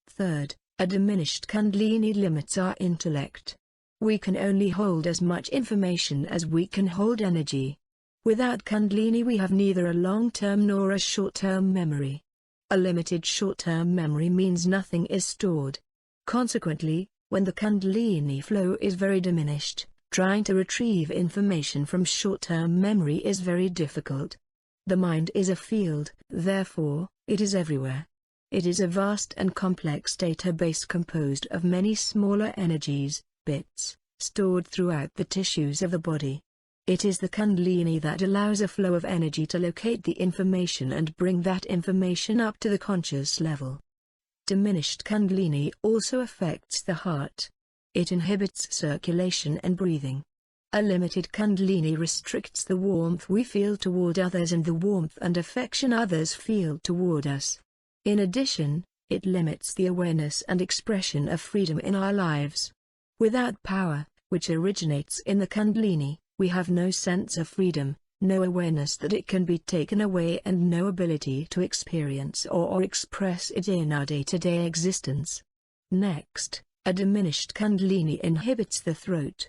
Third, a diminished Kundalini limits our intellect. We can only hold as much information as we can hold energy. Without Kundalini we have neither a long-term nor a short-term memory. A limited short-term memory means nothing is stored. Consequently, when the Kundalini flow is very diminished, trying to retrieve information from short-term memory is very difficult. The mind is a field, therefore, it is everywhere. It is a vast and complex database composed of many smaller energies, bits, stored throughout the tissues of the body. It is the Kundalini that allows a flow of energy to locate the information and bring that information up to the conscious level. Diminished Kundalini also affects the heart. It inhibits circulation and breathing. A limited Kundalini restricts the warmth we feel toward others and the warmth and affection others feel toward us. In addition, it limits the awareness and expression of freedom in our lives. Without power, which originates in the Kundalini, we have no sense of freedom, no awareness that it can be taken away and no ability to experience or express it in our day-to-day existence. Next, a diminished Kundalini inhibits the throat.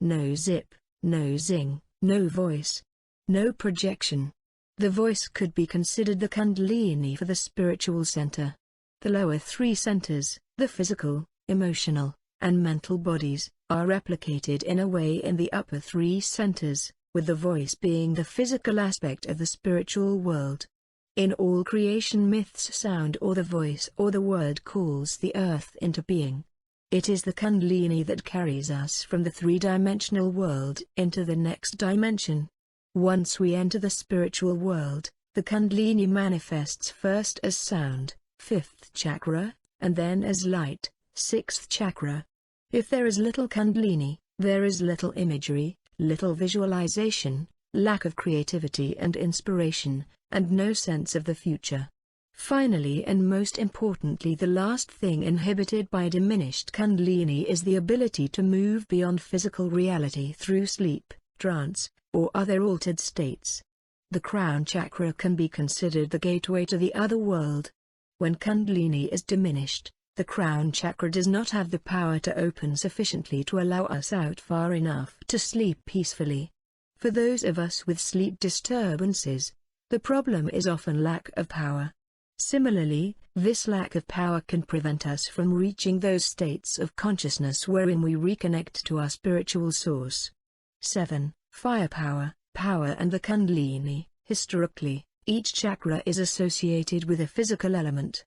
No zip, no zing, no voice, no projection. The voice could be considered the Kundalini for the spiritual center. The lower three centers, the physical, emotional, and mental bodies, are replicated in a way in the upper three centers, with the voice being the physical aspect of the spiritual world. In all creation myths, sound or the voice or the word calls the earth into being. It is the Kundalini that carries us from the three-dimensional world into the next dimension. Once we enter the spiritual world, the Kundalini manifests first as sound, 5th chakra, and then as light, 6th chakra. If there is little Kundalini, there is little imagery, little visualization, lack of creativity and inspiration, and no sense of the future. Finally and most importantly, the last thing inhibited by diminished Kundalini is the ability to move beyond physical reality through sleep, trance, or other altered states. The crown chakra can be considered the gateway to the other world. When Kundalini is diminished, the crown chakra does not have the power to open sufficiently to allow us out far enough to sleep peacefully. For those of us with sleep disturbances, the problem is often lack of power. Similarly, this lack of power can prevent us from reaching those states of consciousness wherein we reconnect to our spiritual source. 7. Firepower, power and the Kundalini. Historically, each chakra is associated with a physical element.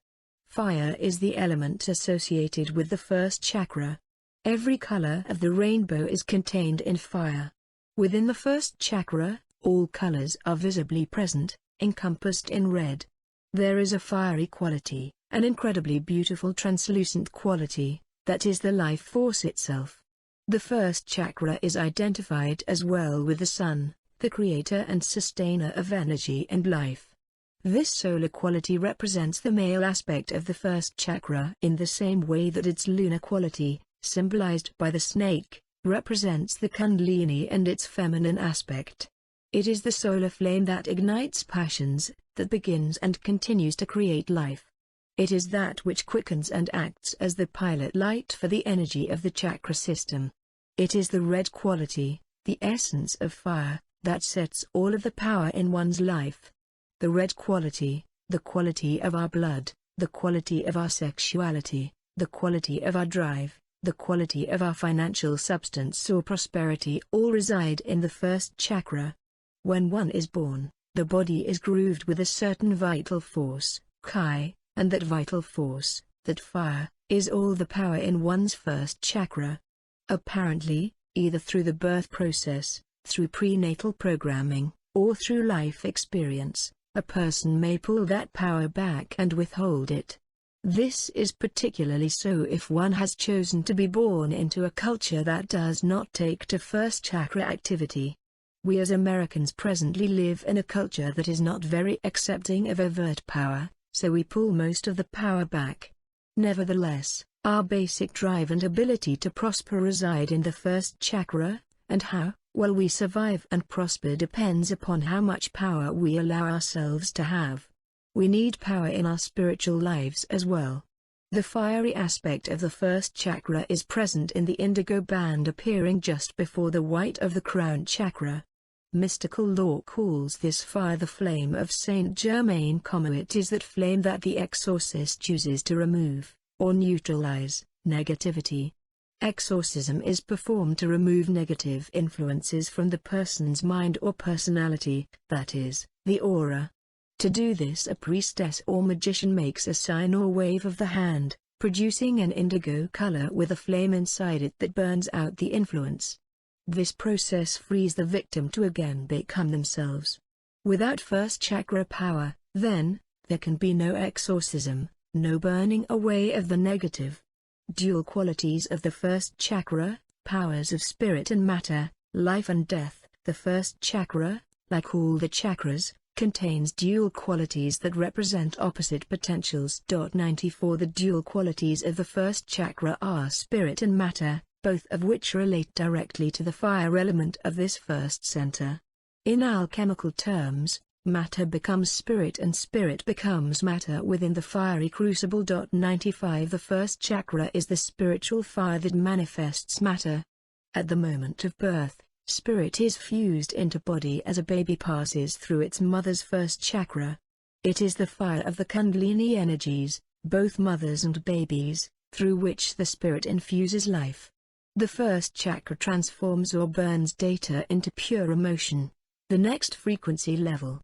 Fire is the element associated with the first chakra. Every color of the rainbow is contained in fire. Within the first chakra, all colors are visibly present, encompassed in red. There is a fiery quality, an incredibly beautiful translucent quality, that is the life force itself. The first chakra is identified as well with the sun, the creator and sustainer of energy and life. This solar quality represents the male aspect of the first chakra in the same way that its lunar quality, symbolized by the snake, represents the Kundalini and its feminine aspect. It is the solar flame that ignites passions, that begins and continues to create life. It is that which quickens and acts as the pilot light for the energy of the chakra system. It is the red quality, the essence of fire, that sets all of the power in one's life. The red quality, the quality of our blood, the quality of our sexuality, the quality of our drive, the quality of our financial substance or prosperity all reside in the first chakra. When one is born, the body is grooved with a certain vital force, Chi, and that vital force, that fire, is all the power in one's first chakra. Apparently, either through the birth process, through prenatal programming, or through life experience, a person may pull that power back and withhold it. This is particularly so if one has chosen to be born into a culture that does not take to first chakra activity. We as Americans presently live in a culture that is not very accepting of overt power, so we pull most of the power back. Nevertheless, our basic drive and ability to prosper reside in the first chakra, and how well we survive and prosper depends upon how much power we allow ourselves to have. We need power in our spiritual lives as well. The fiery aspect of the first chakra is present in the indigo band appearing just before the white of the crown chakra. Mystical lore calls this fire the flame of Saint Germain. It is that flame that the exorcist chooses to remove, or neutralize, negativity. Exorcism is performed to remove negative influences from the person's mind or personality, that is, the aura. To do this, a priestess or magician makes a sign or wave of the hand, producing an indigo color with a flame inside it that burns out the influence. This process frees the victim to again become themselves. Without first chakra power, then, there can be no exorcism, no burning away of the negative. Dual qualities of the first chakra, powers of spirit and matter, life and death. The first chakra, like all the chakras, contains dual qualities that represent opposite potentials. 94 The dual qualities of the first chakra are spirit and matter, both of which relate directly to the fire element of this first center. In alchemical terms, matter becomes spirit and spirit becomes matter within the fiery crucible. 95 The first chakra is the spiritual fire that manifests matter. At the moment of birth, spirit is fused into body as a baby passes through its mother's first chakra. It is the fire of the Kundalini energies, both mothers and babies, through which the spirit infuses life. The first chakra transforms or burns data into pure emotion, the next frequency level.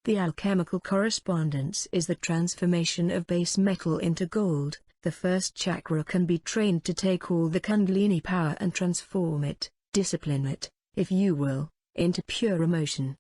The alchemical correspondence is the transformation of base metal into gold. The first chakra can be trained to take all the Kundalini power and transform it, discipline it, if you will, into pure emotion.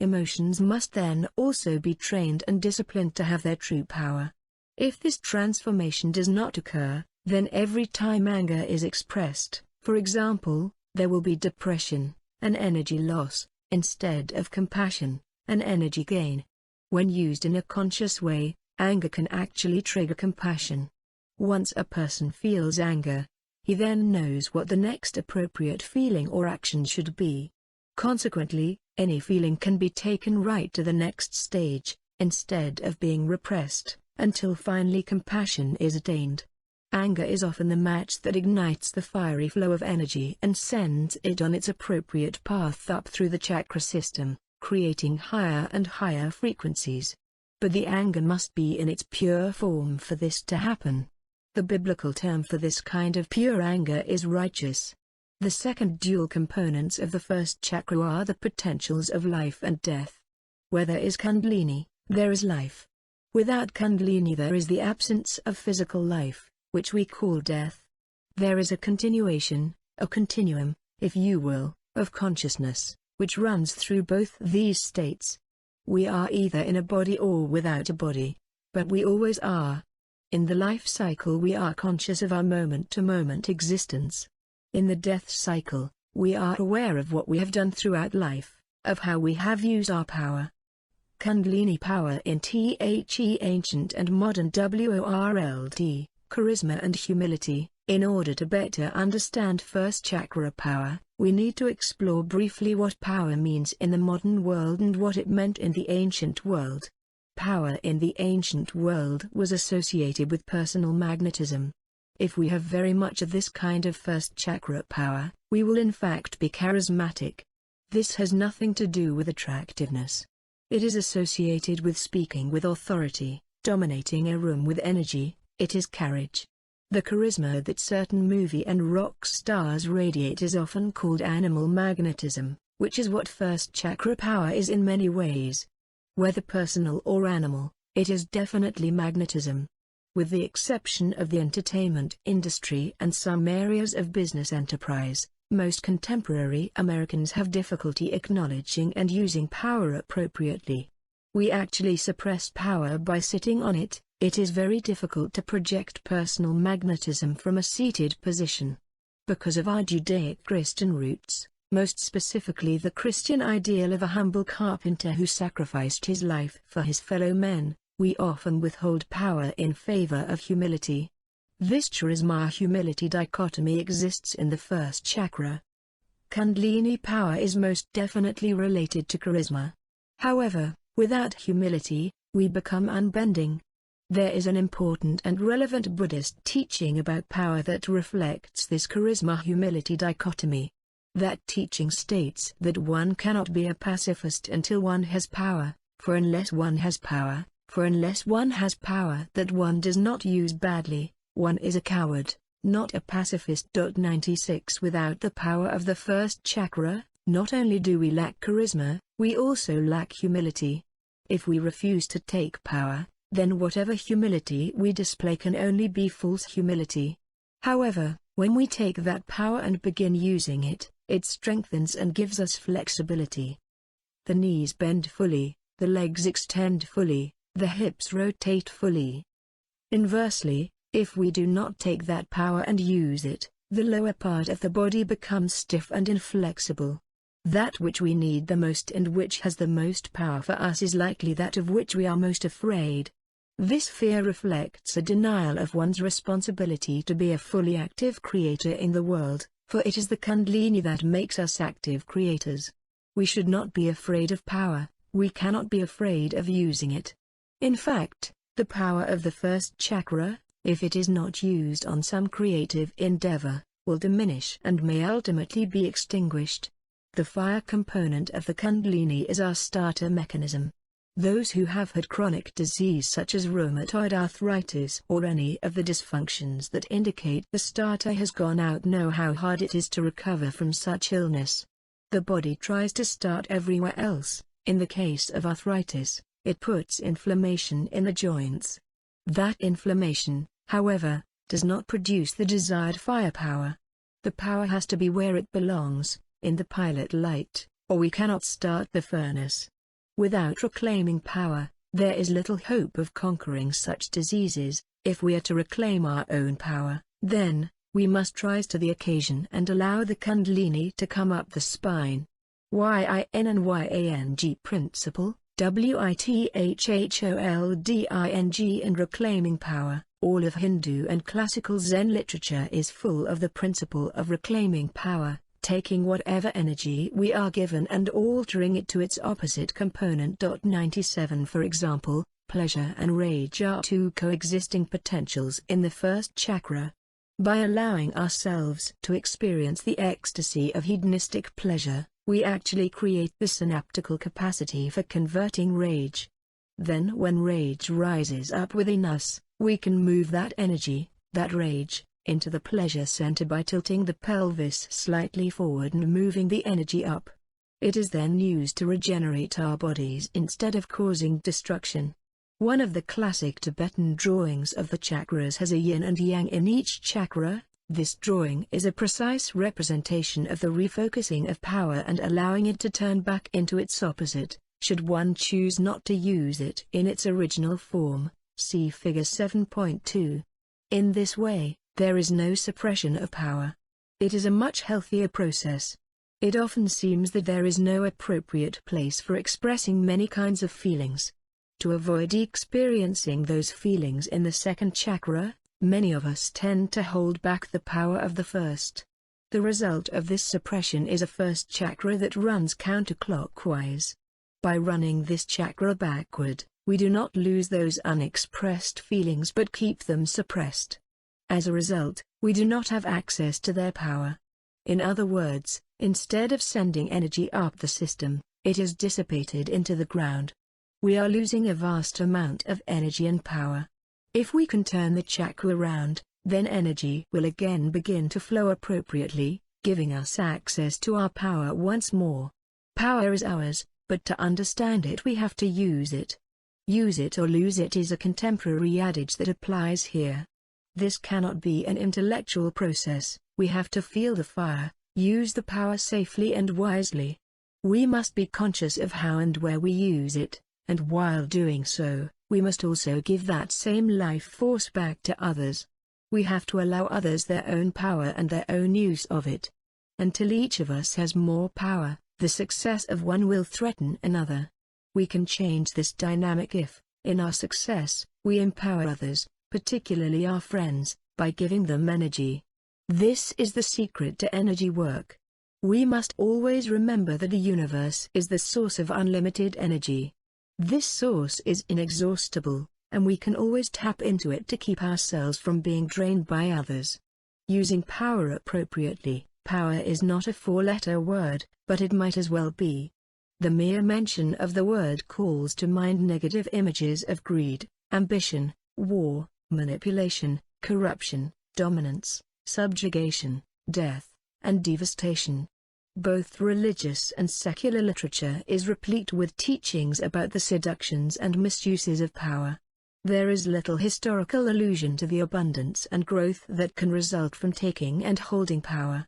Emotions must then also be trained and disciplined to have their true power. If this transformation does not occur, then every time anger is expressed, for example, there will be depression, an energy loss, instead of compassion, an energy gain. When used in a conscious way, anger can actually trigger compassion. Once a person feels anger, he then knows what the next appropriate feeling or action should be. Consequently, any feeling can be taken right to the next stage, instead of being repressed, until finally compassion is attained. Anger is often the match that ignites the fiery flow of energy and sends it on its appropriate path up through the chakra system, creating higher and higher frequencies. But the anger must be in its pure form for this to happen. The biblical term for this kind of pure anger is righteous. The second dual components of the first chakra are the potentials of life and death. Where there is Kundalini, there is life. Without Kundalini there is the absence of physical life, which we call death. There is a continuation, a continuum, if you will, of consciousness, which runs through both these states. We are either in a body or without a body, but we always are. In the life cycle we are conscious of our moment-to-moment existence. In the death cycle, we are aware of what we have done throughout life, of how we have used our power. Kundalini power in The ancient and modern world, charisma and humility. In order to better understand first chakra power, we need to explore briefly what power means in the modern world and what it meant in the ancient world. Power in the ancient world was associated with personal magnetism. If we have very much of this kind of first chakra power, we will in fact be charismatic. This has nothing to do with attractiveness. It is associated with speaking with authority, dominating a room with energy. It is carriage. The charisma that certain movie and rock stars radiate is often called animal magnetism, which is what first chakra power is in many ways. Whether personal or animal, it is definitely magnetism. With the exception of the entertainment industry and some areas of business enterprise, most contemporary Americans have difficulty acknowledging and using power appropriately. We actually suppress power by sitting on it. It is very difficult to project personal magnetism from a seated position. Because of our Judaic-Christian roots, most specifically the Christian ideal of a humble carpenter who sacrificed his life for his fellow men, we often withhold power in favor of humility. This charisma-humility dichotomy exists in the first chakra. Kundalini power is most definitely related to charisma. However, without humility, we become unbending. There is an important and relevant Buddhist teaching about power that reflects this charisma-humility dichotomy. That teaching states that one cannot be a pacifist until one has power, for unless one has power that one does not use badly, one is a coward, not a pacifist. 96 Without the power of the first chakra, not only do we lack charisma, we also lack humility. If we refuse to take power, then whatever humility we display can only be false humility. However, when we take that power and begin using it, it strengthens and gives us flexibility. The knees bend fully, the legs extend fully, the hips rotate fully. Inversely, if we do not take that power and use it, the lower part of the body becomes stiff and inflexible. That which we need the most and which has the most power for us is likely that of which we are most afraid. This fear reflects a denial of one's responsibility to be a fully active creator in the world, for it is the Kundalini that makes us active creators. We should not be afraid of power, we cannot be afraid of using it. In fact, the power of the first chakra, if it is not used on some creative endeavor, will diminish and may ultimately be extinguished. The fire component of the Kundalini is our starter mechanism. Those who have had chronic disease such as rheumatoid arthritis or any of the dysfunctions that indicate the starter has gone out know how hard it is to recover from such illness. The body tries to start everywhere else. In the case of arthritis, it puts inflammation in the joints. That inflammation, however, does not produce the desired firepower. The power has to be where it belongs, in the pilot light, or we cannot start the furnace. Without reclaiming power, there is little hope of conquering such diseases. If we are to reclaim our own power, then, we must rise to the occasion and allow the Kundalini to come up the spine. Yin and Yang principle, Witholding and reclaiming power. All of Hindu and classical Zen literature is full of the principle of reclaiming power, taking whatever energy we are given and altering it to its opposite component. 97 For example, pleasure and rage are two coexisting potentials in the first chakra. By allowing ourselves to experience the ecstasy of hedonistic pleasure, we actually create the synaptical capacity for converting rage. Then when rage rises up within us, we can move that energy, that rage, into the pleasure center by tilting the pelvis slightly forward and moving the energy up. It is then used to regenerate our bodies instead of causing destruction. One of the classic Tibetan drawings of the chakras has a yin and yang in each chakra. This drawing is a precise representation of the refocusing of power and allowing it to turn back into its opposite, should one choose not to use it in its original form. See Figure 7.2. In this way, there is no suppression of power. It is a much healthier process. It often seems that there is no appropriate place for expressing many kinds of feelings. To avoid experiencing those feelings in the second chakra, many of us tend to hold back the power of the first. The result of this suppression is a first chakra that runs counterclockwise. By running this chakra backward, we do not lose those unexpressed feelings but keep them suppressed. As a result, we do not have access to their power. In other words, instead of sending energy up the system, it is dissipated into the ground. We are losing a vast amount of energy and power. If we can turn the chakra around, then energy will again begin to flow appropriately, giving us access to our power once more. Power is ours, but to understand it we have to use it. Use it or lose it is a contemporary adage that applies here. This cannot be an intellectual process. We have to feel the fire, use the power safely and wisely. We must be conscious of how and where we use it, and while doing so, we must also give that same life force back to others. We have to allow others their own power and their own use of it. Until each of us has more power, the success of one will threaten another. We can change this dynamic if, in our success, we empower others, particularly our friends, by giving them energy. This is the secret to energy work. We must always remember that the universe is the source of unlimited energy. This source is inexhaustible, and we can always tap into it to keep ourselves from being drained by others. Using power appropriately. Power is not a four-letter word, but it might as well be. The mere mention of the word calls to mind negative images of greed, ambition, war, manipulation, corruption, dominance, subjugation, death, and devastation. Both religious and secular literature is replete with teachings about the seductions and misuses of power. There is little historical allusion to the abundance and growth that can result from taking and holding power.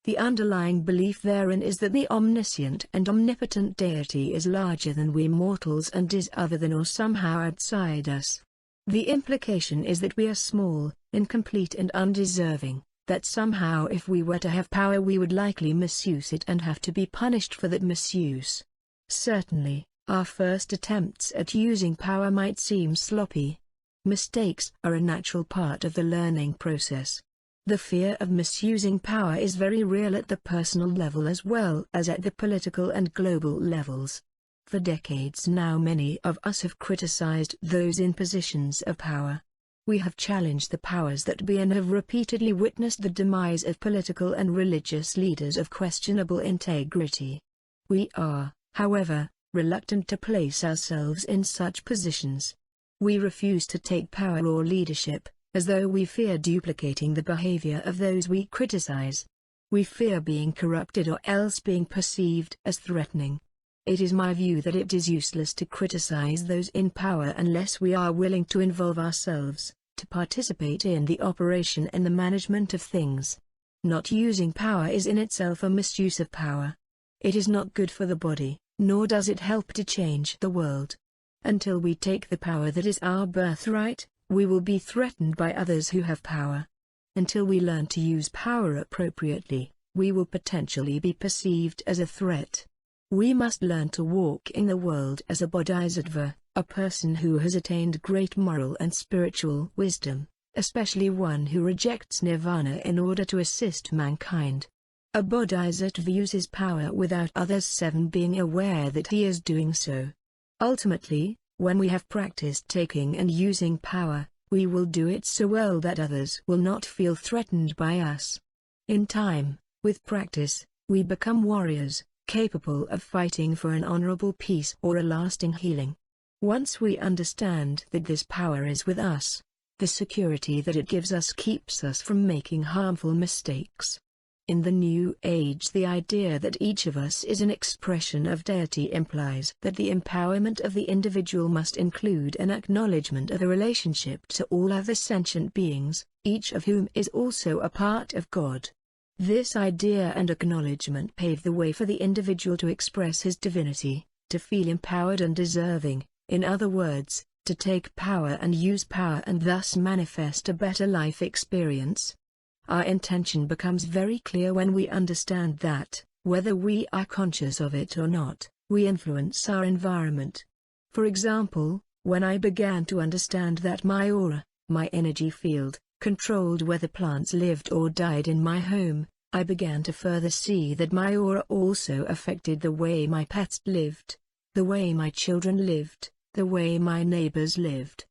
The underlying belief therein is that the omniscient and omnipotent deity is larger than we mortals and is other than or somehow outside us. The implication is that we are small, incomplete and undeserving, that somehow if we were to have power we would likely misuse it and have to be punished for that misuse. Certainly, our first attempts at using power might seem sloppy. Mistakes are a natural part of the learning process. The fear of misusing power is very real at the personal level as well as at the political and global levels. For decades now many of us have criticized those in positions of power. We have challenged the powers that be and have repeatedly witnessed the demise of political and religious leaders of questionable integrity. We are, however, reluctant to place ourselves in such positions. We refuse to take power or leadership, as though we fear duplicating the behavior of those we criticize. We fear being corrupted or else being perceived as threatening. It is my view that it is useless to criticize those in power unless we are willing to involve ourselves, to participate in the operation and the management of things. Not using power is in itself a misuse of power. It is not good for the body, nor does it help to change the world. Until we take the power that is our birthright, we will be threatened by others who have power. Until we learn to use power appropriately, we will potentially be perceived as a threat. We must learn to walk in the world as a bodhisattva, a person who has attained great moral and spiritual wisdom, especially one who rejects nirvana in order to assist mankind. A bodhisattva uses power without others seven being aware that he is doing so. Ultimately, when we have practiced taking and using power, we will do it so well that others will not feel threatened by us. In time, with practice, we become warriors, capable of fighting for an honorable peace or a lasting healing. Once we understand that this power is with us, the security that it gives us keeps us from making harmful mistakes. In the New Age, the idea that each of us is an expression of deity implies that the empowerment of the individual must include an acknowledgement of a relationship to all other sentient beings, each of whom is also a part of God. This idea and acknowledgement pave the way for the individual to express his divinity, to feel empowered and deserving, in other words, to take power and use power and thus manifest a better life experience. Our intention becomes very clear when we understand that, whether we are conscious of it or not, we influence our environment. For example, when I began to understand that my aura, my energy field, controlled whether plants lived or died in my home, I began to further see that my aura also affected the way my pets lived, the way my children lived, the way my neighbors lived.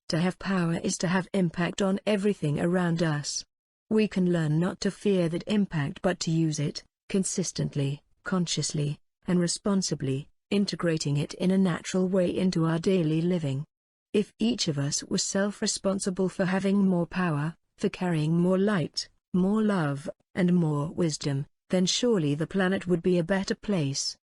To have power is to have impact on everything around us. We can learn not to fear that impact but to use it, consistently, consciously, and responsibly, integrating it in a natural way into our daily living. If each of us was self-responsible for having more power, for carrying more light, more love, and more wisdom, then surely the planet would be a better place.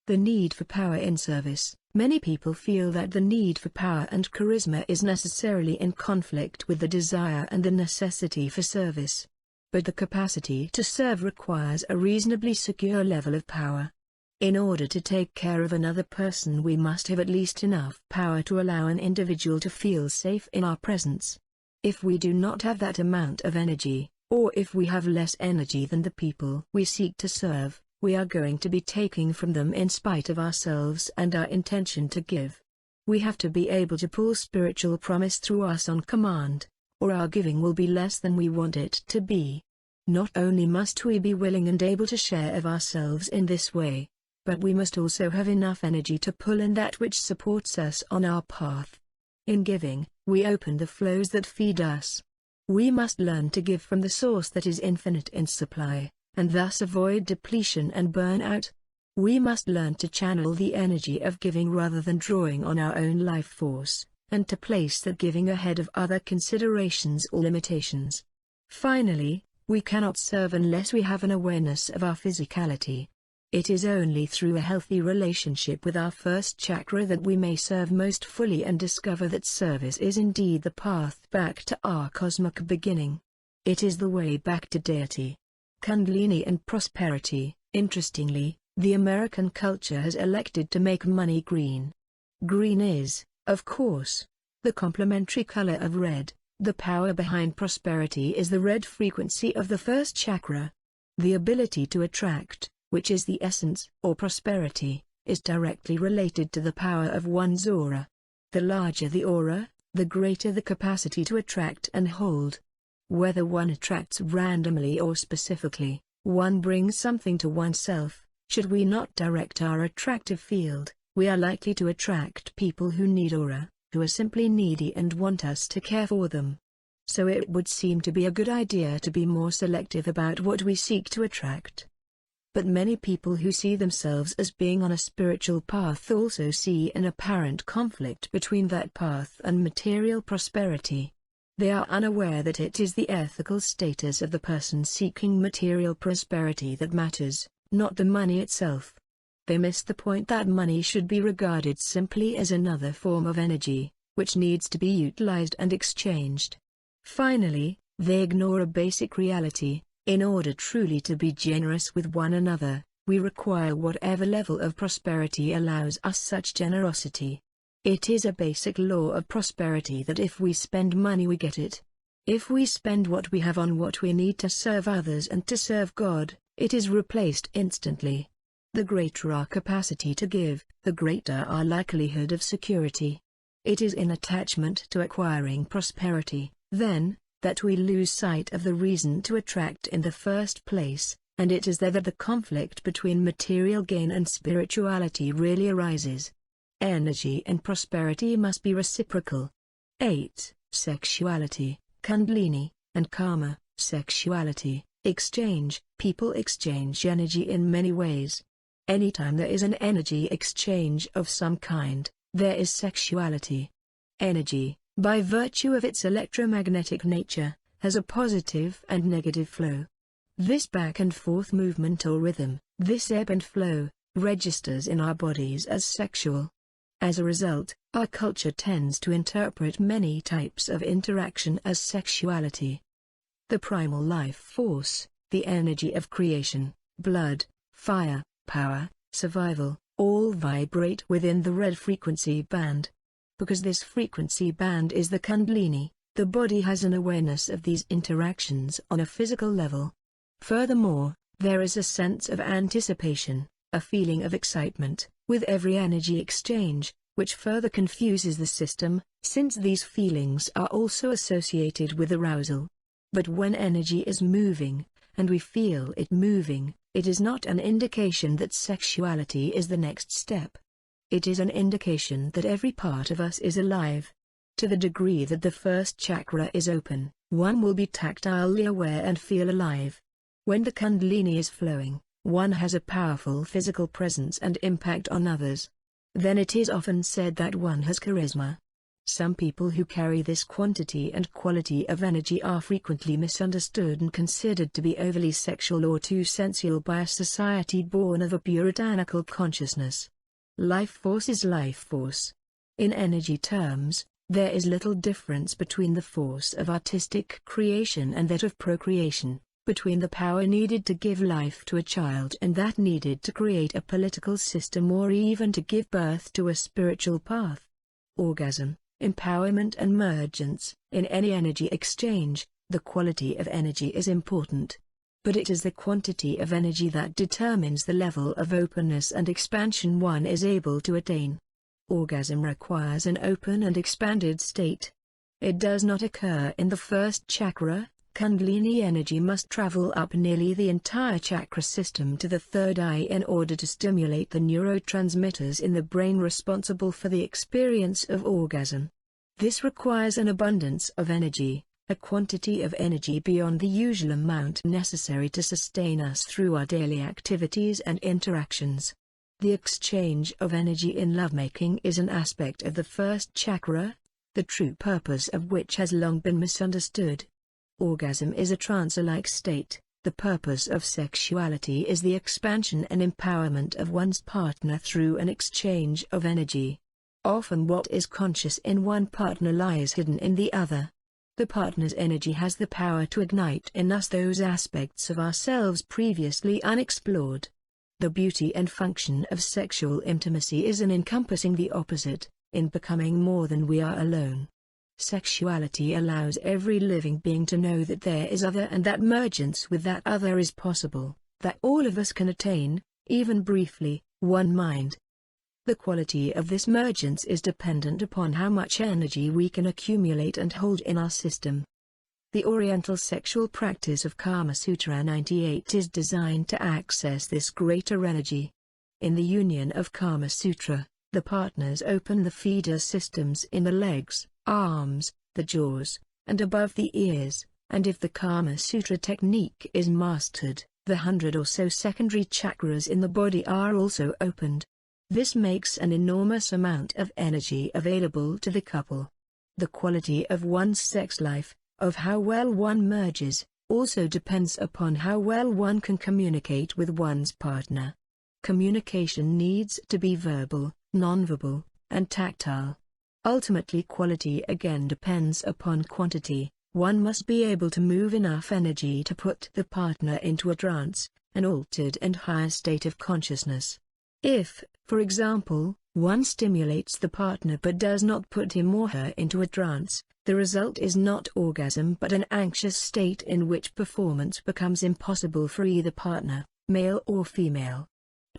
The need for power in service. Many people feel that the need for power and charisma is necessarily in conflict with the desire and the necessity for service. But the capacity to serve requires a reasonably secure level of power. In order to take care of another person, we must have at least enough power to allow an individual to feel safe in our presence. If we do not have that amount of energy, or if we have less energy than the people we seek to serve, we are going to be taking from them in spite of ourselves and our intention to give. We have to be able to pull spiritual promise through us on command, or our giving will be less than we want it to be. Not only must we be willing and able to share of ourselves in this way, but we must also have enough energy to pull in that which supports us on our path. In giving, we open the flows that feed us. We must learn to give from the source that is infinite in supply, and thus avoid depletion and burnout. We must learn to channel the energy of giving rather than drawing on our own life force, and to place that giving ahead of other considerations or limitations. Finally, we cannot serve unless we have an awareness of our physicality. It is only through a healthy relationship with our first chakra that we may serve most fully and discover that service is indeed the path back to our cosmic beginning. It is the way back to deity, Kundalini and prosperity. Interestingly, the American culture has elected to make money green. Green is, of course, the complementary color of red. The power behind prosperity is the red frequency of the first chakra. The ability to attract, which is the essence or prosperity, is directly related to the power of one's aura. The larger the aura, the greater the capacity to attract and hold. Whether one attracts randomly or specifically, one brings something to oneself. Should we not direct our attractive field, we are likely to attract people who need aura, who are simply needy and want us to care for them. So it would seem to be a good idea to be more selective about what we seek to attract. But many people who see themselves as being on a spiritual path also see an apparent conflict between that path and material prosperity. They are unaware that it is the ethical status of the person seeking material prosperity that matters, not the money itself. They miss the point that money should be regarded simply as another form of energy, which needs to be utilized and exchanged. Finally, they ignore a basic reality: in order truly to be generous with one another, we require whatever level of prosperity allows us such generosity. It is a basic law of prosperity that if we spend money we get it. If we spend what we have on what we need to serve others and to serve God, it is replaced instantly. The greater our capacity to give, the greater our likelihood of security. It is in attachment to acquiring prosperity, then, that we lose sight of the reason to attract in the first place, and it is there that the conflict between material gain and spirituality really arises. Energy and prosperity must be reciprocal. 8. Sexuality, Kundalini, and Karma. Sexuality, exchange. People exchange energy in many ways. Anytime there is an energy exchange of some kind, there is sexuality. Energy, by virtue of its electromagnetic nature, has a positive and negative flow. This back and forth movement or rhythm, this ebb and flow, registers in our bodies as sexual. As a result, our culture tends to interpret many types of interaction as sexuality. The primal life force, the energy of creation, blood, fire, power, survival, all vibrate within the red frequency band. Because this frequency band is the Kundalini, the body has an awareness of these interactions on a physical level. Furthermore, there is a sense of anticipation, a feeling of excitement, with every energy exchange, which further confuses the system, since these feelings are also associated with arousal. But when energy is moving, and we feel it moving, it is not an indication that sexuality is the next step. It is an indication that every part of us is alive. To the degree that the first chakra is open, one will be tactilely aware and feel alive. When the Kundalini is flowing, one has a powerful physical presence and impact on others. Then it is often said that one has charisma. Some people who carry this quantity and quality of energy are frequently misunderstood and considered to be overly sexual or too sensual by a society born of a puritanical consciousness. Life force is life force. In energy terms, there is little difference between the force of artistic creation and that of procreation, between the power needed to give life to a child and that needed to create a political system or even to give birth to a spiritual path. Orgasm, empowerment and emergence. In any energy exchange, the quality of energy is important. But it is the quantity of energy that determines the level of openness and expansion one is able to attain. Orgasm requires an open and expanded state. It does not occur in the first chakra. Kundalini energy must travel up nearly the entire chakra system to the third eye in order to stimulate the neurotransmitters in the brain responsible for the experience of orgasm. This requires an abundance of energy, a quantity of energy beyond the usual amount necessary to sustain us through our daily activities and interactions. The exchange of energy in lovemaking is an aspect of the first chakra, the true purpose of which has long been misunderstood. Orgasm is a trance-like state. The purpose of sexuality is the expansion and empowerment of one's partner through an exchange of energy. Often what is conscious in one partner lies hidden in the other. The partner's energy has the power to ignite in us those aspects of ourselves previously unexplored. The beauty and function of sexual intimacy is in encompassing the opposite, in becoming more than we are alone. Sexuality allows every living being to know that there is other and that mergence with that other is possible, that all of us can attain, even briefly, one mind. The quality of this mergence is dependent upon how much energy we can accumulate and hold in our system. The Oriental sexual practice of Kama Sutra 98 is designed to access this greater energy. In the union of Kama Sutra, the partners open the feeder systems in the legs, arms, the jaws, and above the ears, and if the Kama Sutra technique is mastered, The 100 or so secondary chakras in the body are also opened. This makes an enormous amount of energy available to the couple. The quality of one's sex life, of how well one merges, also depends upon how well one can communicate with one's partner. Communication needs to be verbal, nonverbal, and tactile. Ultimately, quality again depends upon quantity. One must be able to move enough energy to put the partner into a trance, an altered and higher state of consciousness. If, for example, one stimulates the partner but does not put him or her into a trance, the result is not orgasm but an anxious state in which performance becomes impossible for either partner, male or female.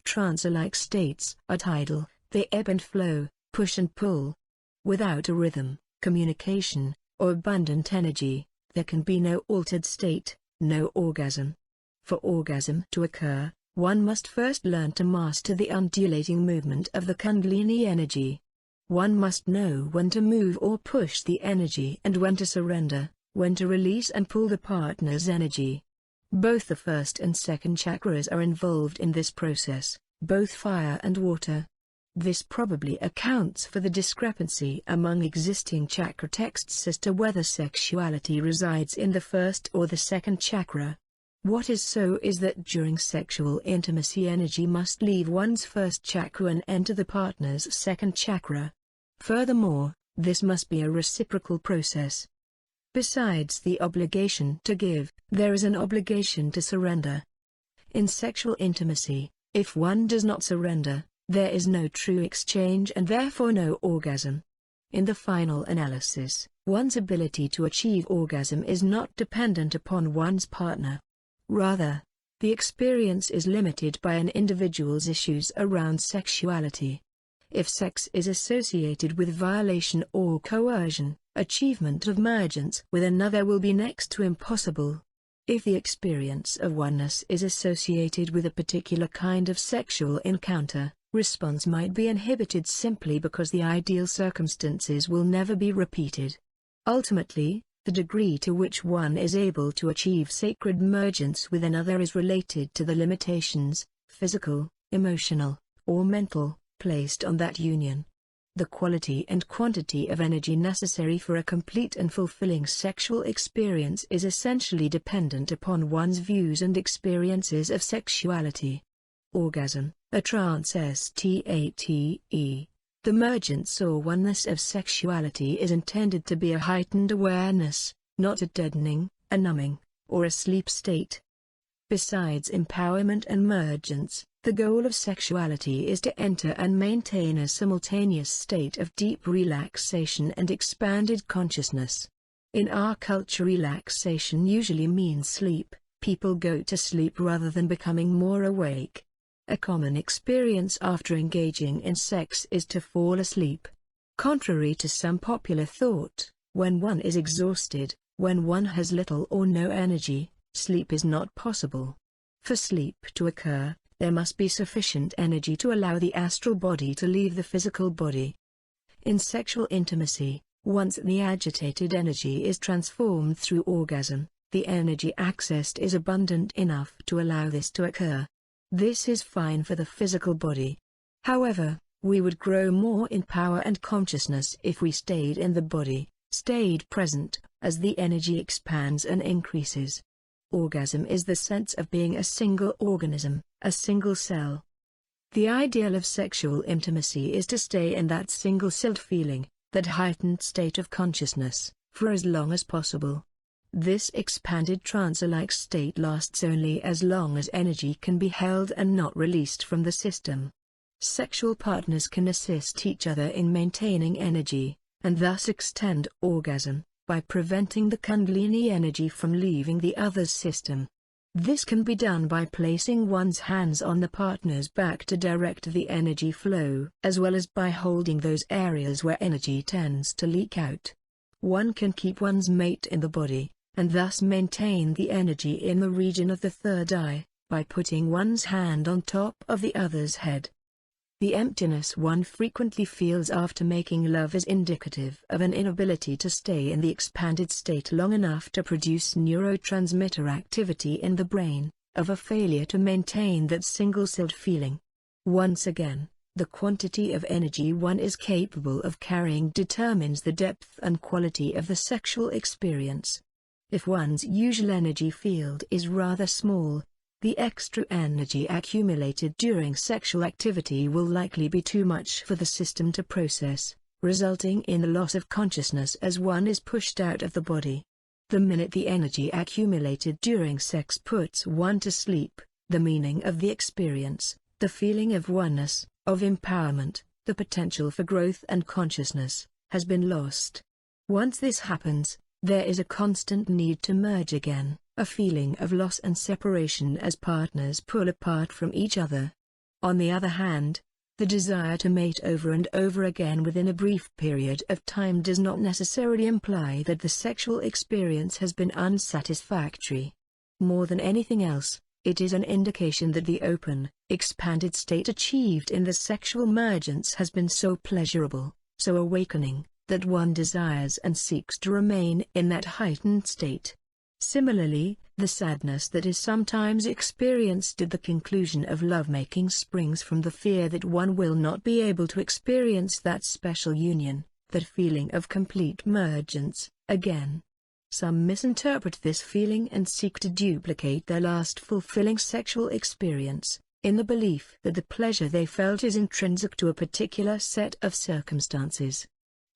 Trance-like states are tidal, they ebb and flow, push and pull. Without a rhythm, communication, or abundant energy, there can be no altered state, no orgasm. For orgasm to occur, one must first learn to master the undulating movement of the Kundalini energy. One must know when to move or push the energy and when to surrender, when to release and pull the partner's energy. Both the first and second chakras are involved in this process, both fire and water. This probably accounts for the discrepancy among existing chakra texts as to whether sexuality resides in the first or the second chakra. What is so is that during sexual intimacy energy must leave one's first chakra and enter the partner's second chakra. Furthermore, this must be a reciprocal process. Besides the obligation to give, there is an obligation to surrender. In sexual intimacy, if one does not surrender, there is no true exchange and therefore no orgasm. In the final analysis, one's ability to achieve orgasm is not dependent upon one's partner. Rather, the experience is limited by an individual's issues around sexuality. If sex is associated with violation or coercion, achievement of mergence with another will be next to impossible. If the experience of oneness is associated with a particular kind of sexual encounter, response might be inhibited simply because the ideal circumstances will never be repeated. Ultimately, the degree to which one is able to achieve sacred mergence with another is related to the limitations, physical, emotional, or mental, placed on that union. The quality and quantity of energy necessary for a complete and fulfilling sexual experience is essentially dependent upon one's views and experiences of sexuality. Orgasm, a trance state. The mergence or oneness of sexuality is intended to be a heightened awareness, not a deadening, a numbing, or a sleep state. Besides empowerment and mergence, the goal of sexuality is to enter and maintain a simultaneous state of deep relaxation and expanded consciousness. In our culture, relaxation usually means sleep. People go to sleep rather than becoming more awake. A common experience after engaging in sex is to fall asleep. Contrary to some popular thought, when one is exhausted, when one has little or no energy, sleep is not possible. For sleep to occur, there must be sufficient energy to allow the astral body to leave the physical body. In sexual intimacy, once the agitated energy is transformed through orgasm, the energy accessed is abundant enough to allow this to occur. This is fine for the physical body. However, we would grow more in power and consciousness if we stayed in the body, stayed present, as the energy expands and increases. Orgasm is the sense of being a single organism, a single cell. The ideal of sexual intimacy is to stay in that single-celled feeling, that heightened state of consciousness, for as long as possible. This expanded trance-like state lasts only as long as energy can be held and not released from the system. Sexual partners can assist each other in maintaining energy, and thus extend orgasm, by preventing the Kundalini energy from leaving the other's system. This can be done by placing one's hands on the partner's back to direct the energy flow, as well as by holding those areas where energy tends to leak out. One can keep one's mate in the body, and thus maintain the energy in the region of the third eye, by putting one's hand on top of the other's head. The emptiness one frequently feels after making love is indicative of an inability to stay in the expanded state long enough to produce neurotransmitter activity in the brain, of a failure to maintain that single-celled feeling. Once again, the quantity of energy one is capable of carrying determines the depth and quality of the sexual experience. If one's usual energy field is rather small, the extra energy accumulated during sexual activity will likely be too much for the system to process, resulting in the loss of consciousness as one is pushed out of the body. The minute the energy accumulated during sex puts one to sleep, the meaning of the experience, the feeling of oneness, of empowerment, the potential for growth and consciousness, has been lost. Once this happens, there is a constant need to merge again, a feeling of loss and separation as partners pull apart from each other. On the other hand, the desire to mate over and over again within a brief period of time does not necessarily imply that the sexual experience has been unsatisfactory. More than anything else, it is an indication that the open, expanded state achieved in the sexual mergence has been so pleasurable, so awakening, that one desires and seeks to remain in that heightened state. Similarly, the sadness that is sometimes experienced at the conclusion of lovemaking springs from the fear that one will not be able to experience that special union, that feeling of complete mergence, again. Some misinterpret this feeling and seek to duplicate their last fulfilling sexual experience, in the belief that the pleasure they felt is intrinsic to a particular set of circumstances.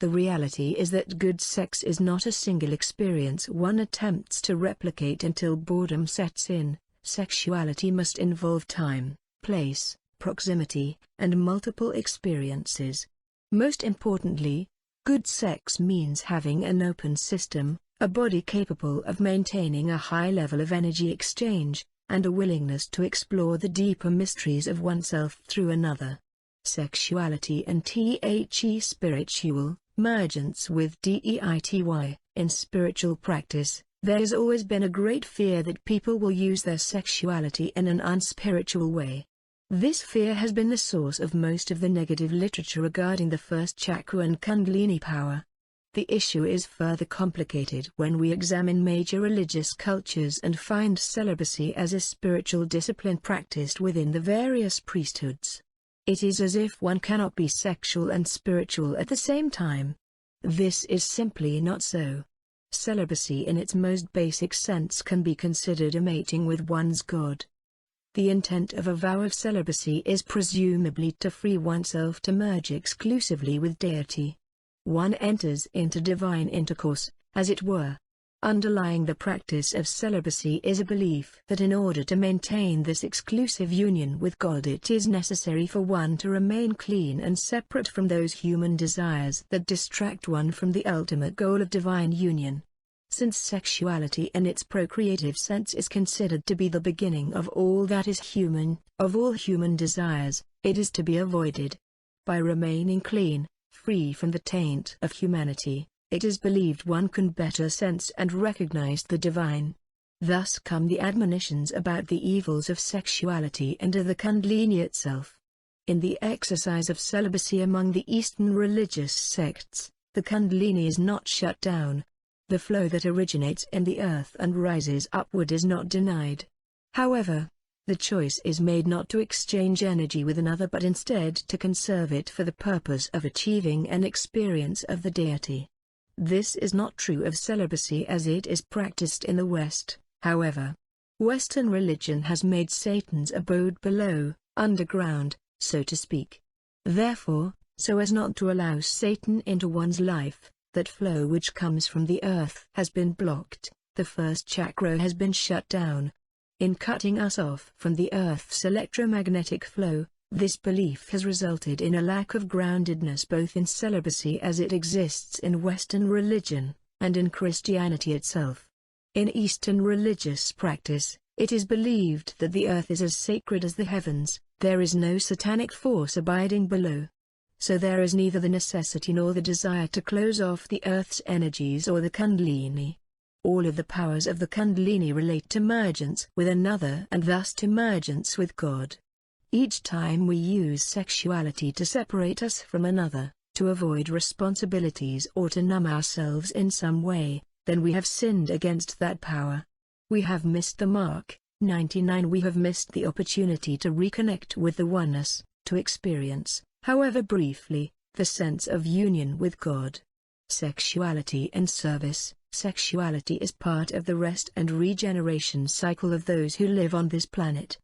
The reality is that good sex is not a single experience one attempts to replicate until boredom sets in. Sexuality must involve time, place, proximity, and multiple experiences. Most importantly, good sex means having an open system, a body capable of maintaining a high level of energy exchange, and a willingness to explore the deeper mysteries of oneself through another. Sexuality and spiritual mergence with DEITY. In spiritual practice, there has always been a great fear that people will use their sexuality in an unspiritual way. This fear has been the source of most of the negative literature regarding the first chakra and Kundalini power. The issue is further complicated when we examine major religious cultures and find celibacy as a spiritual discipline practiced within the various priesthoods. It is as if one cannot be sexual and spiritual at the same time. This is simply not so. Celibacy in its most basic sense can be considered a mating with one's God. The intent of a vow of celibacy is presumably to free oneself to merge exclusively with deity. One enters into divine intercourse, as it were. Underlying the practice of celibacy is a belief that in order to maintain this exclusive union with God it is necessary for one to remain clean and separate from those human desires that distract one from the ultimate goal of divine union. Since sexuality in its procreative sense is considered to be the beginning of all that is human, of all human desires, it is to be avoided. By remaining clean, free from the taint of humanity, it is believed one can better sense and recognize the divine. Thus come the admonitions about the evils of sexuality and of the Kundalini itself. In the exercise of celibacy among the Eastern religious sects, the Kundalini is not shut down. The flow that originates in the earth and rises upward is not denied. However, the choice is made not to exchange energy with another but instead to conserve it for the purpose of achieving an experience of the deity. This is not true of celibacy as it is practiced in the West, however. Western religion has made Satan's abode below, underground, so to speak. Therefore, so as not to allow Satan into one's life, that flow which comes from the earth has been blocked, the first chakra has been shut down. In cutting us off from the earth's electromagnetic flow, this belief has resulted in a lack of groundedness both in celibacy as it exists in Western religion, and in Christianity itself. In Eastern religious practice, it is believed that the earth is as sacred as the heavens, there is no satanic force abiding below. So there is neither the necessity nor the desire to close off the earth's energies or the Kundalini. All of the powers of the Kundalini relate to mergence with another and thus to mergence with God. Each time we use sexuality to separate us from another, to avoid responsibilities or to numb ourselves in some way, then we have sinned against that power. We have missed the mark, 99 We have missed the opportunity to reconnect with the oneness, to experience, however briefly, the sense of union with God. Sexuality and service. Sexuality is part of the rest and regeneration cycle of those who live on this planet.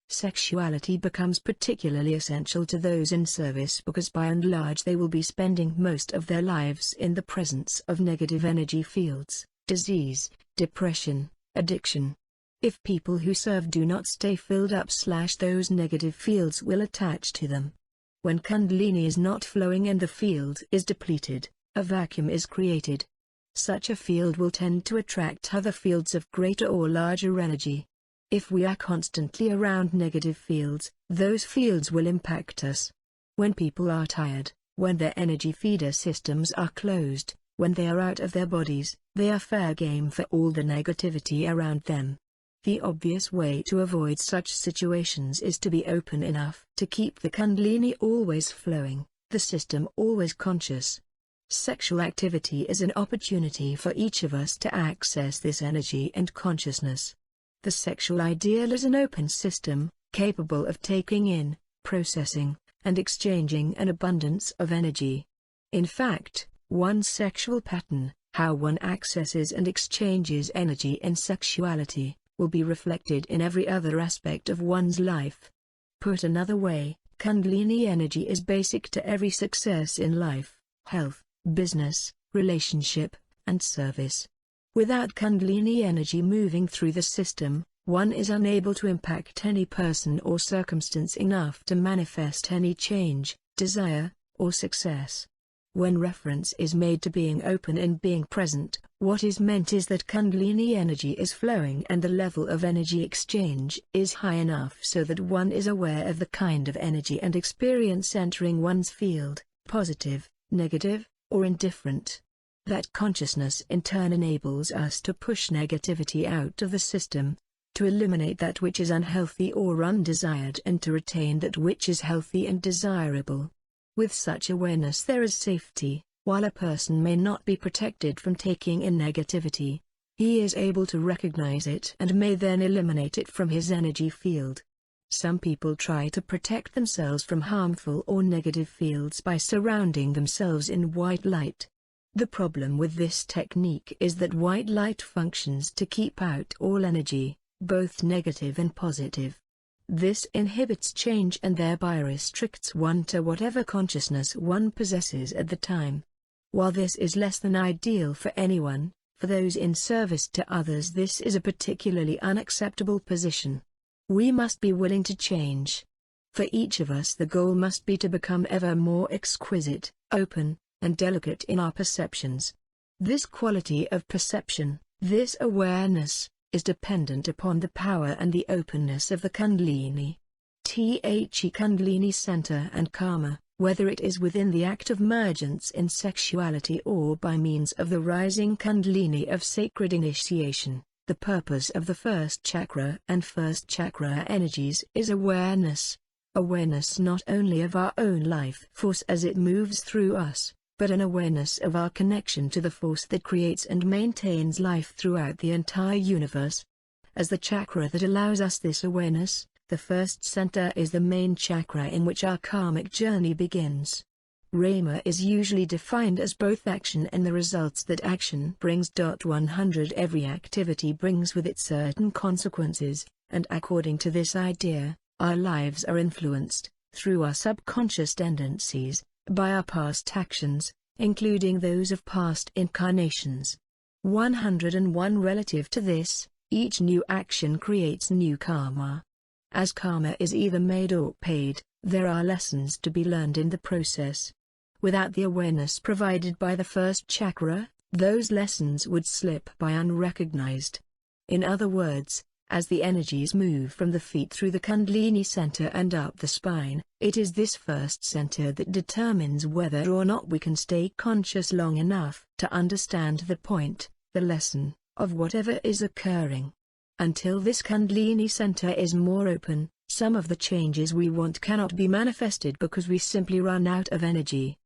Sexuality becomes particularly essential to those in service because by and large they will be spending most of their lives in the presence of negative energy fields, disease, depression, addiction. If people who serve do not stay filled up, those negative fields will attach to them. When Kundalini is not flowing and the field is depleted, a vacuum is created. Such a field will tend to attract other fields of greater or larger energy. If we are constantly around negative fields, those fields will impact us. When people are tired, when their energy feeder systems are closed, when they are out of their bodies, they are fair game for all the negativity around them. The obvious way to avoid such situations is to be open enough to keep the Kundalini always flowing, the system always conscious. Sexual activity is an opportunity for each of us to access this energy and consciousness. The sexual ideal is an open system, capable of taking in, processing, and exchanging an abundance of energy. In fact, one's sexual pattern, how one accesses and exchanges energy in sexuality, will be reflected in every other aspect of one's life. Put another way, Kundalini energy is basic to every success in life, health, business, relationship, and service. Without Kundalini energy moving through the system, one is unable to impact any person or circumstance enough to manifest any change, desire, or success. When reference is made to being open and being present, what is meant is that Kundalini energy is flowing and the level of energy exchange is high enough so that one is aware of the kind of energy and experience entering one's field, positive, negative, or indifferent. That consciousness in turn enables us to push negativity out of the system, to eliminate that which is unhealthy or undesired and to retain that which is healthy and desirable. With such awareness there is safety. While a person may not be protected from taking in negativity, he is able to recognize it and may then eliminate it from his energy field. Some people try to protect themselves from harmful or negative fields by surrounding themselves in white light. The problem with this technique is that white light functions to keep out all energy, both negative and positive. This inhibits change and thereby restricts one to whatever consciousness one possesses at the time. While this is less than ideal for anyone, for those in service to others this is a particularly unacceptable position. We must be willing to change. For each of us the goal must be to become ever more exquisite, open, and delicate in our perceptions. This quality of perception, this awareness, is dependent upon the power and the openness of the Kundalini. The Kundalini center and karma, whether it is within the act of mergence in sexuality or by means of the rising Kundalini of sacred initiation, the purpose of the first chakra and first chakra energies is awareness. Awareness not only of our own life force as it moves through us, but an awareness of our connection to the force that creates and maintains life throughout the entire universe. As the chakra that allows us this awareness, the first center is the main chakra in which our karmic journey begins. Rama is usually defined as both action and the results that action brings. 100 Every activity brings with it certain consequences, and according to this idea, our lives are influenced, through our subconscious tendencies, by our past actions, including those of past incarnations. 101 Relative to this, each new action creates new karma. As karma is either made or paid, there are lessons to be learned in the process. Without the awareness provided by the first chakra, those lessons would slip by unrecognized. In other words, as the energies move from the feet through the Kundalini center and up the spine, it is this first center that determines whether or not we can stay conscious long enough to understand the point, the lesson, of whatever is occurring. Until this Kundalini center is more open, some of the changes we want cannot be manifested because we simply run out of energy.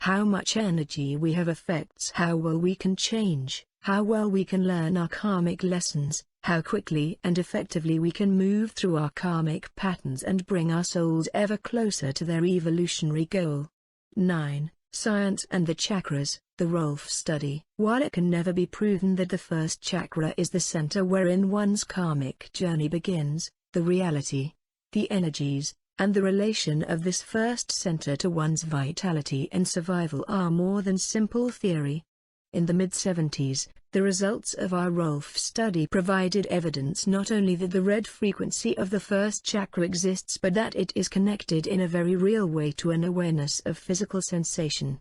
How much energy we have affects how well we can change, how well we can learn our karmic lessons, how quickly and effectively we can move through our karmic patterns and bring our souls ever closer to their evolutionary goal. 9. Science and the Chakras, the Rolf study. While it can never be proven that the first chakra is the center wherein one's karmic journey begins, the reality, the energies, and the relation of this first center to one's vitality and survival are more than simple theory. In the mid-70s, the results of our Rolf study provided evidence not only that the red frequency of the first chakra exists but that it is connected in a very real way to an awareness of physical sensation.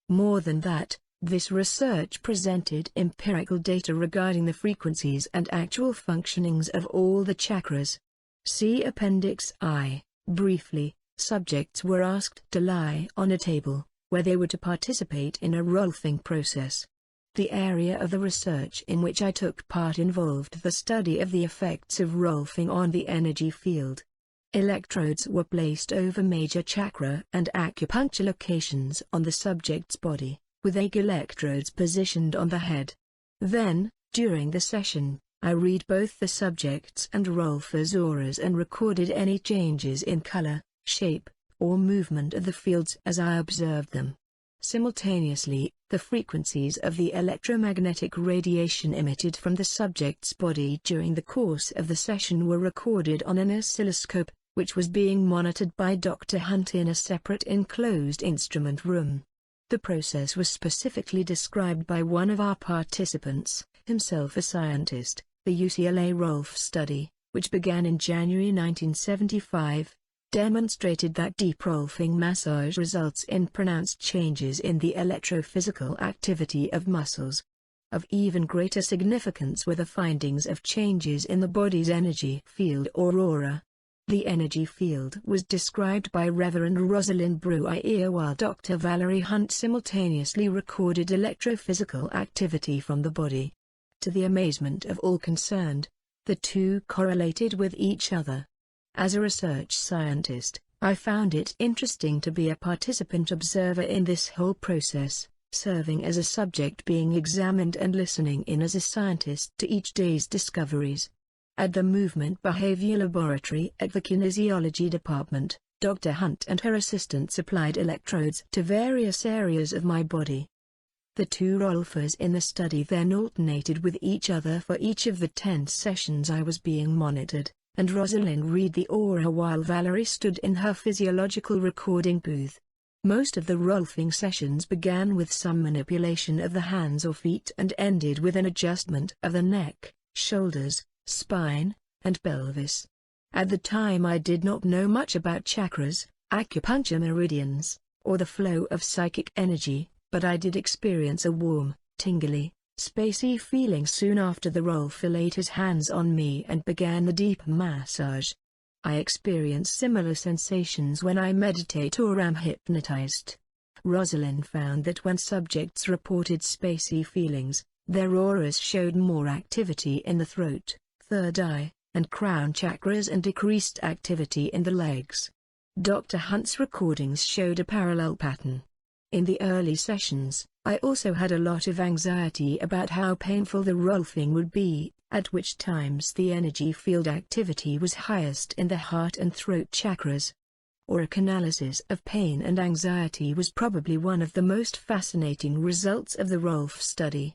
More than that, this research presented empirical data regarding the frequencies and actual functionings of all the chakras. See Appendix I. Briefly, subjects were asked to lie on a table, where they were to participate in a Rolfing process. The area of the research in which I took part involved the study of the effects of Rolfing on the energy field. Electrodes were placed over major chakra and acupuncture locations on the subject's body, with 8 electrodes positioned on the head. Then, during the session, I read both the subject's and Rolfer's auras and recorded any changes in color, shape, or movement of the fields as I observed them. Simultaneously, the frequencies of the electromagnetic radiation emitted from the subject's body during the course of the session were recorded on an oscilloscope, which was being monitored by Dr. Hunt in a separate enclosed instrument room. The process was specifically described by one of our participants, himself a scientist. The UCLA Rolf study, which began in January 1975, demonstrated that deep Rolfing massage results in pronounced changes in the electrophysical activity of muscles. Of even greater significance were the findings of changes in the body's energy field or aura. The energy field was described by Reverend Rosalind Brewer while Dr. Valerie Hunt simultaneously recorded electrophysical activity from the body. To the amazement of all concerned, the two correlated with each other. As a research scientist, I found it interesting to be a participant observer in this whole process, serving as a subject being examined and listening in as a scientist to each day's discoveries. At the Movement Behavior Laboratory at the Kinesiology Department, Dr. Hunt and her assistants applied electrodes to various areas of my body. The two Rolfers in the study then alternated with each other for each of the 10 sessions I was being monitored, and Rosalind read the aura while Valerie stood in her physiological recording booth. Most of the Rolfing sessions began with some manipulation of the hands or feet and ended with an adjustment of the neck, shoulders, spine, and pelvis. At the time I did not know much about chakras, acupuncture meridians, or the flow of psychic energy, but I did experience a warm, tingly, spacey feeling soon after the Rolfer laid his hands on me and began the deep massage. I experience similar sensations when I meditate or am hypnotized. Rosalind found that when subjects reported spacey feelings, their auras showed more activity in the throat, third eye, and crown chakras and decreased activity in the legs. Dr. Hunt's recordings showed a parallel pattern. In the early sessions, I also had a lot of anxiety about how painful the Rolfing would be, at which times the energy field activity was highest in the heart and throat chakras. Auric analysis of pain and anxiety was probably one of the most fascinating results of the Rolf study.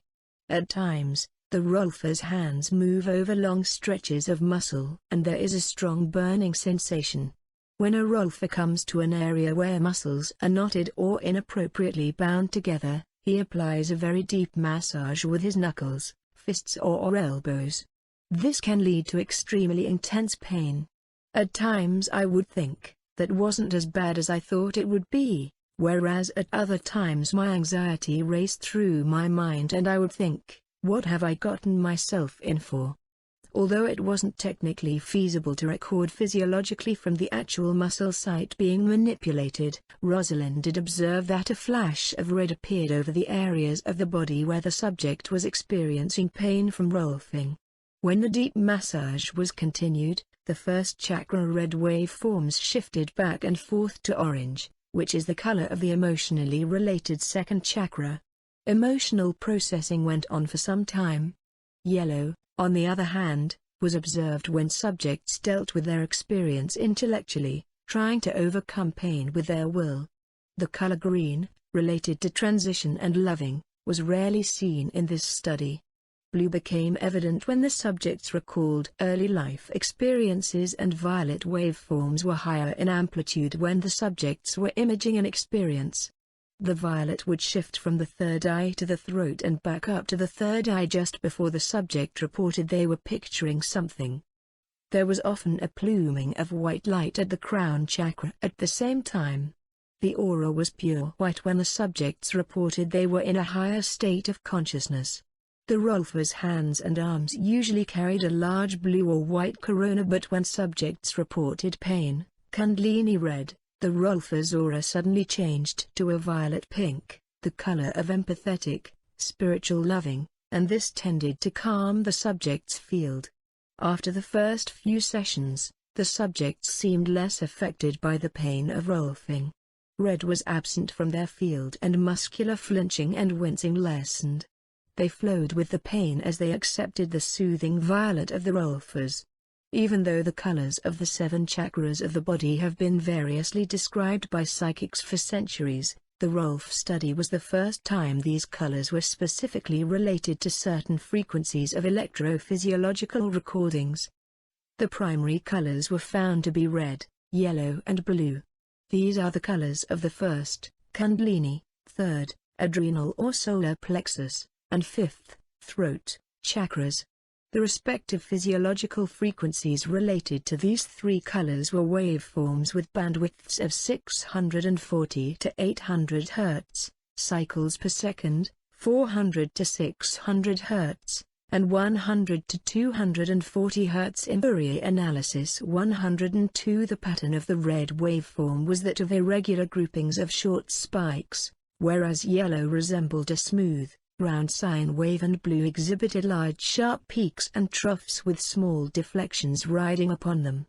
At times, the Rolfer's hands move over long stretches of muscle and there is a strong burning sensation. When a Rolfer comes to an area where muscles are knotted or inappropriately bound together, he applies a very deep massage with his knuckles, fists or elbows. This can lead to extremely intense pain. At times I would think, that wasn't as bad as I thought it would be, whereas at other times my anxiety raced through my mind and I would think, what have I gotten myself in for? Although it wasn't technically feasible to record physiologically from the actual muscle site being manipulated, Rosalind did observe that a flash of red appeared over the areas of the body where the subject was experiencing pain from Rolfing. When the deep massage was continued, the first chakra red waveforms shifted back and forth to orange, which is the color of the emotionally related second chakra. Emotional processing went on for some time. Yellow, on the other hand, was observed when subjects dealt with their experience intellectually, trying to overcome pain with their will. The color green, related to transition and loving, was rarely seen in this study. Blue became evident when the subjects recalled early life experiences, and violet waveforms were higher in amplitude when the subjects were imaging an experience. The violet would shift from the third eye to the throat and back up to the third eye just before the subject reported they were picturing something. There was often a pluming of white light at the crown chakra at the same time. The aura was pure white when the subjects reported they were in a higher state of consciousness. The Rolfer's hands and arms usually carried a large blue or white corona, but when subjects reported pain, Kundalini red, the Rolfer's aura suddenly changed to a violet pink, the color of empathetic, spiritual loving, and this tended to calm the subject's field. After the first few sessions, the subjects seemed less affected by the pain of Rolfing. Red was absent from their field and muscular flinching and wincing lessened. They flowed with the pain as they accepted the soothing violet of the Rolfers. Even though the colors of the 7 chakras of the body have been variously described by psychics for centuries, the Rolf study was the first time these colors were specifically related to certain frequencies of electrophysiological recordings. The primary colors were found to be red, yellow and blue. These are the colors of the first, Kundalini, third, adrenal or solar plexus, and fifth, throat, chakras. The respective physiological frequencies related to these 3 colors were waveforms with bandwidths of 640 to 800 Hz, cycles per second, 400 to 600 Hz, and 100 to 240 Hz. In Fourier analysis 102, the pattern of the red waveform was that of irregular groupings of short spikes, whereas yellow resembled a smooth, round sine wave, and blue exhibited large sharp peaks and troughs with small deflections riding upon them.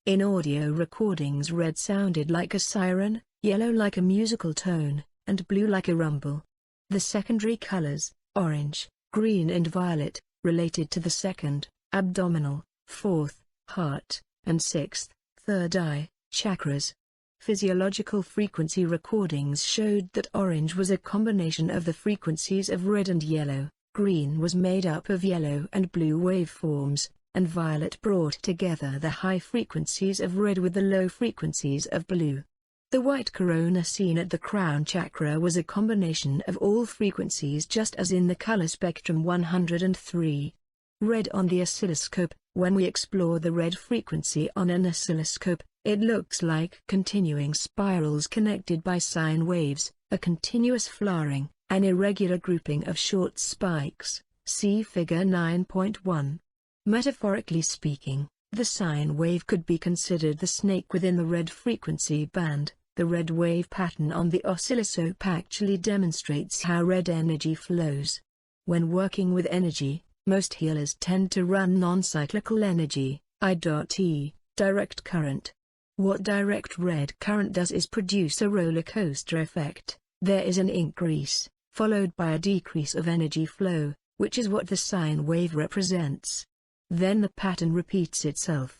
In audio recordings, red sounded like a siren, yellow like a musical tone, and blue like a rumble. The secondary colors, orange, green and violet, related to the second, abdominal, fourth, heart, and sixth, third eye, chakras. Physiological frequency recordings showed that orange was a combination of the frequencies of red and yellow, green was made up of yellow and blue waveforms, and violet brought together the high frequencies of red with the low frequencies of blue. The white corona seen at the crown chakra was a combination of all frequencies, just as in the color spectrum 103. Red on the oscilloscope. When we explore the red frequency on an oscilloscope, it looks like continuing spirals connected by sine waves, a continuous flowering, an irregular grouping of short spikes. See Figure 9.1. Metaphorically speaking, the sine wave could be considered the snake within the red frequency band. The red wave pattern on the oscilloscope actually demonstrates how red energy flows. When working with energy, most healers tend to run non-cyclical energy, I.E., direct current. What direct red current does is produce a roller coaster effect. There is an increase, followed by a decrease of energy flow, which is what the sine wave represents. Then the pattern repeats itself.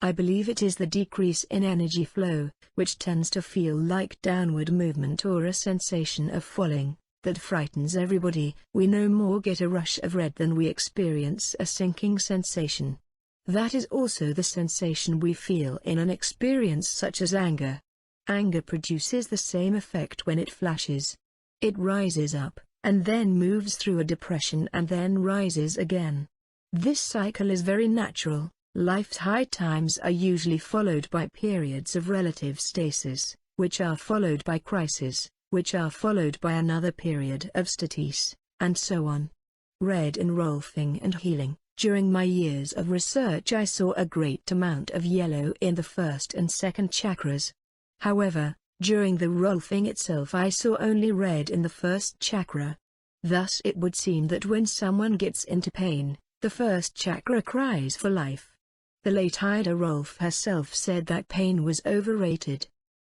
I believe it is the decrease in energy flow, which tends to feel like downward movement or a sensation of falling, that frightens everybody. We no more get a rush of red than we experience a sinking sensation. That is also the sensation we feel in an experience such as anger. Anger produces the same effect when it flashes. It rises up, and then moves through a depression and then rises again. This cycle is very natural. Life's high times are usually followed by periods of relative stasis, which are followed by crisis, which are followed by another period of stasis, and so on. Red enrolfing and healing. During my years of research I saw a great amount of yellow in the first and second chakras. However, during the rolfing itself I saw only red in the first chakra. Thus it would seem that when someone gets into pain, the first chakra cries for life. The late Ida Rolf herself said that pain was overrated.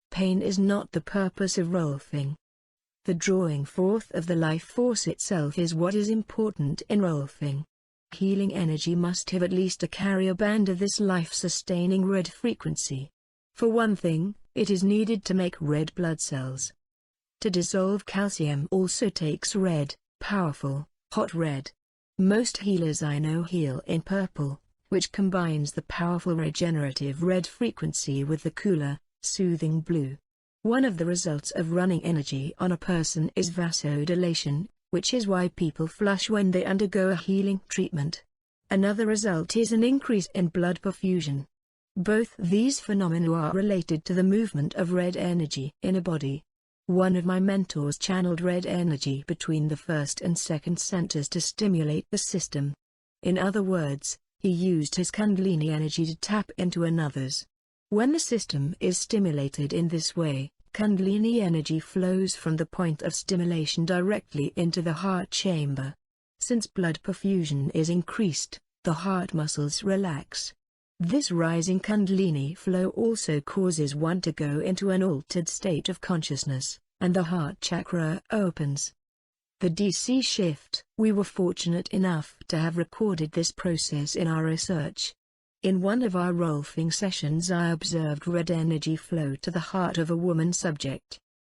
Pain is not the purpose of rolfing. The drawing forth of the life force itself is what is important in rolfing. Healing energy must have at least a carrier band of this life-sustaining red frequency. For one thing, it is needed to make red blood cells. To dissolve calcium also takes red, powerful, hot red. Most healers I know heal in purple, which combines the powerful regenerative red frequency with the cooler, soothing blue. One of the results of running energy on a person is vasodilation, which is why people flush when they undergo a healing treatment. Another result is an increase in blood perfusion. Both these phenomena are related to the movement of red energy in a body. One of my mentors channeled red energy between the first and second centers to stimulate the system. In other words, he used his Kundalini energy to tap into another's. When the system is stimulated in this way, Kundalini energy flows from the point of stimulation directly into the heart chamber. Since blood perfusion is increased, the heart muscles relax. This rising Kundalini flow also causes one to go into an altered state of consciousness, and the heart chakra opens. The DC shift. We were fortunate enough to have recorded this process in our research. In one of our rolfing sessions I observed red energy flow to the heart of a woman subject.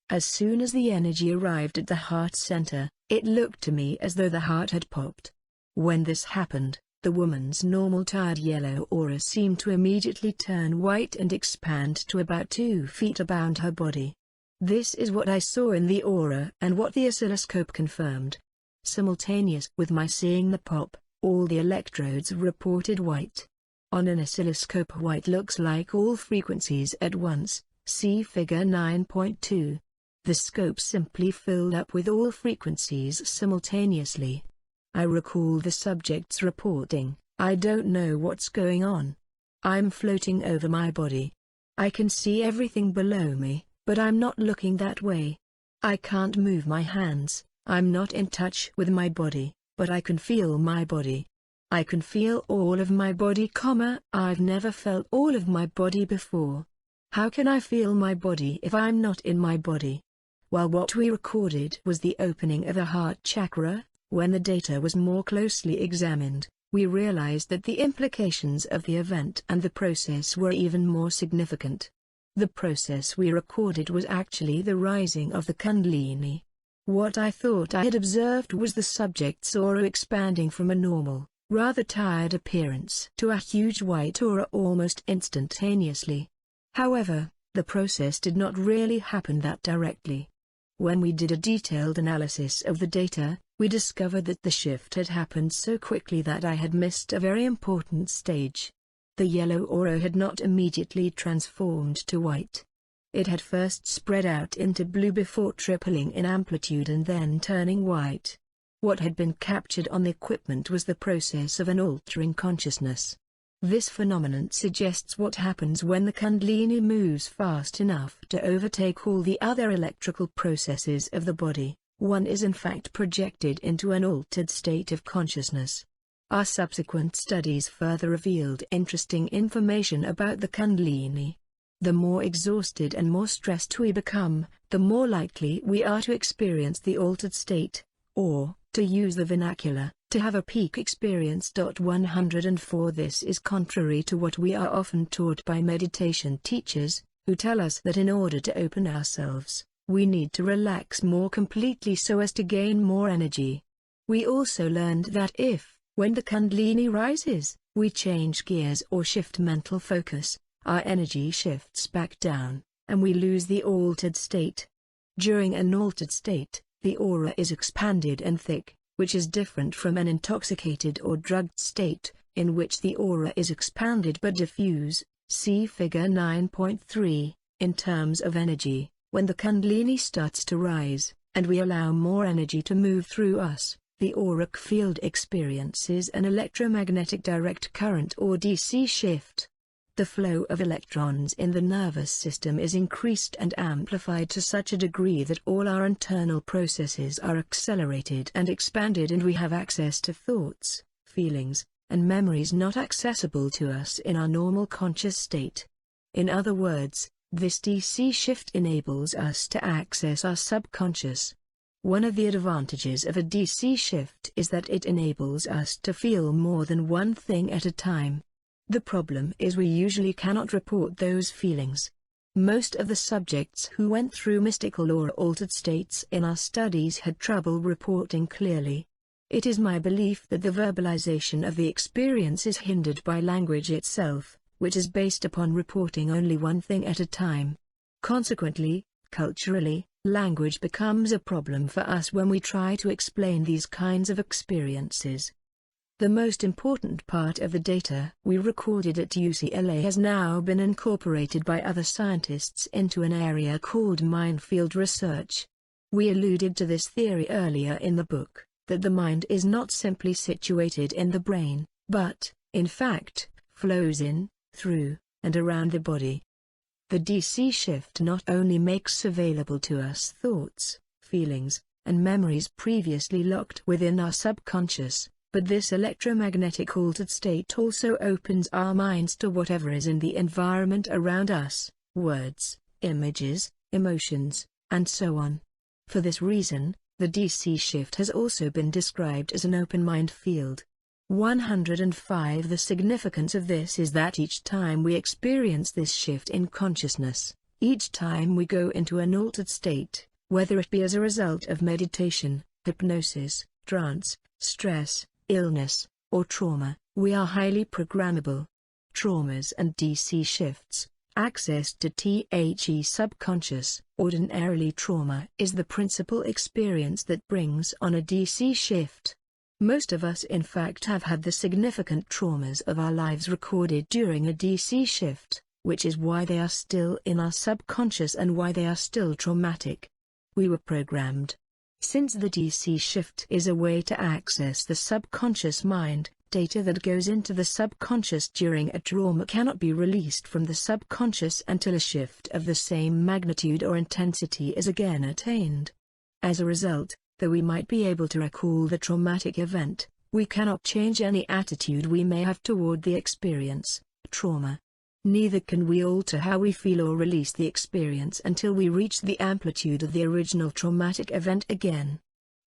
As soon as the energy arrived at the heart center, it looked to me as though the heart had popped. When this happened, the woman's normal tired yellow aura seemed to immediately turn white and expand to about 2 feet around her body. This is what I saw in the aura and what the oscilloscope confirmed. Simultaneous with my seeing the pop, all the electrodes reported white. On an oscilloscope, white looks like all frequencies at once, see figure 9.2. The scope simply filled up with all frequencies simultaneously. I recall the subjects reporting, "I don't know what's going on. I'm floating over my body. I can see everything below me, but I'm not looking that way. I can't move my hands, I'm not in touch with my body, but I can feel my body. I can feel all of my body, I've never felt all of my body before. How can I feel my body if I'm not in my body?" While what we recorded was the opening of the heart chakra, when the data was more closely examined, we realized that the implications of the event and the process were even more significant. The process we recorded was actually the rising of the Kundalini. What I thought I had observed was the subject's aura expanding from a normal, rather tired appearance to a huge white aura almost instantaneously. However, the process did not really happen that directly. When we did a detailed analysis of the data, we discovered that the shift had happened so quickly that I had missed a very important stage. The yellow aura had not immediately transformed to white. It had first spread out into blue before tripling in amplitude and then turning white. What had been captured on the equipment was the process of an altering consciousness. This phenomenon suggests what happens when the Kundalini moves fast enough to overtake all the other electrical processes of the body. One is in fact projected into an altered state of consciousness. Our subsequent studies further revealed interesting information about the Kundalini. The more exhausted and more stressed we become, the more likely we are to experience the altered state, or, to use the vernacular, to have a peak experience. 104 This is contrary to what we are often taught by meditation teachers, who tell us that in order to open ourselves, we need to relax more completely so as to gain more energy. We also learned that if, when the Kundalini rises, we change gears or shift mental focus, our energy shifts back down, and we lose the altered state. During an altered state, the aura is expanded and thick, which is different from an intoxicated or drugged state, in which the aura is expanded but diffuse, see figure 9.3, in terms of energy. When the Kundalini starts to rise, and we allow more energy to move through us, the auric field experiences an electromagnetic direct current or DC shift. The flow of electrons in the nervous system is increased and amplified to such a degree that all our internal processes are accelerated and expanded, and we have access to thoughts, feelings, and memories not accessible to us in our normal conscious state. In other words, This DC shift enables us to access our subconscious. One of the advantages of a DC shift is that it enables us to feel more than one thing at a time. The problem is we usually cannot report those feelings. Most of the subjects who went through mystical or altered states in our studies had trouble reporting clearly. It is my belief that the verbalization of the experience is hindered by language itself, which is based upon reporting only one thing at a time. Consequently, culturally, language becomes a problem for us when we try to explain these kinds of experiences. The most important part of the data we recorded at UCLA has now been incorporated by other scientists into an area called mind field research. We alluded to this theory earlier in the book, that the mind is not simply situated in the brain, but, in fact, flows in, through, and around the body. The DC shift not only makes available to us thoughts, feelings, and memories previously locked within our subconscious, but this electromagnetic altered state also opens our minds to whatever is in the environment around us, words, images, emotions, and so on. For this reason, the DC shift has also been described as an open mind field. 105 The significance of this is that each time we experience this shift in consciousness, each time we go into an altered state, whether it be as a result of meditation, hypnosis, trance, stress, illness, or trauma, we are highly programmable. Traumas and DC shifts. Access to the subconscious. Ordinarily, trauma is the principal experience that brings on a DC shift. Most of us in fact have had the significant traumas of our lives recorded during a DC shift, which is why they are still in our subconscious and why they are still traumatic. We were programmed. Since the DC shift is a way to access the subconscious mind, data that goes into the subconscious during a trauma cannot be released from the subconscious until a shift of the same magnitude or intensity is again attained. As a result, though we might be able to recall the traumatic event, we cannot change any attitude we may have toward the experience, trauma. Neither can we alter how we feel or release the experience until we reach the amplitude of the original traumatic event again.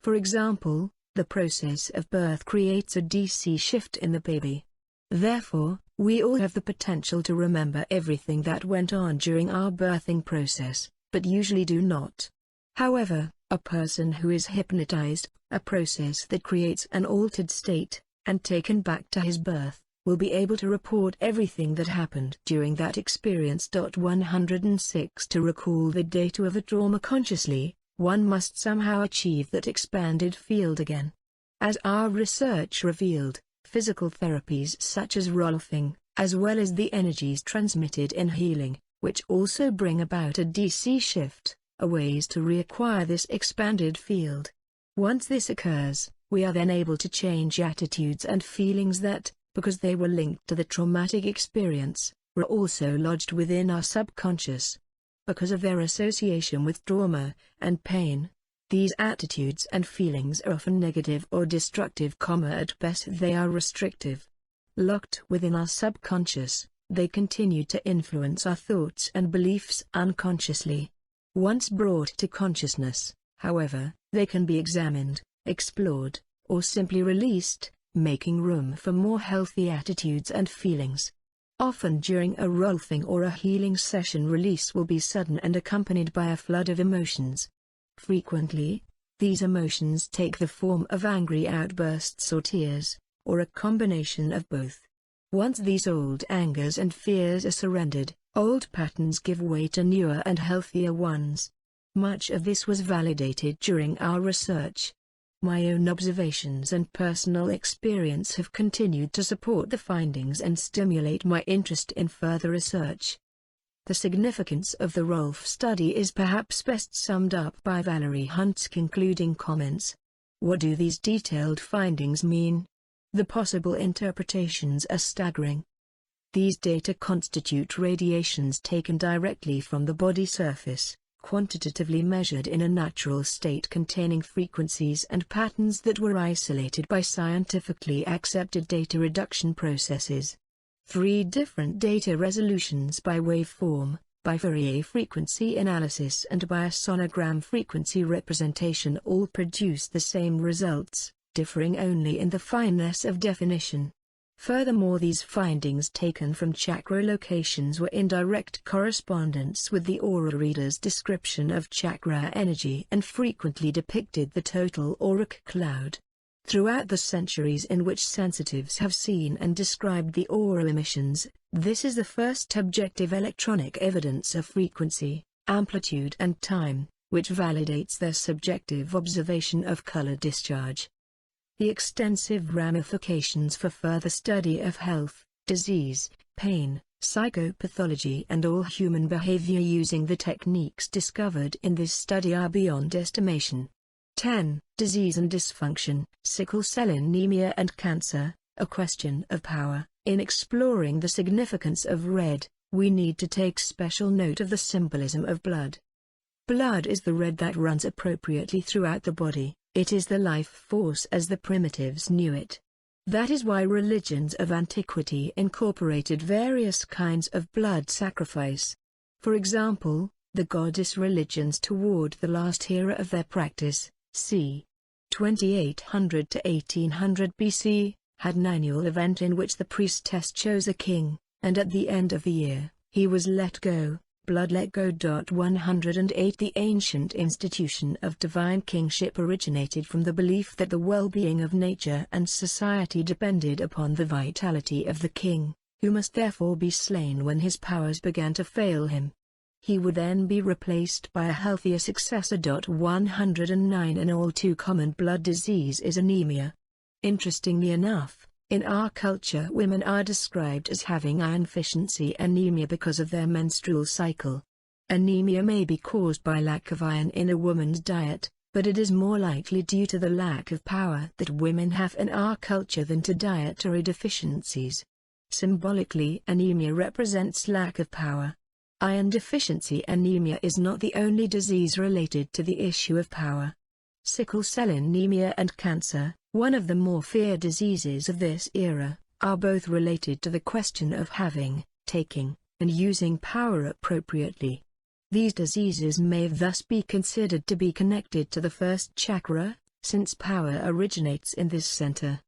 For example, the process of birth creates a DC shift in the baby. Therefore, we all have the potential to remember everything that went on during our birthing process, but usually do not. However, a person who is hypnotized, a process that creates an altered state, and taken back to his birth, will be able to report everything that happened during that experience. 106 To recall the data of a trauma consciously, one must somehow achieve that expanded field again. As our research revealed, physical therapies such as rolfing, as well as the energies transmitted in healing, which also bring about a DC shift, are ways to reacquire this expanded field. Once this occurs, we are then able to change attitudes and feelings that, because they were linked to the traumatic experience, were also lodged within our subconscious. Because of their association with trauma and pain, these attitudes and feelings are often negative or destructive. At best they are restrictive. Locked within our subconscious, they continue to influence our thoughts and beliefs unconsciously. Once brought to consciousness, however, they can be examined, explored, or simply released, making room for more healthy attitudes and feelings. Often during a rolfing or a healing session, release will be sudden and accompanied by a flood of emotions. Frequently, these emotions take the form of angry outbursts or tears, or a combination of both. Once these old angers and fears are surrendered, old patterns give way to newer and healthier ones. Much of this was validated during our research. My own observations and personal experience have continued to support the findings and stimulate my interest in further research. The significance of the Rolf study is perhaps best summed up by Valerie Hunt's concluding comments. What do these detailed findings mean? The possible interpretations are staggering. These data constitute radiations taken directly from the body surface, quantitatively measured in a natural state containing frequencies and patterns that were isolated by scientifically accepted data reduction processes. 3 different data resolutions by waveform, by Fourier frequency analysis and by a sonogram frequency representation all produce the same results, differing only in the fineness of definition. Furthermore, these findings taken from chakra locations were in direct correspondence with the aura reader's description of chakra energy and frequently depicted the total auric cloud. Throughout the centuries in which sensitives have seen and described the aura emissions, this is the first objective electronic evidence of frequency, amplitude and time, which validates their subjective observation of color discharge. The extensive ramifications for further study of health, disease, pain, psychopathology and all human behavior using the techniques discovered in this study are beyond estimation. 10. Disease and dysfunction, sickle cell anemia and cancer, a question of power. In exploring the significance of red, we need to take special note of the symbolism of blood. Blood is the red that runs appropriately throughout the body. It is the life force as the primitives knew it. That is why religions of antiquity incorporated various kinds of blood sacrifice. For example, the goddess religions toward the last era of their practice, c. 2800 to 1800 BC, had an annual event in which the priestess chose a king, and at the end of the year, he was let go. Blood let go. 108 The ancient institution of divine kingship originated from the belief that the well-being of nature and society depended upon the vitality of the king, who must therefore be slain when his powers began to fail him. He would then be replaced by a healthier successor. 109 An all too common blood disease is anemia. Interestingly enough, in our culture women are described as having iron deficiency anemia because of their menstrual cycle. Anemia may be caused by lack of iron in a woman's diet, but it is more likely due to the lack of power that women have in our culture than to dietary deficiencies. Symbolically, anemia represents lack of power. Iron deficiency anemia is not the only disease related to the issue of power. Sickle cell anemia and cancer, one of the more feared diseases of this era, are both related to the question of having, taking, and using power appropriately. These diseases may thus be considered to be connected to the first chakra, since power originates in this center.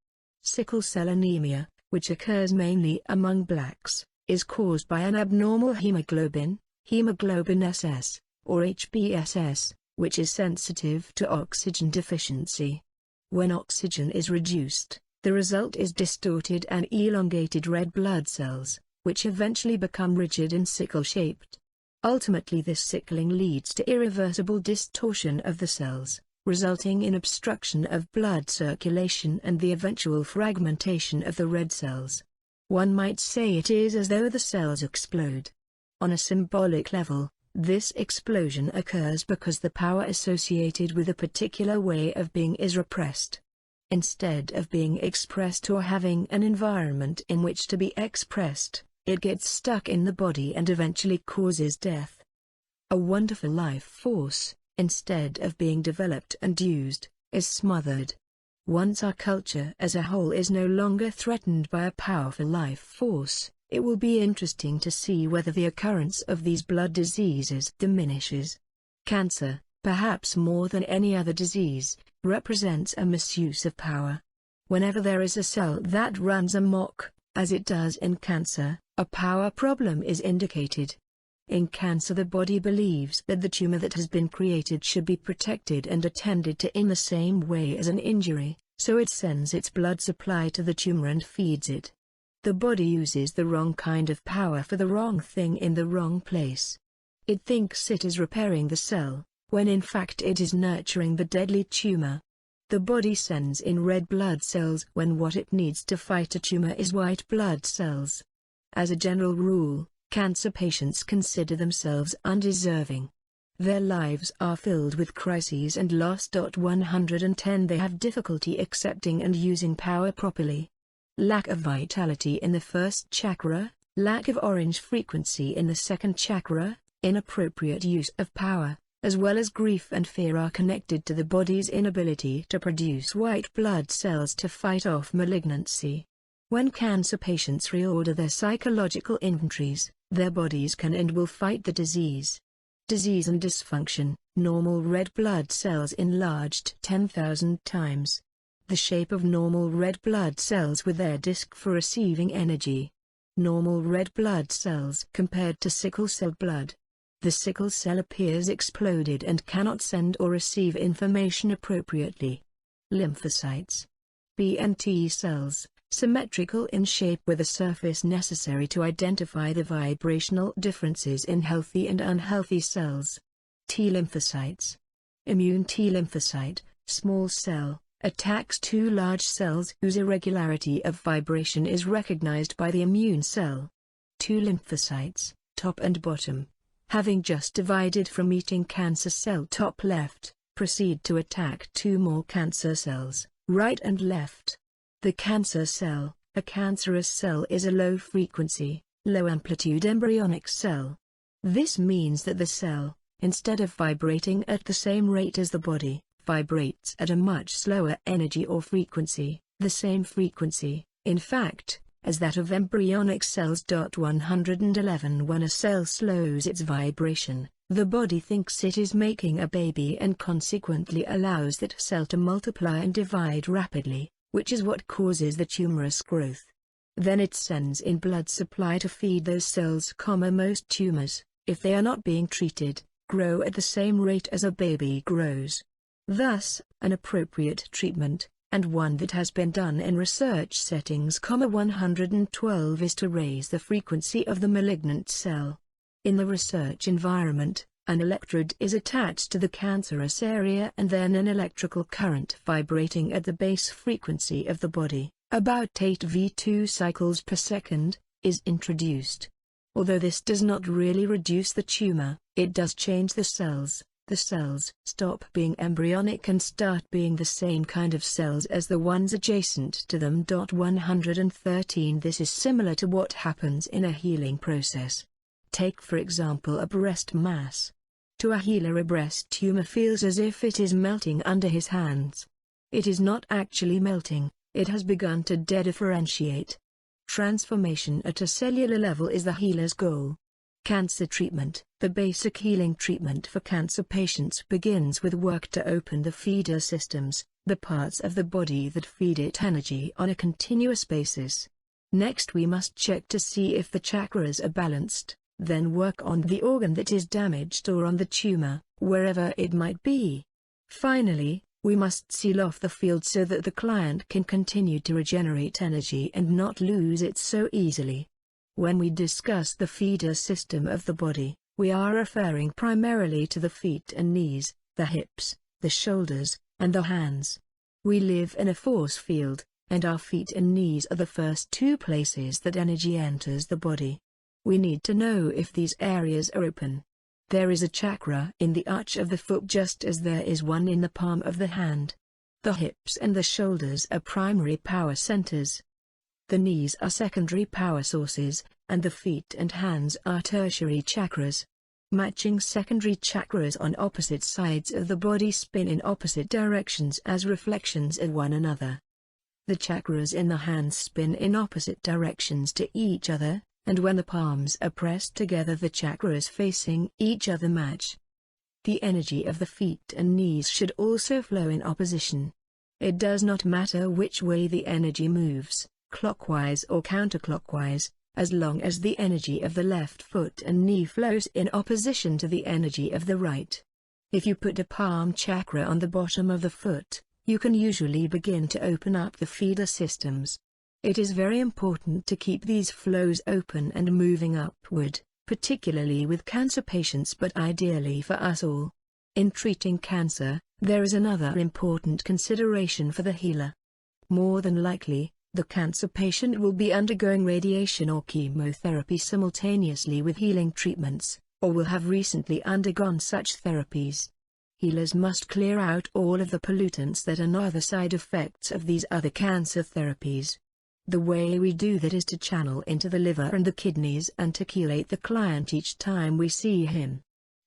Sickle cell anemia, which occurs mainly among blacks, is caused by an abnormal hemoglobin, hemoglobin SS, or HbSS, which is sensitive to oxygen deficiency. When oxygen is reduced, the result is distorted and elongated red blood cells, which eventually become rigid and sickle-shaped. Ultimately, this sickling leads to irreversible distortion of the cells, resulting in obstruction of blood circulation and the eventual fragmentation of the red cells. One might say it is as though the cells explode. On a symbolic level, this explosion occurs because the power associated with a particular way of being is repressed. Instead of being expressed or having an environment in which to be expressed, it gets stuck in the body and eventually causes death. A wonderful life force, instead of being developed and used, is smothered. Once our culture as a whole is no longer threatened by a powerful life force, it will be interesting to see whether the occurrence of these blood diseases diminishes. Cancer, perhaps more than any other disease, represents a misuse of power. Whenever there is a cell that runs amok, as it does in cancer, a power problem is indicated. In cancer, the body believes that the tumor that has been created should be protected and attended to in the same way as an injury, so it sends its blood supply to the tumor and feeds it. The body uses the wrong kind of power for the wrong thing in the wrong place. It thinks it is repairing the cell, when in fact it is nurturing the deadly tumor. The body sends in red blood cells when what it needs to fight a tumor is white blood cells. As a general rule, cancer patients consider themselves undeserving. Their lives are filled with crises and loss. 110 They have difficulty accepting and using power properly. Lack of vitality in the first chakra, lack of orange frequency in the second chakra, inappropriate use of power, as well as grief and fear are connected to the body's inability to produce white blood cells to fight off malignancy. When cancer patients reorder their psychological inventories, their bodies can and will fight the disease. Disease and dysfunction: normal red blood cells enlarged 10,000 times. The shape of normal red blood cells with their disc for receiving energy. Normal red blood cells compared to sickle cell blood. The sickle cell appears exploded and cannot send or receive information appropriately. Lymphocytes. B and T cells, symmetrical in shape with a surface necessary to identify the vibrational differences in healthy and unhealthy cells. T lymphocytes. Immune T lymphocyte, small cell, attacks two large cells whose irregularity of vibration is recognized by the immune cell. Two lymphocytes, top and bottom, having just divided from eating cancer cell top left, proceed to attack two more cancer cells, right and left. The cancer cell, a cancerous cell, is a low-frequency, low-amplitude embryonic cell. This means that the cell, instead of vibrating at the same rate as the body, vibrates at a much slower energy or frequency, the same frequency, in fact, as that of embryonic cells. 111 When a cell slows its vibration, the body thinks it is making a baby and consequently allows that cell to multiply and divide rapidly, which is what causes the tumorous growth. Then it sends in blood supply to feed those cells. Most tumors, if they are not being treated, grow at the same rate as a baby grows. Thus, an appropriate treatment, and one that has been done in research settings, 112, is to raise the frequency of the malignant cell. In the research environment, an electrode is attached to the cancerous area and then an electrical current vibrating at the base frequency of the body, about 8 V2 cycles per second, is introduced. Although this does not really reduce the tumor, it does change the cells. The cells stop being embryonic and start being the same kind of cells as the ones adjacent to them. 113 This is similar to what happens in a healing process. Take for example a breast mass. To a healer, a breast tumor feels as if it is melting under his hands. It is not actually melting, it has begun to dedifferentiate. Transformation at a cellular level is the healer's goal. Cancer treatment. The basic healing treatment for cancer patients begins with work to open the feeder systems, the parts of the body that feed it energy on a continuous basis. Next we must check to see if the chakras are balanced, then work on the organ that is damaged or on the tumor, wherever it might be. Finally, we must seal off the field so that the client can continue to regenerate energy and not lose it so easily. When we discuss the feeder system of the body, we are referring primarily to the feet and knees, the hips, the shoulders, and the hands. We live in a force field, and our feet and knees are the first two places that energy enters the body. We need to know if these areas are open. There is a chakra in the arch of the foot just as there is one in the palm of the hand. The hips and the shoulders are primary power centers. The knees are secondary power sources, and the feet and hands are tertiary chakras. Matching secondary chakras on opposite sides of the body spin in opposite directions as reflections of one another. The chakras in the hands spin in opposite directions to each other, and when the palms are pressed together the chakras facing each other match. The energy of the feet and knees should also flow in opposition. It does not matter which way the energy moves, clockwise or counterclockwise, as long as the energy of the left foot and knee flows in opposition to the energy of the right. If you put a palm chakra on the bottom of the foot, you can usually begin to open up the feeder systems. It is very important to keep these flows open and moving upward, particularly with cancer patients but ideally for us all. In treating cancer, there is another important consideration for the healer. More than likely, the cancer patient will be undergoing radiation or chemotherapy simultaneously with healing treatments, or will have recently undergone such therapies. Healers must clear out all of the pollutants that are not the side effects of these other cancer therapies. The way we do that is to channel into the liver and the kidneys and to chelate the client each time we see him.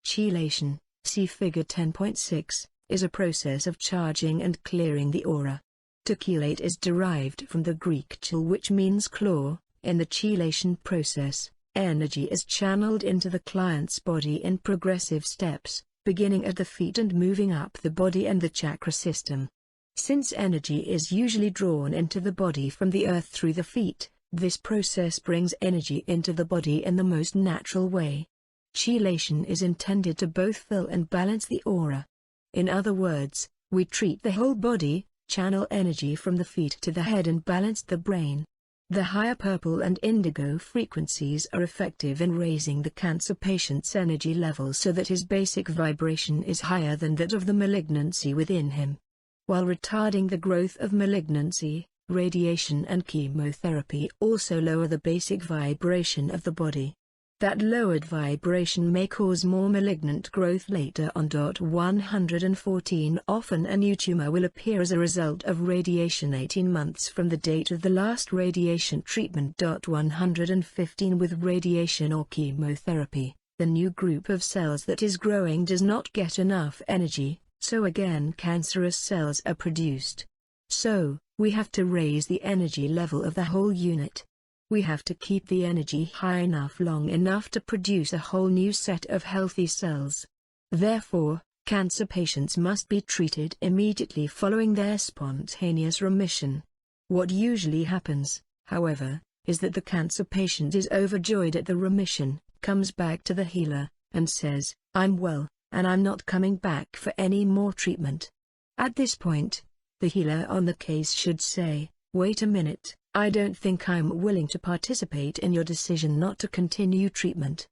Chelation, see Figure 10.6, is a process of charging and clearing the aura. To chelate is derived from the Greek chel, which means claw. In the chelation process, energy is channeled into the client's body in progressive steps, beginning at the feet and moving up the body and the chakra system. Since energy is usually drawn into the body from the earth through the feet, this process brings energy into the body in the most natural way. Chelation is intended to both fill and balance the aura. In other words, we treat the whole body, channel energy from the feet to the head and balance the brain. The higher purple and indigo frequencies are effective in raising the Cancer patient's energy level so that his basic vibration is higher than that of the malignancy within him. While retarding the growth of malignancy, radiation and chemotherapy also lower the basic vibration of the body. That lowered vibration may cause more malignant growth later on. 114 Often a new tumor will appear as a result of radiation 18 months from the date of the last radiation treatment. 115 With radiation or chemotherapy, the new group of cells that is growing does not get enough energy, so again cancerous cells are produced. So, we have to raise the energy level of the whole unit. We have to keep the energy high enough long enough to produce a whole new set of healthy cells. Therefore, cancer patients must be treated immediately following their spontaneous remission. What usually happens, however, is that the cancer patient is overjoyed at the remission, comes back to the healer, and says, "I'm well, and I'm not coming back for any more treatment." At this point, the healer on the case should say, "Wait a minute. I don't think I'm willing to participate in your decision not to continue treatment."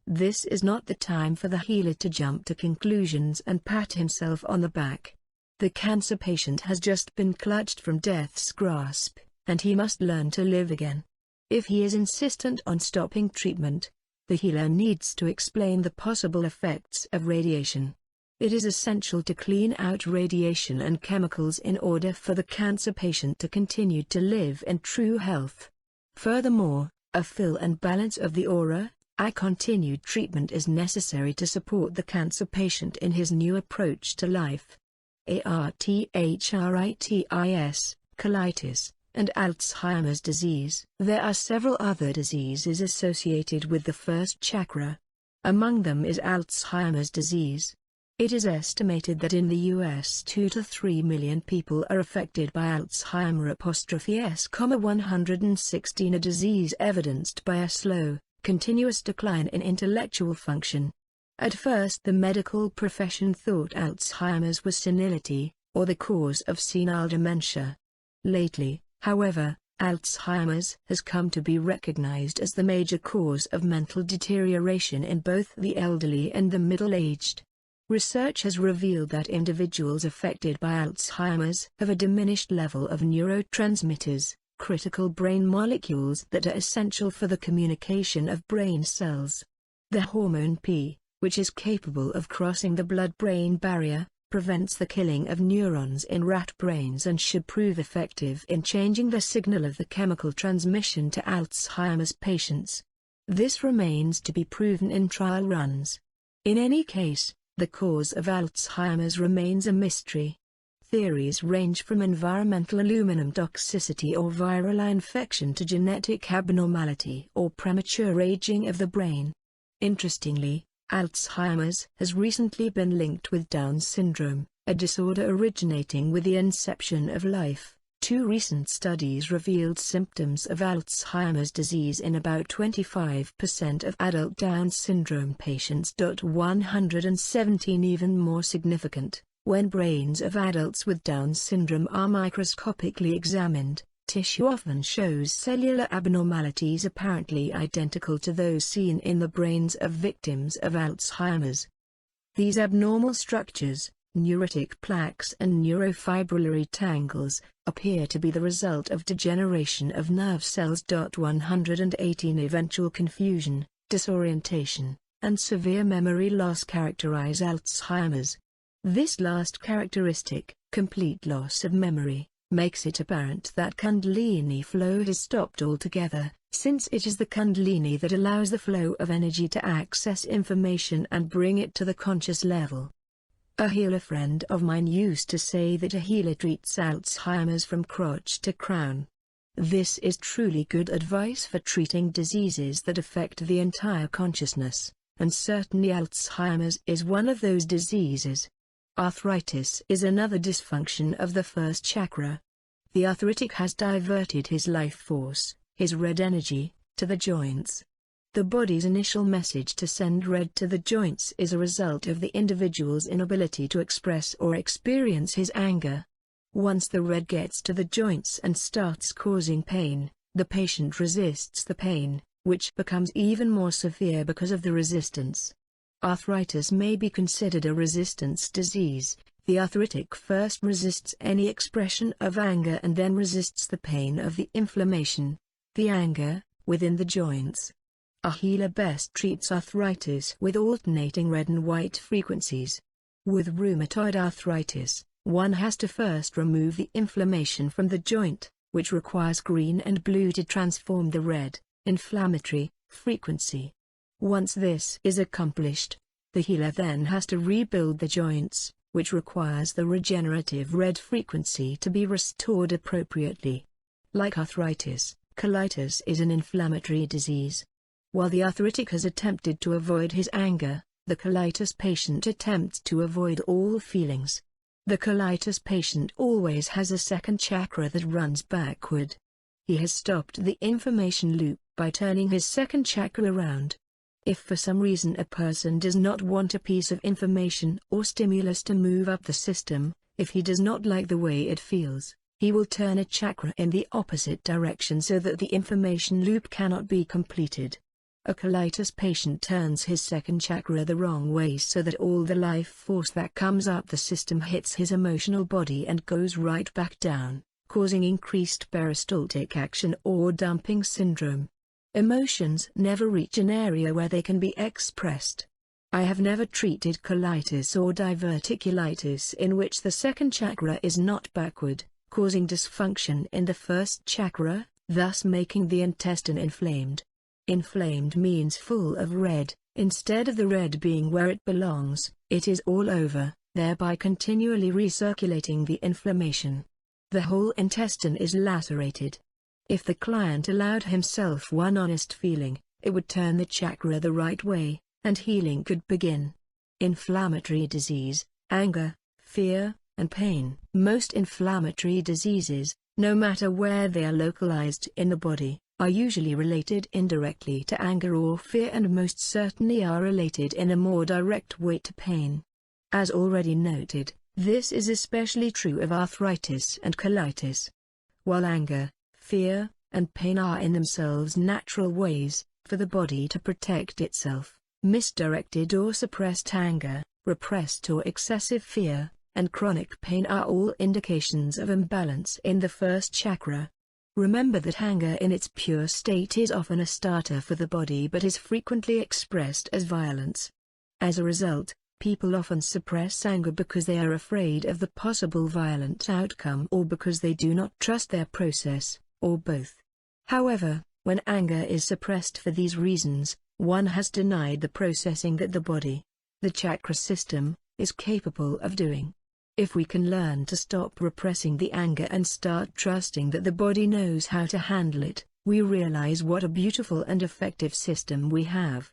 This is not the time for the healer to jump to conclusions and pat himself on the back. The cancer patient has just been clutched from death's grasp, and he must learn to live again. If he is insistent on stopping treatment, the healer needs to explain the possible effects of radiation. It is essential to clean out radiation and chemicals in order for the cancer patient to continue to live in true health. Furthermore, a fill and balance of the aura, continued treatment is necessary to support the cancer patient in his new approach to life. Arthritis, colitis, and Alzheimer's disease. There are several other diseases associated with the first chakra. Among them is Alzheimer's disease. It is estimated that in the US 2 to 3 million people are affected by Alzheimer's', 116, a disease evidenced by a slow, continuous decline in intellectual function. At first the medical profession thought Alzheimer's was senility, or the cause of senile dementia. Lately, however, Alzheimer's has come to be recognized as the major cause of mental deterioration in both the elderly and the middle-aged. Research has revealed that individuals affected by Alzheimer's have a diminished level of neurotransmitters, critical brain molecules that are essential for the communication of brain cells. The hormone P, which is capable of crossing the blood-brain barrier, prevents the killing of neurons in rat brains and should prove effective in changing the signal of the chemical transmission to Alzheimer's patients. This remains to be proven in trial runs. In any case, the cause of Alzheimer's remains a mystery. Theories range from environmental aluminum toxicity or viral infection to genetic abnormality or premature aging of the brain. Interestingly, Alzheimer's has recently been linked with Down syndrome, a disorder originating with the inception of life. 2 recent studies revealed symptoms of Alzheimer's disease in about 25% of adult Down syndrome patients. 117 Even more significant, when brains of adults with Down syndrome are microscopically examined, tissue often shows cellular abnormalities apparently identical to those seen in the brains of victims of Alzheimer's. These abnormal structures, neurotic plaques and neurofibrillary tangles, appear to be the result of degeneration of nerve cells. 118 Eventual confusion, disorientation, and severe memory loss characterize Alzheimer's. This last characteristic, complete loss of memory, makes it apparent that Kundalini flow has stopped altogether, since it is the Kundalini that allows the flow of energy to access information and bring it to the conscious level. A healer friend of mine used to say that a healer treats Alzheimer's from crotch to crown. This is truly good advice for treating diseases that affect the entire consciousness, and certainly Alzheimer's is one of those diseases. Arthritis is another dysfunction of the first chakra. The arthritic has diverted his life force, his red energy, to the joints. The body's initial message to send red to the joints is a result of the individual's inability to express or experience his anger. Once the red gets to the joints and starts causing pain, the patient resists the pain, which becomes even more severe because of the resistance. Arthritis may be considered a resistance disease. The arthritic first resists any expression of anger and then resists the pain of the inflammation, the anger, within the joints. A healer best treats arthritis with alternating red and white frequencies. With rheumatoid arthritis, one has to first remove the inflammation from the joint, which requires green and blue to transform the red, inflammatory, frequency. Once this is accomplished, the healer then has to rebuild the joints, which requires the regenerative red frequency to be restored appropriately. Like arthritis, colitis is an inflammatory disease. While the arthritic has attempted to avoid his anger, the colitis patient attempts to avoid all feelings. The colitis patient always has a second chakra that runs backward. He has stopped the information loop by turning his second chakra around. If for some reason a person does not want a piece of information or stimulus to move up the system, if he does not like the way it feels, he will turn a chakra in the opposite direction so that the information loop cannot be completed. A colitis patient turns his second chakra the wrong way so that all the life force that comes up the system hits his emotional body and goes right back down, causing increased peristaltic action or dumping syndrome. Emotions never reach an area where they can be expressed. I have never treated colitis or diverticulitis in which the second chakra is not backward, causing dysfunction in the first chakra, thus making the intestine inflamed. Inflamed means full of red. Instead of the red being where it belongs, it is all over, thereby continually recirculating the inflammation. The whole intestine is lacerated. If the client allowed himself one honest feeling, it would turn the chakra the right way, and healing could begin. Inflammatory disease, anger, fear, and pain. Most inflammatory diseases, no matter where they are localized in the body, are usually related indirectly to anger or fear and most certainly are related in a more direct way to pain. As already noted, this is especially true of arthritis and colitis. While anger, fear, and pain are in themselves natural ways for the body to protect itself, misdirected or suppressed anger, repressed or excessive fear, and chronic pain are all indications of imbalance in the first chakra. Remember that anger in its pure state is often a starter for the body but is frequently expressed as violence. As a result, people often suppress anger because they are afraid of the possible violent outcome or because they do not trust their process, or both. However, when anger is suppressed for these reasons, one has denied the processing that the body, the chakra system, is capable of doing. If we can learn to stop repressing the anger and start trusting that the body knows how to handle it, we realize what a beautiful and effective system we have.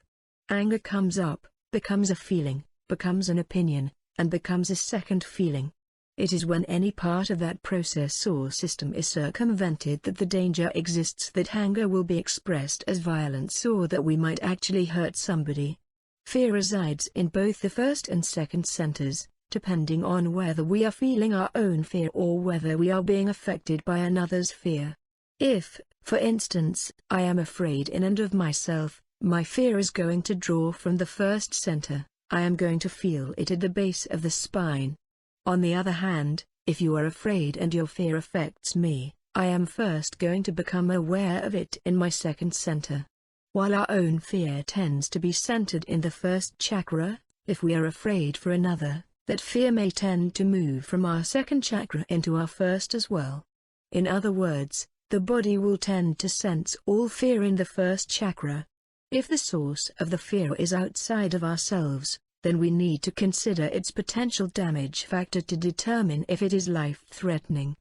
Anger comes up, becomes a feeling, becomes an opinion, and becomes a second feeling. It is when any part of that process or system is circumvented that the danger exists that anger will be expressed as violence or that we might actually hurt somebody. Fear resides in both the first and second centers, depending on whether we are feeling our own fear or whether we are being affected by another's fear. If, for instance, I am afraid in and of myself, my fear is going to draw from the first center. I am going to feel it at the base of the spine. On the other hand, if you are afraid and your fear affects me, I am first going to become aware of it in my second center. While our own fear tends to be centered in the first chakra, if we are afraid for another, that fear may tend to move from our second chakra into our first as well. In other words, the body will tend to sense all fear in the first chakra. If the source of the fear is outside of ourselves, then we need to consider its potential damage factor to determine if it is life-threatening.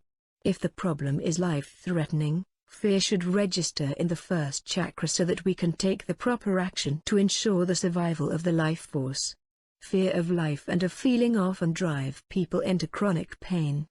If the problem is life-threatening, fear should register in the first chakra so that we can take the proper action to ensure the survival of the life force. Fear of life and of feeling often drive people into chronic pain.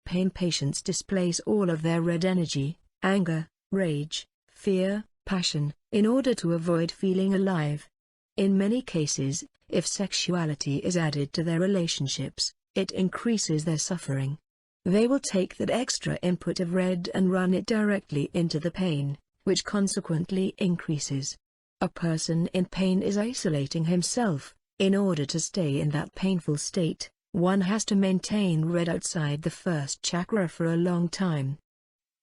Pain patients displace all of their red energy, anger, rage, fear, passion, in order to avoid feeling alive. In many cases, if sexuality is added to their relationships, it increases their suffering. They will take that extra input of red and run it directly into the pain, which consequently increases. A person in pain is isolating himself. In order to stay in that painful state, one has to maintain red outside the first chakra for a long time.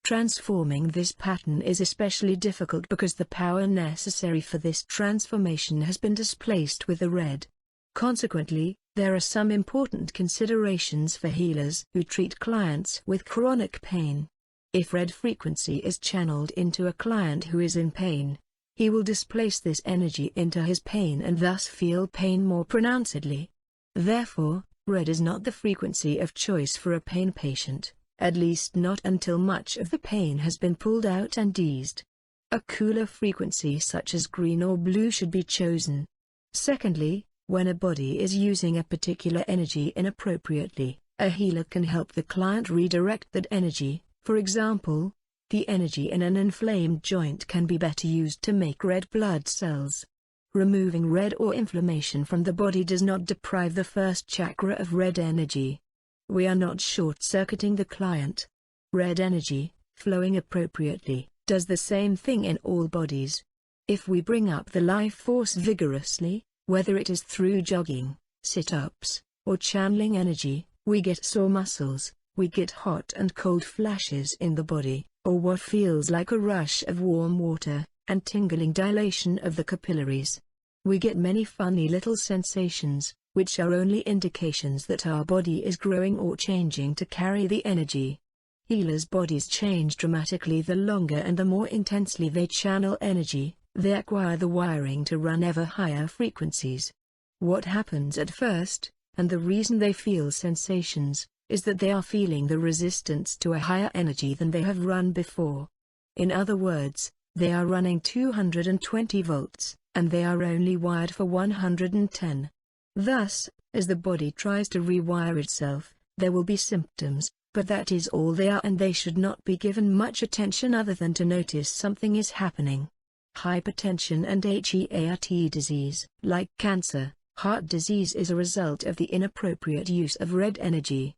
Transforming this pattern is especially difficult because the power necessary for this transformation has been displaced with the red. Consequently, there are some important considerations for healers who treat clients with chronic pain. If red frequency is channeled into a client who is in pain, he will displace this energy into his pain and thus feel pain more pronouncedly. Therefore, red is not the frequency of choice for a pain patient, at least not until much of the pain has been pulled out and eased. A cooler frequency such as green or blue should be chosen. Secondly, when a body is using a particular energy inappropriately, a healer can help the client redirect that energy. For example, the energy in an inflamed joint can be better used to make red blood cells. Removing red or inflammation from the body does not deprive the first chakra of red energy. We are not short-circuiting the client. Red energy, flowing appropriately, does the same thing in all bodies. If we bring up the life force vigorously, whether it is through jogging, sit-ups, or channeling energy, we get sore muscles, we get hot and cold flashes in the body, or what feels like a rush of warm water, and tingling dilation of the capillaries. We get many funny little sensations, which are only indications that our body is growing or changing to carry the energy. Healers' bodies change dramatically the longer and the more intensely they channel energy. They acquire the wiring to run ever higher frequencies. What happens at first, and the reason they feel sensations, is that they are feeling the resistance to a higher energy than they have run before. In other words, they are running 220 volts, and they are only wired for 110. Thus, as the body tries to rewire itself, there will be symptoms, but that is all they are, and they should not be given much attention other than to notice something is happening. Hypertension and heart disease, like cancer, heart disease is a result of the inappropriate use of red energy.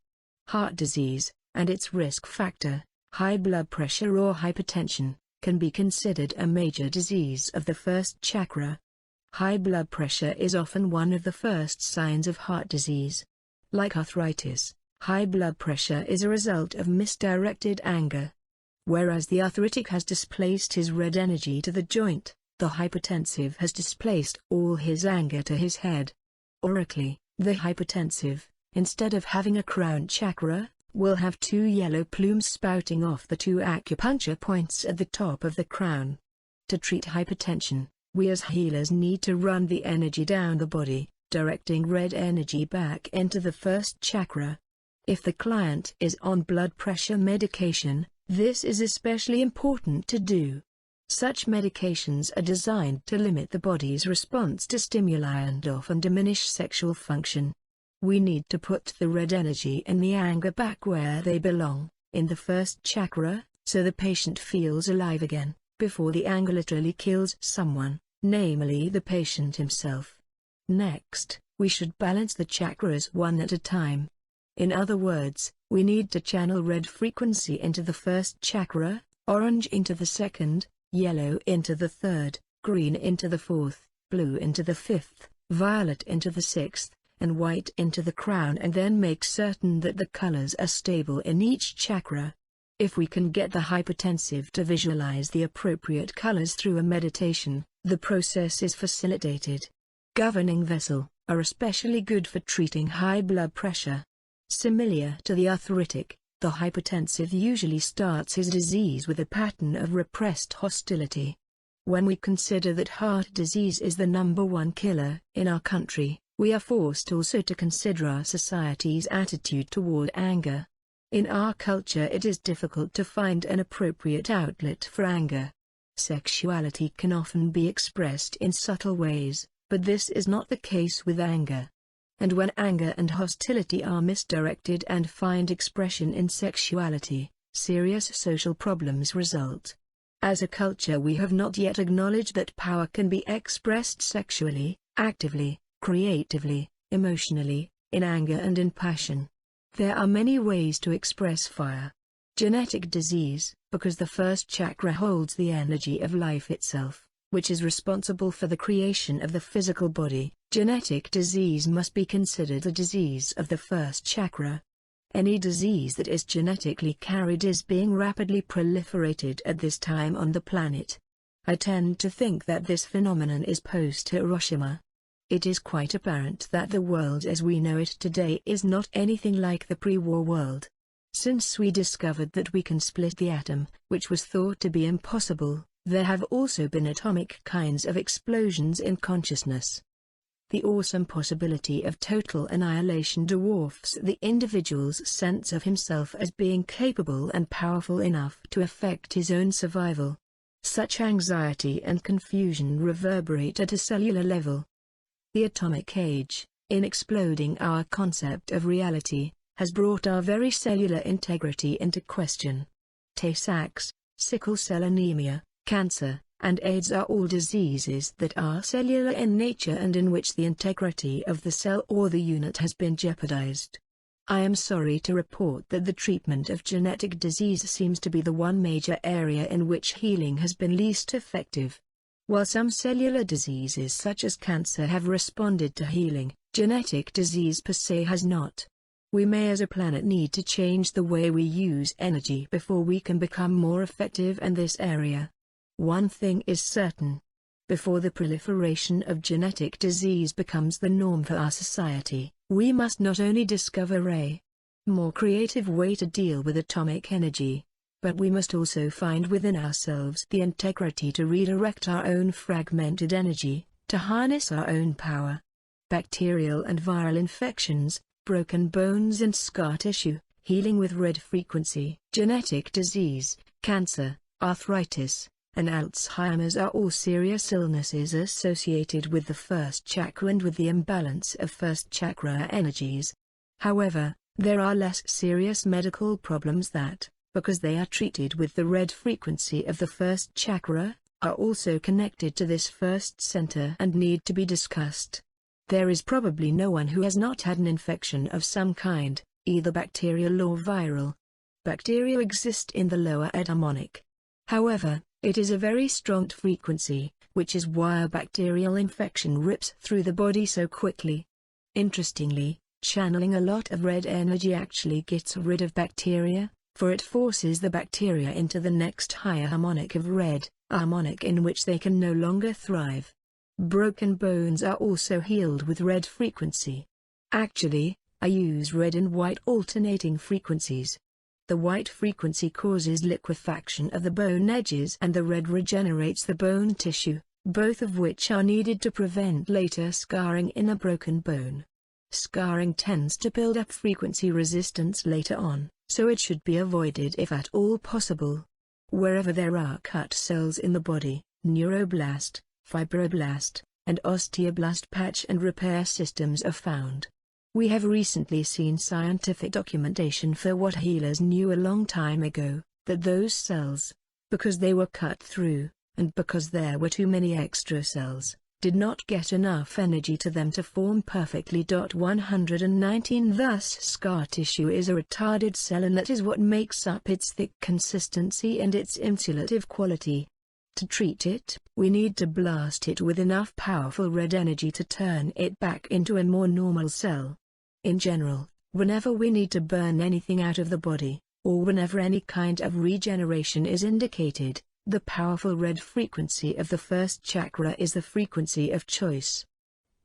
Heart disease, and its risk factor, high blood pressure or hypertension, can be considered a major disease of the first chakra. High blood pressure is often one of the first signs of heart disease. Like arthritis, high blood pressure is a result of misdirected anger. Whereas the arthritic has displaced his red energy to the joint, the hypertensive has displaced all his anger to his head. Aurically, the hypertensive, instead of having a crown chakra, will have two yellow plumes spouting off the two acupuncture points at the top of the crown. To treat hypertension, we as healers need to run the energy down the body, directing red energy back into the first chakra. If the client is on blood pressure medication, this is especially important to do. Such medications are designed to limit the body's response to stimuli and often diminish sexual function. We need to put the red energy and the anger back where they belong, in the first chakra, so the patient feels alive again, before the anger literally kills someone, namely the patient himself. Next, we should balance the chakras one at a time. In other words, we need to channel red frequency into the first chakra, orange into the second, yellow into the third, green into the fourth, blue into the fifth, violet into the sixth, and white into the crown, and then make certain that the colors are stable in each chakra. If we can get the hypertensive to visualize the appropriate colors through a meditation, the process is facilitated. Governing vessel are especially good for treating high blood pressure. Similar to the arthritic, the hypertensive usually starts his disease with a pattern of repressed hostility. When we consider that heart disease is the #1 killer in our country, We are forced also to consider our society's attitude toward anger. In our culture it is difficult to find an appropriate outlet for anger. Sexuality can often be expressed in subtle ways, but this is not the case with anger. And when anger and hostility are misdirected and find expression in sexuality, serious social problems result. As a culture we have not yet acknowledged that power can be expressed sexually, actively, creatively, emotionally, in anger and in passion. There are many ways to express fire. Genetic disease, because the first chakra holds the energy of life itself, which is responsible for the creation of the physical body. Genetic disease must be considered a disease of the first chakra. Any disease that is genetically carried is being rapidly proliferated at this time on the planet. I tend to think that this phenomenon is post-Hiroshima. It is quite apparent that the world as we know it today is not anything like the pre-war world. Since we discovered that we can split the atom, which was thought to be impossible, there have also been atomic kinds of explosions in consciousness. The awesome possibility of total annihilation dwarfs the individual's sense of himself as being capable and powerful enough to affect his own survival. Such anxiety and confusion reverberate at a cellular level. The atomic age, in exploding our concept of reality, has brought our very cellular integrity into question. Tay-Sachs, sickle cell anemia, cancer, and AIDS are all diseases that are cellular in nature and in which the integrity of the cell or the unit has been jeopardized. I am sorry to report that the treatment of genetic disease seems to be the one major area in which healing has been least effective. While some cellular diseases such as cancer have responded to healing, genetic disease per se has not. We may as a planet need to change the way we use energy before we can become more effective in this area. One thing is certain. Before the proliferation of genetic disease becomes the norm for our society, we must not only discover a more creative way to deal with atomic energy, but we must also find within ourselves the integrity to redirect our own fragmented energy, to harness our own power. Bacterial and viral infections, broken bones and scar tissue, healing with red frequency, genetic disease, cancer, arthritis, and Alzheimer's are all serious illnesses associated with the first chakra and with the imbalance of first chakra energies. However, there are less serious medical problems that, because they are treated with the red frequency of the first chakra, are also connected to this first center and need to be discussed. There is probably no one who has not had an infection of some kind, either bacterial or viral. Bacteria exist in the lower harmonic. However, it is a very strong frequency, which is why a bacterial infection rips through the body so quickly. Interestingly, channeling a lot of red energy actually gets rid of bacteria, for it forces the bacteria into the next higher harmonic of red, a harmonic in which they can no longer thrive. Broken bones are also healed with red frequency. Actually, I use red and white alternating frequencies. The white frequency causes liquefaction of the bone edges and the red regenerates the bone tissue, both of which are needed to prevent later scarring in a broken bone. Scarring tends to build up frequency resistance later on, so it should be avoided if at all possible. Wherever there are cut cells in the body, neuroblast, fibroblast, and osteoblast patch and repair systems are found. We have recently seen scientific documentation for what healers knew a long time ago, that those cells, because they were cut through, and because there were too many extra cells, did not get enough energy to them to form perfectly. 119 Thus scar tissue is a retarded cell and that is what makes up its thick consistency and its insulative quality. To treat it, we need to blast it with enough powerful red energy to turn it back into a more normal cell. In general, whenever we need to burn anything out of the body, or whenever any kind of regeneration is indicated, the powerful red frequency of the first chakra is the frequency of choice.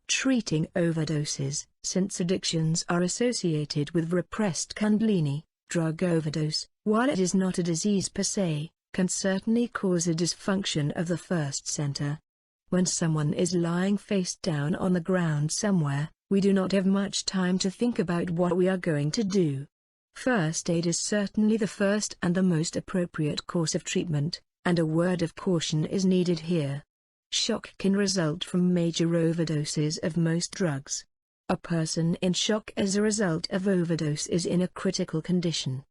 Treating overdoses, since addictions are associated with repressed Kundalini, drug overdose, while it is not a disease per se, can certainly cause a dysfunction of the first center. When someone is lying face down on the ground somewhere, We do not have much time to think about what we are going to do. First aid is certainly the first and the most appropriate course of treatment, and a word of caution is needed here. Shock can result from major overdoses of most drugs. A person in shock as a result of overdose is in a critical condition.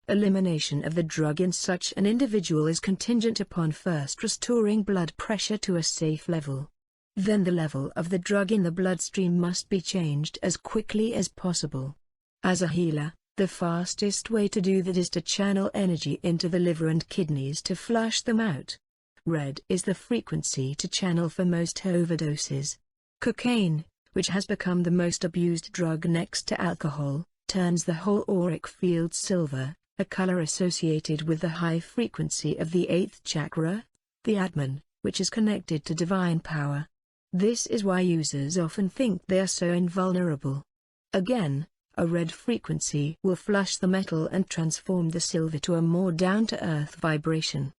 Elimination of the drug in such an individual is contingent upon first restoring blood pressure to a safe level. Then the level of the drug in the bloodstream must be changed as quickly as possible. As a healer, the fastest way to do that is to channel energy into the liver and kidneys to flush them out. Red is the frequency to channel for most overdoses. Cocaine, which has become the most abused drug next to alcohol, turns the whole auric field silver, a color associated with the high frequency of the 8th chakra, the Atman, which is connected to divine power. This is why users often think they are so invulnerable. Again, a red frequency will flush the metal and transform the silver to a more down-to-earth vibration.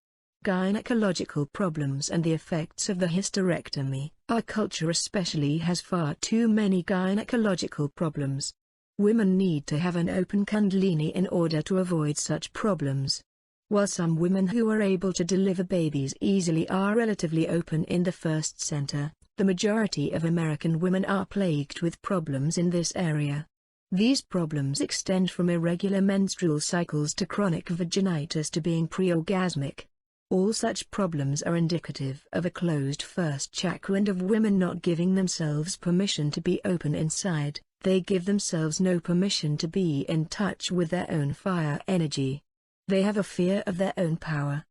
Gynecological problems and the effects of the hysterectomy. Our culture especially has far too many gynecological problems. Women need to have an open kundalini in order to avoid such problems. While some women who are able to deliver babies easily are relatively open in the first center, the majority of American women are plagued with problems in this area. These problems extend from irregular menstrual cycles to chronic vaginitis to being pre-orgasmic. All such problems are indicative of a closed first chakra and of women not giving themselves permission to be open inside. They give themselves no permission to be in touch with their own fire energy. They have a fear of their own power.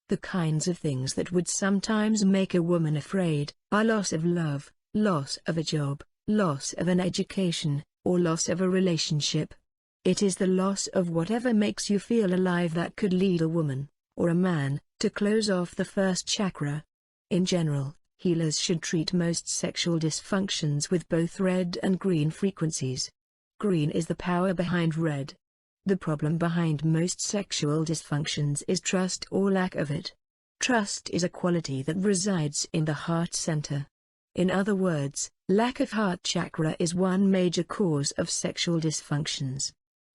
The kinds of things that would sometimes make a woman afraid are loss of love, loss of a job, loss of an education, or loss of a relationship. It is the loss of whatever makes you feel alive that could lead a woman, or a man, to close off the first chakra. In general, healers should treat most sexual dysfunctions with both red and green frequencies. Green is the power behind red. The problem behind most sexual dysfunctions is trust or lack of it. Trust is a quality that resides in the heart center. In other words, lack of heart chakra is one major cause of sexual dysfunctions.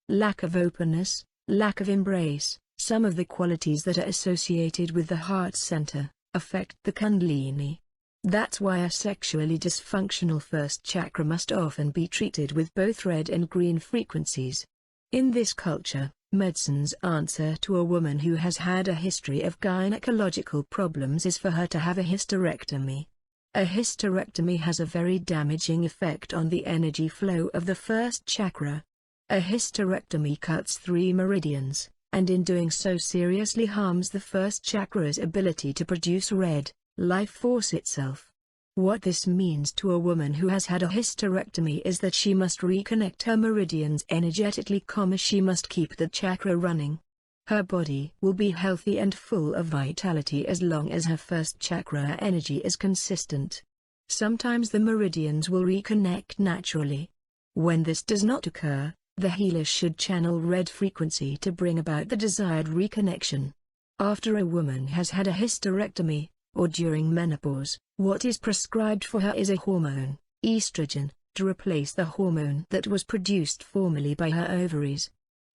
Lack of openness, lack of embrace, some of the qualities that are associated with the heart center, affect the kundalini. That's why a sexually dysfunctional first chakra must often be treated with both red and green frequencies. In this culture, medicine's answer to a woman who has had a history of gynecological problems is for her to have a hysterectomy. A hysterectomy has a very damaging effect on the energy flow of the first chakra. A hysterectomy cuts 3 meridians, and in doing so seriously harms the first chakra's ability to produce red, life force itself. What this means to a woman who has had a hysterectomy is that she must reconnect her meridians energetically, she must keep the chakra running. Her body will be healthy and full of vitality as long as her first chakra energy is consistent. Sometimes the meridians will reconnect naturally. When this does not occur, the healer should channel red frequency to bring about the desired reconnection. After a woman has had a hysterectomy, or during menopause, what is prescribed for her is a hormone, estrogen, to replace the hormone that was produced formerly by her ovaries.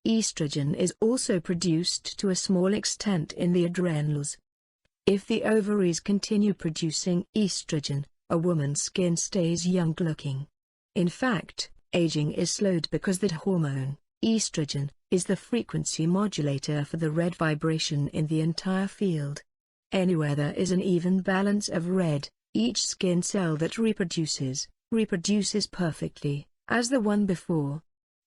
Estrogen is also produced to a small extent in the adrenals. If the ovaries continue producing estrogen, a woman's skin stays young-looking. In fact, aging is slowed because that hormone, estrogen, is the frequency modulator for the red vibration in the entire field. Anywhere there is an even balance of red, each skin cell that reproduces perfectly, as the one before.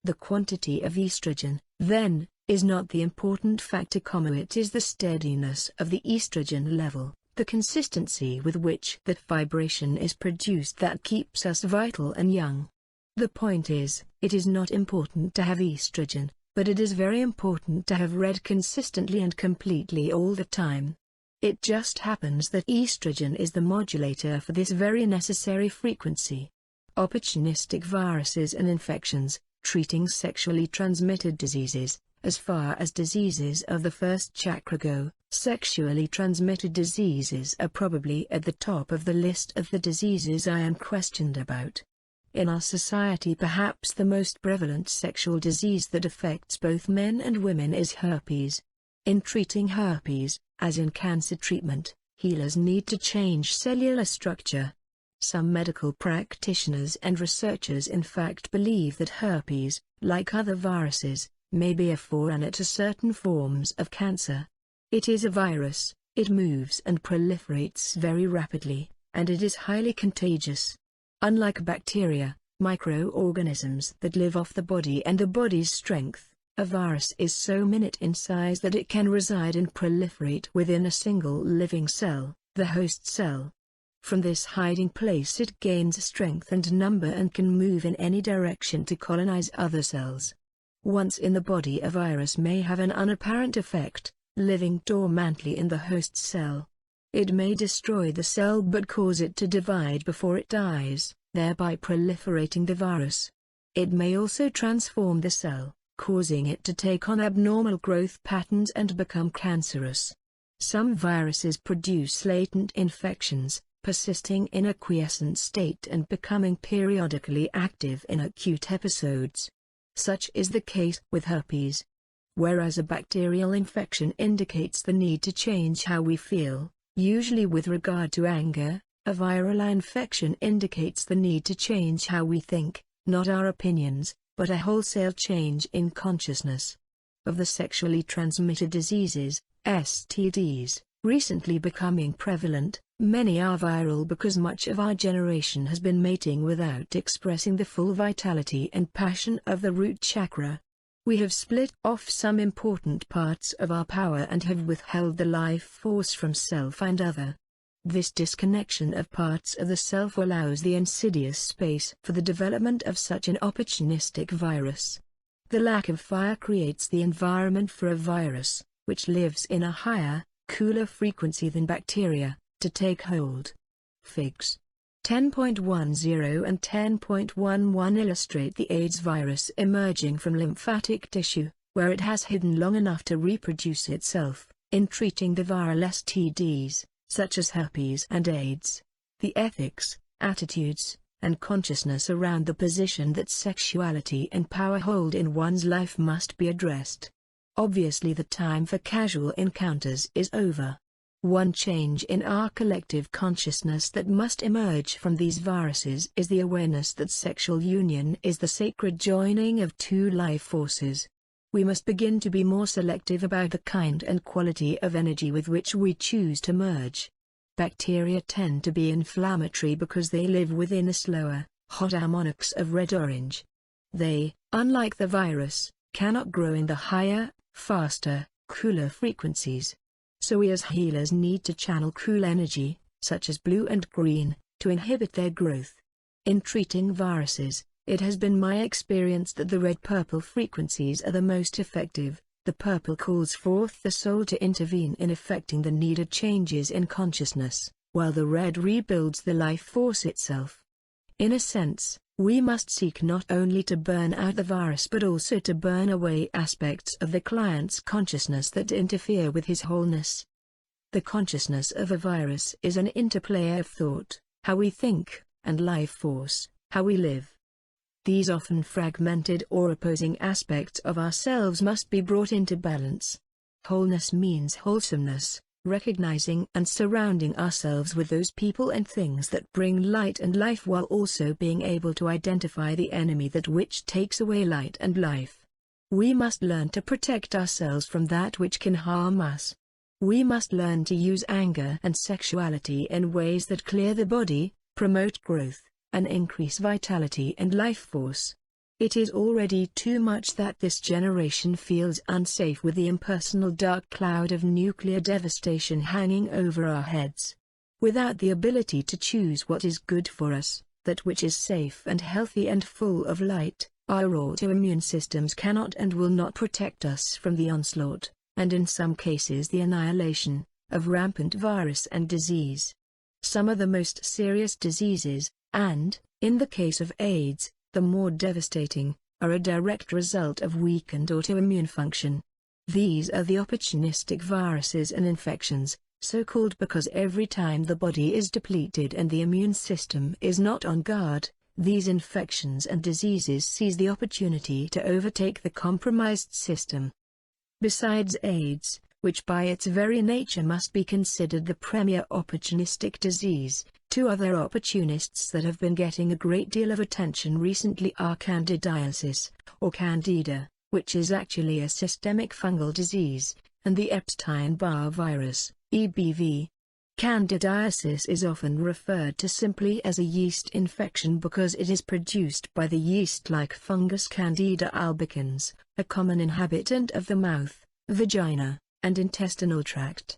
The quantity of estrogen, then, is not the important factor, it is the steadiness of the estrogen level, the consistency with which that vibration is produced that keeps us vital and young. The point is, it is not important to have estrogen, but it is very important to have red consistently and completely all the time. It just happens that estrogen is the modulator for this very necessary frequency. Opportunistic viruses and infections, treating sexually transmitted diseases. As far as diseases of the first chakra go, sexually transmitted diseases are probably at the top of the list of the diseases I am questioned about. In our society, perhaps the most prevalent sexual disease that affects both men and women is herpes. In treating herpes, as in cancer treatment, healers need to change cellular structure. Some medical practitioners and researchers in fact believe that herpes, like other viruses, may be a forerunner to certain forms of cancer. It is a virus, it moves and proliferates very rapidly, and it is highly contagious. Unlike bacteria, microorganisms that live off the body and the body's strength, a virus is so minute in size that it can reside and proliferate within a single living cell, the host cell. From this hiding place it gains strength and number and can move in any direction to colonize other cells. Once in the body, a virus may have an unapparent effect, living dormantly in the host cell. It may destroy the cell but cause it to divide before it dies, thereby proliferating the virus. It may also transform the cell, causing it to take on abnormal growth patterns and become cancerous. Some viruses produce latent infections, persisting in a quiescent state and becoming periodically active in acute episodes. Such is the case with herpes. Whereas a bacterial infection indicates the need to change how we feel, usually with regard to anger, a viral infection indicates the need to change how we think, not our opinions, but a wholesale change in consciousness. Of the sexually transmitted diseases, STDs, recently becoming prevalent, many are viral because much of our generation has been mating without expressing the full vitality and passion of the root chakra. We have split off some important parts of our power and have withheld the life force from self and other. This disconnection of parts of the self allows the insidious space for the development of such an opportunistic virus. The lack of fire creates the environment for a virus, which lives in a higher, cooler frequency than bacteria, to take hold. Figs. 10.10 and 10.11 illustrate the AIDS virus emerging from lymphatic tissue, where it has hidden long enough to reproduce itself. In treating the viral STDs, such as herpes and AIDS, the ethics, attitudes, and consciousness around the position that sexuality and power hold in one's life must be addressed. Obviously, the time for casual encounters is over. One change in our collective consciousness that must emerge from these viruses is the awareness that sexual union is the sacred joining of two life forces. We must begin to be more selective about the kind and quality of energy with which we choose to merge. Bacteria tend to be inflammatory because they live within the slower, hot harmonics of red-orange. They, unlike the virus, cannot grow in the higher, faster, cooler frequencies. So we as healers need to channel cool energy, such as blue and green, to inhibit their growth. In treating viruses, it has been my experience that the red-purple frequencies are the most effective. The purple calls forth the soul to intervene in effecting the needed changes in consciousness, while the red rebuilds the life force itself. In a sense, we must seek not only to burn out the virus but also to burn away aspects of the client's consciousness that interfere with his wholeness. The consciousness of a virus is an interplay of thought, how we think, and life force, how we live. These often fragmented or opposing aspects of ourselves must be brought into balance. Wholeness means wholesomeness, recognizing and surrounding ourselves with those people and things that bring light and life while also being able to identify the enemy that which takes away light and life. We must learn to protect ourselves from that which can harm us. We must learn to use anger and sexuality in ways that clear the body, promote growth, and increase vitality and life force. It is already too much that this generation feels unsafe with the impersonal dark cloud of nuclear devastation hanging over our heads. Without the ability to choose what is good for us, that which is safe and healthy and full of light, our autoimmune systems cannot and will not protect us from the onslaught, and in some cases the annihilation, of rampant virus and disease. Some of the most serious diseases, and, in the case of AIDS, the more devastating, are a direct result of weakened autoimmune function. These are the opportunistic viruses and infections, so called because every time the body is depleted and the immune system is not on guard, These infections and diseases seize the opportunity to overtake the compromised system. Besides AIDS, which by its very nature must be considered the premier opportunistic disease, two other opportunists that have been getting a great deal of attention recently are candidiasis, or candida, which is actually a systemic fungal disease, and the Epstein-Barr virus, EBV. Candidiasis is often referred to simply as a yeast infection because it is produced by the yeast-like fungus Candida albicans, a common inhabitant of the mouth, vagina, and intestinal tract.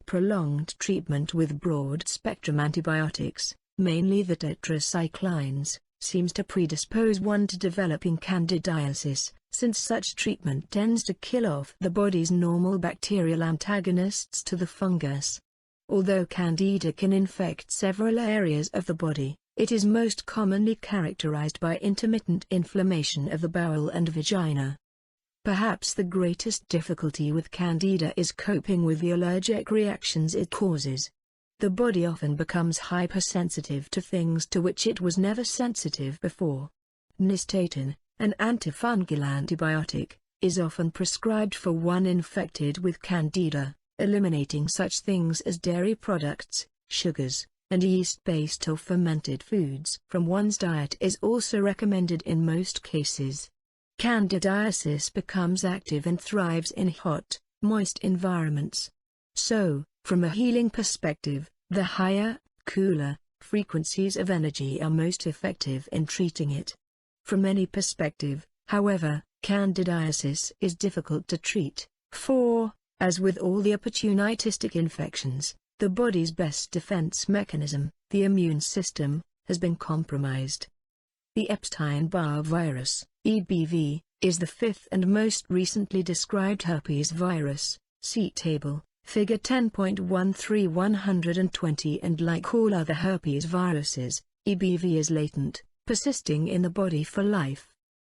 Prolonged treatment with broad-spectrum antibiotics, mainly the tetracyclines, seems to predispose one to developing candidiasis, since such treatment tends to kill off the body's normal bacterial antagonists to the fungus. Although Candida can infect several areas of the body, it is most commonly characterized by intermittent inflammation of the bowel and vagina. Perhaps the greatest difficulty with Candida is coping with the allergic reactions it causes. The body often becomes hypersensitive to things to which it was never sensitive before. Nystatin, an antifungal antibiotic, is often prescribed for one infected with Candida. Eliminating such things as dairy products, sugars, and yeast-based or fermented foods from one's diet is also recommended in most cases. Candidiasis becomes active and thrives in hot, moist environments. So, from a healing perspective, the higher, cooler, frequencies of energy are most effective in treating it. From any perspective, however, candidiasis is difficult to treat, for, as with all the opportunistic infections, the body's best defense mechanism, the immune system, has been compromised. The Epstein-Barr virus, EBV, is the fifth and most recently described herpes virus. See table, figure 10.13-120. And like all other herpes viruses, EBV is latent, persisting in the body for life.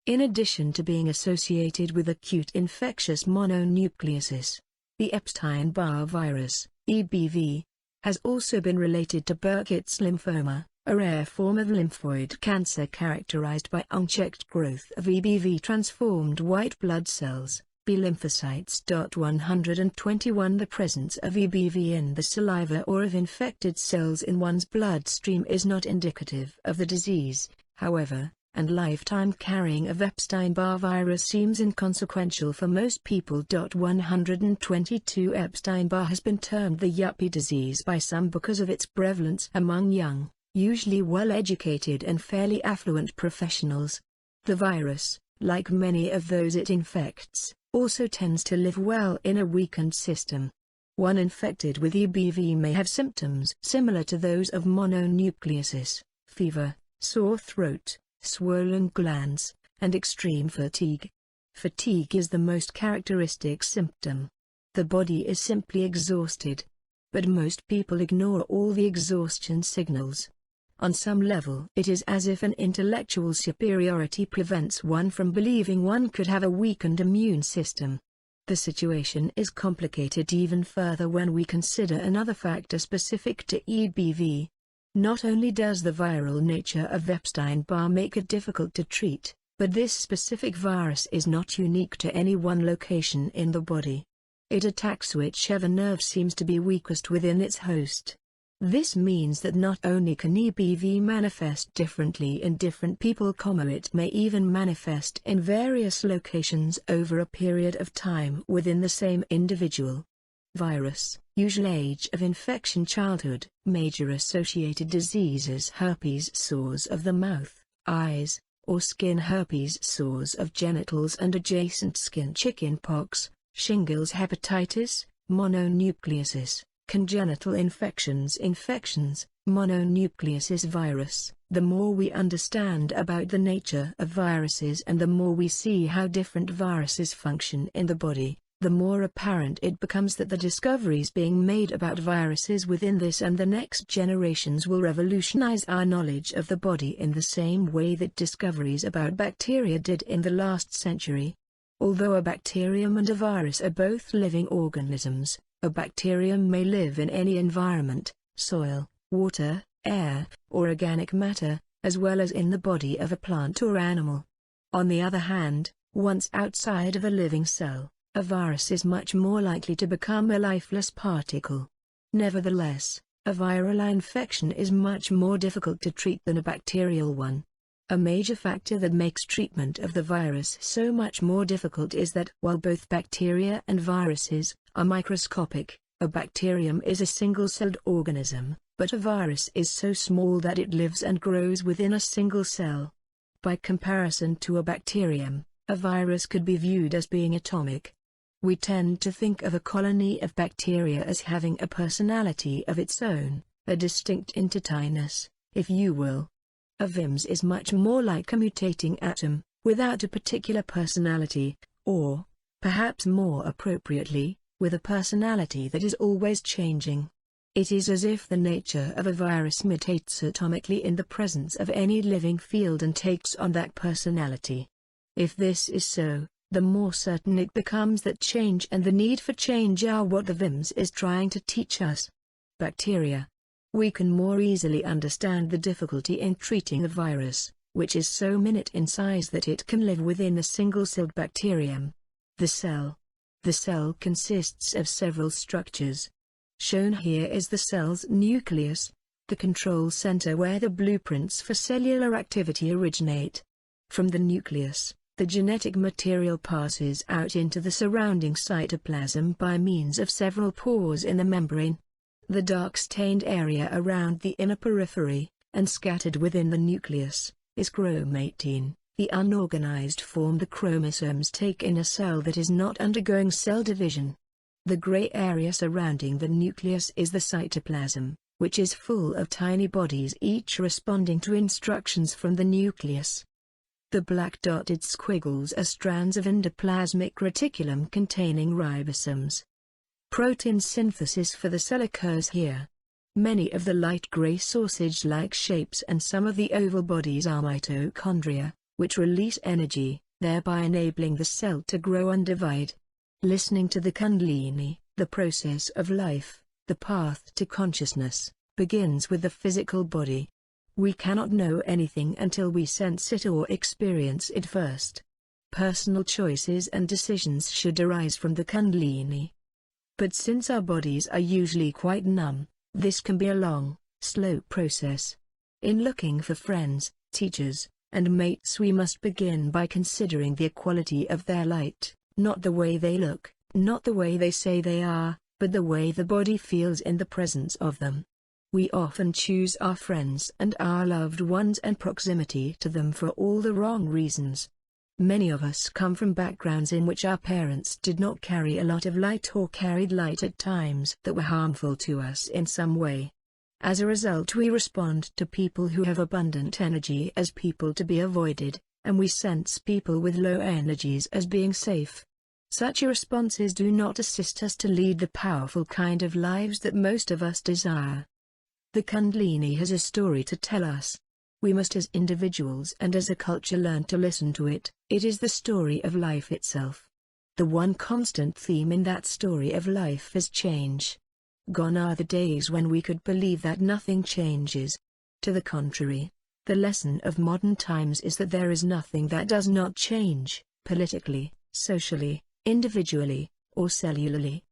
In addition to being associated with acute infectious mononucleosis, the Epstein-Barr virus, EBV, has also been related to Burkitt's lymphoma, a rare form of lymphoid cancer characterized by unchecked growth of EBV-transformed white blood cells, B lymphocytes. 121 The presence of EBV in the saliva or of infected cells in one's bloodstream is not indicative of the disease, however, and lifetime carrying of Epstein-Barr virus seems inconsequential for most people. 122 Epstein-Barr has been termed the yuppie disease by some because of its prevalence among young, usually well-educated and fairly affluent professionals. The virus, like many of those it infects, also tends to live well in a weakened system. One infected with EBV may have symptoms similar to those of mononucleosis, fever, sore throat, swollen glands, and extreme fatigue. Fatigue is the most characteristic symptom. The body is simply exhausted. But most people ignore all the exhaustion signals. On some level, it is as if an intellectual superiority prevents one from believing one could have a weakened immune system. The situation is complicated even further when we consider another factor specific to EBV. Not only does the viral nature of Epstein-Barr make it difficult to treat, but this specific virus is not unique to any one location in the body. It attacks whichever nerve seems to be weakest within its host. This means that not only can EBV manifest differently in different people, it may even manifest in various locations over a period of time within the same individual. Virus, usual age of infection childhood, major associated diseases herpes sores of the mouth, eyes, or skin herpes sores of genitals and adjacent skin chickenpox, shingles hepatitis, mononucleosis, congenital infections mononucleosis virus. The more we understand about the nature of viruses and the more we see how different viruses function in the body, the more apparent it becomes that the discoveries being made about viruses within this and the next generations will revolutionize our knowledge of the body in the same way that discoveries about bacteria did in the last century. Although a bacterium and a virus are both living organisms, a bacterium may live in any environment, soil, water, air, or organic matter, as well as in the body of a plant or animal. On the other hand, once outside of a living cell, a virus is much more likely to become a lifeless particle. Nevertheless, a viral infection is much more difficult to treat than a bacterial one. A major factor that makes treatment of the virus so much more difficult is that while both bacteria and viruses are microscopic, a bacterium is a single-celled organism, but a virus is so small that it lives and grows within a single cell. By comparison to a bacterium, a virus could be viewed as being atomic. We tend to think of a colony of bacteria as having a personality of its own, a distinct entityness, if you will. A VIMS is much more like a mutating atom, without a particular personality, or, perhaps more appropriately, with a personality that is always changing. It is as if the nature of a virus mutates atomically in the presence of any living field and takes on that personality. If this is so, the more certain it becomes that change and the need for change are what the VIMS is trying to teach us. Bacteria. We can more easily understand the difficulty in treating a virus, which is so minute in size that it can live within a single-celled bacterium. The cell. The cell consists of several structures. Shown here is the cell's nucleus, the control center where the blueprints for cellular activity originate. From the nucleus, the genetic material passes out into the surrounding cytoplasm by means of several pores in the membrane. The dark stained area around the inner periphery, and scattered within the nucleus, is chromatin, the unorganized form the chromosomes take in a cell that is not undergoing cell division. The gray area surrounding the nucleus is the cytoplasm, which is full of tiny bodies each responding to instructions from the nucleus. The black dotted squiggles are strands of endoplasmic reticulum containing ribosomes. Protein synthesis for the cell occurs here. Many of the light gray sausage-like shapes and some of the oval bodies are mitochondria, which release energy, thereby enabling the cell to grow and divide. Listening to the Kundalini, the process of life, the path to consciousness, begins with the physical body. We cannot know anything until we sense it or experience it first. Personal choices and decisions should arise from the Kundalini. But since our bodies are usually quite numb, this can be a long, slow process. In looking for friends, teachers, and mates, we must begin by considering the quality of their light, not the way they look, not the way they say they are, but the way the body feels in the presence of them. We often choose our friends and our loved ones and proximity to them for all the wrong reasons. Many of us come from backgrounds in which our parents did not carry a lot of light or carried light at times that were harmful to us in some way. As a result, we respond to people who have abundant energy as people to be avoided, and we sense people with low energies as being safe. Such responses do not assist us to lead the powerful kind of lives that most of us desire. The Kundalini has a story to tell us. We must as individuals and as a culture learn to listen to it. It is the story of life itself. The one constant theme in that story of life is change. Gone are the days when we could believe that nothing changes. To the contrary, the lesson of modern times is that there is nothing that does not change, politically, socially, individually, or cellularly.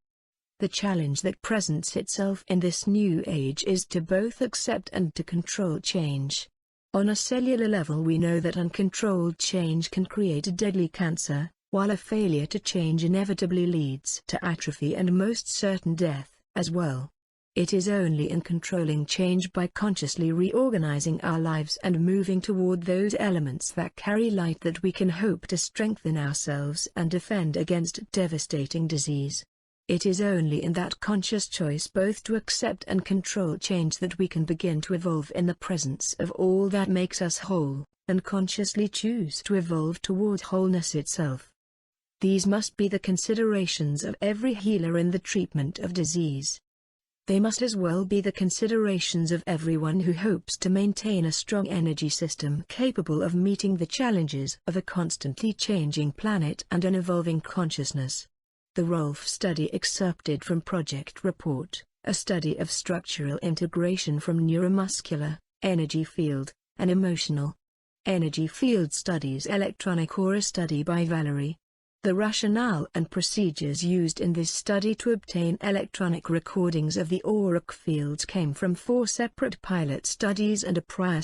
The challenge that presents itself in this new age is to both accept and to control change. On a cellular level, we know that uncontrolled change can create a deadly cancer, while a failure to change inevitably leads to atrophy and most certain death, as well. It is only in controlling change by consciously reorganizing our lives and moving toward those elements that carry light that we can hope to strengthen ourselves and defend against devastating disease. It is only in that conscious choice both to accept and control change that we can begin to evolve in the presence of all that makes us whole, and consciously choose to evolve toward wholeness itself. These must be the considerations of every healer in the treatment of disease. They must as well be the considerations of everyone who hopes to maintain a strong energy system capable of meeting the challenges of a constantly changing planet and an evolving consciousness. The Rolf study excerpted from Project Report, a study of structural integration from neuromuscular, energy field, and emotional. Energy Field Studies Electronic Aura Study by Valerie. The rationale and procedures used in this study to obtain electronic recordings of the auric fields came from 4 separate pilot studies and a prior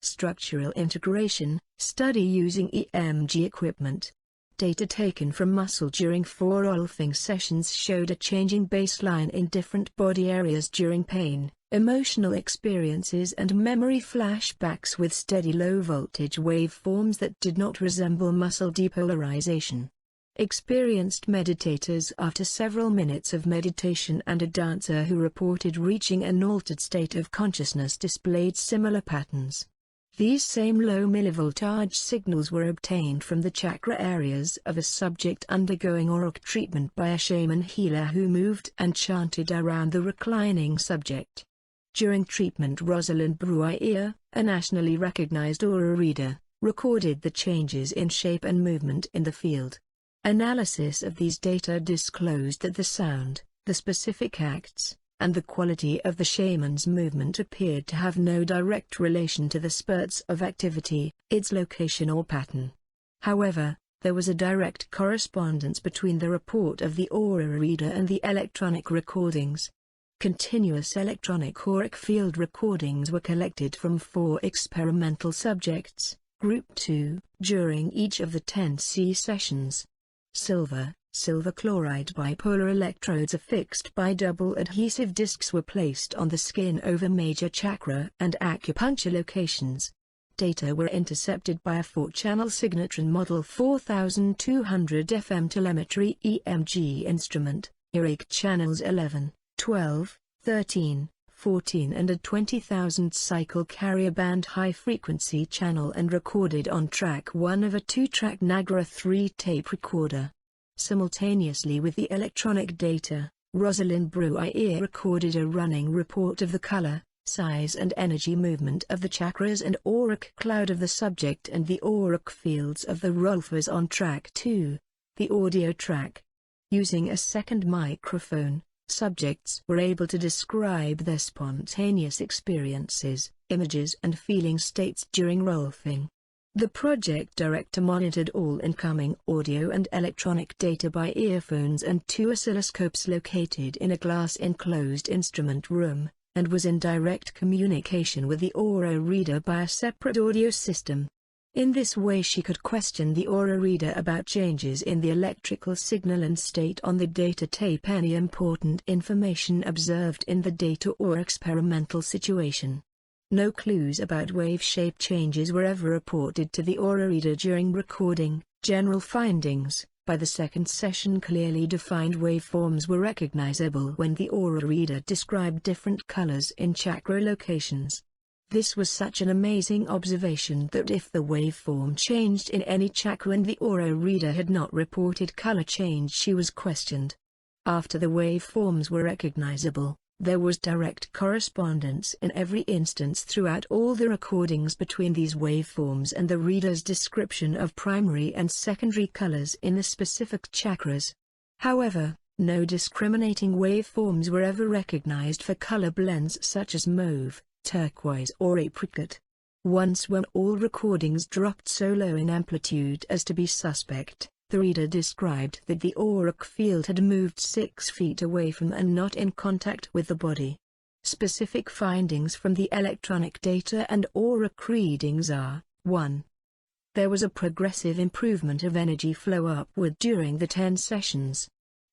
structural integration study using EMG equipment. Data taken from muscle during 4 rolfing sessions showed a changing baseline in different body areas during pain, emotional experiences and memory flashbacks with steady low-voltage waveforms that did not resemble muscle depolarization. Experienced meditators after several minutes of meditation and a dancer who reported reaching an altered state of consciousness displayed similar patterns. These same low millivoltage signals were obtained from the chakra areas of a subject undergoing auric treatment by a shaman healer who moved and chanted around the reclining subject. During treatment, Rosalind Breuer, a nationally recognized aura reader, recorded the changes in shape and movement in the field. Analysis of these data disclosed that the sound, the specific acts, and the quality of the shaman's movement appeared to have no direct relation to the spurts of activity, its location or pattern. However, there was a direct correspondence between the report of the aura reader and the electronic recordings. Continuous electronic auric field recordings were collected from 4 experimental subjects, Group 2, during each of the 10 sessions. Silver chloride bipolar electrodes affixed by double adhesive discs were placed on the skin over major chakra and acupuncture locations. Data were intercepted by a 4-channel Signatron Model 4200 FM telemetry EMG instrument, Auric channels 11, 12, 13, 14 and a 20,000 cycle carrier band high-frequency channel and recorded on track 1 of a 2-track Nagra 3 tape recorder. Simultaneously with the electronic data, Rosalind Breuer recorded a running report of the color, size and energy movement of the chakras and auric cloud of the subject and the auric fields of the rolfers on track 2, the audio track. Using a second microphone, subjects were able to describe their spontaneous experiences, images and feeling states during rolfing. The project director monitored all incoming audio and electronic data by earphones and 2 oscilloscopes located in a glass-enclosed instrument room, and was in direct communication with the aura reader by a separate audio system. In this way she could question the aura reader about changes in the electrical signal and state on the data tape any important information observed in the data or experimental situation. No clues about wave shape changes were ever reported to the aura reader during recording. General findings: by the second session clearly defined waveforms were recognizable when the aura reader described different colors in chakra locations. This was such an amazing observation that if the waveform changed in any chakra and the aura reader had not reported color change, she was questioned. After the waveforms were recognizable, there was direct correspondence in every instance throughout all the recordings between these waveforms and the reader's description of primary and secondary colors in the specific chakras. However, no discriminating waveforms were ever recognized for color blends such as mauve, turquoise or apricot. Once when all recordings dropped so low in amplitude as to be suspect, the reader described that the auric field had moved 6 feet away from and not in contact with the body. Specific findings from the electronic data and auric readings are: 1. There was a progressive improvement of energy flow upward during the 10 sessions.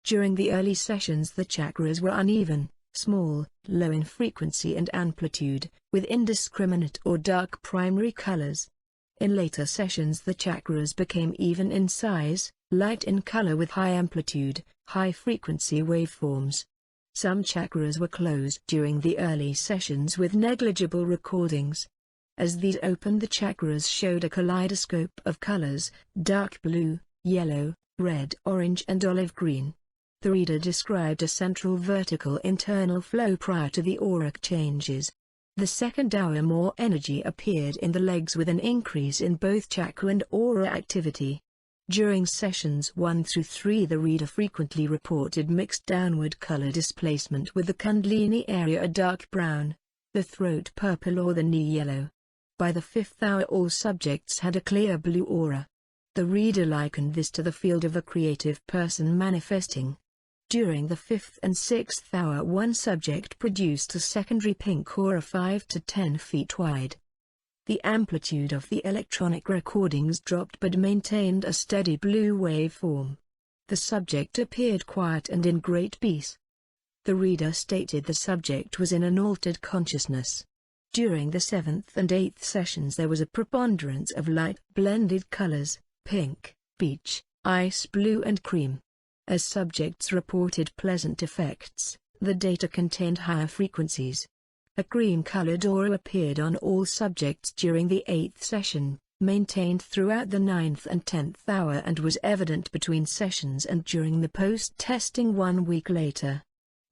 During the early sessions the chakras were uneven, small, low in frequency and amplitude, with indiscriminate or dark primary colors. In later sessions the chakras became even in size, light in color with high amplitude, high frequency waveforms. Some chakras were closed during the early sessions with negligible recordings. As these opened the chakras showed a kaleidoscope of colors: dark blue, yellow, red, orange and olive green. The reader described a central vertical internal flow prior to the auric changes. The second hour more energy appeared in the legs with an increase in both chakra and aura activity. During sessions 1 through 3 the reader frequently reported mixed downward color displacement with the kundalini area a dark brown, the throat purple or the knee yellow. By the 5th hour all subjects had a clear blue aura. The reader likened this to the field of a creative person manifesting. During the 5th and 6th hour one subject produced a secondary pink aura 5 to 10 feet wide. The amplitude of the electronic recordings dropped but maintained a steady blue waveform. The subject appeared quiet and in great peace. The reader stated the subject was in an altered consciousness. During the 7th and 8th sessions there was a preponderance of light blended colors, pink, peach, ice blue and cream. As subjects reported pleasant effects, the data contained higher frequencies. A cream-colored aura appeared on all subjects during the 8th session, maintained throughout the 9th and 10th hour and was evident between sessions and during the post-testing 1 week later.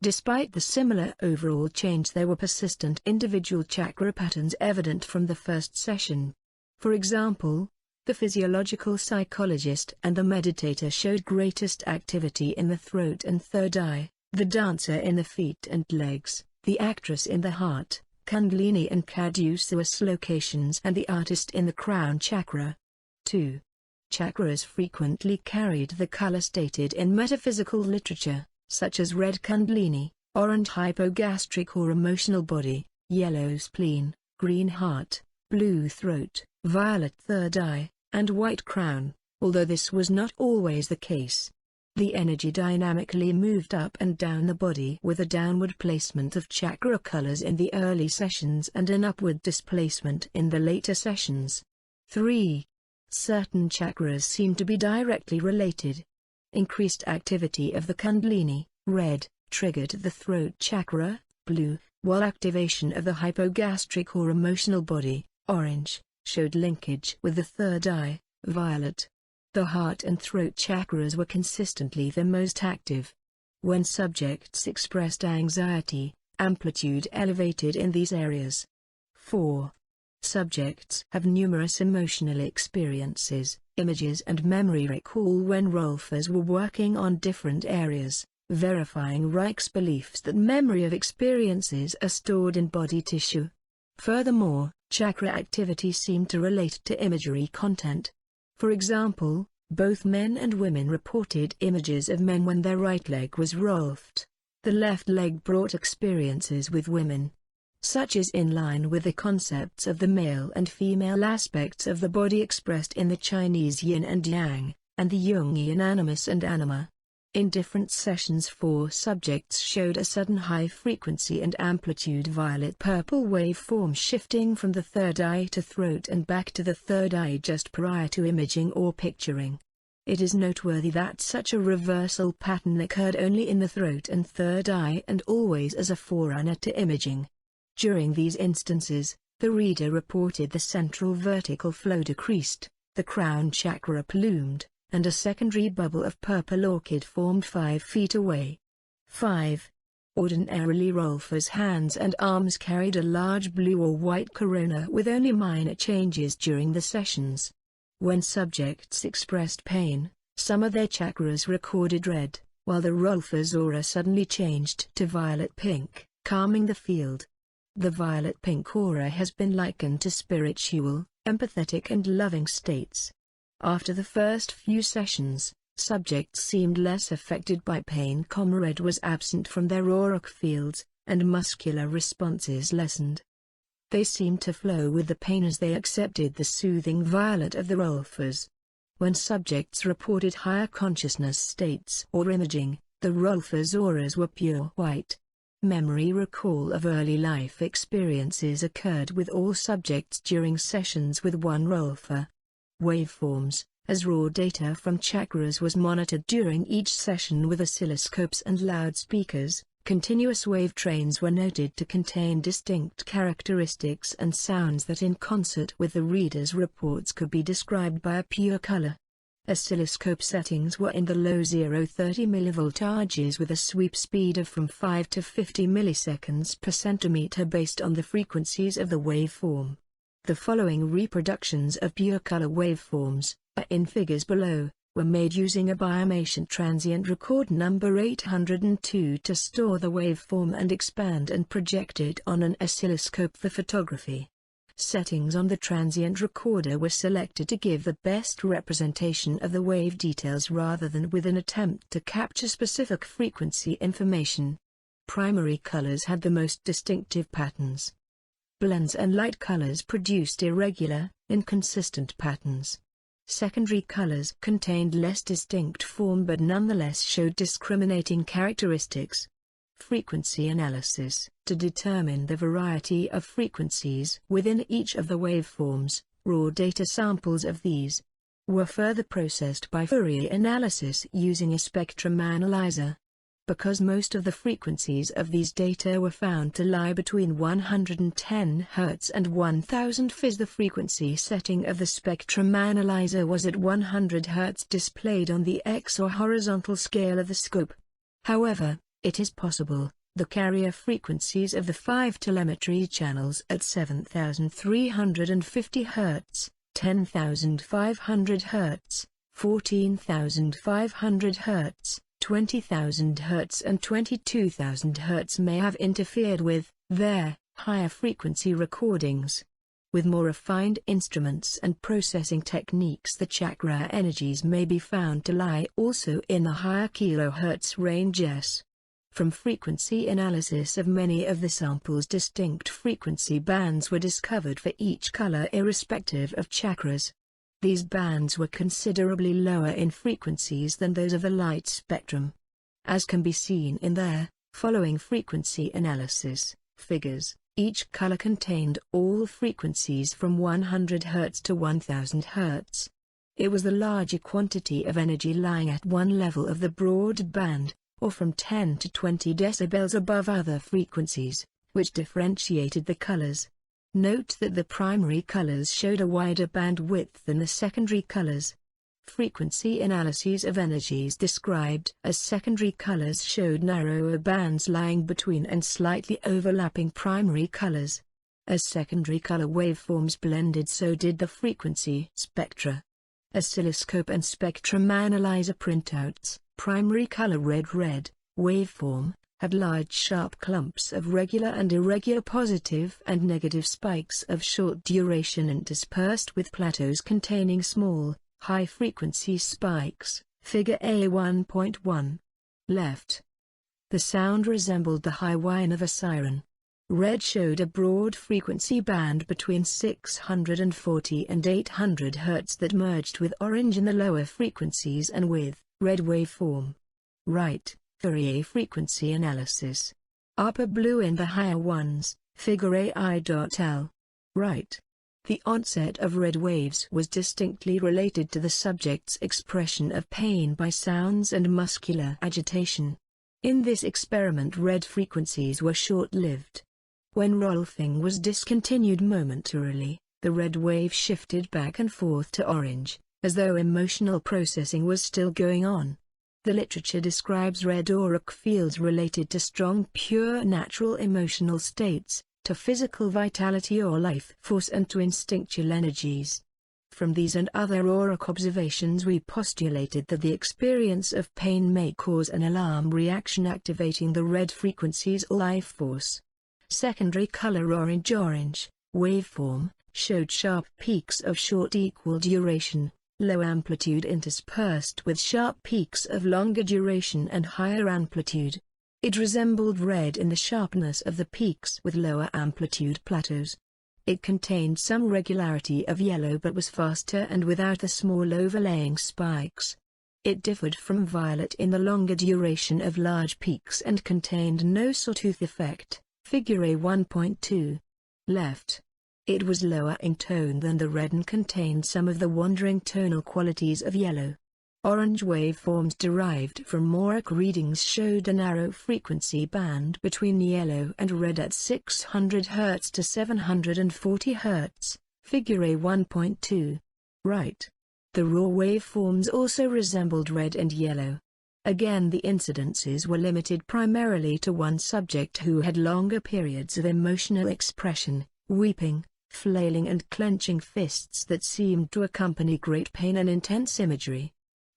Despite the similar overall change, there were persistent individual chakra patterns evident from the first session. For example, the physiological psychologist and the meditator showed greatest activity in the throat and third eye, the dancer in the feet and legs, the actress in the heart, Kundalini and caduceus locations, and the artist in the crown chakra. 2. Chakras frequently carried the color stated in metaphysical literature, such as red Kundalini, orange hypogastric or emotional body, yellow spleen, green heart, blue throat, violet third eye, and white crown. Although this was not always the case, the energy dynamically moved up and down the body with a downward placement of chakra colors in the early sessions and an upward displacement in the later sessions. 3. Certain chakras seem to be directly related. Increased activity of the Kundalini, red, triggered the throat chakra, blue, while activation of the hypogastric or emotional body, orange, showed linkage with the third eye, violet. The heart and throat chakras were consistently the most active. When subjects expressed anxiety, amplitude elevated in these areas. 4. Subjects have numerous emotional experiences, images and memory recall when rolfers were working on different areas, verifying Reich's beliefs that memory of experiences are stored in body tissue. Furthermore, chakra activity seemed to relate to imagery content. For example, both men and women reported images of men when their right leg was rolfed. The left leg brought experiences with women. Such is in line with the concepts of the male and female aspects of the body expressed in the Chinese yin and yang, and the Jungian animus and anima. In different sessions 4 subjects showed a sudden high frequency and amplitude violet-purple waveform shifting from the third eye to throat and back to the third eye just prior to imaging or picturing. It is noteworthy that such a reversal pattern occurred only in the throat and third eye and always as a forerunner to imaging. During these instances, the reader reported the central vertical flow decreased, the crown chakra plumed, and a secondary bubble of purple orchid formed 5 feet away. 5. Ordinarily rolfers' hands and arms carried a large blue or white corona with only minor changes during the sessions. When subjects expressed pain, some of their chakras recorded red, while the rolfer's aura suddenly changed to violet-pink, calming the field. The violet-pink aura has been likened to spiritual, empathetic and loving states. After the first few sessions, subjects seemed less affected by pain. Red was absent from their auric fields, and muscular responses lessened. They seemed to flow with the pain as they accepted the soothing violet of the rolfers. When subjects reported higher consciousness states or imaging, the rolfers' auras were pure white. Memory recall of early life experiences occurred with all subjects during sessions with one rolfer. Waveforms, as raw data from chakras was monitored during each session with oscilloscopes and loudspeakers. Continuous wave trains were noted to contain distinct characteristics and sounds that in concert with the reader's reports could be described by a pure color. Oscilloscope settings were in the low 0-30 mV with a sweep speed of from 5 to 50 milliseconds per centimeter based on the frequencies of the waveform. The following reproductions of pure color waveforms, in figures below, were made using a biomation transient record number 802 to store the waveform and expand and project it on an oscilloscope for photography. Settings on the transient recorder were selected to give the best representation of the wave details rather than with an attempt to capture specific frequency information. Primary colors had the most distinctive patterns. Blends and light colors produced irregular, inconsistent patterns. Secondary colors contained less distinct form but nonetheless showed discriminating characteristics. Frequency analysis. To determine the variety of frequencies within each of the waveforms, raw data samples of these were further processed by Fourier analysis using a spectrum analyzer. Because most of the frequencies of these data were found to lie between 110 Hz and 1000 Fz, the frequency setting of the spectrum analyzer was at 100 Hz displayed on the X or horizontal scale of the scope. However, it is possible the carrier frequencies of the 5 telemetry channels at 7350 Hz, 10,500 Hz, 14,500 Hz, 20,000 Hz and 22,000 Hz may have interfered with their higher frequency recordings. With more refined instruments and processing techniques, the chakra energies may be found to lie also in the higher kilohertz ranges. From frequency analysis of many of the samples, distinct frequency bands were discovered for each color irrespective of chakras. These bands were considerably lower in frequencies than those of the light spectrum. As can be seen in the following frequency analysis figures, each color contained all frequencies from 100 Hz to 1000 Hz. It was the larger quantity of energy lying at one level of the broad band, or from 10 to 20 decibels above other frequencies, which differentiated the colors. Note that the primary colors showed a wider bandwidth than the secondary colors. Frequency analyses of energies described as secondary colors showed narrower bands lying between and slightly overlapping primary colors. As secondary color waveforms blended, so did the frequency spectra. Oscilloscope and spectrum analyzer printouts. Primary color red waveform had large sharp clumps of regular and irregular positive and negative spikes of short duration interspersed with plateaus containing small, high-frequency spikes, figure A1.1. Left. The sound resembled the high whine of a siren. Red showed a broad frequency band between 640 and 800 Hz that merged with orange in the lower frequencies and with red waveform. Right. Fourier frequency analysis. Upper blue in the higher ones, figure AI.L. Right. The onset of red waves was distinctly related to the subject's expression of pain by sounds and muscular agitation. In this experiment, red frequencies were short-lived. When rolfing was discontinued momentarily, the red wave shifted back and forth to orange, as though emotional processing was still going on. The literature describes red auric fields related to strong, pure natural emotional states, to physical vitality or life force, and to instinctual energies. From these and other auric observations, we postulated that the experience of pain may cause an alarm reaction activating the red frequency's life force. Secondary color orange waveform showed sharp peaks of short equal duration, low amplitude interspersed with sharp peaks of longer duration and higher amplitude. It resembled red in the sharpness of the peaks with lower amplitude plateaus. It contained some regularity of yellow but was faster and without the small overlaying spikes. It differed from violet in the longer duration of large peaks and contained no sawtooth effect, figure A1.2. Left. It was lower in tone than the red and contained some of the wandering tonal qualities of yellow. Orange waveforms derived from auric readings showed a narrow frequency band between yellow and red at 600 Hz to 740 Hz, figure A1.2. Right. The raw waveforms also resembled red and yellow. Again, the incidences were limited primarily to one subject who had longer periods of emotional expression, weeping, flailing and clenching fists that seemed to accompany great pain and intense imagery.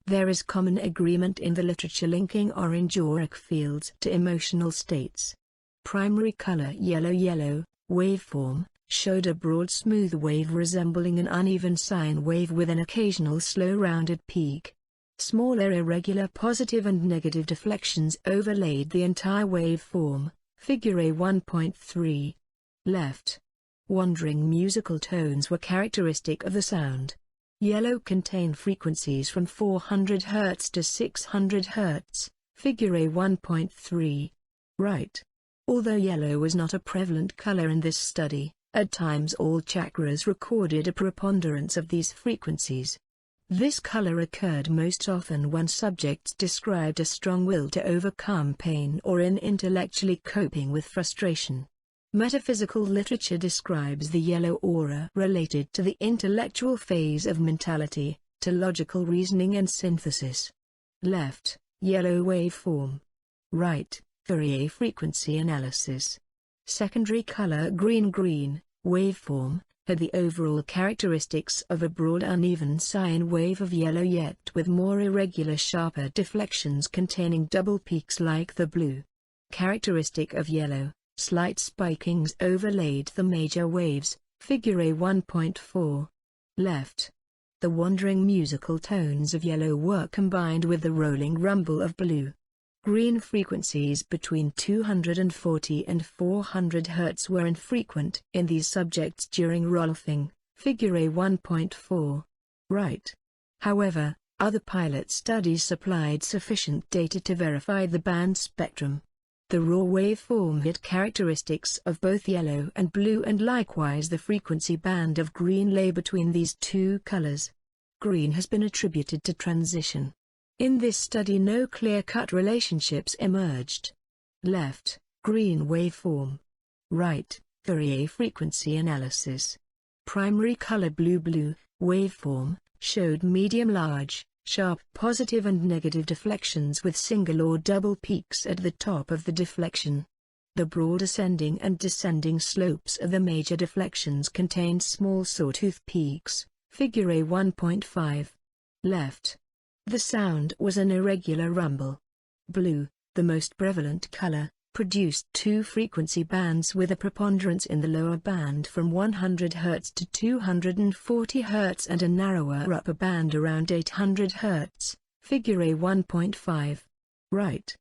There is common agreement in the literature linking orange auric fields to emotional states. Primary color yellow waveform showed a broad smooth wave resembling an uneven sine wave with an occasional slow rounded peak. Smaller irregular positive and negative deflections overlaid the entire waveform. Figure A 1.3. Left. Wandering musical tones were characteristic of the sound. Yellow contained frequencies from 400 Hz to 600 Hz. Figure A 1.3. Right. Although yellow was not a prevalent color in this study, at times all chakras recorded a preponderance of these frequencies. This color occurred most often when subjects described a strong will to overcome pain or in intellectually coping with frustration. Metaphysical literature describes the yellow aura related to the intellectual phase of mentality, to logical reasoning and synthesis. Left, yellow waveform. Right, Fourier frequency analysis. Secondary color green waveform had the overall characteristics of a broad uneven sine wave of yellow, yet with more irregular sharper deflections containing double peaks like the blue. Characteristic of yellow, slight spikings overlaid the major waves. Figure A 1.4. Left. The wandering musical tones of yellow were combined with the rolling rumble of blue. Green frequencies between 240 and 400 Hz were infrequent in these subjects during rolfing. Figure A 1.4. Right. However, other pilot studies supplied sufficient data to verify the band spectrum. The raw waveform had characteristics of both yellow and blue, and likewise the frequency band of green lay between these two colors. Green has been attributed to transition. In this study no clear-cut relationships emerged. Left, green waveform. Right, Fourier frequency analysis. Primary color blue waveform showed medium-large, sharp positive and negative deflections with single or double peaks at the top of the deflection. The broad ascending and descending slopes of the major deflections contained small sawtooth peaks. Figure A 1.5. Left. The sound was an irregular rumble. Blue, the most prevalent color, produced two frequency bands with a preponderance in the lower band from 100 Hz to 240 Hz and a narrower upper band around 800 Hz. Figure A 1.5. Right.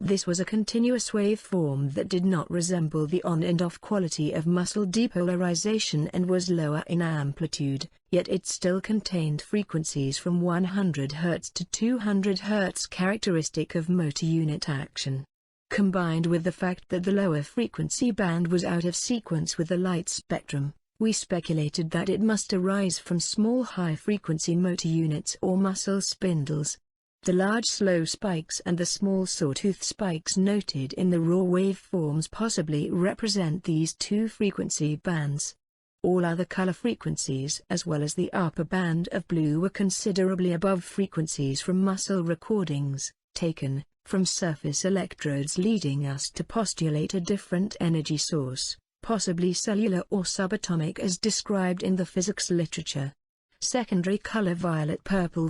This was a continuous waveform that did not resemble the on and off quality of muscle depolarization and was lower in amplitude, yet it still contained frequencies from 100 Hz to 200 Hz characteristic of motor unit action. Combined with the fact that the lower frequency band was out of sequence with the light spectrum, we speculated that it must arise from small high-frequency motor units or muscle spindles. The large slow spikes and the small sawtooth spikes noted in the raw waveforms possibly represent these two frequency bands. All other color frequencies as well as the upper band of blue were considerably above frequencies from muscle recordings, taken from surface electrodes, leading us to postulate a different energy source, possibly cellular or subatomic as described in the physics literature. Secondary color violet purple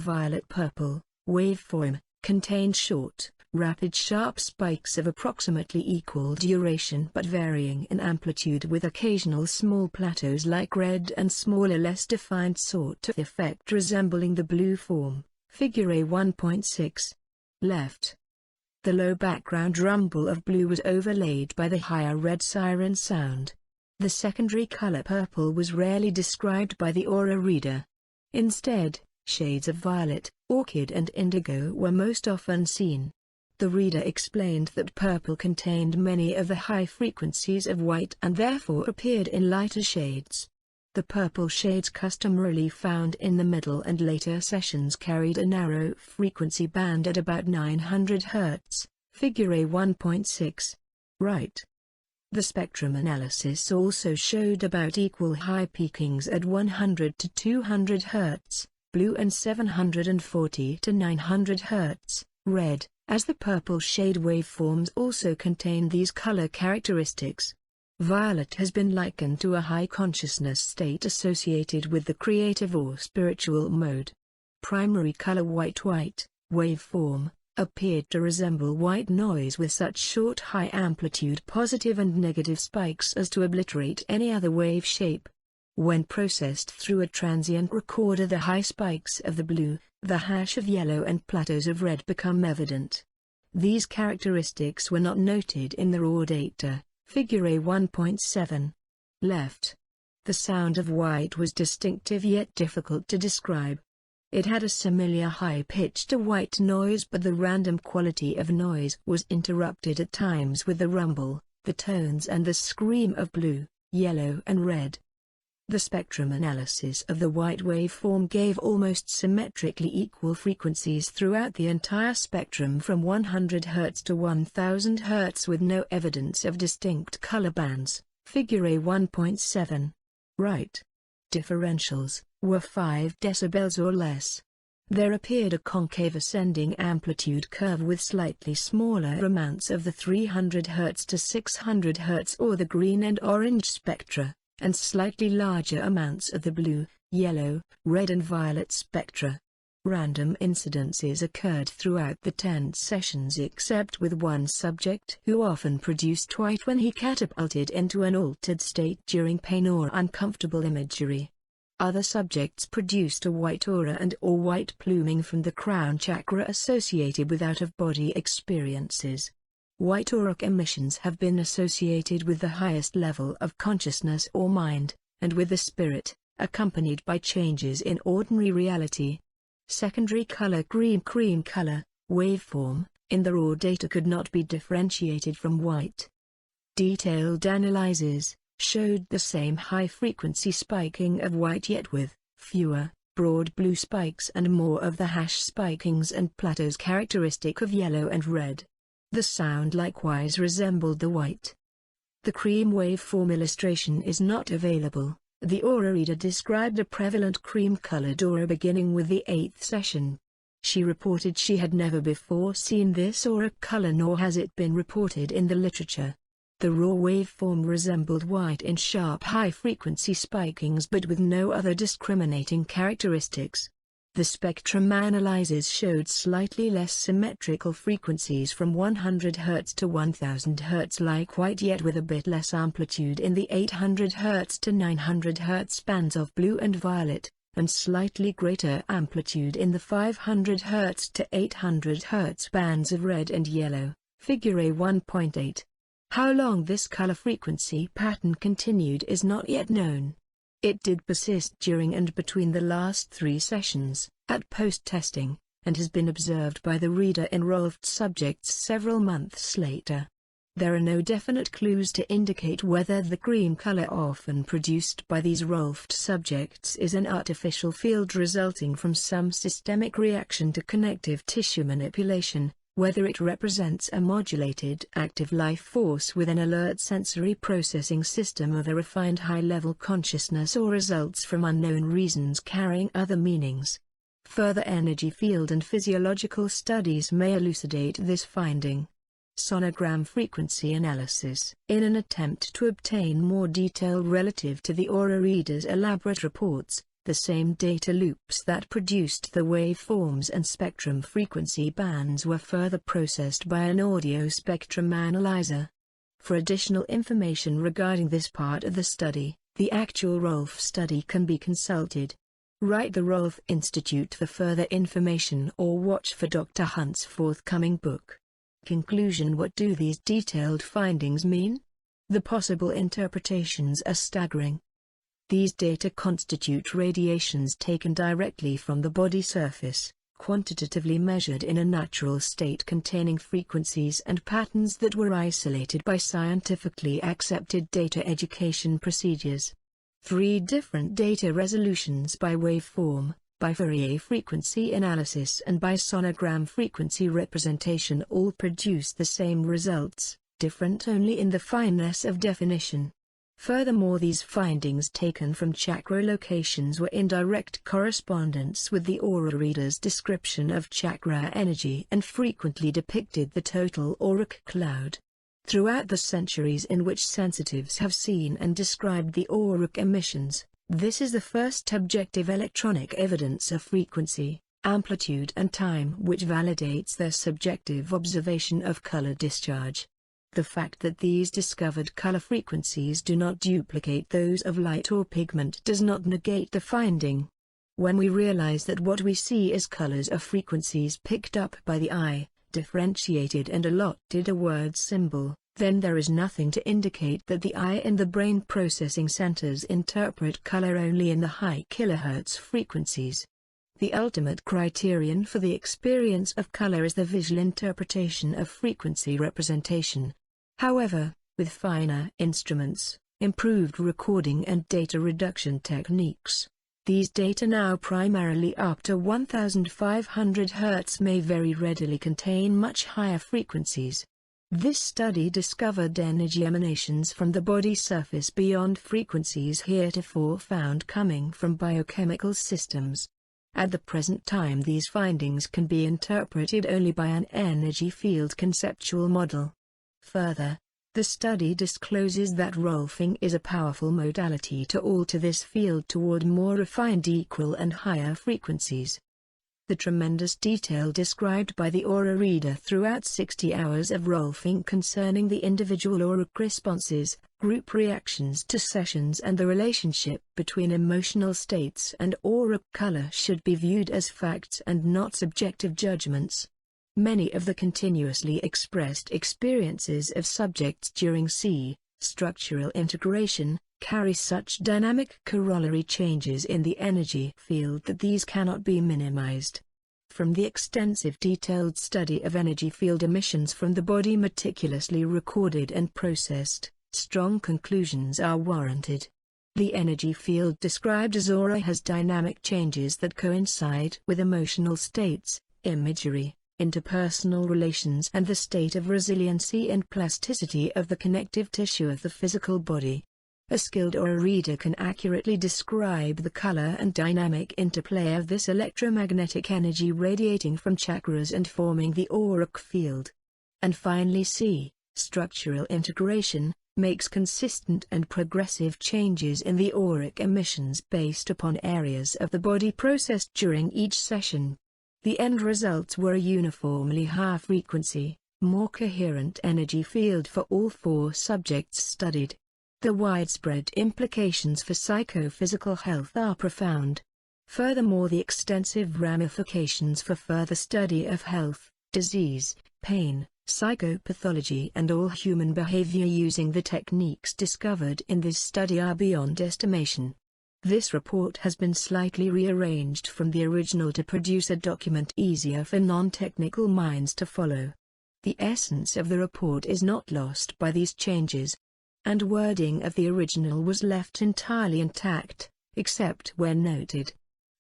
waveform contained short, rapid sharp spikes of approximately equal duration but varying in amplitude with occasional small plateaus like red and smaller less defined sawtooth effect resembling the blue form. Figure A 1.6. Left. The low background rumble of blue was overlaid by the higher red siren sound. The secondary color purple was rarely described by the aura reader. Instead, shades of violet, orchid and indigo were most often seen. The reader explained that purple contained many of the high frequencies of white and therefore appeared in lighter shades. The purple shades customarily found in the middle and later sessions carried a narrow frequency band at about 900 Hz. Figure A 1.6. Right. The spectrum analysis also showed about equal high peakings at 100 to 200 Hz, blue and 740 to 900 Hz, red, as the purple shade waveforms also contain these color characteristics. Violet has been likened to a high consciousness state associated with the creative or spiritual mode. Primary color white waveform appeared to resemble white noise with such short high-amplitude positive and negative spikes as to obliterate any other wave shape. When processed through a transient recorder, the high spikes of the blue, the hash of yellow and plateaus of red become evident. These characteristics were not noted in the raw data. Figure A 1.7. Left. The sound of white was distinctive yet difficult to describe. It had a similar high pitch to white noise, but the random quality of noise was interrupted at times with the rumble, the tones and the scream of blue, yellow and red. The spectrum analysis of the white waveform gave almost symmetrically equal frequencies throughout the entire spectrum from 100 Hz to 1000 Hz with no evidence of distinct color bands. Figure A 1.7. Right. Differentials were 5 decibels or less. There appeared a concave ascending amplitude curve with slightly smaller amounts of the 300 Hz to 600 Hz or the green and orange spectra, and slightly larger amounts of the blue, yellow, red and violet spectra. Random incidences occurred throughout the 10 sessions except with one subject who often produced white when he catapulted into an altered state during pain or uncomfortable imagery. Other subjects produced a white aura and/or white pluming from the crown chakra associated with out-of-body experiences. White auric emissions have been associated with the highest level of consciousness or mind, and with the spirit, accompanied by changes in ordinary reality. Secondary color cream color, waveform, in the raw data could not be differentiated from white. Detailed analyses showed the same high-frequency spiking of white yet with fewer, broad blue spikes and more of the hash spikings and plateaus characteristic of yellow and red. The sound likewise resembled the white. The cream waveform illustration is not available. The aura reader described a prevalent cream-colored aura beginning with the 8th session. She reported she had never before seen this aura color, nor has it been reported in the literature. The raw waveform resembled white in sharp high-frequency spikings but with no other discriminating characteristics. The spectrum analyses showed slightly less symmetrical frequencies from 100 Hz to 1000 Hz like white, yet with a bit less amplitude in the 800 Hz to 900 Hz bands of blue and violet, and slightly greater amplitude in the 500 Hz to 800 Hz bands of red and yellow. Figure A 1.8. How long this color frequency pattern continued is not yet known. It did persist during and between the last 3 sessions, at post-testing, and has been observed by the reader-enrolled subjects several months later. There are no definite clues to indicate whether the cream color often produced by these Rolfed subjects is an artificial field resulting from some systemic reaction to connective tissue manipulation, whether it represents a modulated active life force with an alert sensory processing system of a refined high-level consciousness, or results from unknown reasons carrying other meanings. Further energy field and physiological studies may elucidate this finding. Sonogram frequency analysis. In an attempt to obtain more detail relative to the aura reader's elaborate reports, the same data loops that produced the waveforms and spectrum frequency bands were further processed by an audio spectrum analyzer. For additional information regarding this part of the study, the actual Rolf study can be consulted. Write the Rolf Institute for further information or watch for Dr. Hunt's forthcoming book. Conclusion: what do these detailed findings mean? The possible interpretations are staggering. These data constitute radiations taken directly from the body surface, quantitatively measured in a natural state containing frequencies and patterns that were isolated by scientifically accepted data education procedures. 3 different data resolutions by waveform, by Fourier frequency analysis and by sonogram frequency representation all produce the same results, different only in the fineness of definition. Furthermore, these findings taken from chakra locations were in direct correspondence with the aura reader's description of chakra energy and frequently depicted the total auric cloud. Throughout the centuries in which sensitives have seen and described the auric emissions, this is the first objective electronic evidence of frequency, amplitude and time, which validates their subjective observation of color discharge. The fact that these discovered color frequencies do not duplicate those of light or pigment does not negate the finding. When we realize that what we see as colors are frequencies picked up by the eye, differentiated and allotted a word symbol, then there is nothing to indicate that the eye and the brain processing centers interpret color only in the high kilohertz frequencies. The ultimate criterion for the experience of color is the visual interpretation of frequency representation. However, with finer instruments, improved recording and data reduction techniques, these data, now primarily up to 1500 Hz, may very readily contain much higher frequencies. This study discovered energy emanations from the body surface beyond frequencies heretofore found coming from biochemical systems. At the present time, these findings can be interpreted only by an energy field conceptual model. Further, the study discloses that rolfing is a powerful modality to alter this field toward more refined equal and higher frequencies. The tremendous detail described by the aura reader throughout 60 hours of rolfing concerning the individual auric responses, group reactions to sessions, and the relationship between emotional states and auric color should be viewed as facts and not subjective judgments. Many of the continuously expressed experiences of subjects during structural integration carry such dynamic corollary changes in the energy field that these cannot be minimized. From the extensive detailed study of energy field emissions from the body meticulously recorded and processed, strong conclusions are warranted. The energy field described as aura has dynamic changes that coincide with emotional states, imagery, interpersonal relations, and the state of resiliency and plasticity of the connective tissue of the physical body. A skilled aura reader can accurately describe the color and dynamic interplay of this electromagnetic energy radiating from chakras and forming the auric field. And finally, structural integration makes consistent and progressive changes in the auric emissions based upon areas of the body processed during each session. The end results were a uniformly higher frequency, more coherent energy field for all 4 subjects studied. The widespread implications for psychophysical health are profound. Furthermore, the extensive ramifications for further study of health, disease, pain, psychopathology, and all human behavior using the techniques discovered in this study are beyond estimation. This report has been slightly rearranged from the original to produce a document easier for non-technical minds to follow. The essence of the report is not lost by these changes, and wording of the original was left entirely intact, except where noted.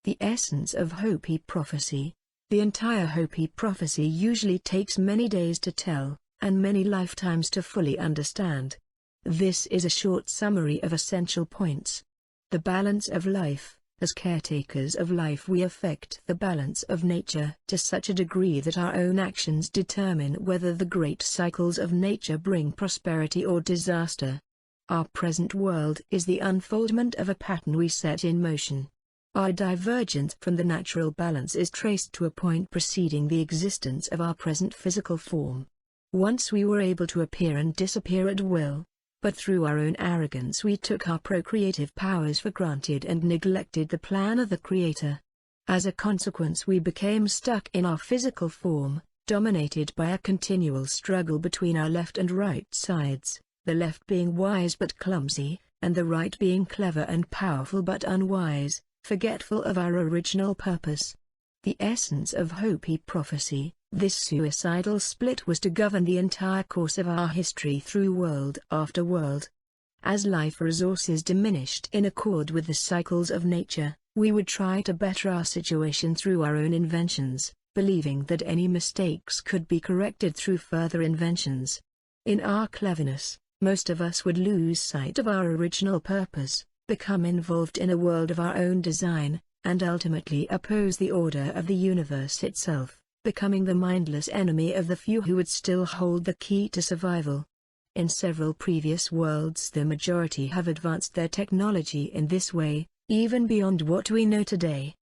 The essence of Hopi Prophecy. The entire Hopi Prophecy usually takes many days to tell, and many lifetimes to fully understand. This is a short summary of essential points. The balance of life. As caretakers of life, we affect the balance of nature to such a degree that our own actions determine whether the great cycles of nature bring prosperity or disaster. Our present world is the unfoldment of a pattern we set in motion. Our divergence from the natural balance is traced to a point preceding the existence of our present physical form. Once we were able to appear and disappear at will, but through our own arrogance we took our procreative powers for granted and neglected the plan of the Creator. As a consequence, we became stuck in our physical form, dominated by a continual struggle between our left and right sides, the left being wise but clumsy, and the right being clever and powerful but unwise, forgetful of our original purpose. The essence of Hopi Prophecy. This suicidal split was to govern the entire course of our history through world after world. As life resources diminished in accord with the cycles of nature, we would try to better our situation through our own inventions, believing that any mistakes could be corrected through further inventions. In our cleverness, most of us would lose sight of our original purpose, become involved in a world of our own design, and ultimately oppose the order of the universe itself, becoming the mindless enemy of the few who would still hold the key to survival. In several previous worlds, the majority have advanced their technology in this way, even beyond what we know today.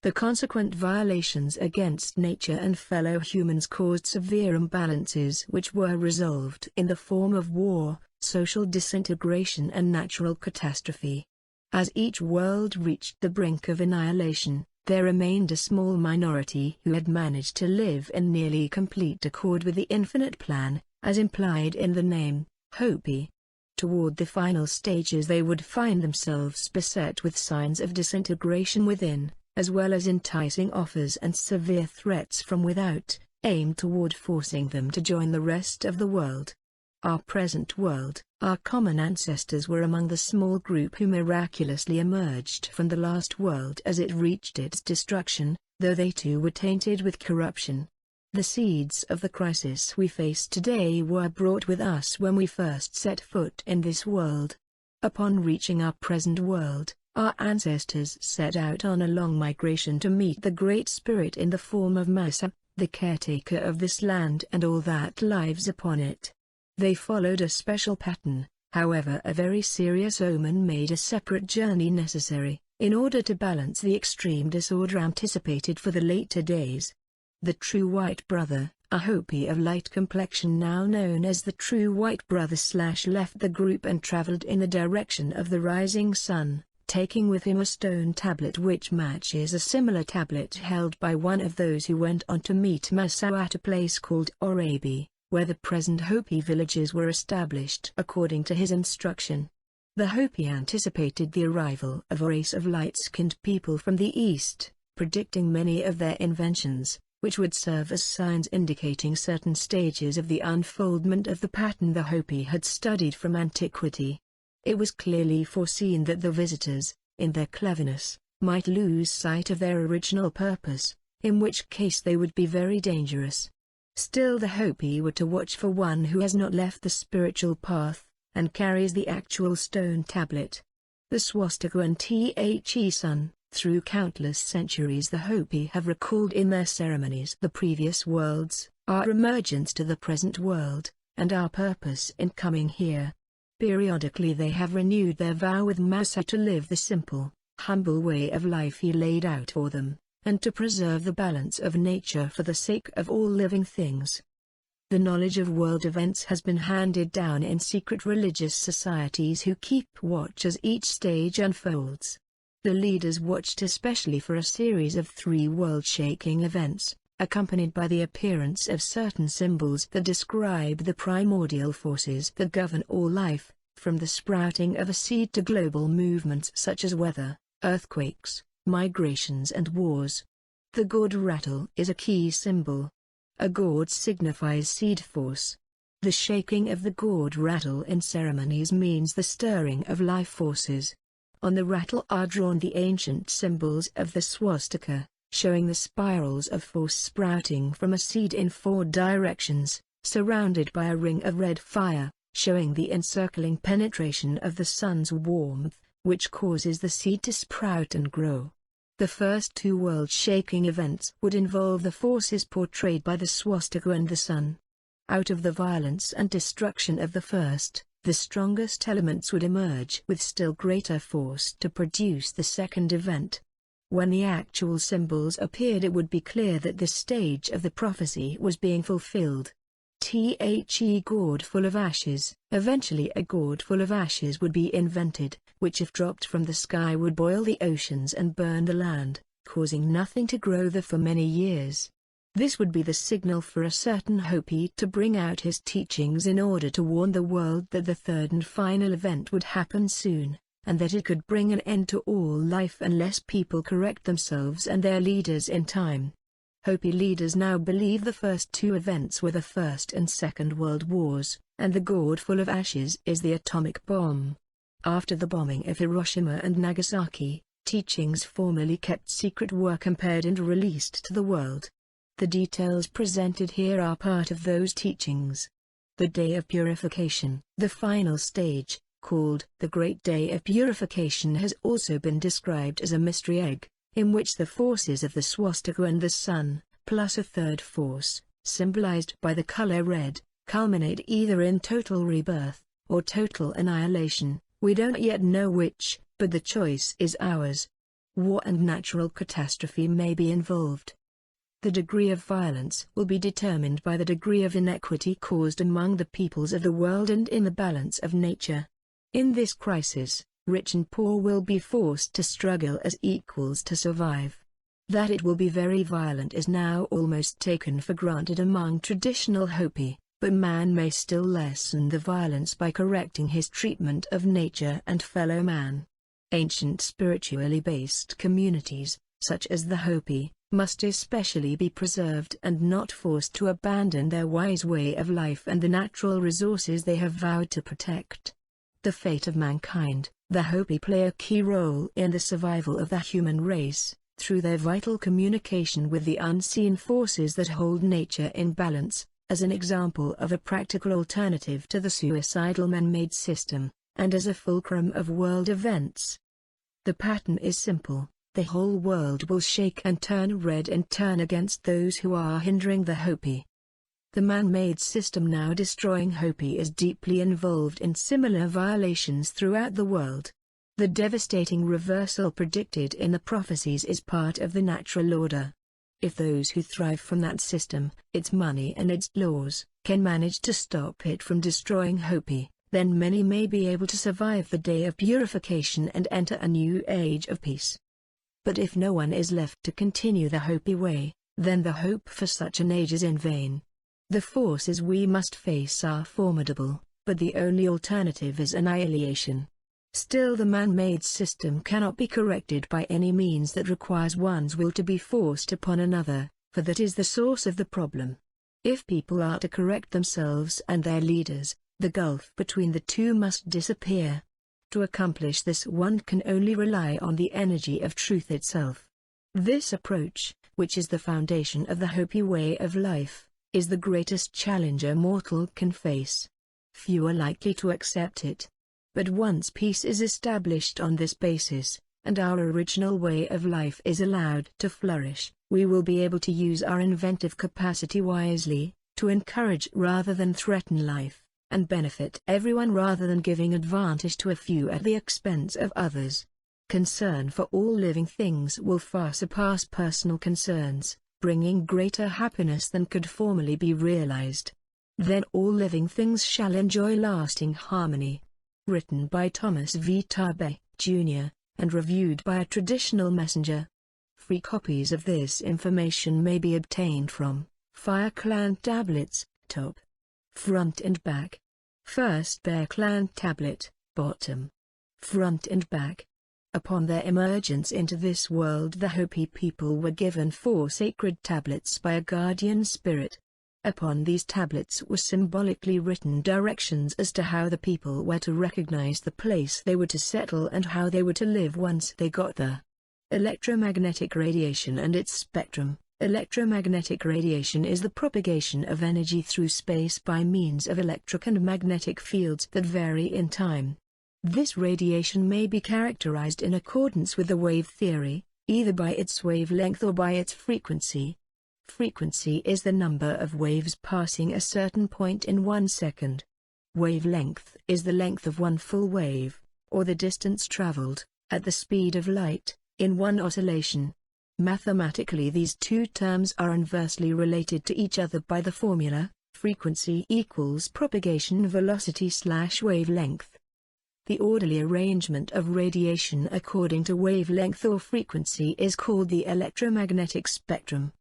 The consequent violations against nature and fellow humans caused severe imbalances which were resolved in the form of war, social disintegration and natural catastrophe. As each world reached the brink of annihilation, there remained a small minority who had managed to live in nearly complete accord with the infinite plan, as implied in the name, Hopi. Toward the final stages they would find themselves beset with signs of disintegration within, as well as enticing offers and severe threats from without, aimed toward forcing them to join the rest of the world. Our present world, our common ancestors were among the small group who miraculously emerged from the last world as it reached its destruction, though they too were tainted with corruption. The seeds of the crisis we face today were brought with us when we first set foot in this world. Upon reaching our present world, our ancestors set out on a long migration to meet the Great Spirit in the form of Masa, the caretaker of this land and all that lives upon it. They followed a special pattern, however a very serious omen made a separate journey necessary, in order to balance the extreme disorder anticipated for the later days. The True White Brother, a Hopi of light complexion now known as the True White Brother left the group and traveled in the direction of the rising sun, taking with him a stone tablet which matches a similar tablet held by one of those who went on to meet Masao at a place called Orabi, where the present Hopi villages were established according to his instruction. The Hopi anticipated the arrival of a race of light-skinned people from the east, predicting many of their inventions, which would serve as signs indicating certain stages of the unfoldment of the pattern the Hopi had studied from antiquity. It was clearly foreseen that the visitors, in their cleverness, might lose sight of their original purpose, in which case they would be very dangerous. Still the Hopi were to watch for one who has not left the spiritual path, and carries the actual stone tablet. The swastika and The sun. Through countless centuries the Hopi have recalled in their ceremonies the previous worlds, our emergence to the present world, and our purpose in coming here. Periodically they have renewed their vow with Masa to live the simple, humble way of life he laid out for them, and to preserve the balance of nature for the sake of all living things. The knowledge of world events has been handed down in secret religious societies who keep watch as each stage unfolds. The leaders watched especially for a series of 3 world-shaking events, accompanied by the appearance of certain symbols that describe the primordial forces that govern all life, from the sprouting of a seed to global movements such as weather, earthquakes, migrations and wars. The gourd rattle is a key symbol. A gourd signifies seed force. The shaking of the gourd rattle in ceremonies means the stirring of life forces. On the rattle are drawn the ancient symbols of the swastika, showing the spirals of force sprouting from a seed in 4 directions, surrounded by a ring of red fire, showing the encircling penetration of the sun's warmth, which causes the seed to sprout and grow. The first 2 world-shaking events would involve the forces portrayed by the swastika and the sun. Out of the violence and destruction of the first, the strongest elements would emerge with still greater force to produce the second event. When the actual symbols appeared it would be clear that this stage of the prophecy was being fulfilled. The gourd full of ashes. Eventually a gourd full of ashes would be invented, which if dropped from the sky would boil the oceans and burn the land, causing nothing to grow there for many years. This would be the signal for a certain Hopi to bring out his teachings in order to warn the world that the third and final event would happen soon, and that it could bring an end to all life unless people correct themselves and their leaders in time. Hopi leaders now believe the first 2 events were the First and Second World Wars, and the gourd full of ashes is the atomic bomb. After the bombing of Hiroshima and Nagasaki, teachings formerly kept secret were compared and released to the world. The details presented here are part of those teachings. The Day of Purification, the final stage, called the Great Day of Purification, has also been described as a mystery egg, in which the forces of the swastika and the sun, plus a third force, symbolized by the color red, culminate either in total rebirth, or total annihilation. We don't yet know which, but the choice is ours. War and natural catastrophe may be involved. The degree of violence will be determined by the degree of inequity caused among the peoples of the world and in the balance of nature. In this crisis, rich and poor will be forced to struggle as equals to survive. That it will be very violent is now almost taken for granted among traditional Hopi, but man may still lessen the violence by correcting his treatment of nature and fellow man. Ancient spiritually based communities, such as the Hopi, must especially be preserved and not forced to abandon their wise way of life and the natural resources they have vowed to protect. The fate of mankind, the Hopi play a key role in the survival of the human race, through their vital communication with the unseen forces that hold nature in balance, as an example of a practical alternative to the suicidal man-made system, and as a fulcrum of world events. The pattern is simple. The whole world will shake and turn red and turn against those who are hindering the Hopi. The man-made system now destroying Hopi is deeply involved in similar violations throughout the world. The devastating reversal predicted in the prophecies is part of the natural order. If those who thrive from that system, its money and its laws, can manage to stop it from destroying Hopi, then many may be able to survive the day of purification and enter a new age of peace. But if no one is left to continue the Hopi way, then the hope for such an age is in vain. The forces we must face are formidable, but the only alternative is annihilation. Still, the man-made system cannot be corrected by any means that requires one's will to be forced upon another, for that is the source of the problem. If people are to correct themselves and their leaders, the gulf between the two must disappear. To accomplish this, one can only rely on the energy of truth itself. This approach, which is the foundation of the Hopi way of life, is the greatest challenge a mortal can face. Few are likely to accept it. But once peace is established on this basis, and our original way of life is allowed to flourish, we will be able to use our inventive capacity wisely, to encourage rather than threaten life, and benefit everyone rather than giving advantage to a few at the expense of others. Concern for all living things will far surpass personal concerns, bringing greater happiness than could formerly be realized. Then all living things shall enjoy lasting harmony. Written by Thomas V. Tarbell, Jr., and reviewed by a traditional messenger. Free copies of this information may be obtained from Fire Clan Tablets, top, front and back. First Bear Clan Tablet, bottom, front and back. Upon their emergence into this world, the Hopi people were given 4 sacred tablets by a guardian spirit. Upon these tablets were symbolically written directions as to how the people were to recognize the place they were to settle and how they were to live once they got there. Electromagnetic radiation and its spectrum. Electromagnetic radiation is the propagation of energy through space by means of electric and magnetic fields that vary in time. This radiation may be characterized in accordance with the wave theory, either by its wavelength or by its frequency. Frequency is the number of waves passing a certain point in 1 second. Wavelength is the length of one full wave, or the distance traveled, at the speed of light, in one oscillation. Mathematically, these two terms are inversely related to each other by the formula, frequency equals propagation velocity/wavelength. The orderly arrangement of radiation according to wavelength or frequency is called the electromagnetic spectrum.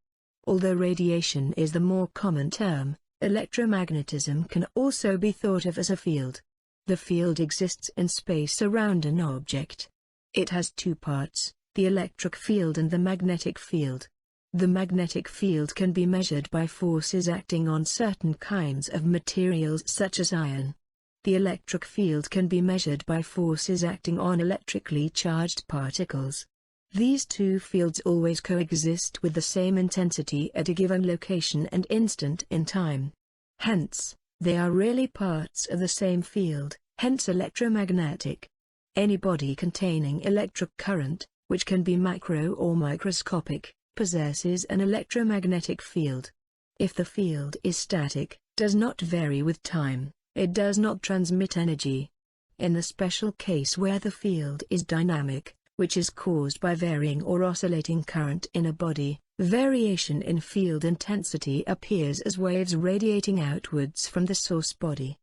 Although radiation is the more common term, electromagnetism can also be thought of as a field. The field exists in space around an object. It has 2 parts, the electric field and the magnetic field. The magnetic field can be measured by forces acting on certain kinds of materials such as iron. The electric field can be measured by forces acting on electrically charged particles. These 2 fields always coexist with the same intensity at a given location and instant in time. Hence, they are really parts of the same field, hence electromagnetic. Any body containing electric current, which can be macro or microscopic, possesses an electromagnetic field. If the field is static, does not vary with time, it does not transmit energy. In the special case where the field is dynamic, which is caused by varying or oscillating current in a body. Variation in field intensity appears as waves radiating outwards from the source body.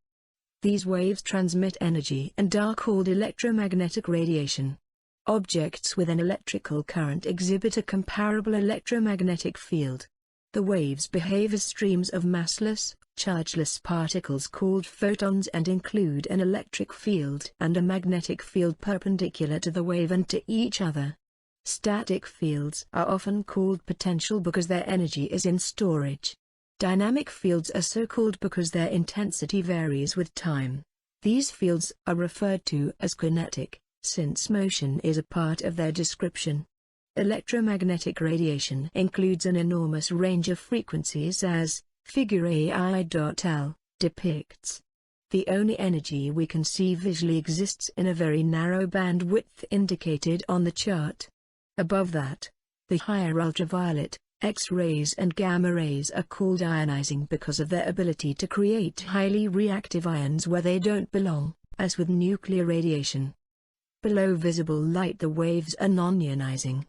These waves transmit energy and are called electromagnetic radiation. Objects with an electrical current exhibit a comparable electromagnetic field. The waves behave as streams of massless, chargeless particles called photons and include an electric field and a magnetic field perpendicular to the wave and to each other. Static fields are often called potential because their energy is in storage. Dynamic fields are so called because their intensity varies with time. These fields are referred to as kinetic, since motion is a part of their description. Electromagnetic radiation includes an enormous range of frequencies as Figure AI.L depicts. The only energy we can see visually exists in a very narrow bandwidth indicated on the chart. Above that, the higher ultraviolet, X-rays and gamma rays are called ionizing because of their ability to create highly reactive ions where they don't belong, as with nuclear radiation. Below visible light the waves are non-ionizing.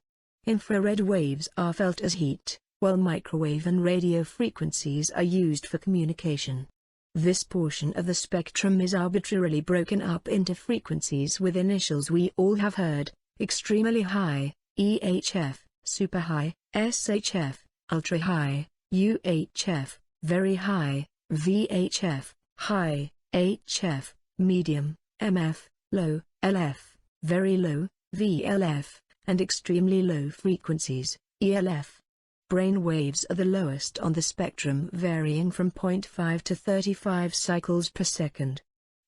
Infrared waves are felt as heat, while microwave and radio frequencies are used for communication. This portion of the spectrum is arbitrarily broken up into frequencies with initials we all have heard: extremely high, EHF, super high, SHF, ultra high, UHF, very high, VHF, high, HF, medium, MF, low, LF, very low, VLF, and extremely low frequencies, ELF. Brain waves are the lowest on the spectrum, varying from 0.5 to 35 cycles per second.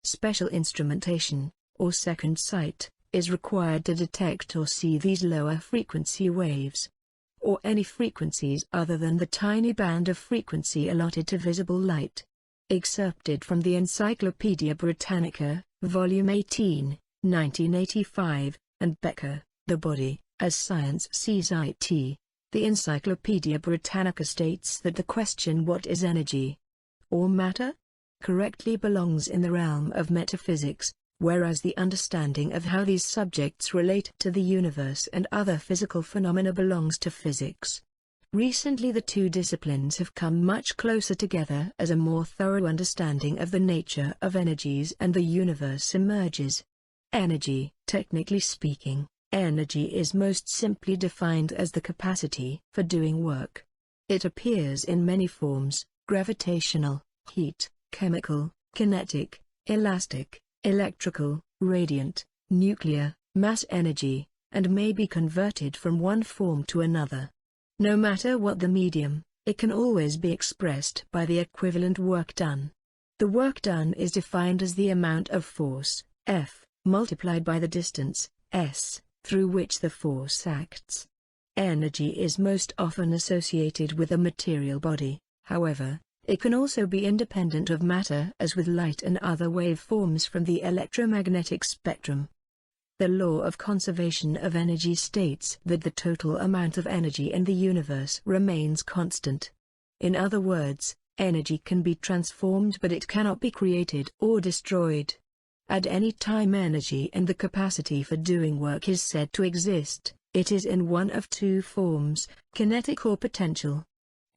Special instrumentation, or second sight, is required to detect or see these lower frequency waves, or any frequencies other than the tiny band of frequency allotted to visible light. Excerpted from the Encyclopaedia Britannica, Volume 18, 1985, and Becker, The Body, as Science Sees It. The Encyclopaedia Britannica states that the question "what is energy or matter?" correctly belongs in the realm of metaphysics, whereas the understanding of how these subjects relate to the universe and other physical phenomena belongs to physics. Recently the two disciplines have come much closer together as a more thorough understanding of the nature of energies and the universe emerges. Energy, technically speaking, energy is most simply defined as the capacity for doing work. It appears in many forms: gravitational, heat, chemical, kinetic, elastic, electrical, radiant, nuclear, mass energy, and may be converted from one form to another. No matter what the medium, it can always be expressed by the equivalent work done. The work done is defined as the amount of force, F, multiplied by the distance, S, through which the force acts. Energy is most often associated with a material body, however, it can also be independent of matter, as with light and other waveforms from the electromagnetic spectrum. The law of conservation of energy states that the total amount of energy in the universe remains constant. In other words, energy can be transformed but it cannot be created or destroyed. At any time energy and the capacity for doing work is said to exist. It is in one of two forms, kinetic or potential.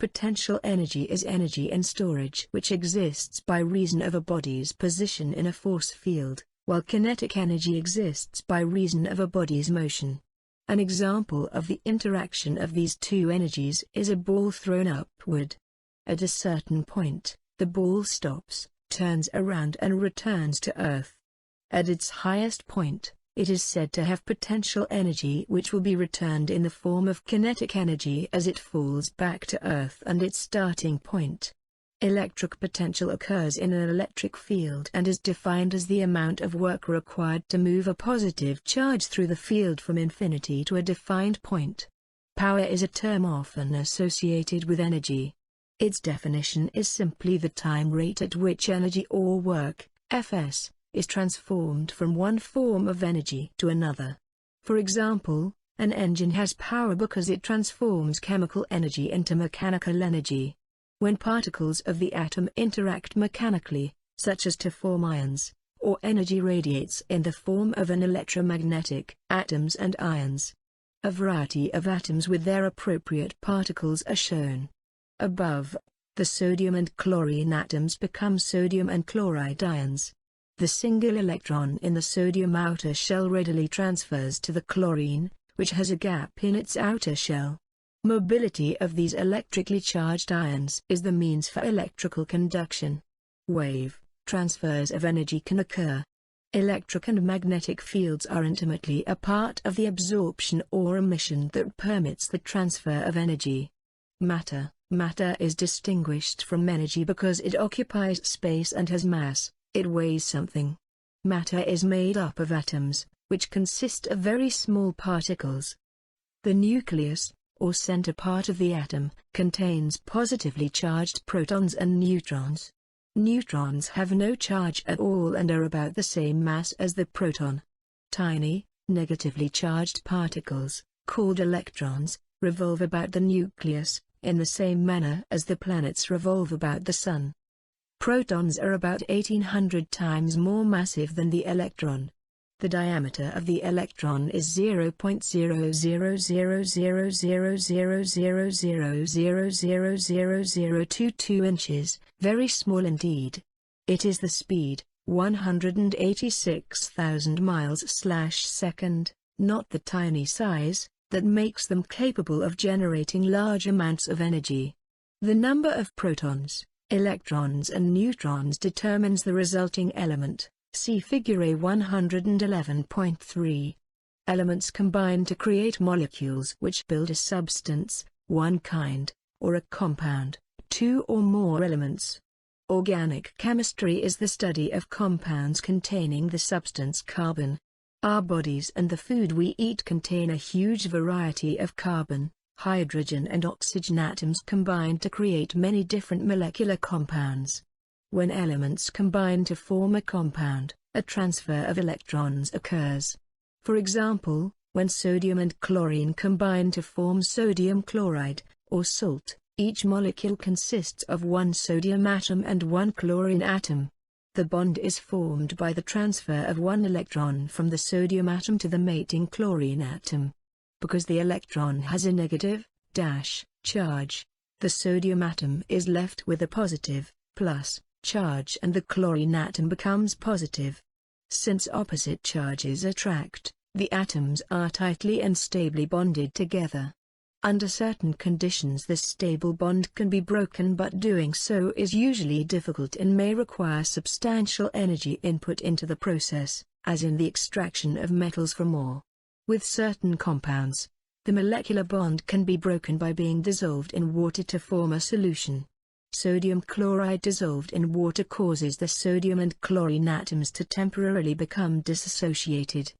Potential energy is energy in storage which exists by reason of a body's position in a force field, while kinetic energy exists by reason of a body's motion. An example of the interaction of these two energies is a ball thrown upward. At a certain point, the ball stops, turns around and returns to Earth. At its highest point, it is said to have potential energy which will be returned in the form of kinetic energy as it falls back to Earth and its starting point. Electric potential occurs in an electric field and is defined as the amount of work required to move a positive charge through the field from infinity to a defined point. Power is a term often associated with energy. Its definition is simply the time rate at which energy or work, Fs, is transformed from one form of energy to another. For example, an engine has power because it transforms chemical energy into mechanical energy. When particles of the atom interact mechanically, such as to form ions, or energy radiates in the form of an electromagnetic, atoms and ions. A variety of atoms with their appropriate particles are shown. Above, the sodium and chlorine atoms become sodium and chloride ions. The single electron in the sodium outer shell readily transfers to the chlorine, which has a gap in its outer shell. Mobility of these electrically charged ions is the means for electrical conduction. Wave transfers of energy can occur. Electric and magnetic fields are intimately a part of the absorption or emission that permits the transfer of energy. Matter is distinguished from energy because it occupies space and has mass. It weighs something. Matter is made up of atoms, which consist of very small particles. The nucleus, or center part of the atom, contains positively charged protons and neutrons. Neutrons have no charge at all and are about the same mass as the proton. Tiny, negatively charged particles, called electrons, revolve about the nucleus, in the same manner as the planets revolve about the Sun. Protons are about 1800 times more massive than the electron. The diameter of the electron is 0.00000000000022 inches, very small indeed. It is the speed, 186,000 miles/second, not the tiny size, that makes them capable of generating large amounts of energy. The number of protons, electrons and neutrons determines the resulting element. See Figure A 111.3. Elements combine to create molecules which build a substance, one kind, or a compound, two or more elements. Organic chemistry is the study of compounds containing the substance carbon. Our bodies and the food we eat contain a huge variety of carbon, hydrogen and oxygen atoms combine to create many different molecular compounds. When elements combine to form a compound, a transfer of electrons occurs. For example, when sodium and chlorine combine to form sodium chloride, or salt, each molecule consists of one sodium atom and one chlorine atom. The bond is formed by the transfer of one electron from the sodium atom to the mating chlorine atom. Because the electron has a negative charge, the sodium atom is left with a positive plus charge and the chlorine atom becomes positive. Since opposite charges attract, the atoms are tightly and stably bonded together. Under certain conditions this stable bond can be broken, but doing so is usually difficult and may require substantial energy input into the process, as in the extraction of metals from ore. With certain compounds, the molecular bond can be broken by being dissolved in water to form a solution. Sodium chloride dissolved in water causes the sodium and chlorine atoms to temporarily become disassociated.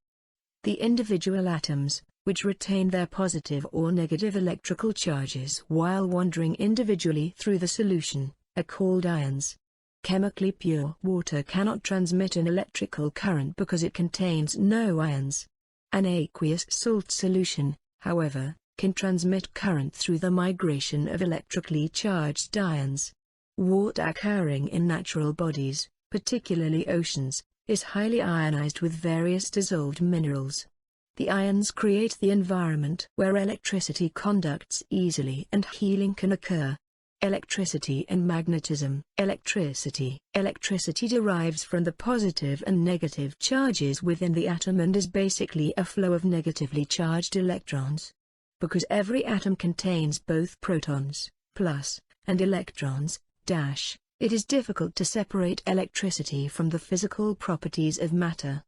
The individual atoms, which retain their positive or negative electrical charges while wandering individually through the solution, are called ions. Chemically pure water cannot transmit an electrical current because it contains no ions. An aqueous salt solution, however, can transmit current through the migration of electrically charged ions. Water occurring in natural bodies, particularly oceans, is highly ionized with various dissolved minerals. The ions create the environment where electricity conducts easily and healing can occur. Electricity and magnetism. Electricity derives from the positive and negative charges within the atom and is basically a flow of negatively charged electrons. Because every atom contains both protons, plus, and electrons, dash, it is difficult to separate electricity from the physical properties of matter.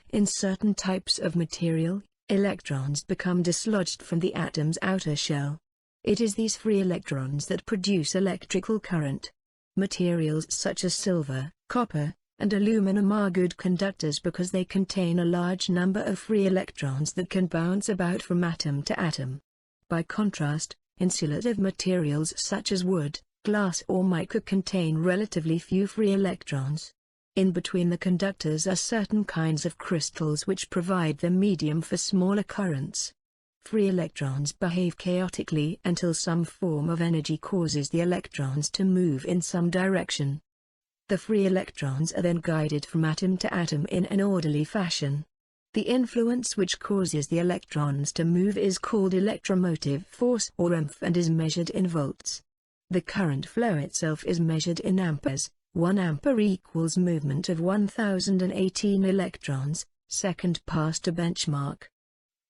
In certain types of material, electrons become dislodged from the atom's outer shell. It is these free electrons that produce electrical current. Materials such as silver, copper, and aluminum are good conductors because they contain a large number of free electrons that can bounce about from atom to atom. By contrast, insulative materials such as wood, glass or mica contain relatively few free electrons. In between the conductors are certain kinds of crystals which provide the medium for smaller currents. Free electrons behave chaotically until some form of energy causes the electrons to move in some direction. The free electrons are then guided from atom to atom in an orderly fashion. The influence which causes the electrons to move is called electromotive force or EMF and is measured in volts. The current flow itself is measured in amperes. 1 ampere equals movement of 1018 electrons, second past a benchmark.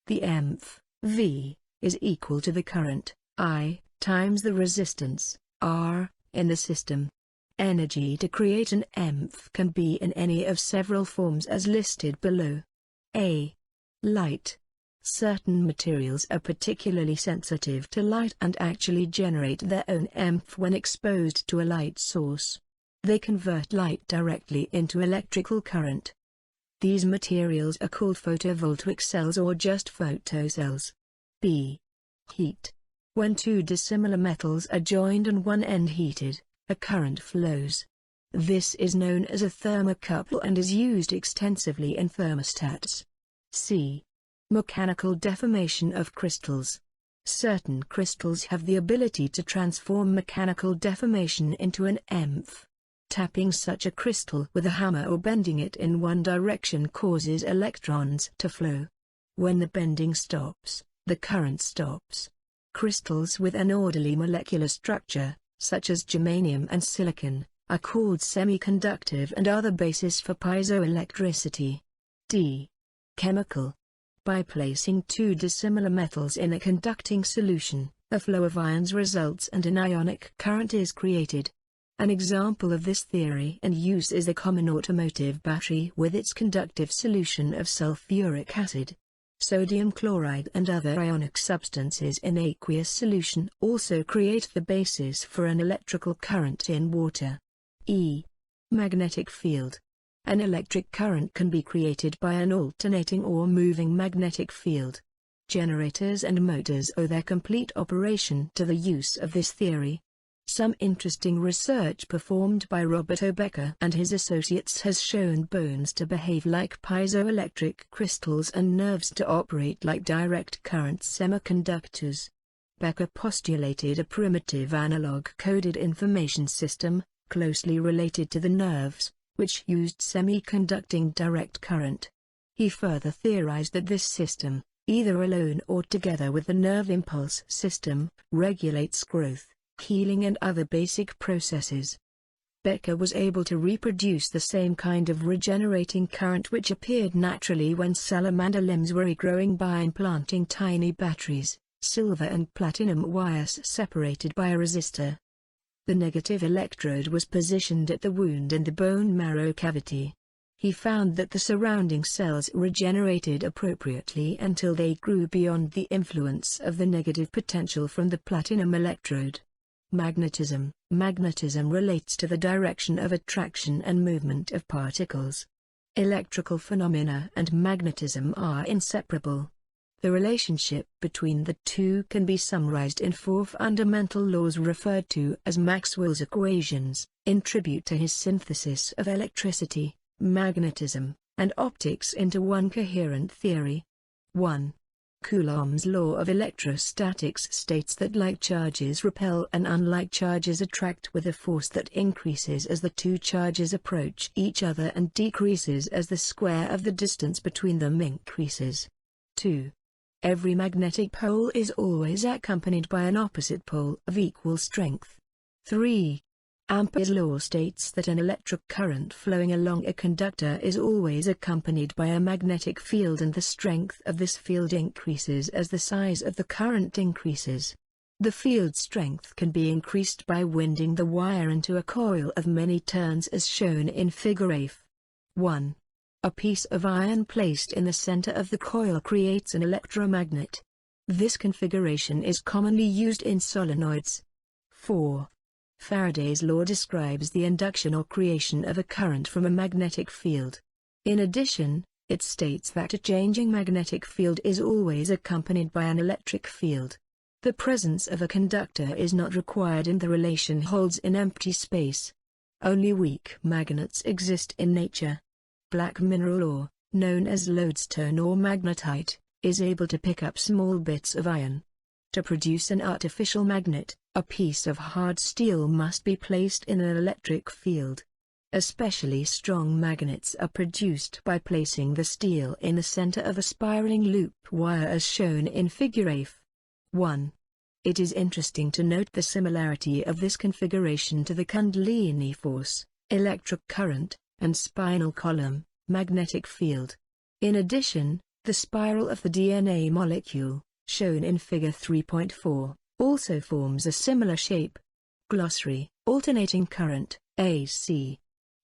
The EMF, V, is equal to the current, I, times the resistance, R, in the system. Energy to create an EMF can be in any of several forms as listed below. A. Light. Certain materials are particularly sensitive to light and actually generate their own EMF when exposed to a light source. They convert light directly into electrical current. These materials are called photovoltaic cells or just photocells. B. Heat. When two dissimilar metals are joined and one end heated, a current flows. This is known as a thermocouple and is used extensively in thermostats. C. Mechanical deformation of crystals. Certain crystals have the ability to transform mechanical deformation into an EMF. Tapping such a crystal with a hammer or bending it in one direction causes electrons to flow. When the bending stops, the current stops. Crystals with an orderly molecular structure, such as germanium and silicon, are called semiconductive and are the basis for piezoelectricity. D. Chemical. By placing two dissimilar metals in a conducting solution, a flow of ions results and an ionic current is created. An example of this theory and use is a common automotive battery with its conductive solution of sulfuric acid. Sodium chloride and other ionic substances in aqueous solution also create the basis for an electrical current in water. E. Magnetic field. An electric current can be created by an alternating or moving magnetic field. Generators and motors owe their complete operation to the use of this theory. Some interesting research performed by Robert O. Becker and his associates has shown bones to behave like piezoelectric crystals and nerves to operate like direct current semiconductors. Becker postulated a primitive analog-coded information system, closely related to the nerves, which used semiconducting direct current. He further theorized that this system, either alone or together with the nerve impulse system, regulates growth, healing and other basic processes. Becker was able to reproduce the same kind of regenerating current which appeared naturally when salamander limbs were regrowing by implanting tiny batteries, silver and platinum wires separated by a resistor. The negative electrode was positioned at the wound in the bone marrow cavity. He found that the surrounding cells regenerated appropriately until they grew beyond the influence of the negative potential from the platinum electrode. Magnetism. Magnetism relates to the direction of attraction and movement of particles. Electrical phenomena and magnetism are inseparable. The relationship between the two can be summarized in four fundamental laws referred to as Maxwell's equations, in tribute to his synthesis of electricity, magnetism, and optics into one coherent theory. 1. Coulomb's law of electrostatics states that like charges repel and unlike charges attract with a force that increases as the two charges approach each other and decreases as the square of the distance between them increases. 2. Every magnetic pole is always accompanied by an opposite pole of equal strength. 3. Ampere's law states that an electric current flowing along a conductor is always accompanied by a magnetic field and the strength of this field increases as the size of the current increases. The field strength can be increased by winding the wire into a coil of many turns as shown in Figure F. 1. A piece of iron placed in the center of the coil creates an electromagnet. This configuration is commonly used in solenoids. 4. Faraday's law describes the induction or creation of a current from a magnetic field. In addition, it states that a changing magnetic field is always accompanied by an electric field. The presence of a conductor is not required and the relation holds in empty space. Only weak magnets exist in nature. Black mineral ore, known as lodestone or magnetite, is able to pick up small bits of iron. To produce an artificial magnet, a piece of hard steel must be placed in an electric field. Especially strong magnets are produced by placing the steel in the center of a spiraling loop wire as shown in figure F1. It is interesting to note the similarity of this configuration to the Kundalini force, electric current, and spinal column, magnetic field. In addition, the spiral of the DNA molecule, shown in figure 3.4, also forms a similar shape. Glossary: alternating current, AC.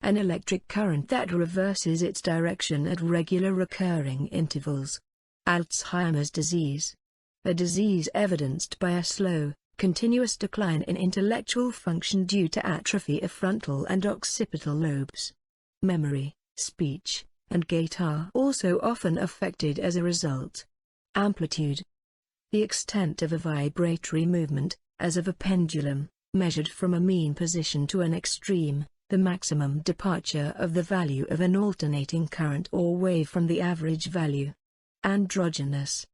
An electric current that reverses its direction at regular recurring intervals. Alzheimer's disease. A disease evidenced by a slow, continuous decline in intellectual function due to atrophy of frontal and occipital lobes. Memory, speech, and gait are also often affected as a result. Amplitude. The extent of a vibratory movement, as of a pendulum, measured from a mean position to an extreme, the maximum departure of the value of an alternating current or wave from the average value. Androgynous.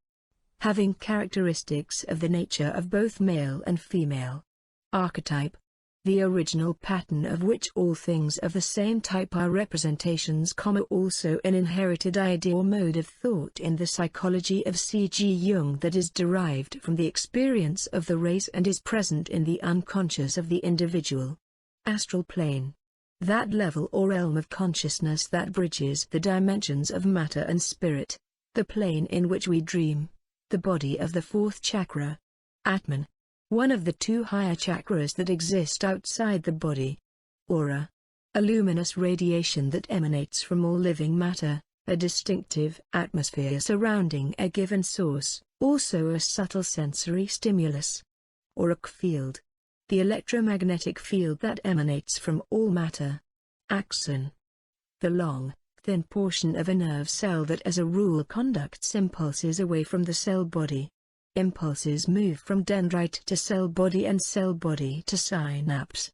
Having characteristics of the nature of both male and female. Archetype. The original pattern of which all things of the same type are representations, also an inherited idea or mode of thought in the psychology of C.G. Jung that is derived from the experience of the race and is present in the unconscious of the individual. Astral plane. That level or realm of consciousness that bridges the dimensions of matter and spirit, the plane in which we dream, the body of the fourth chakra. Atman. One of the two higher chakras that exist outside the body. Aura. A luminous radiation that emanates from all living matter, a distinctive atmosphere surrounding a given source, also a subtle sensory stimulus. Auric field. The electromagnetic field that emanates from all matter. Axon. The long, thin portion of a nerve cell that as a rule conducts impulses away from the cell body. Impulses move from dendrite to cell body and cell body to synapse.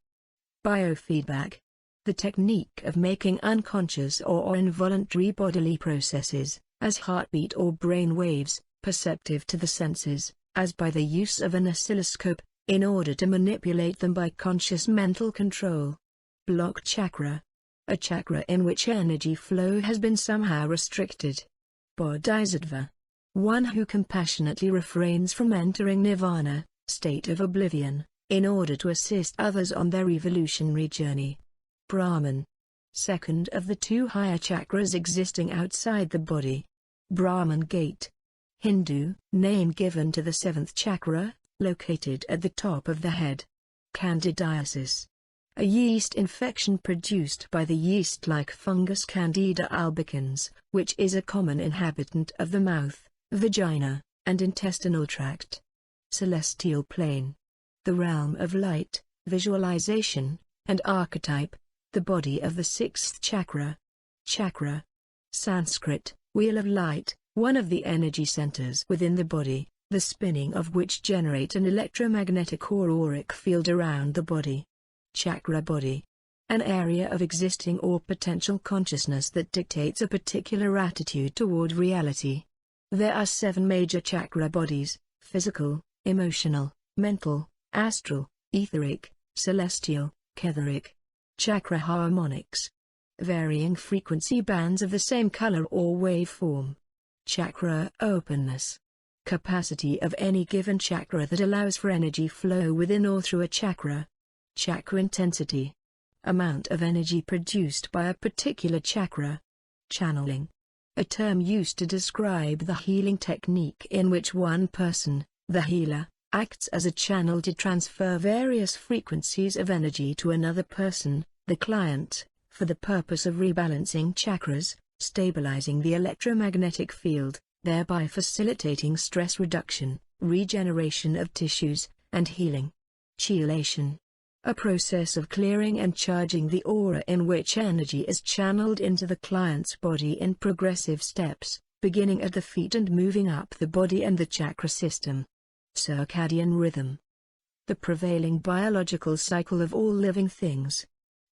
Biofeedback. The technique of making unconscious or involuntary bodily processes, as heartbeat or brain waves, perceptive to the senses, as by the use of an oscilloscope, in order to manipulate them by conscious mental control. Block chakra. A chakra in which energy flow has been somehow restricted. Bodhisattva. One who compassionately refrains from entering nirvana, state of oblivion, in order to assist others on their evolutionary journey. Brahman. Second of the two higher chakras existing outside the body. Brahman gate. Hindu, name given to the seventh chakra, located at the top of the head. Candidiasis. A yeast infection produced by the yeast-like fungus Candida albicans, which is a common inhabitant of the mouth, vagina, and intestinal tract. Celestial plane. The realm of light, visualization, and archetype, the body of the sixth chakra. Chakra. Sanskrit, wheel of light, one of the energy centers within the body, the spinning of which generate an electromagnetic or auric field around the body. Chakra body. An area of existing or potential consciousness that dictates a particular attitude toward reality. There are 7 major chakra bodies: physical, emotional, mental, astral, etheric, celestial, Catheric. Chakra harmonics. Varying frequency bands of the same color or waveform. Chakra openness. Capacity of any given chakra that allows for energy flow within or through a chakra. Chakra intensity. Amount of energy produced by a particular chakra. Channeling. A term used to describe the healing technique in which one person, the healer, acts as a channel to transfer various frequencies of energy to another person, the client, for the purpose of rebalancing chakras, stabilizing the electromagnetic field, thereby facilitating stress reduction, regeneration of tissues, and healing. Chelation. A process of clearing and charging the aura in which energy is channeled into the client's body in progressive steps, beginning at the feet and moving up the body and the chakra system. Circadian rhythm. The prevailing biological cycle of all living things.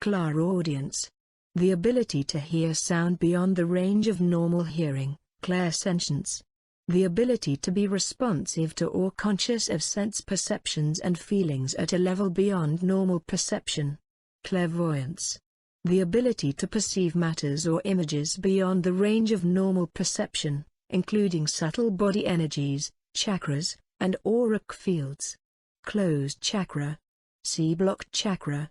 Clairaudience. The ability to hear sound beyond the range of normal hearing, clairsentience. The ability to be responsive to or conscious of sense perceptions and feelings at a level beyond normal perception. Clairvoyance. the ability to perceive matters or images beyond the range of normal perception, including subtle body energies, chakras, and auric fields. Closed chakra. C-blocked chakra.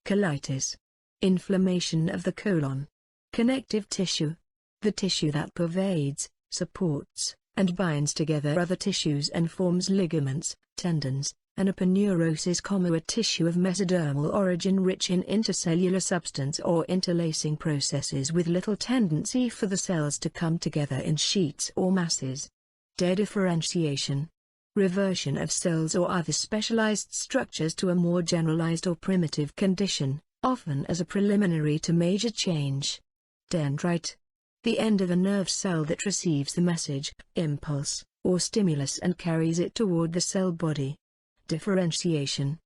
Colitis. Inflammation of the colon. Connective tissue. The tissue that pervades, supports, and binds together other tissues and forms ligaments, tendons, and aponeurosis, a tissue of mesodermal origin rich in intercellular substance or interlacing processes with little tendency for the cells to come together in sheets or masses. Dedifferentiation. Reversion of cells or other specialized structures to a more generalized or primitive condition, often as a preliminary to major change. Dendrite. The end of a nerve cell that receives the message, impulse, or stimulus and carries it toward the cell body. Differentiation.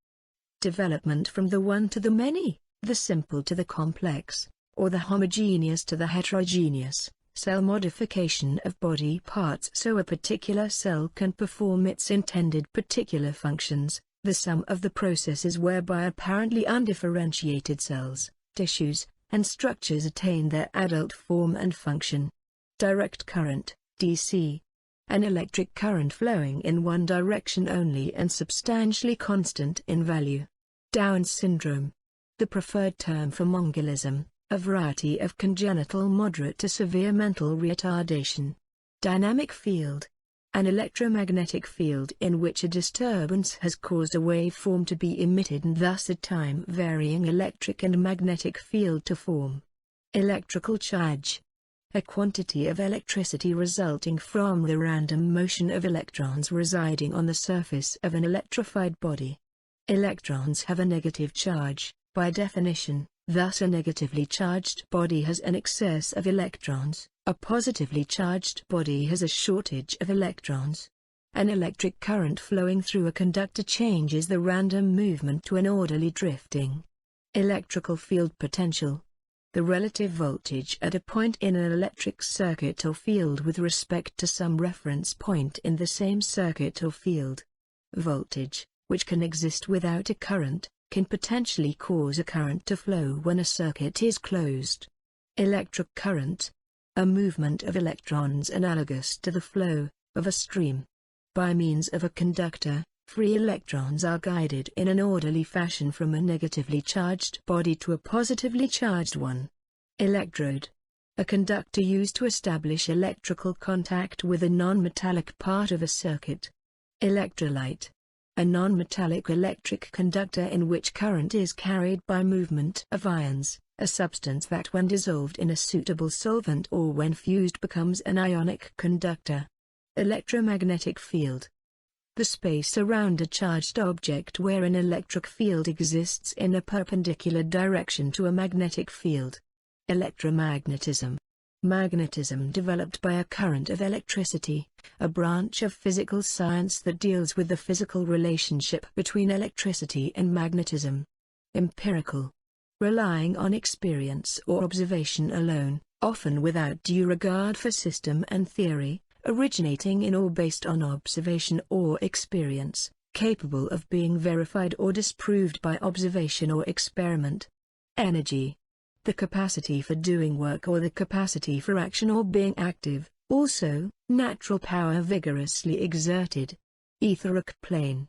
Development from the one to the many, the simple to the complex, or the homogeneous to the heterogeneous, cell modification of body parts so a particular cell can perform its intended particular functions, the sum of the processes whereby apparently undifferentiated cells, tissues, and structures attain their adult form and function. Direct current, DC. An electric current flowing in one direction only and substantially constant in value. Down syndrome. The preferred term for Mongolism, a variety of congenital moderate to severe mental retardation. Dynamic field. An electromagnetic field in which a disturbance has caused a waveform to be emitted and thus a time-varying electric and magnetic field to form. Electrical charge. A quantity of electricity resulting from the random motion of electrons residing on the surface of an electrified body. Electrons have a negative charge, by definition, thus a negatively charged body has an excess of electrons. A positively charged body has a shortage of electrons. An electric current flowing through a conductor changes the random movement to an orderly drifting. Electrical field potential. The relative voltage at a point in an electric circuit or field with respect to some reference point in the same circuit or field. Voltage, which can exist without a current, can potentially cause a current to flow when a circuit is closed. Electric current. A movement of electrons analogous to the flow of a stream. By means of a conductor, free electrons are guided in an orderly fashion from a negatively charged body to a positively charged one. Electrode. A conductor used to establish electrical contact with a non-metallic part of a circuit. Electrolyte. A non-metallic electric conductor in which current is carried by movement of ions. A substance that when dissolved in a suitable solvent or when fused becomes an ionic conductor. Electromagnetic field. The space around a charged object where an electric field exists in a perpendicular direction to a magnetic field. Electromagnetism. Magnetism developed by a current of electricity, a branch of physical science that deals with the physical relationship between electricity and magnetism. Empirical. Relying on experience or observation alone, often without due regard for system and theory, originating in or based on observation or experience, capable of being verified or disproved by observation or experiment. Energy. The capacity for doing work or the capacity for action or being active, also, natural power vigorously exerted. Etheric plane.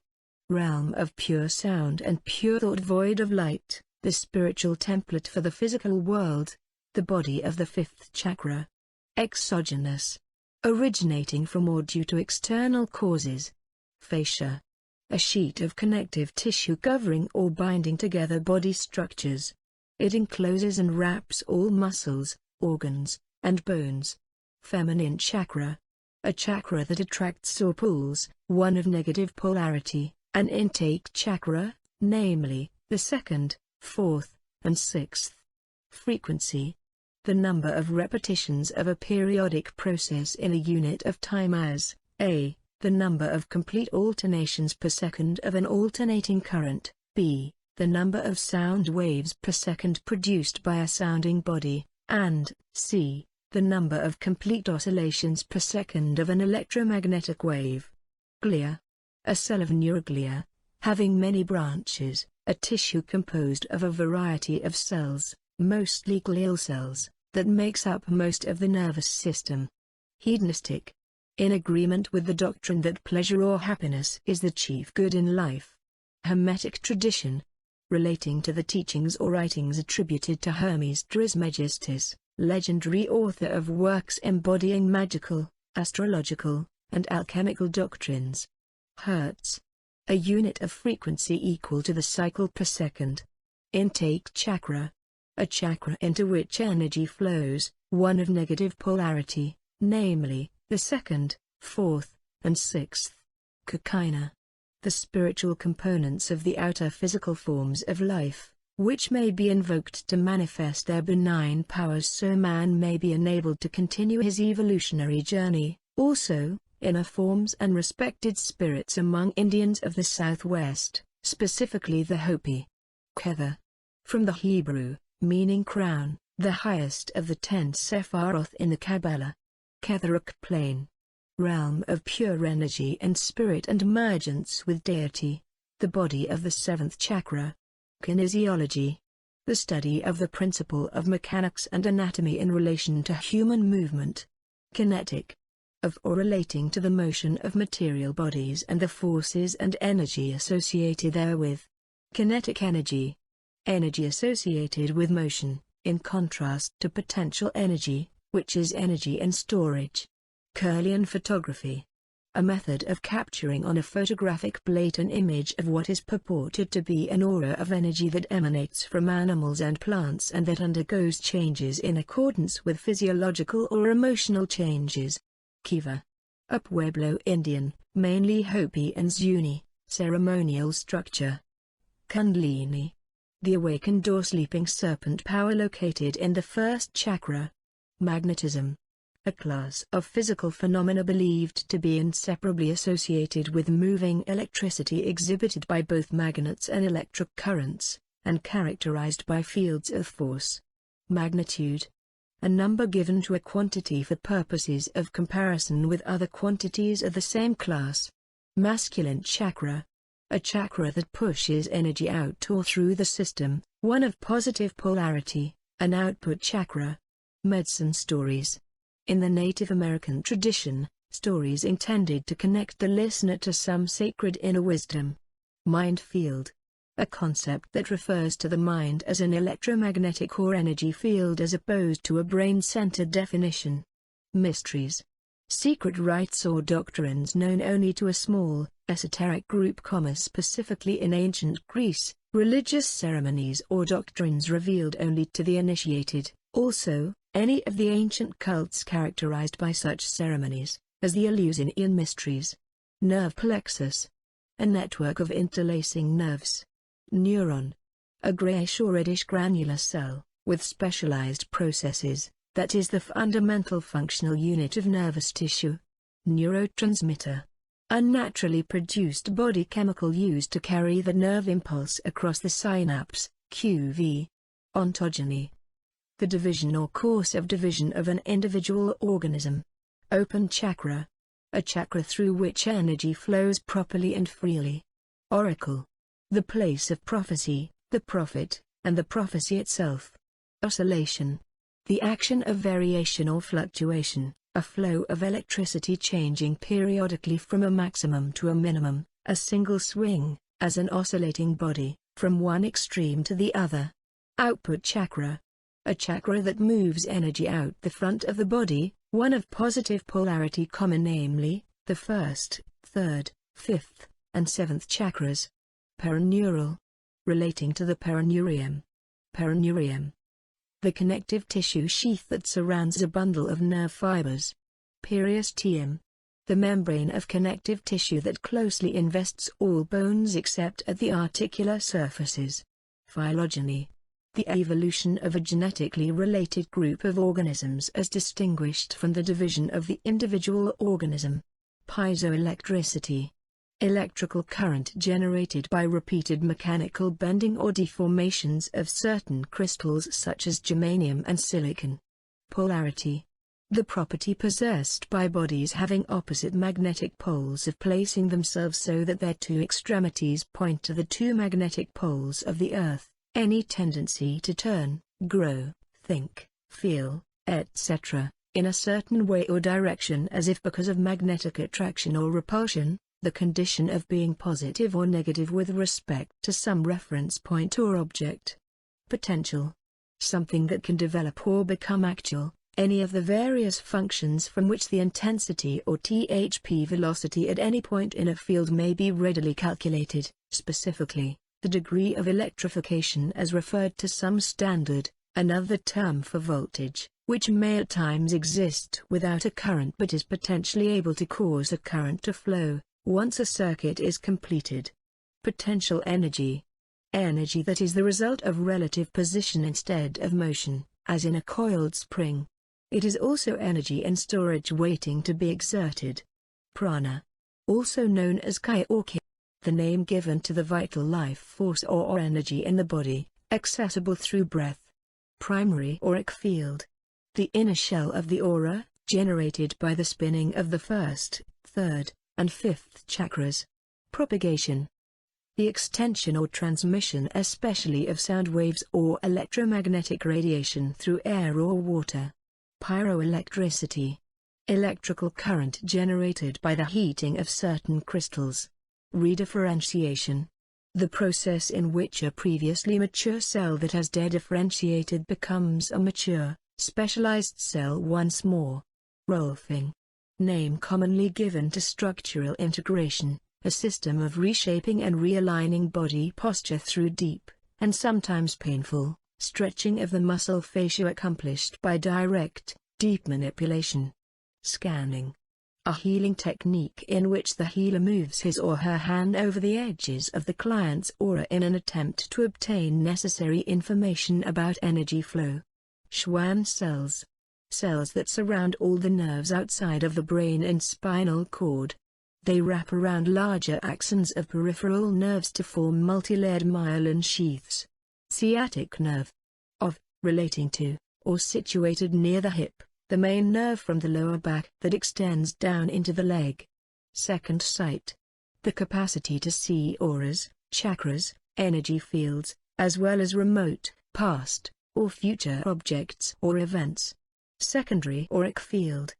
Realm of pure sound and pure thought void of light. The spiritual template for the physical world, the body of the fifth chakra. Exogenous. Originating from or due to external causes. Fascia. A sheet of connective tissue covering or binding together body structures. It encloses and wraps all muscles, organs, and bones. Feminine chakra. A chakra that attracts or pulls, one of negative polarity, an intake chakra, namely, the second, fourth, and sixth. Frequency. The number of repetitions of a periodic process in a unit of time as, a, the number of complete alternations per second of an alternating current, b, the number of sound waves per second produced by a sounding body, and, c, the number of complete oscillations per second of an electromagnetic wave. Glia. A cell of neuroglia, having many branches. A tissue composed of a variety of cells, mostly glial cells, that makes up most of the nervous system. Hedonistic. In agreement with the doctrine that pleasure or happiness is the chief good in life. Hermetic tradition. Relating to the teachings or writings attributed to Hermes Trismegistus, legendary author of works embodying magical, astrological, and alchemical doctrines. Hertz. A unit of frequency equal to the cycle per second. Intake chakra. A chakra into which energy flows, one of negative polarity, namely, the second, fourth, and sixth. Coquina. The spiritual components of the outer physical forms of life, which may be invoked to manifest their benign powers so man may be enabled to continue his evolutionary journey. Also, inner forms and respected spirits among Indians of the Southwest, specifically the Hopi. Kether. From the Hebrew, meaning crown, the highest of the 10 Sephiroth in the Kabbalah. Ketheric plane. Realm of pure energy and spirit and emergence with deity. The body of the 7th chakra. Kinesiology. The study of the principle of mechanics and anatomy in relation to human movement. Kinetic. Of or relating to the motion of material bodies and the forces and energy associated therewith. Kinetic energy. Energy associated with motion, in contrast to potential energy, which is energy and storage. Kirlian photography. A method of capturing on a photographic plate an image of what is purported to be an aura of energy that emanates from animals and plants and that undergoes changes in accordance with physiological or emotional changes. Kiva. A Pueblo Indian, mainly Hopi and Zuni, ceremonial structure. Kundalini. The awakened or sleeping serpent power located in the 1st chakra. Magnetism. A class of physical phenomena believed to be inseparably associated with moving electricity exhibited by both magnets and electric currents, and characterized by fields of force. Magnitude. A number given to a quantity for purposes of comparison with other quantities of the same class. Masculine chakra. A chakra that pushes energy out or through the system, one of positive polarity, an output chakra. Medicine stories. In the Native American tradition, stories intended to connect the listener to some sacred inner wisdom. Mind field. A concept that refers to the mind as an electromagnetic or energy field as opposed to a brain-centered definition. Mysteries. Secret rites or doctrines known only to a small, esoteric group, specifically in ancient Greece, religious ceremonies or doctrines revealed only to the initiated. Also, any of the ancient cults characterized by such ceremonies, as the Eleusinian mysteries. Nerve plexus. A network of interlacing nerves. Neuron. A grayish or reddish granular cell, with specialized processes, that is the fundamental functional unit of nervous tissue. Neurotransmitter. A naturally produced body chemical used to carry the nerve impulse across the synapse, QV. Ontogeny. The division or course of division of an individual organism. Open chakra. A chakra through which energy flows properly and freely. Oracle. The place of prophecy, the prophet, and the prophecy itself. Oscillation. The action of variation or fluctuation, a flow of electricity changing periodically from a maximum to a minimum, a single swing, as an oscillating body, from one extreme to the other. Output chakra. A chakra that moves energy out the front of the body, one of positive polarity common, namely, the 1st, 3rd, 5th, and 7th chakras. Perineural. Relating to the perineurium. Perineurium. The connective tissue sheath that surrounds a bundle of nerve fibers. Periosteum. The membrane of connective tissue that closely invests all bones except at the articular surfaces. Phylogeny. The evolution of a genetically related group of organisms as distinguished from the division of the individual organism. Piezoelectricity. Electrical current generated by repeated mechanical bending or deformations of certain crystals such as germanium and silicon. Polarity. The property possessed by bodies having opposite magnetic poles of placing themselves so that their two extremities point to the two magnetic poles of the Earth. Any tendency to turn, grow, think, feel, etc., in a certain way or direction, as if because of magnetic attraction or repulsion, the condition of being positive or negative with respect to some reference point or object. Potential. Something that can develop or become actual, any of the various functions from which the intensity or THP velocity at any point in a field may be readily calculated, specifically, the degree of electrification as referred to some standard, another term for voltage, which may at times exist without a current but is potentially able to cause a current to flow, once a circuit is completed. Potential energy. Energy that is the result of relative position instead of motion, as in a coiled spring. It is also energy in storage waiting to be exerted. Prana. Also known as Kai or Ki. The name given to the vital life force or energy in the body, accessible through breath. Primary auric field. The inner shell of the aura, generated by the spinning of the first, third, and fifth chakras. Propagation. The extension or transmission especially of sound waves or electromagnetic radiation through air or water. Pyroelectricity. Electrical current generated by the heating of certain crystals. Redifferentiation. The process in which a previously mature cell that has dedifferentiated becomes a mature, specialized cell once more. Rolfing. Name commonly given to structural integration, a system of reshaping and realigning body posture through deep, and sometimes painful, stretching of the muscle fascia accomplished by direct, deep manipulation. Scanning. A healing technique in which the healer moves his or her hand over the edges of the client's aura in an attempt to obtain necessary information about energy flow. Schwann cells. Cells that surround all the nerves outside of the brain and spinal cord. They wrap around larger axons of peripheral nerves to form multilayered myelin sheaths. Sciatic nerve. Relating to, or situated near the hip, the main nerve from the lower back that extends down into the leg. Second sight. The capacity to see auras, chakras, energy fields, as well as remote, past, or future objects or events. Secondary auric field.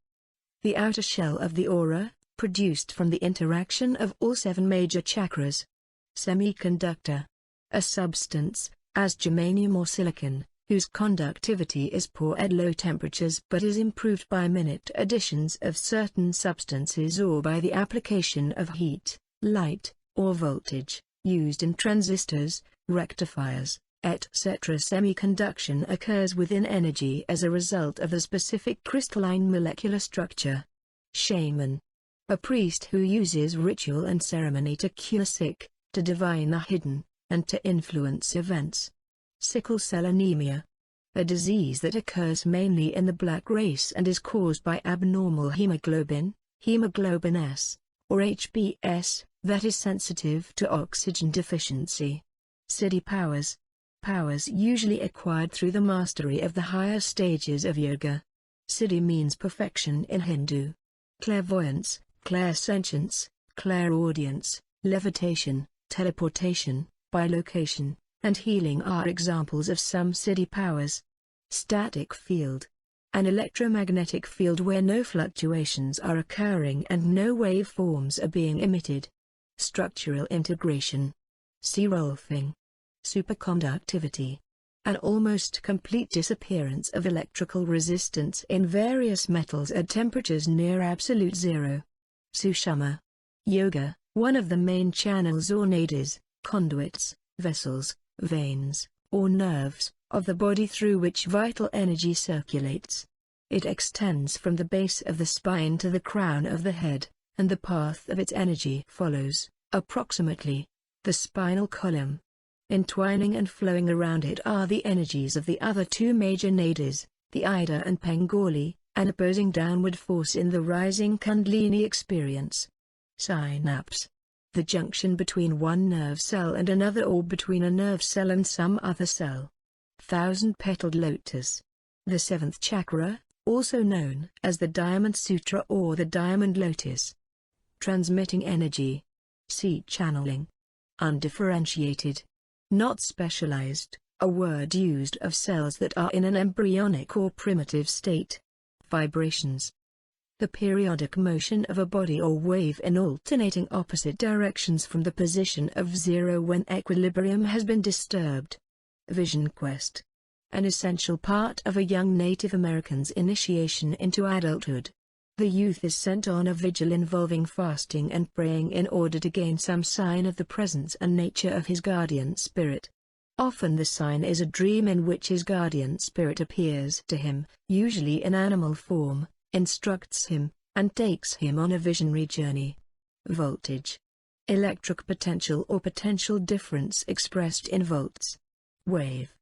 The outer shell of the aura, produced from the interaction of all 7 major chakras. Semiconductor. A substance, as germanium or silicon, whose conductivity is poor at low temperatures but is improved by minute additions of certain substances or by the application of heat, light, or voltage, used in transistors, rectifiers, etc. Semiconduction occurs within energy as a result of the specific crystalline molecular structure. Shaman. A priest who uses ritual and ceremony to cure sick, to divine the hidden, and to influence events. Sickle cell anemia. A disease that occurs mainly in the black race and is caused by abnormal hemoglobin, hemoglobin S, or HbS, that is sensitive to oxygen deficiency. Siddhi powers. Powers usually acquired through the mastery of the higher stages of yoga. Siddhi means perfection in Hindu. Clairvoyance, clairsentience, clairaudience, levitation, teleportation, bilocation, and healing are examples of some siddhi powers. Static field. An electromagnetic field where no fluctuations are occurring and no waveforms are being emitted. Structural integration. C-rolfing. Superconductivity. An almost complete disappearance of electrical resistance in various metals at temperatures near absolute zero. Sushumna. Yoga, one of the main channels or nadis, conduits, vessels, veins, or nerves, of the body through which vital energy circulates. It extends from the base of the spine to the crown of the head, and the path of its energy follows, approximately, the spinal column. Entwining and flowing around it are the energies of the other 2 major nadis, the Ida and Pangoli, an opposing downward force in the rising Kundalini experience. Synapse. The junction between one nerve cell and another or between a nerve cell and some other cell. Thousand-petaled lotus. The 7th chakra, also known as the Diamond Sutra or the Diamond Lotus. Transmitting energy. See channeling. Undifferentiated. Not specialized, a word used of cells that are in an embryonic or primitive state. Vibrations. The periodic motion of a body or wave in alternating opposite directions from the position of zero when equilibrium has been disturbed. Vision quest. An essential part of a young Native American's initiation into adulthood. The youth is sent on a vigil involving fasting and praying in order to gain some sign of the presence and nature of his guardian spirit. Often the sign is a dream in which his guardian spirit appears to him, usually in animal form, instructs him, and takes him on a visionary journey. Voltage. Electric potential or potential difference expressed in volts. Wave.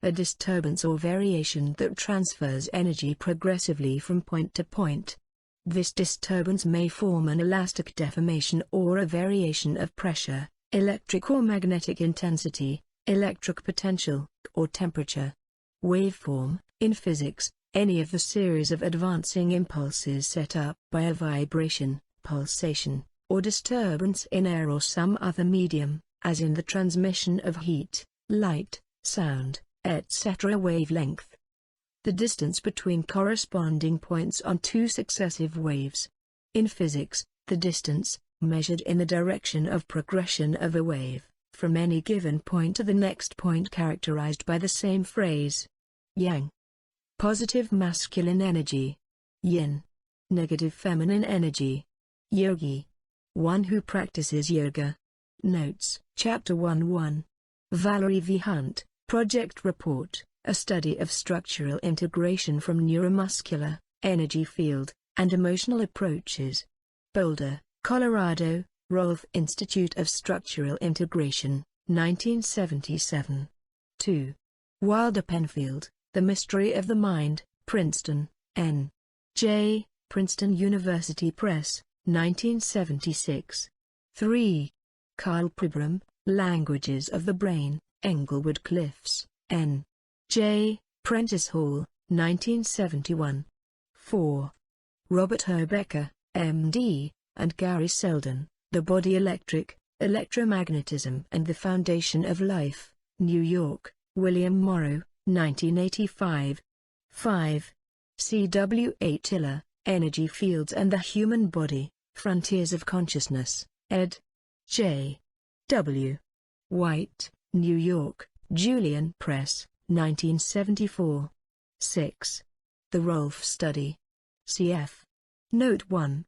A disturbance or variation that transfers energy progressively from point to point. This disturbance may form an elastic deformation or a variation of pressure, electric or magnetic intensity, electric potential, or temperature. Waveform. In physics, any of the series of advancing impulses set up by a vibration, pulsation, or disturbance in air or some other medium, as in the transmission of heat, light, sound, etc. Wavelength. The distance between corresponding points on two successive waves. In physics, the distance, measured in the direction of progression of a wave, from any given point to the next point characterized by the same phrase. Yang. Positive masculine energy. Yin. Negative feminine energy. Yogi. One who practices yoga. Notes. Chapter 1:1. Valerie V. Hunt, Project Report, a study of structural integration from neuromuscular, energy field, and emotional approaches. Boulder, Colorado, Rolfe Institute of Structural Integration, 1977. 2. Wilder Penfield, The Mystery of the Mind, Princeton, N. J., Princeton University Press, 1976. 3. Carl Pribram, Languages of the Brain, Englewood Cliffs, N. J., Prentice Hall, 1971. 4. Robert Herbecker, M.D., and Gary Selden, The Body Electric, Electromagnetism and the Foundation of Life, New York, William Morrow, 1985. 5. C. W. A. Tiller, Energy Fields and the Human Body, Frontiers of Consciousness, ed. J. W. White, New York, Julian Press, 1974. 6. The Rolfe Study. Cf. Note 1.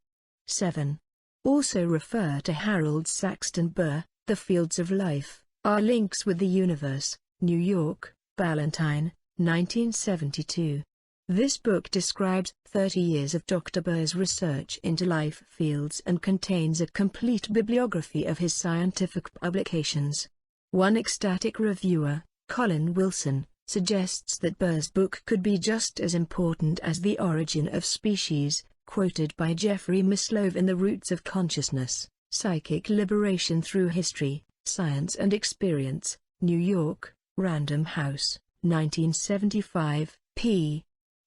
7. Also refer to Harold Saxton Burr, The Fields of Life, Are Links with the Universe, New York, Ballantine, 1972. This book describes 30 years of Dr. Burr's research into life fields and contains a complete bibliography of his scientific publications. One ecstatic reviewer, Colin Wilson, suggests that Burr's book could be just as important as The Origin of Species, quoted by Jeffrey Mislove in The Roots of Consciousness, Psychic Liberation Through History, Science and Experience, New York, Random House, 1975, p.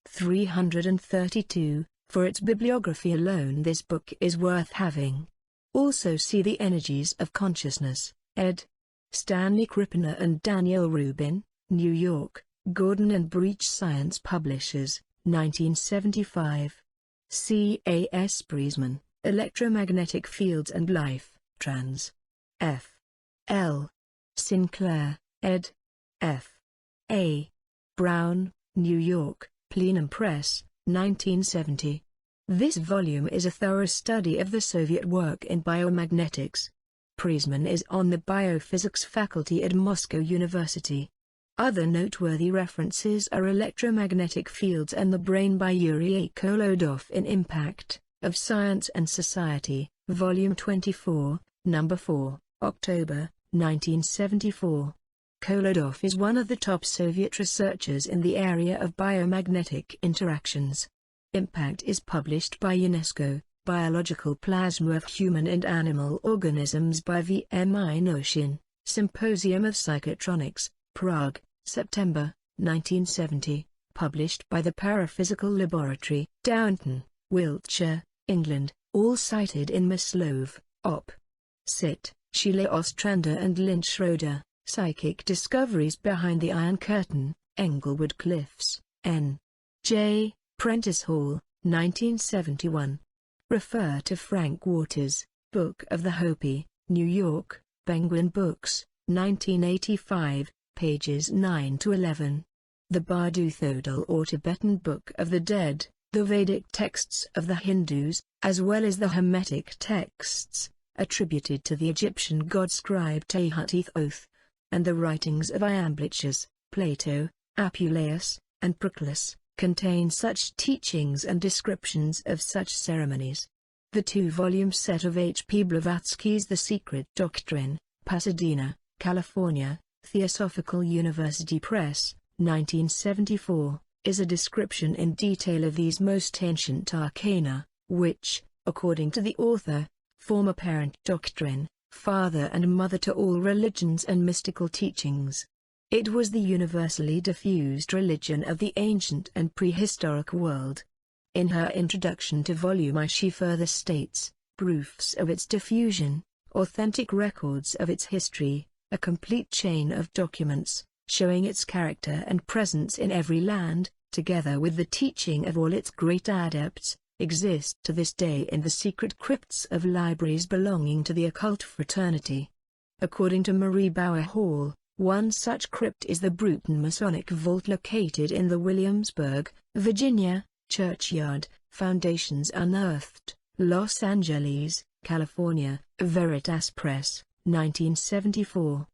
332. For its bibliography alone this book is worth having. Also see The Energies of Consciousness, ed. Stanley Krippner and Daniel Rubin, New York, Gordon and Breach Science Publishers, 1975. C. A. S. Priesman, Electromagnetic Fields and Life, Trans. F. L. Sinclair, ed. F. A. Brown, New York, Plenum Press, 1970. This volume is a thorough study of the Soviet work in biomagnetics. Priesman is on the biophysics faculty at Moscow University. Other noteworthy references are Electromagnetic Fields and the Brain by Yuri A. Kolodov in Impact of Science and Society, Volume 24, No. 4, October, 1974. Kolodov is one of the top Soviet researchers in the area of biomagnetic interactions. Impact is published by UNESCO, Biological Plasma of Human and Animal Organisms by V. M. Inoshin, Symposium of Psychotronics, Prague, September, 1970, published by the Paraphysical Laboratory, Downton, Wiltshire, England, all cited in Mislove, Op. Cit., Sheila Ostrander and Lynn Schroeder, Psychic Discoveries Behind the Iron Curtain, Englewood Cliffs, N. J. Prentice Hall, 1971. Refer to Frank Waters, Book of the Hopi, New York, Penguin Books, 1985, pages 9 to 11. The Bardu Thodol or Tibetan Book of the Dead, the Vedic texts of the Hindus, as well as the Hermetic texts, attributed to the Egyptian god scribe Tehuti, and the writings of Iamblichus, Plato, Apuleius, and Proclus, contain such teachings and descriptions of such ceremonies. The two-volume set of H. P. Blavatsky's The Secret Doctrine, Pasadena, California, Theosophical University Press, 1974, is a description in detail of these most ancient arcana, which, according to the author, form apparent doctrine, father and mother to all religions and mystical teachings. It was the universally diffused religion of the ancient and prehistoric world. In her introduction to Volume I she further states, proofs of its diffusion, authentic records of its history, a complete chain of documents, showing its character and presence in every land, together with the teaching of all its great adepts, exist to this day in the secret crypts of libraries belonging to the occult fraternity. According to Marie Bauer Hall, one such crypt is the Bruton Masonic Vault located in the Williamsburg, Virginia, Churchyard, Foundations Unearthed, Los Angeles, California, Veritas Press, 1974.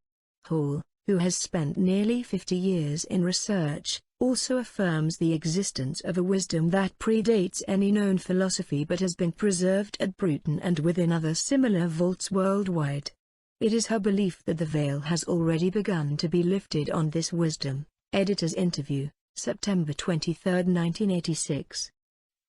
Hall, who has spent nearly 50 years in research, also affirms the existence of a wisdom that predates any known philosophy but has been preserved at Bruton and within other similar vaults worldwide. It is her belief that the veil has already begun to be lifted on this wisdom. Editor's interview, September 23, 1986.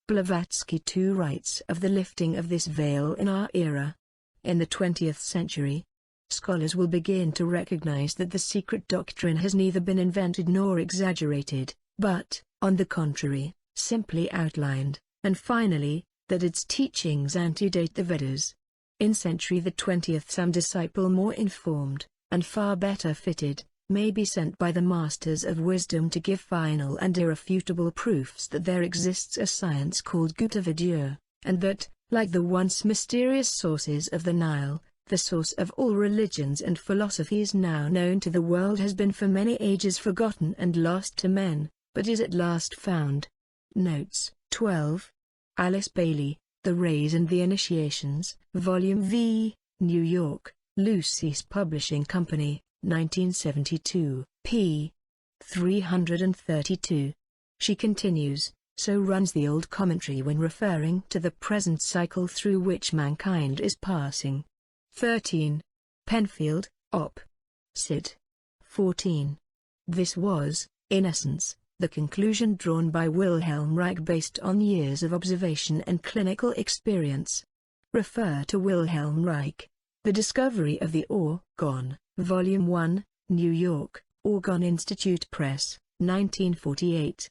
Blavatsky too writes of the lifting of this veil in our era. In the 20th century, scholars will begin to recognize that the secret doctrine has neither been invented nor exaggerated, but, on the contrary, simply outlined, and finally, that its teachings antedate the Vedas. In century the 20th some disciple more informed, and far better fitted, may be sent by the masters of wisdom to give final and irrefutable proofs that there exists a science called Gupta Vidya, and that, like the once mysterious sources of the Nile, the source of all religions and philosophies now known to the world has been for many ages forgotten and lost to men, but is at last found. Notes 12. Alice Bailey, The Rays and the Initiations, Volume V, New York, Lucy's Publishing Company, 1972, p. 332. She continues, so runs the old commentary when referring to the present cycle through which mankind is passing. 13. Penfield, Op. Cit. 14. This was, in essence, the conclusion drawn by Wilhelm Reich based on years of observation and clinical experience. Refer to Wilhelm Reich. The Discovery of the Orgon, Volume 1, New York, Orgon Institute Press, 1948.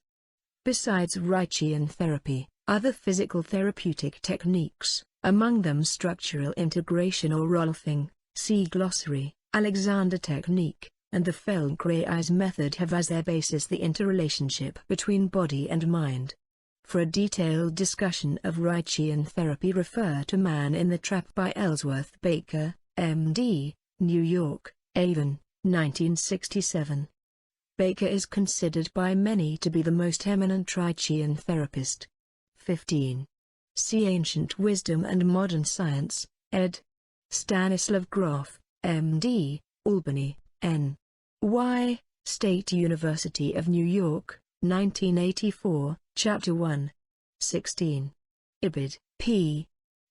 Besides Reichian therapy, other physical therapeutic techniques, among them structural integration or Rolfing, see glossary, Alexander technique, and the Feldenkrais method have as their basis the interrelationship between body and mind. For a detailed discussion of Reichian therapy refer to Man in the Trap by Ellsworth Baker, M.D., New York, Avon, 1967. Baker is considered by many to be the most eminent Reichian therapist. 15. See Ancient Wisdom and Modern Science, ed. Stanislav Grof, M.D., Albany, N. Y., State University of New York, 1984, Chapter 1. 16. Ibid, p.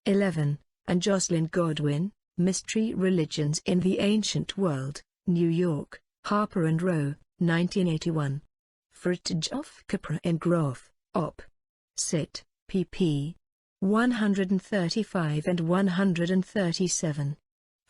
11, and Jocelyn Godwin, Mystery Religions in the Ancient World, New York, Harper & Row, 1981. Fritjof Capra and Grof, Op. Cit. pp. 135 and 137.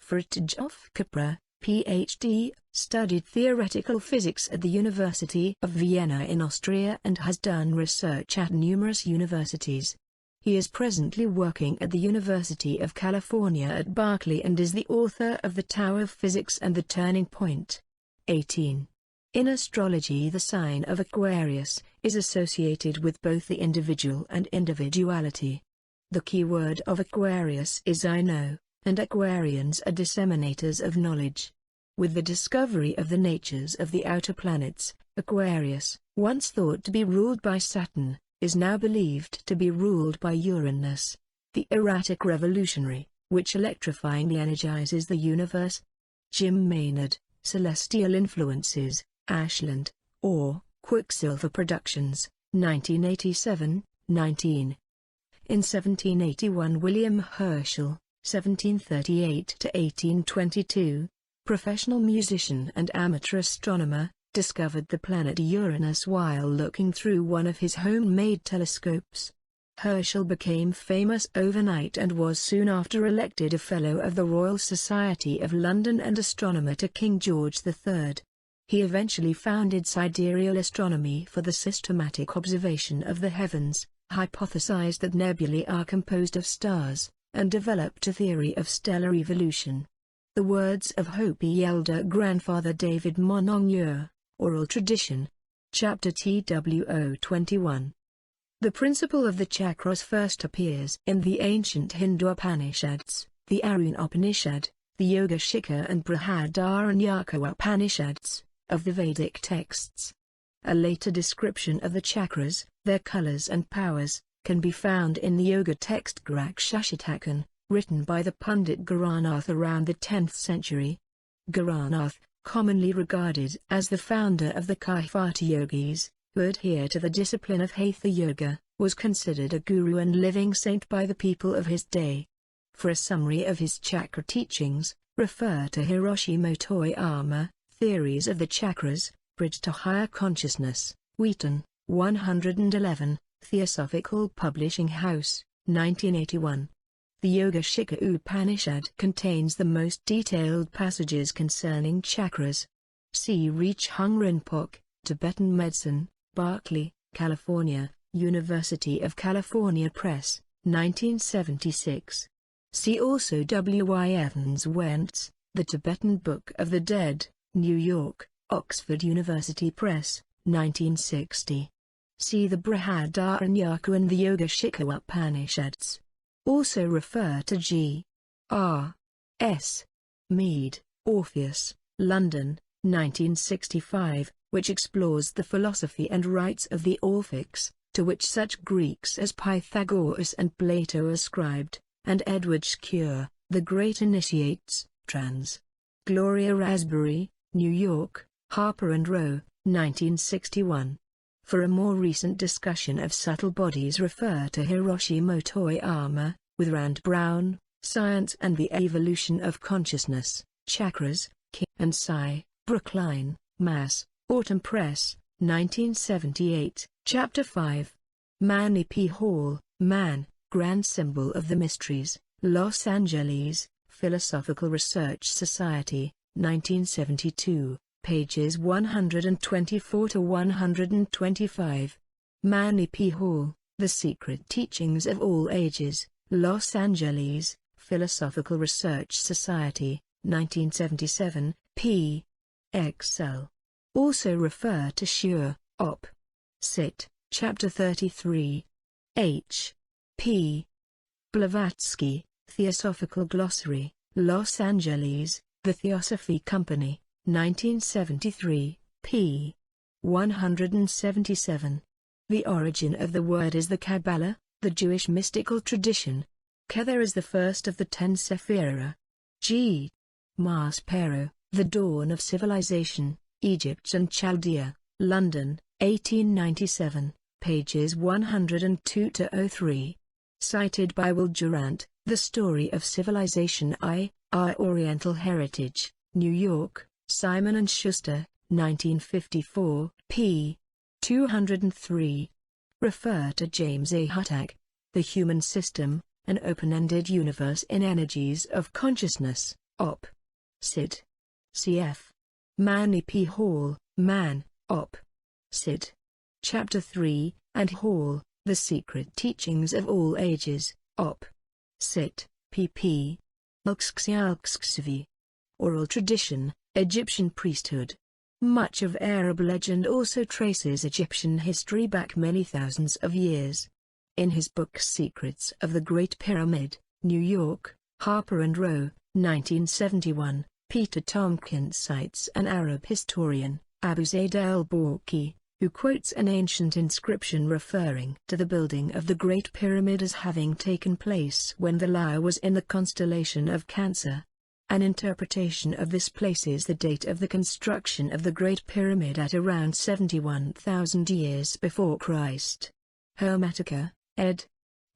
Fritjof Capra, Ph.D., studied theoretical physics at the University of Vienna in Austria and has done research at numerous universities. He is presently working at the University of California at Berkeley and is the author of The Tao of Physics and The Turning Point. 18. In astrology, the sign of Aquarius is associated with both the individual and individuality. The key word of Aquarius is I know, and Aquarians are disseminators of knowledge. With the discovery of the natures of the outer planets, Aquarius, once thought to be ruled by Saturn, is now believed to be ruled by Uranus, the erratic revolutionary, which electrifyingly energizes the universe. Jim Maynard, Celestial Influences, Ashland, or Quicksilver Productions, 1987, 19. In 1781, William Herschel, 1738 to 1822, professional musician and amateur astronomer, discovered the planet Uranus while looking through one of his homemade telescopes. Herschel became famous overnight and was soon after elected a Fellow of the Royal Society of London and astronomer to King George III. He eventually founded sidereal astronomy for the systematic observation of the heavens, hypothesized that nebulae are composed of stars, and developed a theory of stellar evolution. The words of Hopi elder grandfather David Monongur, Oral Tradition. Chapter TWO 21. The principle of the chakras first appears in the ancient Hindu Upanishads, the Arun Upanishad, the Yoga Shikha and Brihadaranyaka Upanishads, of the Vedic texts. A later description of the chakras, their colors and powers, can be found in the yoga text Grakshashatakan, written by the Pandit Guranath around the 10th century. Guranath, commonly regarded as the founder of the Kaivalya yogis, who adhere to the discipline of Hatha Yoga, was considered a guru and living saint by the people of his day. For a summary of his chakra teachings, refer to Hiroshi Motoyama, Theories of the Chakras, Bridge to Higher Consciousness, Wheaton, 111, Theosophical Publishing House, 1981. The Yoga Shikha Upanishad contains the most detailed passages concerning chakras. See Reach Hung Rinpoche, Tibetan Medicine, Berkeley, California, University of California Press, 1976. See also W. Y. Evans Wentz, The Tibetan Book of the Dead, New York, Oxford University Press, 1960. See the Brihadaranyaka and the Yoga Shikha Upanishads. Also refer to G. R. S. Mead, Orpheus, London, 1965, which explores the philosophy and rites of the Orphics, to which such Greeks as Pythagoras and Plato ascribed, and Edward Schur, The Great Initiates, trans. Gloria Raspberry, New York, Harper and Row, 1961. For a more recent discussion of subtle bodies refer to Hiroshi Motoyama, with Rand Brown, Science and the Evolution of Consciousness, Chakras, King and Psy, Brookline, Mass., Autumn Press, 1978, Chapter 5. Manly P. Hall, Man, Grand Symbol of the Mysteries, Los Angeles, Philosophical Research Society, 1972. Pages 124 to 125. Manly P. Hall, The Secret Teachings of All Ages, Los Angeles, Philosophical Research Society, 1977, p. XL. Also refer to Schur, Op. Cit., Chapter 33. H. P. Blavatsky, Theosophical Glossary, Los Angeles, The Theosophy Company, 1973, p. 177. The origin of the word is the Kabbalah, the Jewish mystical tradition. Kether is the first of the 10 Sephira. G. Maspero, The Dawn of Civilization, Egypt and Chaldea, London, 1897, pages 102 to 03. Cited by Will Durant, The Story of Civilization I, Our Oriental Heritage, New York, Simon & Schuster, 1954, p. 203. Refer to James A. Huttak, The Human System, An Open-Ended Universe in Energies of Consciousness, Op. Cit. Cf. Manly P. Hall, Man, Op. Cit. Chapter 3, and Hall, The Secret Teachings of All Ages, Op. Cit. pp. Alxxialxxvi. Oral Tradition, Egyptian Priesthood. Much of Arab legend also traces Egyptian history back many thousands of years. In his book Secrets of the Great Pyramid, New York, Harper and Row, 1971, Peter Tompkins cites an Arab historian, Abu Zayd al-Balkhi, who quotes an ancient inscription referring to the building of the Great Pyramid as having taken place when the Lyre was in the constellation of Cancer. An interpretation of this places the date of the construction of the Great Pyramid at around 71,000 years before Christ. Hermetica, ed.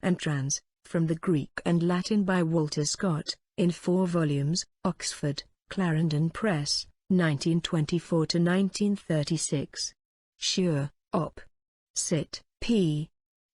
and trans. From the Greek and Latin by Walter Scott, in 4 volumes, Oxford, Clarendon Press, 1924–1936. Shure, Op. Cit. p.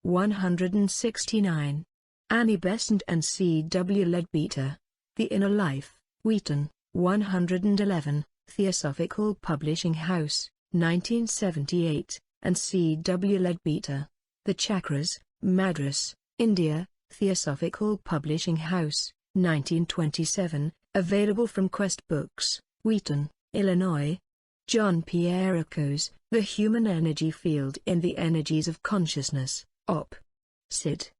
169. Annie Besant and C. W. Leadbeater. The Inner Life, Wheaton, 111, Theosophical Publishing House, 1978, and C. W. Leadbeater. The Chakras, Madras, India, Theosophical Publishing House, 1927, available from Quest Books, Wheaton, Illinois. John P. Echoes, The Human Energy Field in the Energies of Consciousness, Op. Cit.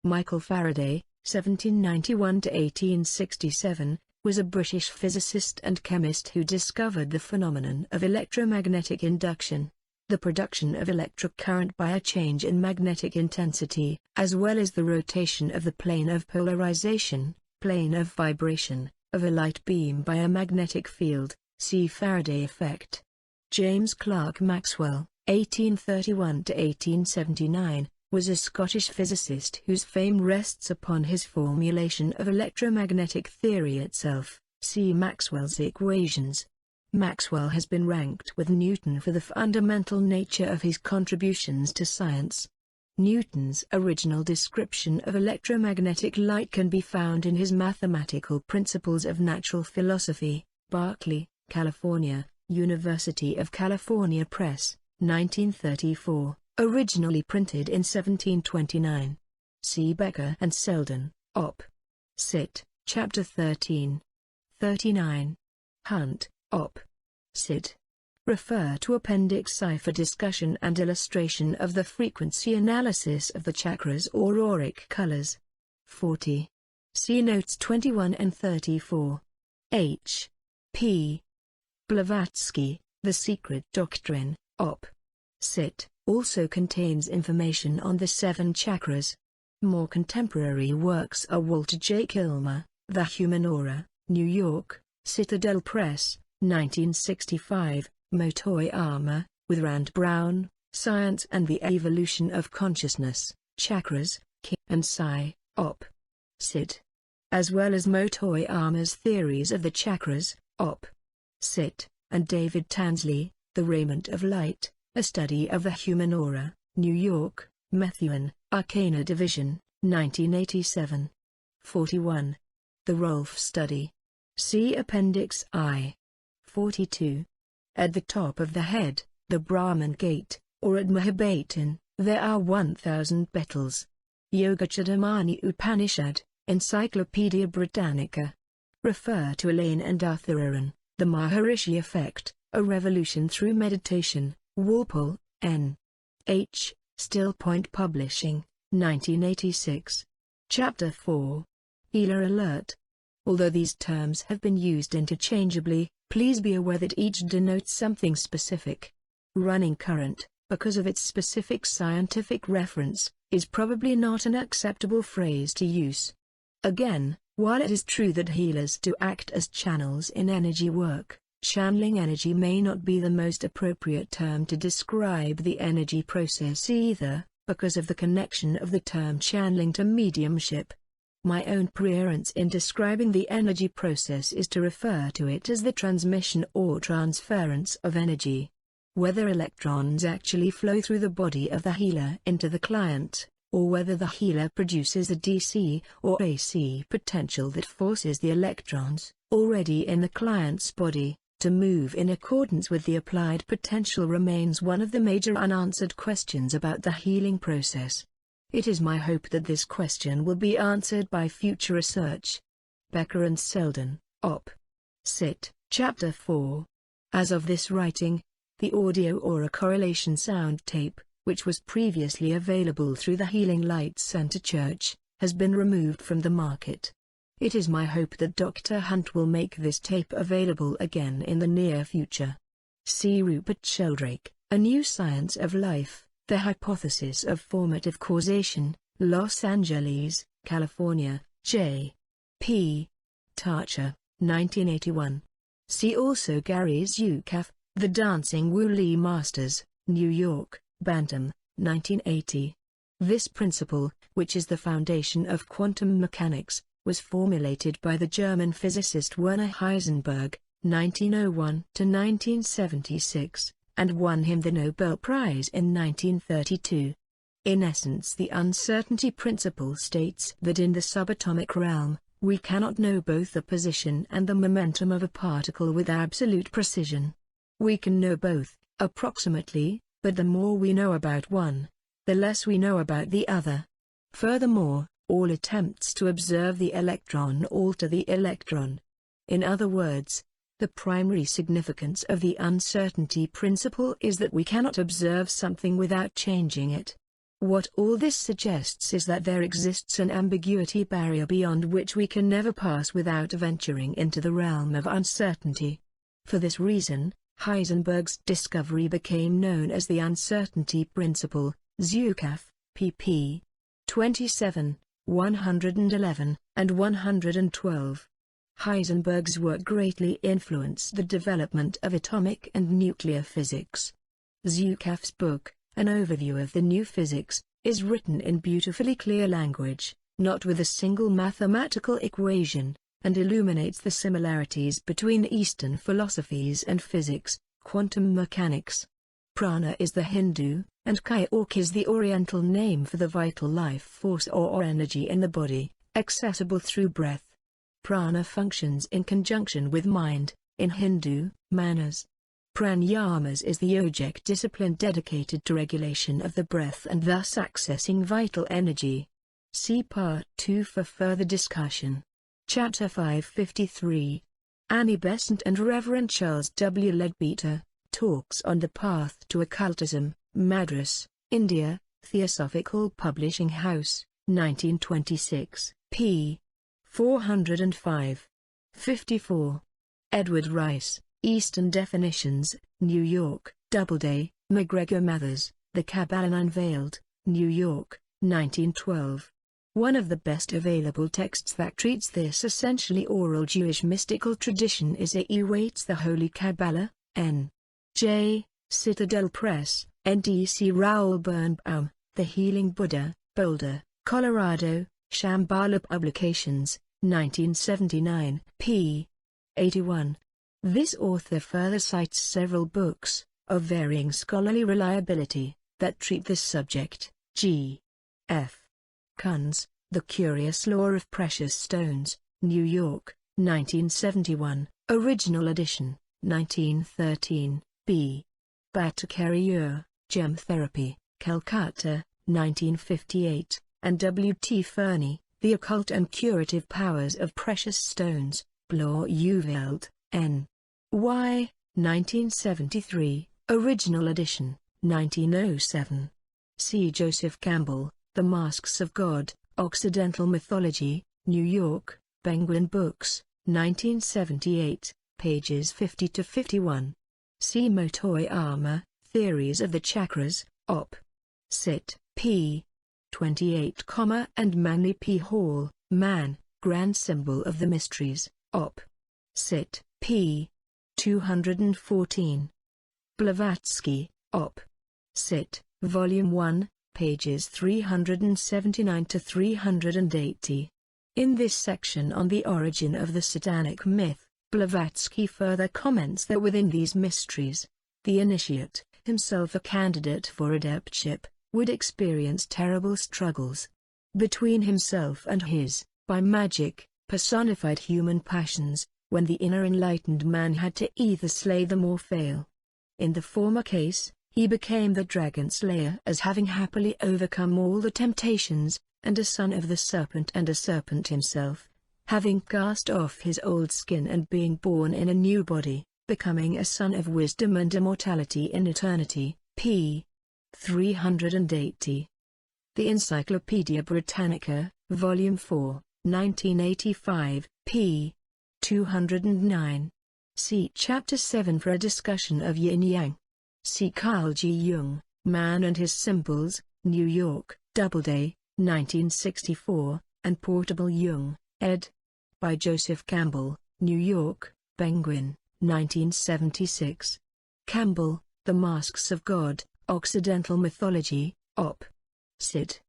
Michael Faraday, 1791–1867, was a British physicist and chemist who discovered the phenomenon of electromagnetic induction, the production of electric current by a change in magnetic intensity, as well as the rotation of the plane of polarization, plane of vibration, of a light beam by a magnetic field. See Faraday effect. James Clerk Maxwell, 1831–1879, was a Scottish physicist whose fame rests upon his formulation of electromagnetic theory itself. See Maxwell's equations. Maxwell has been ranked with Newton for the fundamental nature of his contributions to science. Newton's original description of electromagnetic light can be found in his Mathematical Principles of Natural Philosophy, Berkeley, California, University of California Press, 1934, originally printed in 1729. See Becker and Selden, Op. Cit. Chapter 13. 39. Hunt, Op. Cit. Refer to Appendix I for discussion and illustration of the frequency analysis of the chakras or auric colors. 40. See Notes 21 and 34. H. P. Blavatsky, The Secret Doctrine, Op. Cit. also contains information on the 7 chakras. More contemporary works are Walter J. Kilmer, The Human Aura, New York, Citadel Press, 1965, Motoyama, with Rand Brown, Science and the Evolution of Consciousness, Chakras, Ki and Psi, Op. Cit. As well as Motoyama's Theories of the Chakras, Op. Cit. and David Tansley, The Raiment of Light, A Study of the Human Aura, New York, Methuen, Arcana Division, 1987. 41. The Rolf Study. See Appendix I. 42. At the top of the head, the Brahman Gate, or at Mahabhatin, there are 1,000 petals. Yogachodamani Upanishad, Encyclopedia Britannica. Refer to Elaine and Arthur Aaron, The Maharishi Effect, A Revolution Through Meditation, Walpole, N. H., Still Point Publishing, 1986. Chapter 4. Healer Alert. Although these terms have been used interchangeably, please be aware that each denotes something specific. Running current, because of its specific scientific reference, is probably not an acceptable phrase to use. Again, while it is true that healers do act as channels in energy work, channeling energy may not be the most appropriate term to describe the energy process either, because of the connection of the term channeling to mediumship. My own preference in describing the energy process is to refer to it as the transmission or transference of energy. Whether electrons actually flow through the body of the healer into the client, or whether the healer produces a DC or AC potential that forces the electrons, already in the client's body, to move in accordance with the applied potential remains one of the major unanswered questions about the healing process. It is my hope that this question will be answered by future research. Becker and Selden, Op. Cit. Chapter 4. As of this writing, the audio aura correlation sound tape, which was previously available through the Healing Light Center Church, has been removed from the market. It is my hope that Dr. Hunt will make this tape available again in the near future. See Rupert Sheldrake, A New Science of Life, The Hypothesis of Formative Causation, Los Angeles, California, J. P. Tarcher, 1981. See also Gary Zukav, The Dancing Woolly Masters, New York, Bantam, 1980. This principle, which is the foundation of quantum mechanics, was formulated by the German physicist Werner Heisenberg, 1901 to 1976, and won him the Nobel Prize in 1932. In essence, the uncertainty principle states that in the subatomic realm, we cannot know both the position and the momentum of a particle with absolute precision. We can know both, approximately, but the more we know about one, the less we know about the other. Furthermore, all attempts to observe the electron alter the electron. In other words, the primary significance of the uncertainty principle is that we cannot observe something without changing it. What all this suggests is that there exists an ambiguity barrier beyond which we can never pass without venturing into the realm of uncertainty. For this reason, Heisenberg's discovery became known as the uncertainty principle. Zukav, pp. 27, 111, and 112. Heisenberg's work greatly influenced the development of atomic and nuclear physics. Zukav's book, An Overview of the New Physics, is written in beautifully clear language, not with a single mathematical equation, and illuminates the similarities between Eastern philosophies and physics, quantum mechanics. Prana is the Hindu, and Kaiok is the Oriental name for the vital life force or energy in the body, accessible through breath. Prana functions in conjunction with mind, in Hindu, manas. Pranayamas is the yogic discipline dedicated to regulation of the breath and thus accessing vital energy. See Part 2 for further discussion. Chapter 553. Annie Besant and Reverend Charles W. Leadbeater, Talks on the Path to Occultism, Madras, India, Theosophical Publishing House, 1926, p. 405. 54. Edward Rice, Eastern Definitions, New York, Doubleday, MacGregor Mathers, The Kabbalah Unveiled, New York, 1912. One of the best available texts that treats this essentially oral Jewish mystical tradition is A.E. Waite's The Holy Kabbalah, N. J. Citadel Press, N.D.C. Raoul Birnbaum, The Healing Buddha, Boulder, Colorado, Shambhala Publications, 1979, p. 81. This author further cites several books, of varying scholarly reliability, that treat this subject. G. F. Kunz, The Curious Law of Precious Stones, New York, 1971, original edition, 1913, b. Bhattacharya, Gem Therapy, Calcutta, 1958, and W. T. Fernie, The Occult and Curative Powers of Precious Stones, Bloor Uveld, N. Y., 1973, original edition, 1907. C. Joseph Campbell, The Masks of God, Occidental Mythology, New York, Penguin Books, 1978, pages 50 to 51. C. Motoyama, Theories of the Chakras, Op. Cit. p. 28, and Manly P. Hall, Man, Grand Symbol of the Mysteries, Op. Cit. p. 214. Blavatsky, Op. Cit. Volume 1, pages 379 to 380. In this section on the origin of the satanic myth, Blavatsky further comments that within these mysteries, the initiate, himself a candidate for adeptship, would experience terrible struggles between himself and his, by magic, personified human passions, when the inner enlightened man had to either slay them or fail. In the former case, He became the dragon slayer as having happily overcome all the temptations, and a son of the serpent and a serpent himself, having cast off his old skin and being born in a new body, becoming a son of wisdom and immortality in eternity. p. 380. The Encyclopaedia Britannica, Volume 4, 1985, p. 209. See Chapter 7 for a discussion of yin-yang. See Carl G. Jung, Man and His Symbols, New York, Doubleday, 1964, and Portable Jung, ed. by Joseph Campbell, New York, Penguin, 1976. Campbell, The Masks of God, Occidental Mythology, Op. Cit.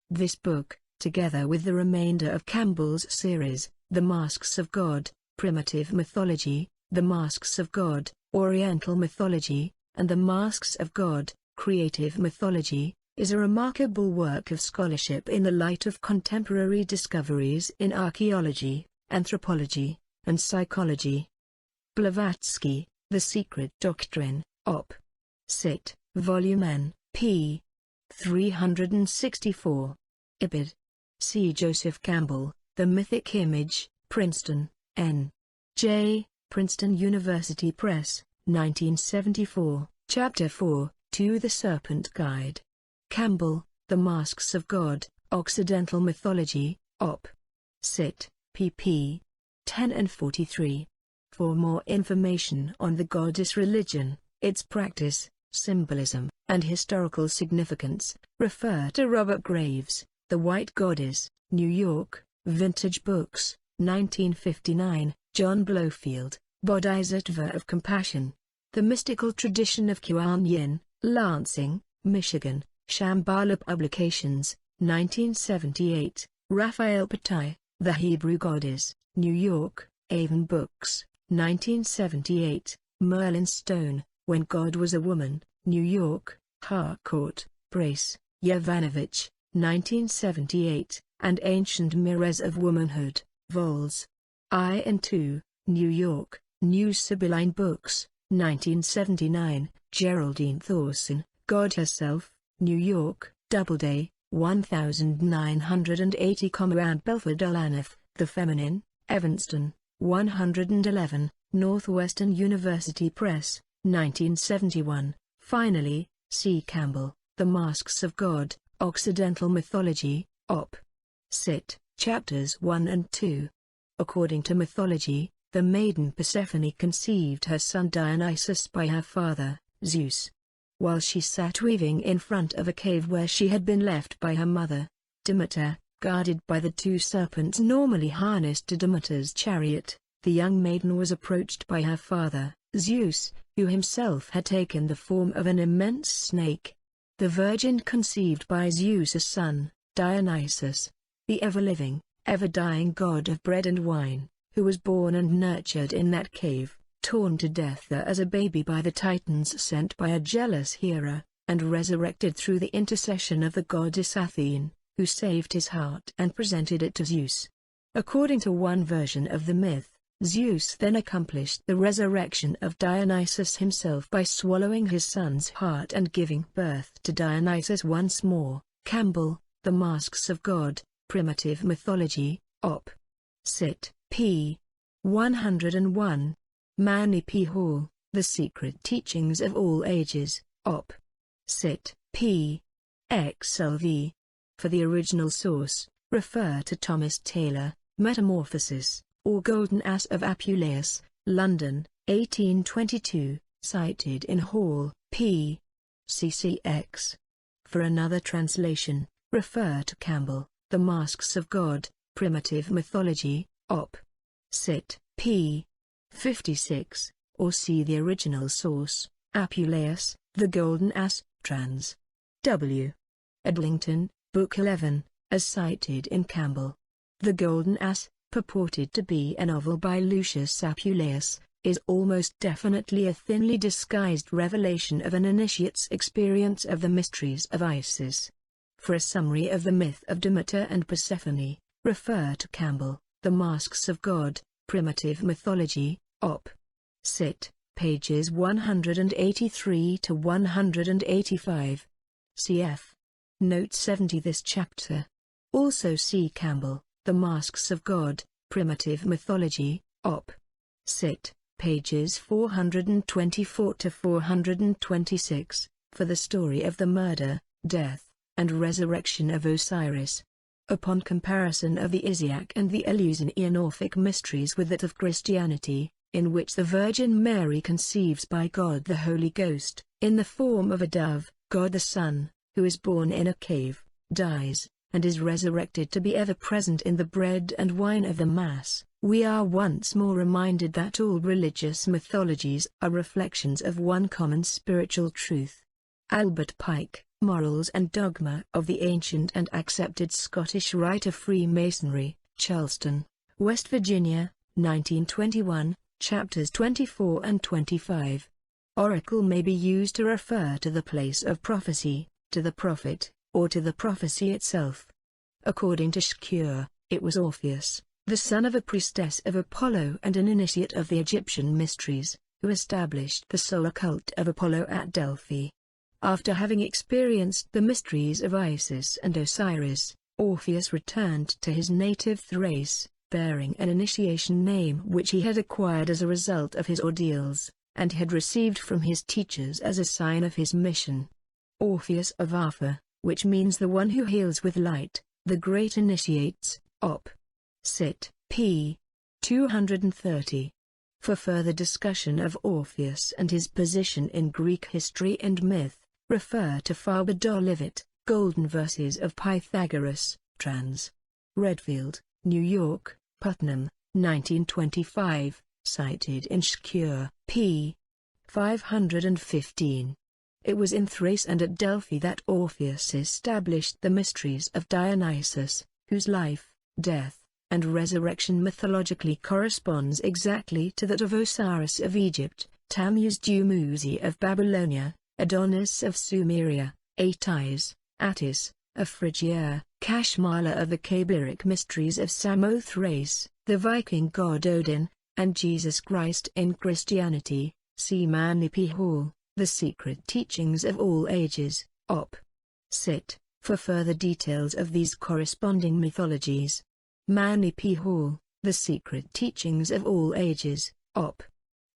This book, together with the remainder of Campbell's series, The Masks of God, Primitive Mythology, The Masks of God, Oriental Mythology, and The Masks of God, Creative Mythology, is a remarkable work of scholarship in the light of contemporary discoveries in archaeology, anthropology, and psychology. Blavatsky, The Secret Doctrine, Op. Cit. Volume N, p. 364. Ibid. See Joseph Campbell, The Mythic Image, Princeton, N. J., Princeton University Press, 1974, Chapter 4, To the Serpent Guide. Campbell, The Masks of God, Occidental Mythology, Op. Cit. pp. 10 and 43. For more information on the goddess religion, its practice, symbolism, and historical significance, refer to Robert Graves, The White Goddess, New York, Vintage Books, 1959, John Blofield, Bodhisattva of Compassion. The Mystical Tradition of Kuan Yin, Lansing, Michigan, Shambhala Publications, 1978, Raphael Patai, The Hebrew Goddess, New York, Avon Books, 1978, Merlin Stone, When God Was a Woman, New York, Harcourt, Brace, Yovanovitch, 1978, and Ancient Mirrors of Womanhood, Vols. I and II, New York, New Sibylline Books, 1979, Geraldine Thorson, God Herself, New York, Doubleday, 1980, and Belford Alaneth, The Feminine, Evanston, 111, Northwestern University Press, 1971. Finally, C. Campbell, The Masks of God, Occidental Mythology, Op. Cit. Chapters 1 and 2. According to mythology, the maiden Persephone conceived her son Dionysus by her father, Zeus. While she sat weaving in front of a cave where she had been left by her mother, Demeter, guarded by the two serpents normally harnessed to Demeter's chariot, the young maiden was approached by her father, Zeus, who himself had taken the form of an immense snake. The virgin conceived by Zeus' son, Dionysus, the ever-living, ever-dying god of bread and wine, who was born and nurtured in that cave, torn to death there as a baby by the Titans sent by a jealous Hera, and resurrected through the intercession of the goddess Athene, who saved his heart and presented it to Zeus. According to one version of the myth, Zeus then accomplished the resurrection of Dionysus himself by swallowing his son's heart and giving birth to Dionysus once more. Campbell, The Masks of God, Primitive Mythology, Op. Cit. p. 101. Manny P. Hall, The Secret Teachings of All Ages, Op. Cit. p. XLV. For the original source, refer to Thomas Taylor, Metamorphosis, or Golden Ass of Apuleius, London, 1822, cited in Hall, p. ccx. For another translation, refer to Campbell, The Masks of God, Primitive Mythology, Op. Cit. p. 56, or see the original source, Apuleius, The Golden Ass, trans. W. Edlington, Book 11, as cited in Campbell. The Golden Ass, purported to be a novel by Lucius Apuleius, is almost definitely a thinly disguised revelation of an initiate's experience of the mysteries of Isis. For a summary of the myth of Demeter and Persephone, refer to Campbell, The Masks of God, Primitive Mythology, Op. Cit. pages 183 to 185. Cf. Note 70. This chapter. Also see Campbell, The Masks of God, Primitive Mythology, Op. Cit. pages 424 to 426, for the story of the murder, death, and resurrection of Osiris. Upon comparison of the Isiac and the Eleusinian Orphic mysteries with that of Christianity, in which the Virgin Mary conceives by God the Holy Ghost, in the form of a dove, God the Son, who is born in a cave, dies, and is resurrected to be ever present in the bread and wine of the Mass, we are once more reminded that all religious mythologies are reflections of one common spiritual truth. Albert Pike, Morals and Dogma of the Ancient and Accepted Scottish Rite of Freemasonry, Charleston, West Virginia, 1921, chapters 24 and 25. Oracle may be used to refer to the place of prophecy, to the prophet, or to the prophecy itself. According to Shakespeare, it was Orpheus, the son of a priestess of Apollo and an initiate of the Egyptian mysteries, who established the solar cult of Apollo at Delphi. After having experienced the mysteries of Isis and Osiris, Orpheus returned to his native Thrace, bearing an initiation name which he had acquired as a result of his ordeals, and had received from his teachers as a sign of his mission. Orpheus of Arthur, which means the one who heals with light, the great initiates, Op. Cit. p. 230. For further discussion of Orpheus and his position in Greek history and myth, refer to Faber Dolivet, Golden Verses of Pythagoras, trans. Redfield, New York, Putnam, 1925, cited in Shakespeare, p. 515. It was in Thrace and at Delphi that Orpheus established the mysteries of Dionysus, whose life, death, and resurrection mythologically corresponds exactly to that of Osiris of Egypt, Tammuz Dumuzi of Babylonia, Adonis of Sumeria, Atis, Attis, of Phrygia, Kashmala of the Kabiric mysteries of Samothrace, the Viking god Odin, and Jesus Christ in Christianity. See Manly P. Hall, The Secret Teachings of All Ages, Op. Cit. for further details of these corresponding mythologies. Manly P. Hall, The Secret Teachings of All Ages, Op.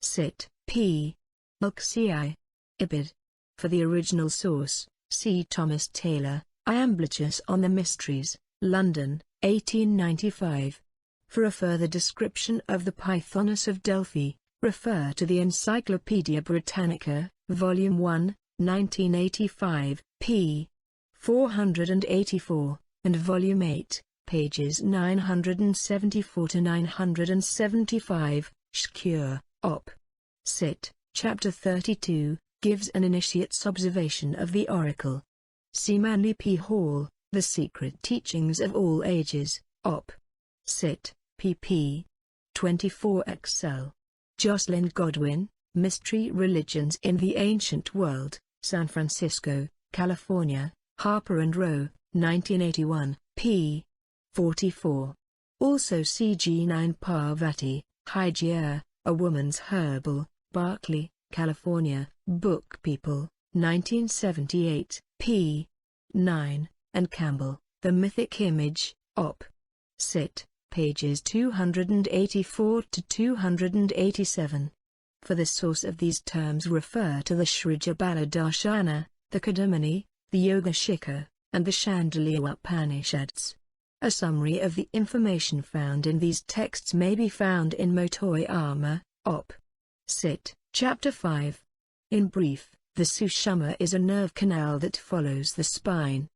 Cit. p. Ulcci. Ibid. For the original source, see Thomas Taylor, Iamblichus on the Mysteries, London, 1895. For a further description of the Pythonus of Delphi, refer to the Encyclopaedia Britannica, Volume 1, 1985, p. 484, and Volume 8, pages 974 to 975, Shakespeare, Op. Cit. Chapter 32, gives an initiate's observation of the oracle. See Manly P. Hall, The Secret Teachings of All Ages, Op. Cit. pp. 24 XL. Jocelyn Godwin, Mystery Religions in the Ancient World, San Francisco, California, Harper and Row, 1981, p. 44. Also see G9 Parvati, Hygiea, A Woman's Herbal, Berkeley, California, Book People, 1978, p. 9, and Campbell, The Mythic Image, Op. Cit. pages 284 to 287. For the source of these terms refer to the Shrija Darshana, the Kadamani, the Yoga Shikha, and the Chandelier Upanishads. A summary of the information found in these texts may be found in Motoyama, Op. Cit. Chapter 5. In brief, the Sushumna is a nerve canal that follows the spine.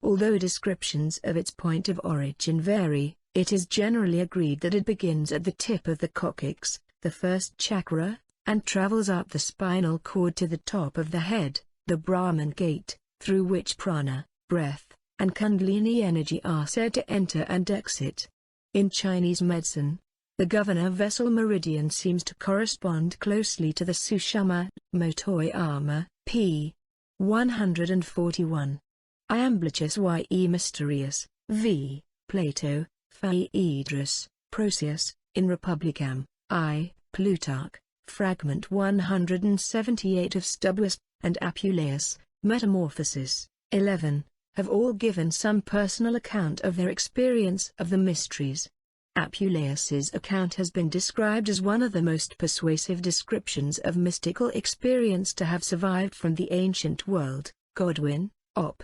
Although descriptions of its point of origin vary, it is generally agreed that it begins at the tip of the coccyx, the first chakra, and travels up the spinal cord to the top of the head, the Brahman gate, through which prana, breath, and kundalini energy are said to enter and exit. In Chinese medicine, the governor vessel meridian seems to correspond closely to the Sushumna, Motoyama, p. 141. Iamblichus ye Mysterious, v. Plato, Phaedrus, Proclus, in Republicam, I, Plutarch, Fragment 178 of Stubus and Apuleius, Metamorphosis, 11, have all given some personal account of their experience of the mysteries. Apuleius's account has been described as one of the most persuasive descriptions of mystical experience to have survived from the ancient world. Godwin, Op.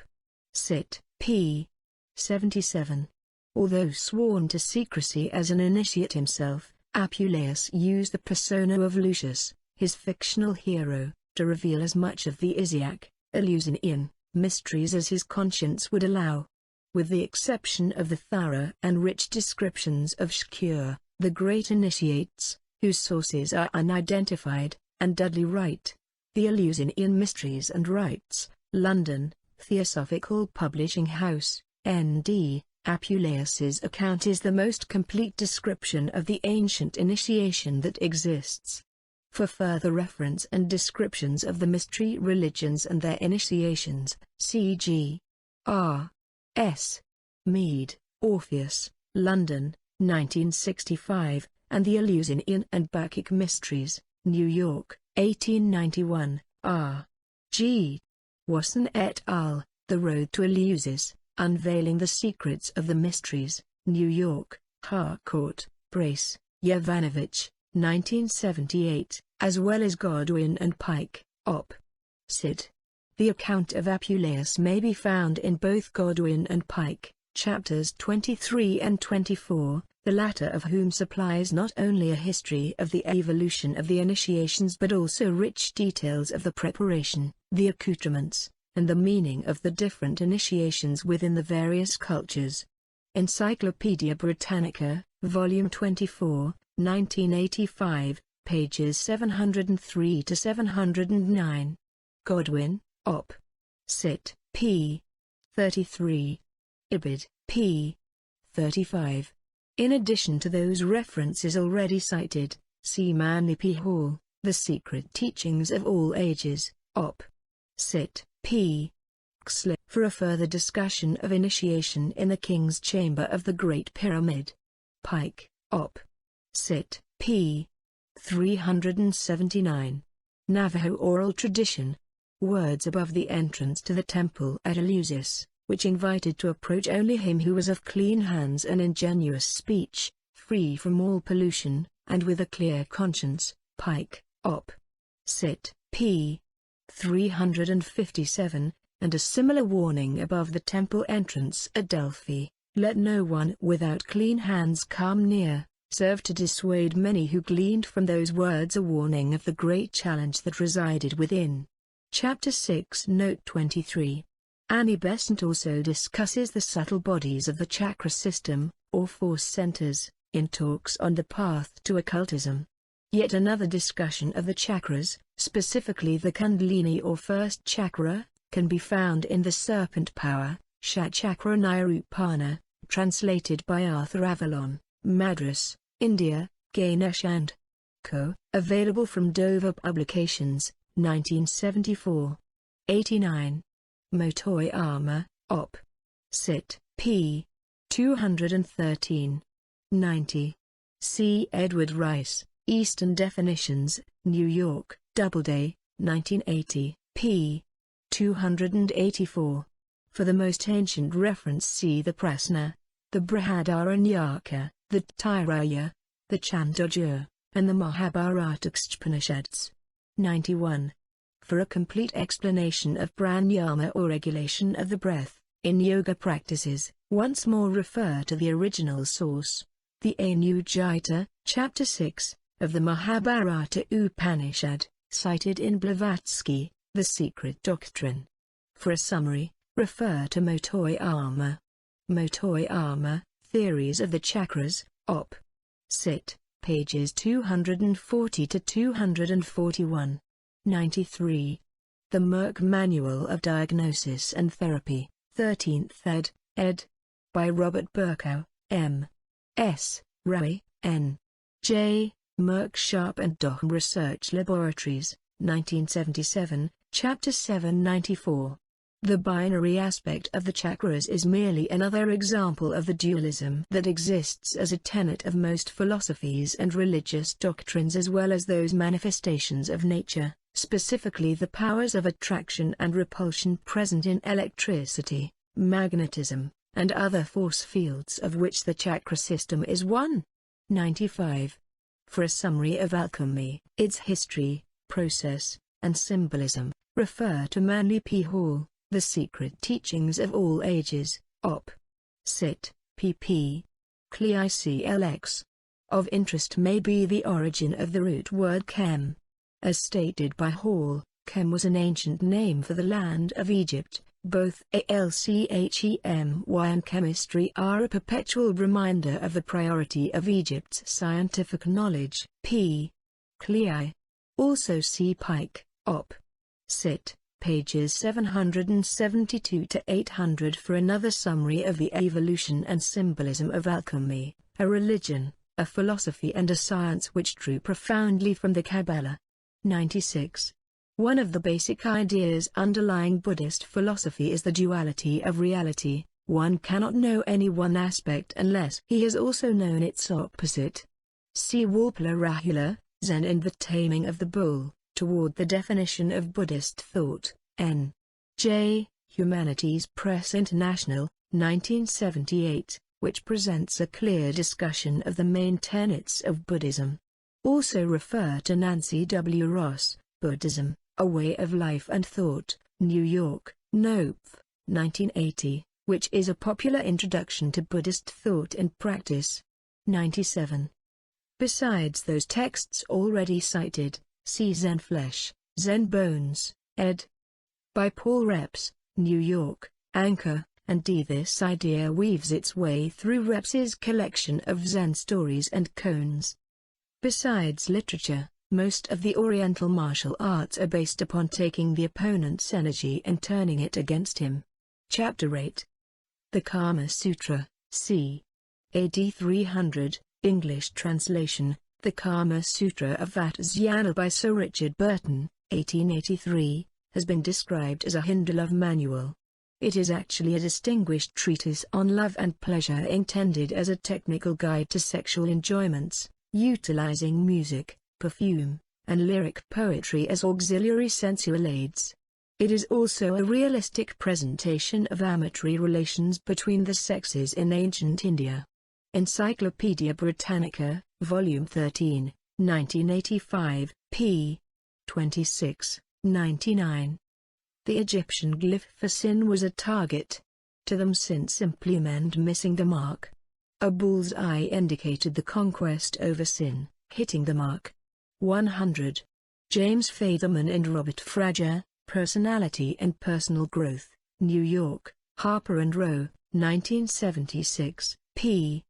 Cit. p. 77. Although sworn to secrecy as an initiate himself, Apuleius used the persona of Lucius, his fictional hero, to reveal as much of the Isiac, Eleusinian, mysteries as his conscience would allow. With the exception of the thorough and rich descriptions of Shkur, the great initiates, whose sources are unidentified, and Dudley Wright, The Eleusinian Mysteries and Rites, London, Theosophical Publishing House, N.D., Apuleius's account is the most complete description of the ancient initiation that exists. For further reference and descriptions of the mystery religions and their initiations, see G. R. S. Mead, Orpheus, London, 1965, and the Eleusinian and Bacchic Mysteries, New York, 1891, R. G. Wasson et al., The Road to Eleusis, Unveiling the Secrets of the Mysteries, New York, Harcourt, Brace, Yovanovitch, 1978, as well as Godwin and Pike, Op. Cit. The account of Apuleius may be found in both Godwin and Pike, chapters 23 and 24, the latter of whom supplies not only a history of the evolution of the initiations but also rich details of the preparation, the accoutrements, and the meaning of the different initiations within the various cultures. Encyclopaedia Britannica, Volume 24, 1985, pages 703 to 709. Godwin, Op. Cit. p. 33. Ibid. p. 35. In addition to those references already cited, see Manly P. Hall, The Secret Teachings of All Ages, Op. Cit. p. Xl. for a further discussion of initiation in the King's Chamber of the Great Pyramid. Pike, Op. Cit. p. 379. Navajo Oral Tradition. Words above the entrance to the temple at Eleusis, which invited to approach only him who was of clean hands and ingenuous speech, free from all pollution, and with a clear conscience. Pike, Op. Cit. p. 357, and a similar warning above the temple entrance at Delphi, let no one without clean hands come near, served to dissuade many who gleaned from those words a warning of the great challenge that resided within. Chapter 6, Note 23. Annie Besant also discusses the subtle bodies of the chakra system, or force centers, in Talks on the Path to Occultism. Yet another discussion of the chakras, specifically the Kundalini or first chakra, can be found in The Serpent Power, Chakra Nirupana, translated by Arthur Avalon, Madras, India, Ganesh and Co., available from Dover Publications, 1974. 89. Motoyama, Op. Cit. p. 213. 90. C. Edward Rice, Eastern Definitions, New York, Doubleday, 1980, p. 284. For the most ancient reference see the Prasna, the Brihadaranyaka, the Taittiriya, the Chandogya, and the Mahabharata-Upanishads. 91. For a complete explanation of pranayama or regulation of the breath, in yoga practices, once more refer to the original source, the Anujjhita, Chapter 6, of the Mahabharata Upanishad, cited in Blavatsky, The Secret Doctrine. For a summary, refer to Motoyama. Motoyama, Theories of the Chakras, Op. Cit. pages 240 to 241. 93. The Merck Manual of Diagnosis and Therapy, 13th ed. By Robert Burkow, M. S., Rowe, N. J., Merck Sharp and Dohm Research Laboratories, 1977, Chapter 794. The binary aspect of the chakras is merely another example of the dualism that exists as a tenet of most philosophies and religious doctrines, as well as those manifestations of nature, specifically the powers of attraction and repulsion present in electricity, magnetism, and other force fields, of which the chakra system is one. 95. For a summary of alchemy, its history, process, and symbolism, refer to Manly P. Hall, The Secret Teachings of All Ages, Op. Cit. pp. CLX. Of interest may be the origin of the root word chem. As stated by Hall, Chem was an ancient name for the land of Egypt. Both alchemy and chemistry are a perpetual reminder of the priority of Egypt's scientific knowledge. P. Clei. Also see Pike, Op. Cit. pages 772 to 800 for another summary of the evolution and symbolism of alchemy, a religion, a philosophy and a science which drew profoundly from the Kabbalah. 96. One of the basic ideas underlying Buddhist philosophy is the duality of reality. One cannot know any one aspect unless he has also known its opposite. See Walpoler Rahula, Zen and the Taming of the Bull, Toward the Definition of Buddhist Thought, N. J. Humanities Press International, 1978, which presents a clear discussion of the main tenets of Buddhism. Also refer to Nancy W. Ross, Buddhism, A Way of Life and Thought, New York, Nope, 1980, which is a popular introduction to Buddhist thought and practice. 97. Besides those texts already cited, see Zen Flesh, Zen Bones, ed. by Paul Reps, New York, Anchor, and D. This idea weaves its way through Reps's collection of Zen stories and koans. Besides literature, most of the Oriental martial arts are based upon taking the opponent's energy and turning it against him. Chapter 8. The Kama Sutra, c. AD 300, English translation, The Kama Sutra of Vajrayana by Sir Richard Burton, 1883, has been described as a Hindu love manual. It is actually a distinguished treatise on love and pleasure intended as a technical guide to sexual enjoyments, utilizing music, perfume, and lyric poetry as auxiliary sensual aids. It is also a realistic presentation of amatory relations between the sexes in ancient India. Encyclopaedia Britannica, Volume 13, 1985, p. 26, 99. The Egyptian glyph for sin was a target. To them sin simply meant missing the mark. A bull's eye indicated the conquest over sin, hitting the mark. 100. James Federman and Robert Frager, Personality and Personal Growth, New York, Harper & Row, 1976, p.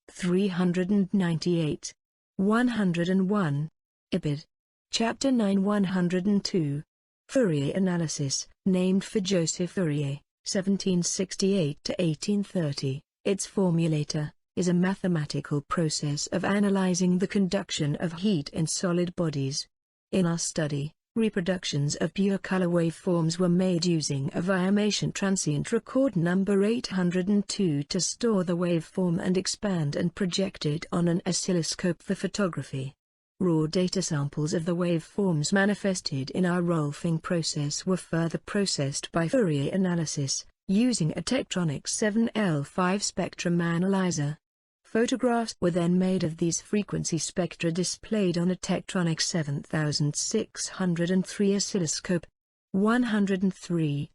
398. 101. Ibid. Chapter 9 102. Fourier Analysis, named for Joseph Fourier, 1768–1830, its formulator, is a mathematical process of analyzing the conduction of heat in solid bodies. In our study, reproductions of pure color waveforms were made using a Viamation transient record number 802 to store the waveform and expand and project it on an oscilloscope for photography. Raw data samples of the waveforms manifested in our Rolfing process were further processed by Fourier analysis, using a Tektronix 7L5 spectrum analyzer. Photographs were then made of these frequency spectra displayed on a Tektronix 7603 oscilloscope. 103.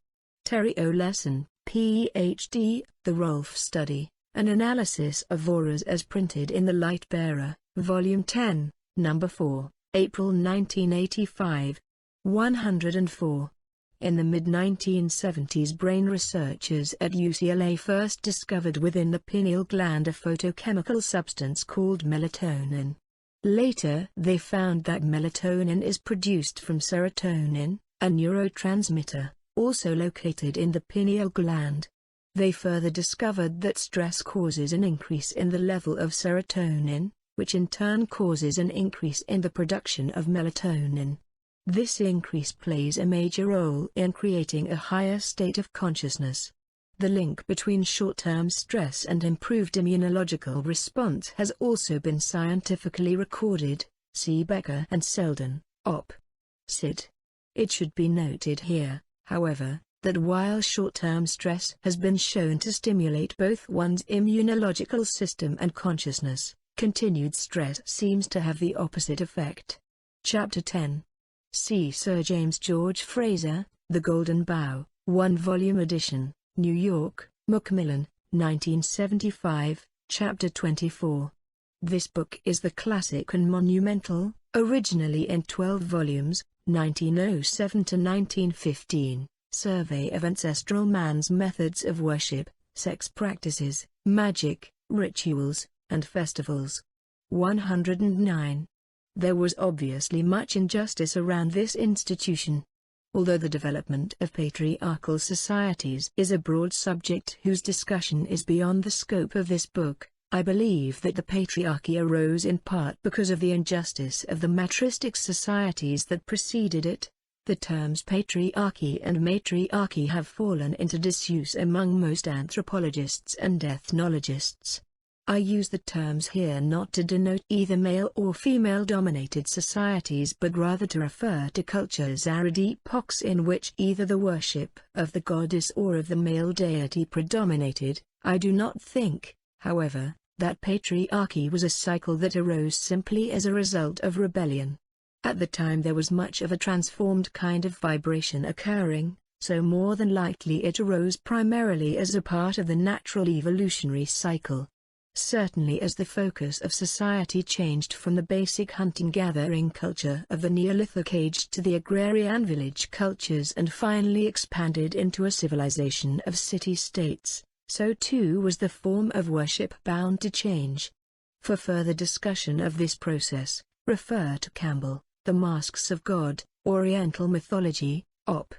Terry O'Lesson, Ph.D., The Rolf Study, An Analysis of Auras as Printed in the Light Bearer, Volume 10, Number 4, April 1985. 104. In the mid-1970s, brain researchers at UCLA first discovered within the pineal gland a photochemical substance called melatonin. Later they found that melatonin is produced from serotonin, a neurotransmitter, also located in the pineal gland. They further discovered that stress causes an increase in the level of serotonin, which in turn causes an increase in the production of melatonin. This increase plays a major role in creating a higher state of consciousness. The link between short-term stress and improved immunological response has also been scientifically recorded. See Becker and Selden, Op. Cit. It should be noted here, however, that while short-term stress has been shown to stimulate both one's immunological system and consciousness, continued stress seems to have the opposite effect. Chapter 10. See Sir James George Fraser, The Golden Bough, 1-volume edition, New York, Macmillan, 1975, Chapter 24. This book is the classic and monumental, originally in 12 volumes, 1907 to 1915, survey of ancestral man's methods of worship, sex practices, magic, rituals, and festivals. 109. There was obviously much injustice around this institution. Although the development of patriarchal societies is a broad subject whose discussion is beyond the scope of this book, I believe that the patriarchy arose in part because of the injustice of the matristic societies that preceded it. The terms patriarchy and matriarchy have fallen into disuse among most anthropologists and ethnologists. I use the terms here not to denote either male or female-dominated societies but rather to refer to cultures or epochs in which either the worship of the goddess or of the male deity predominated. I do not think, however, that patriarchy was a cycle that arose simply as a result of rebellion. At the time there was much of a transformed kind of vibration occurring, so more than likely it arose primarily as a part of the natural evolutionary cycle. Certainly as the focus of society changed from the basic hunting-gathering culture of the Neolithic age to the agrarian village cultures and finally expanded into a civilization of city-states, so too was the form of worship bound to change. For further discussion of this process, refer to Campbell, The Masks of God, Oriental Mythology, Op.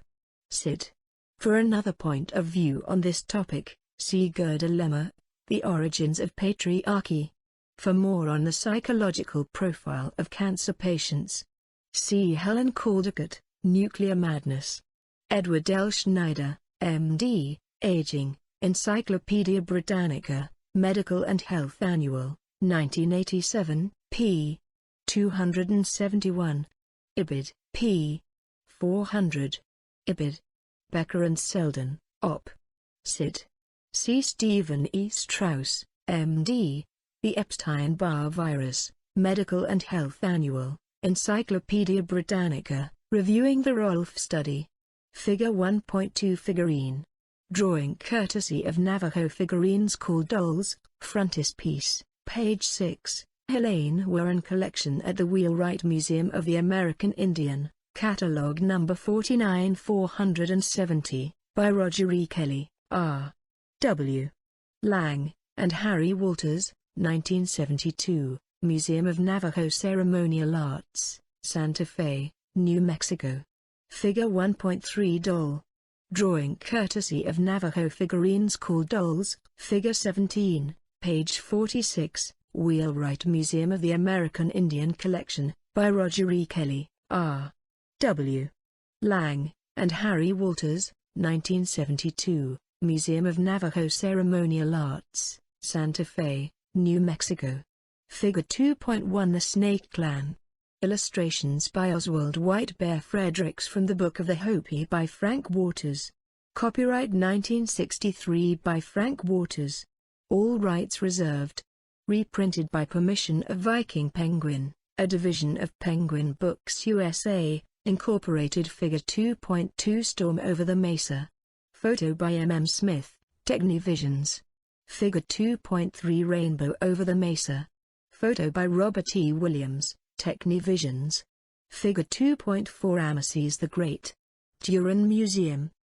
Cit. For another point of view on this topic, see Gerda Lemmer, The Origins of Patriarchy. For more on the psychological profile of cancer patients, see Helen Caldicott, Nuclear Madness. Edward L. Schneider, M.D., Aging, Encyclopedia Britannica, Medical and Health Annual, 1987, p. 271. Ibid, p. 400. Ibid. Becker and Selden, Op. Cit. See Stephen E. Strauss, M.D., The Epstein-Barr Virus, Medical and Health Annual, Encyclopedia Britannica, Reviewing the Rolfe Study. Figure 1.2 Figurine. Drawing courtesy of Navajo figurines called dolls, frontispiece, page 6, Helene Warren Collection at the Wheelwright Museum of the American Indian, Catalogue No. 49470, by Roger E. Kelly, R. W. Lang, and Harry Walters, 1972, Museum of Navajo Ceremonial Arts, Santa Fe, New Mexico. Figure 1.3 Doll. Drawing courtesy of Navajo figurines called dolls, Figure 17, page 46, Wheelwright Museum of the American Indian Collection, by Roger E. Kelly, R. W. Lang, and Harry Walters, 1972. Museum of Navajo Ceremonial Arts, Santa Fe, New Mexico. Figure 2.1 The Snake Clan. Illustrations by Oswald White Bear Fredericks from the Book of the Hopi by Frank Waters. Copyright 1963 by Frank Waters. All rights reserved. Reprinted by permission of Viking Penguin, a division of Penguin Books USA, Incorporated. Figure 2.2 Storm Over the Mesa. Photo by M. Smith, Technivisions. Figure 2.3 Rainbow Over the Mesa. Photo by Robert E. Williams, Technivisions. Figure 2.4 Amasis the Great. Turin Museum,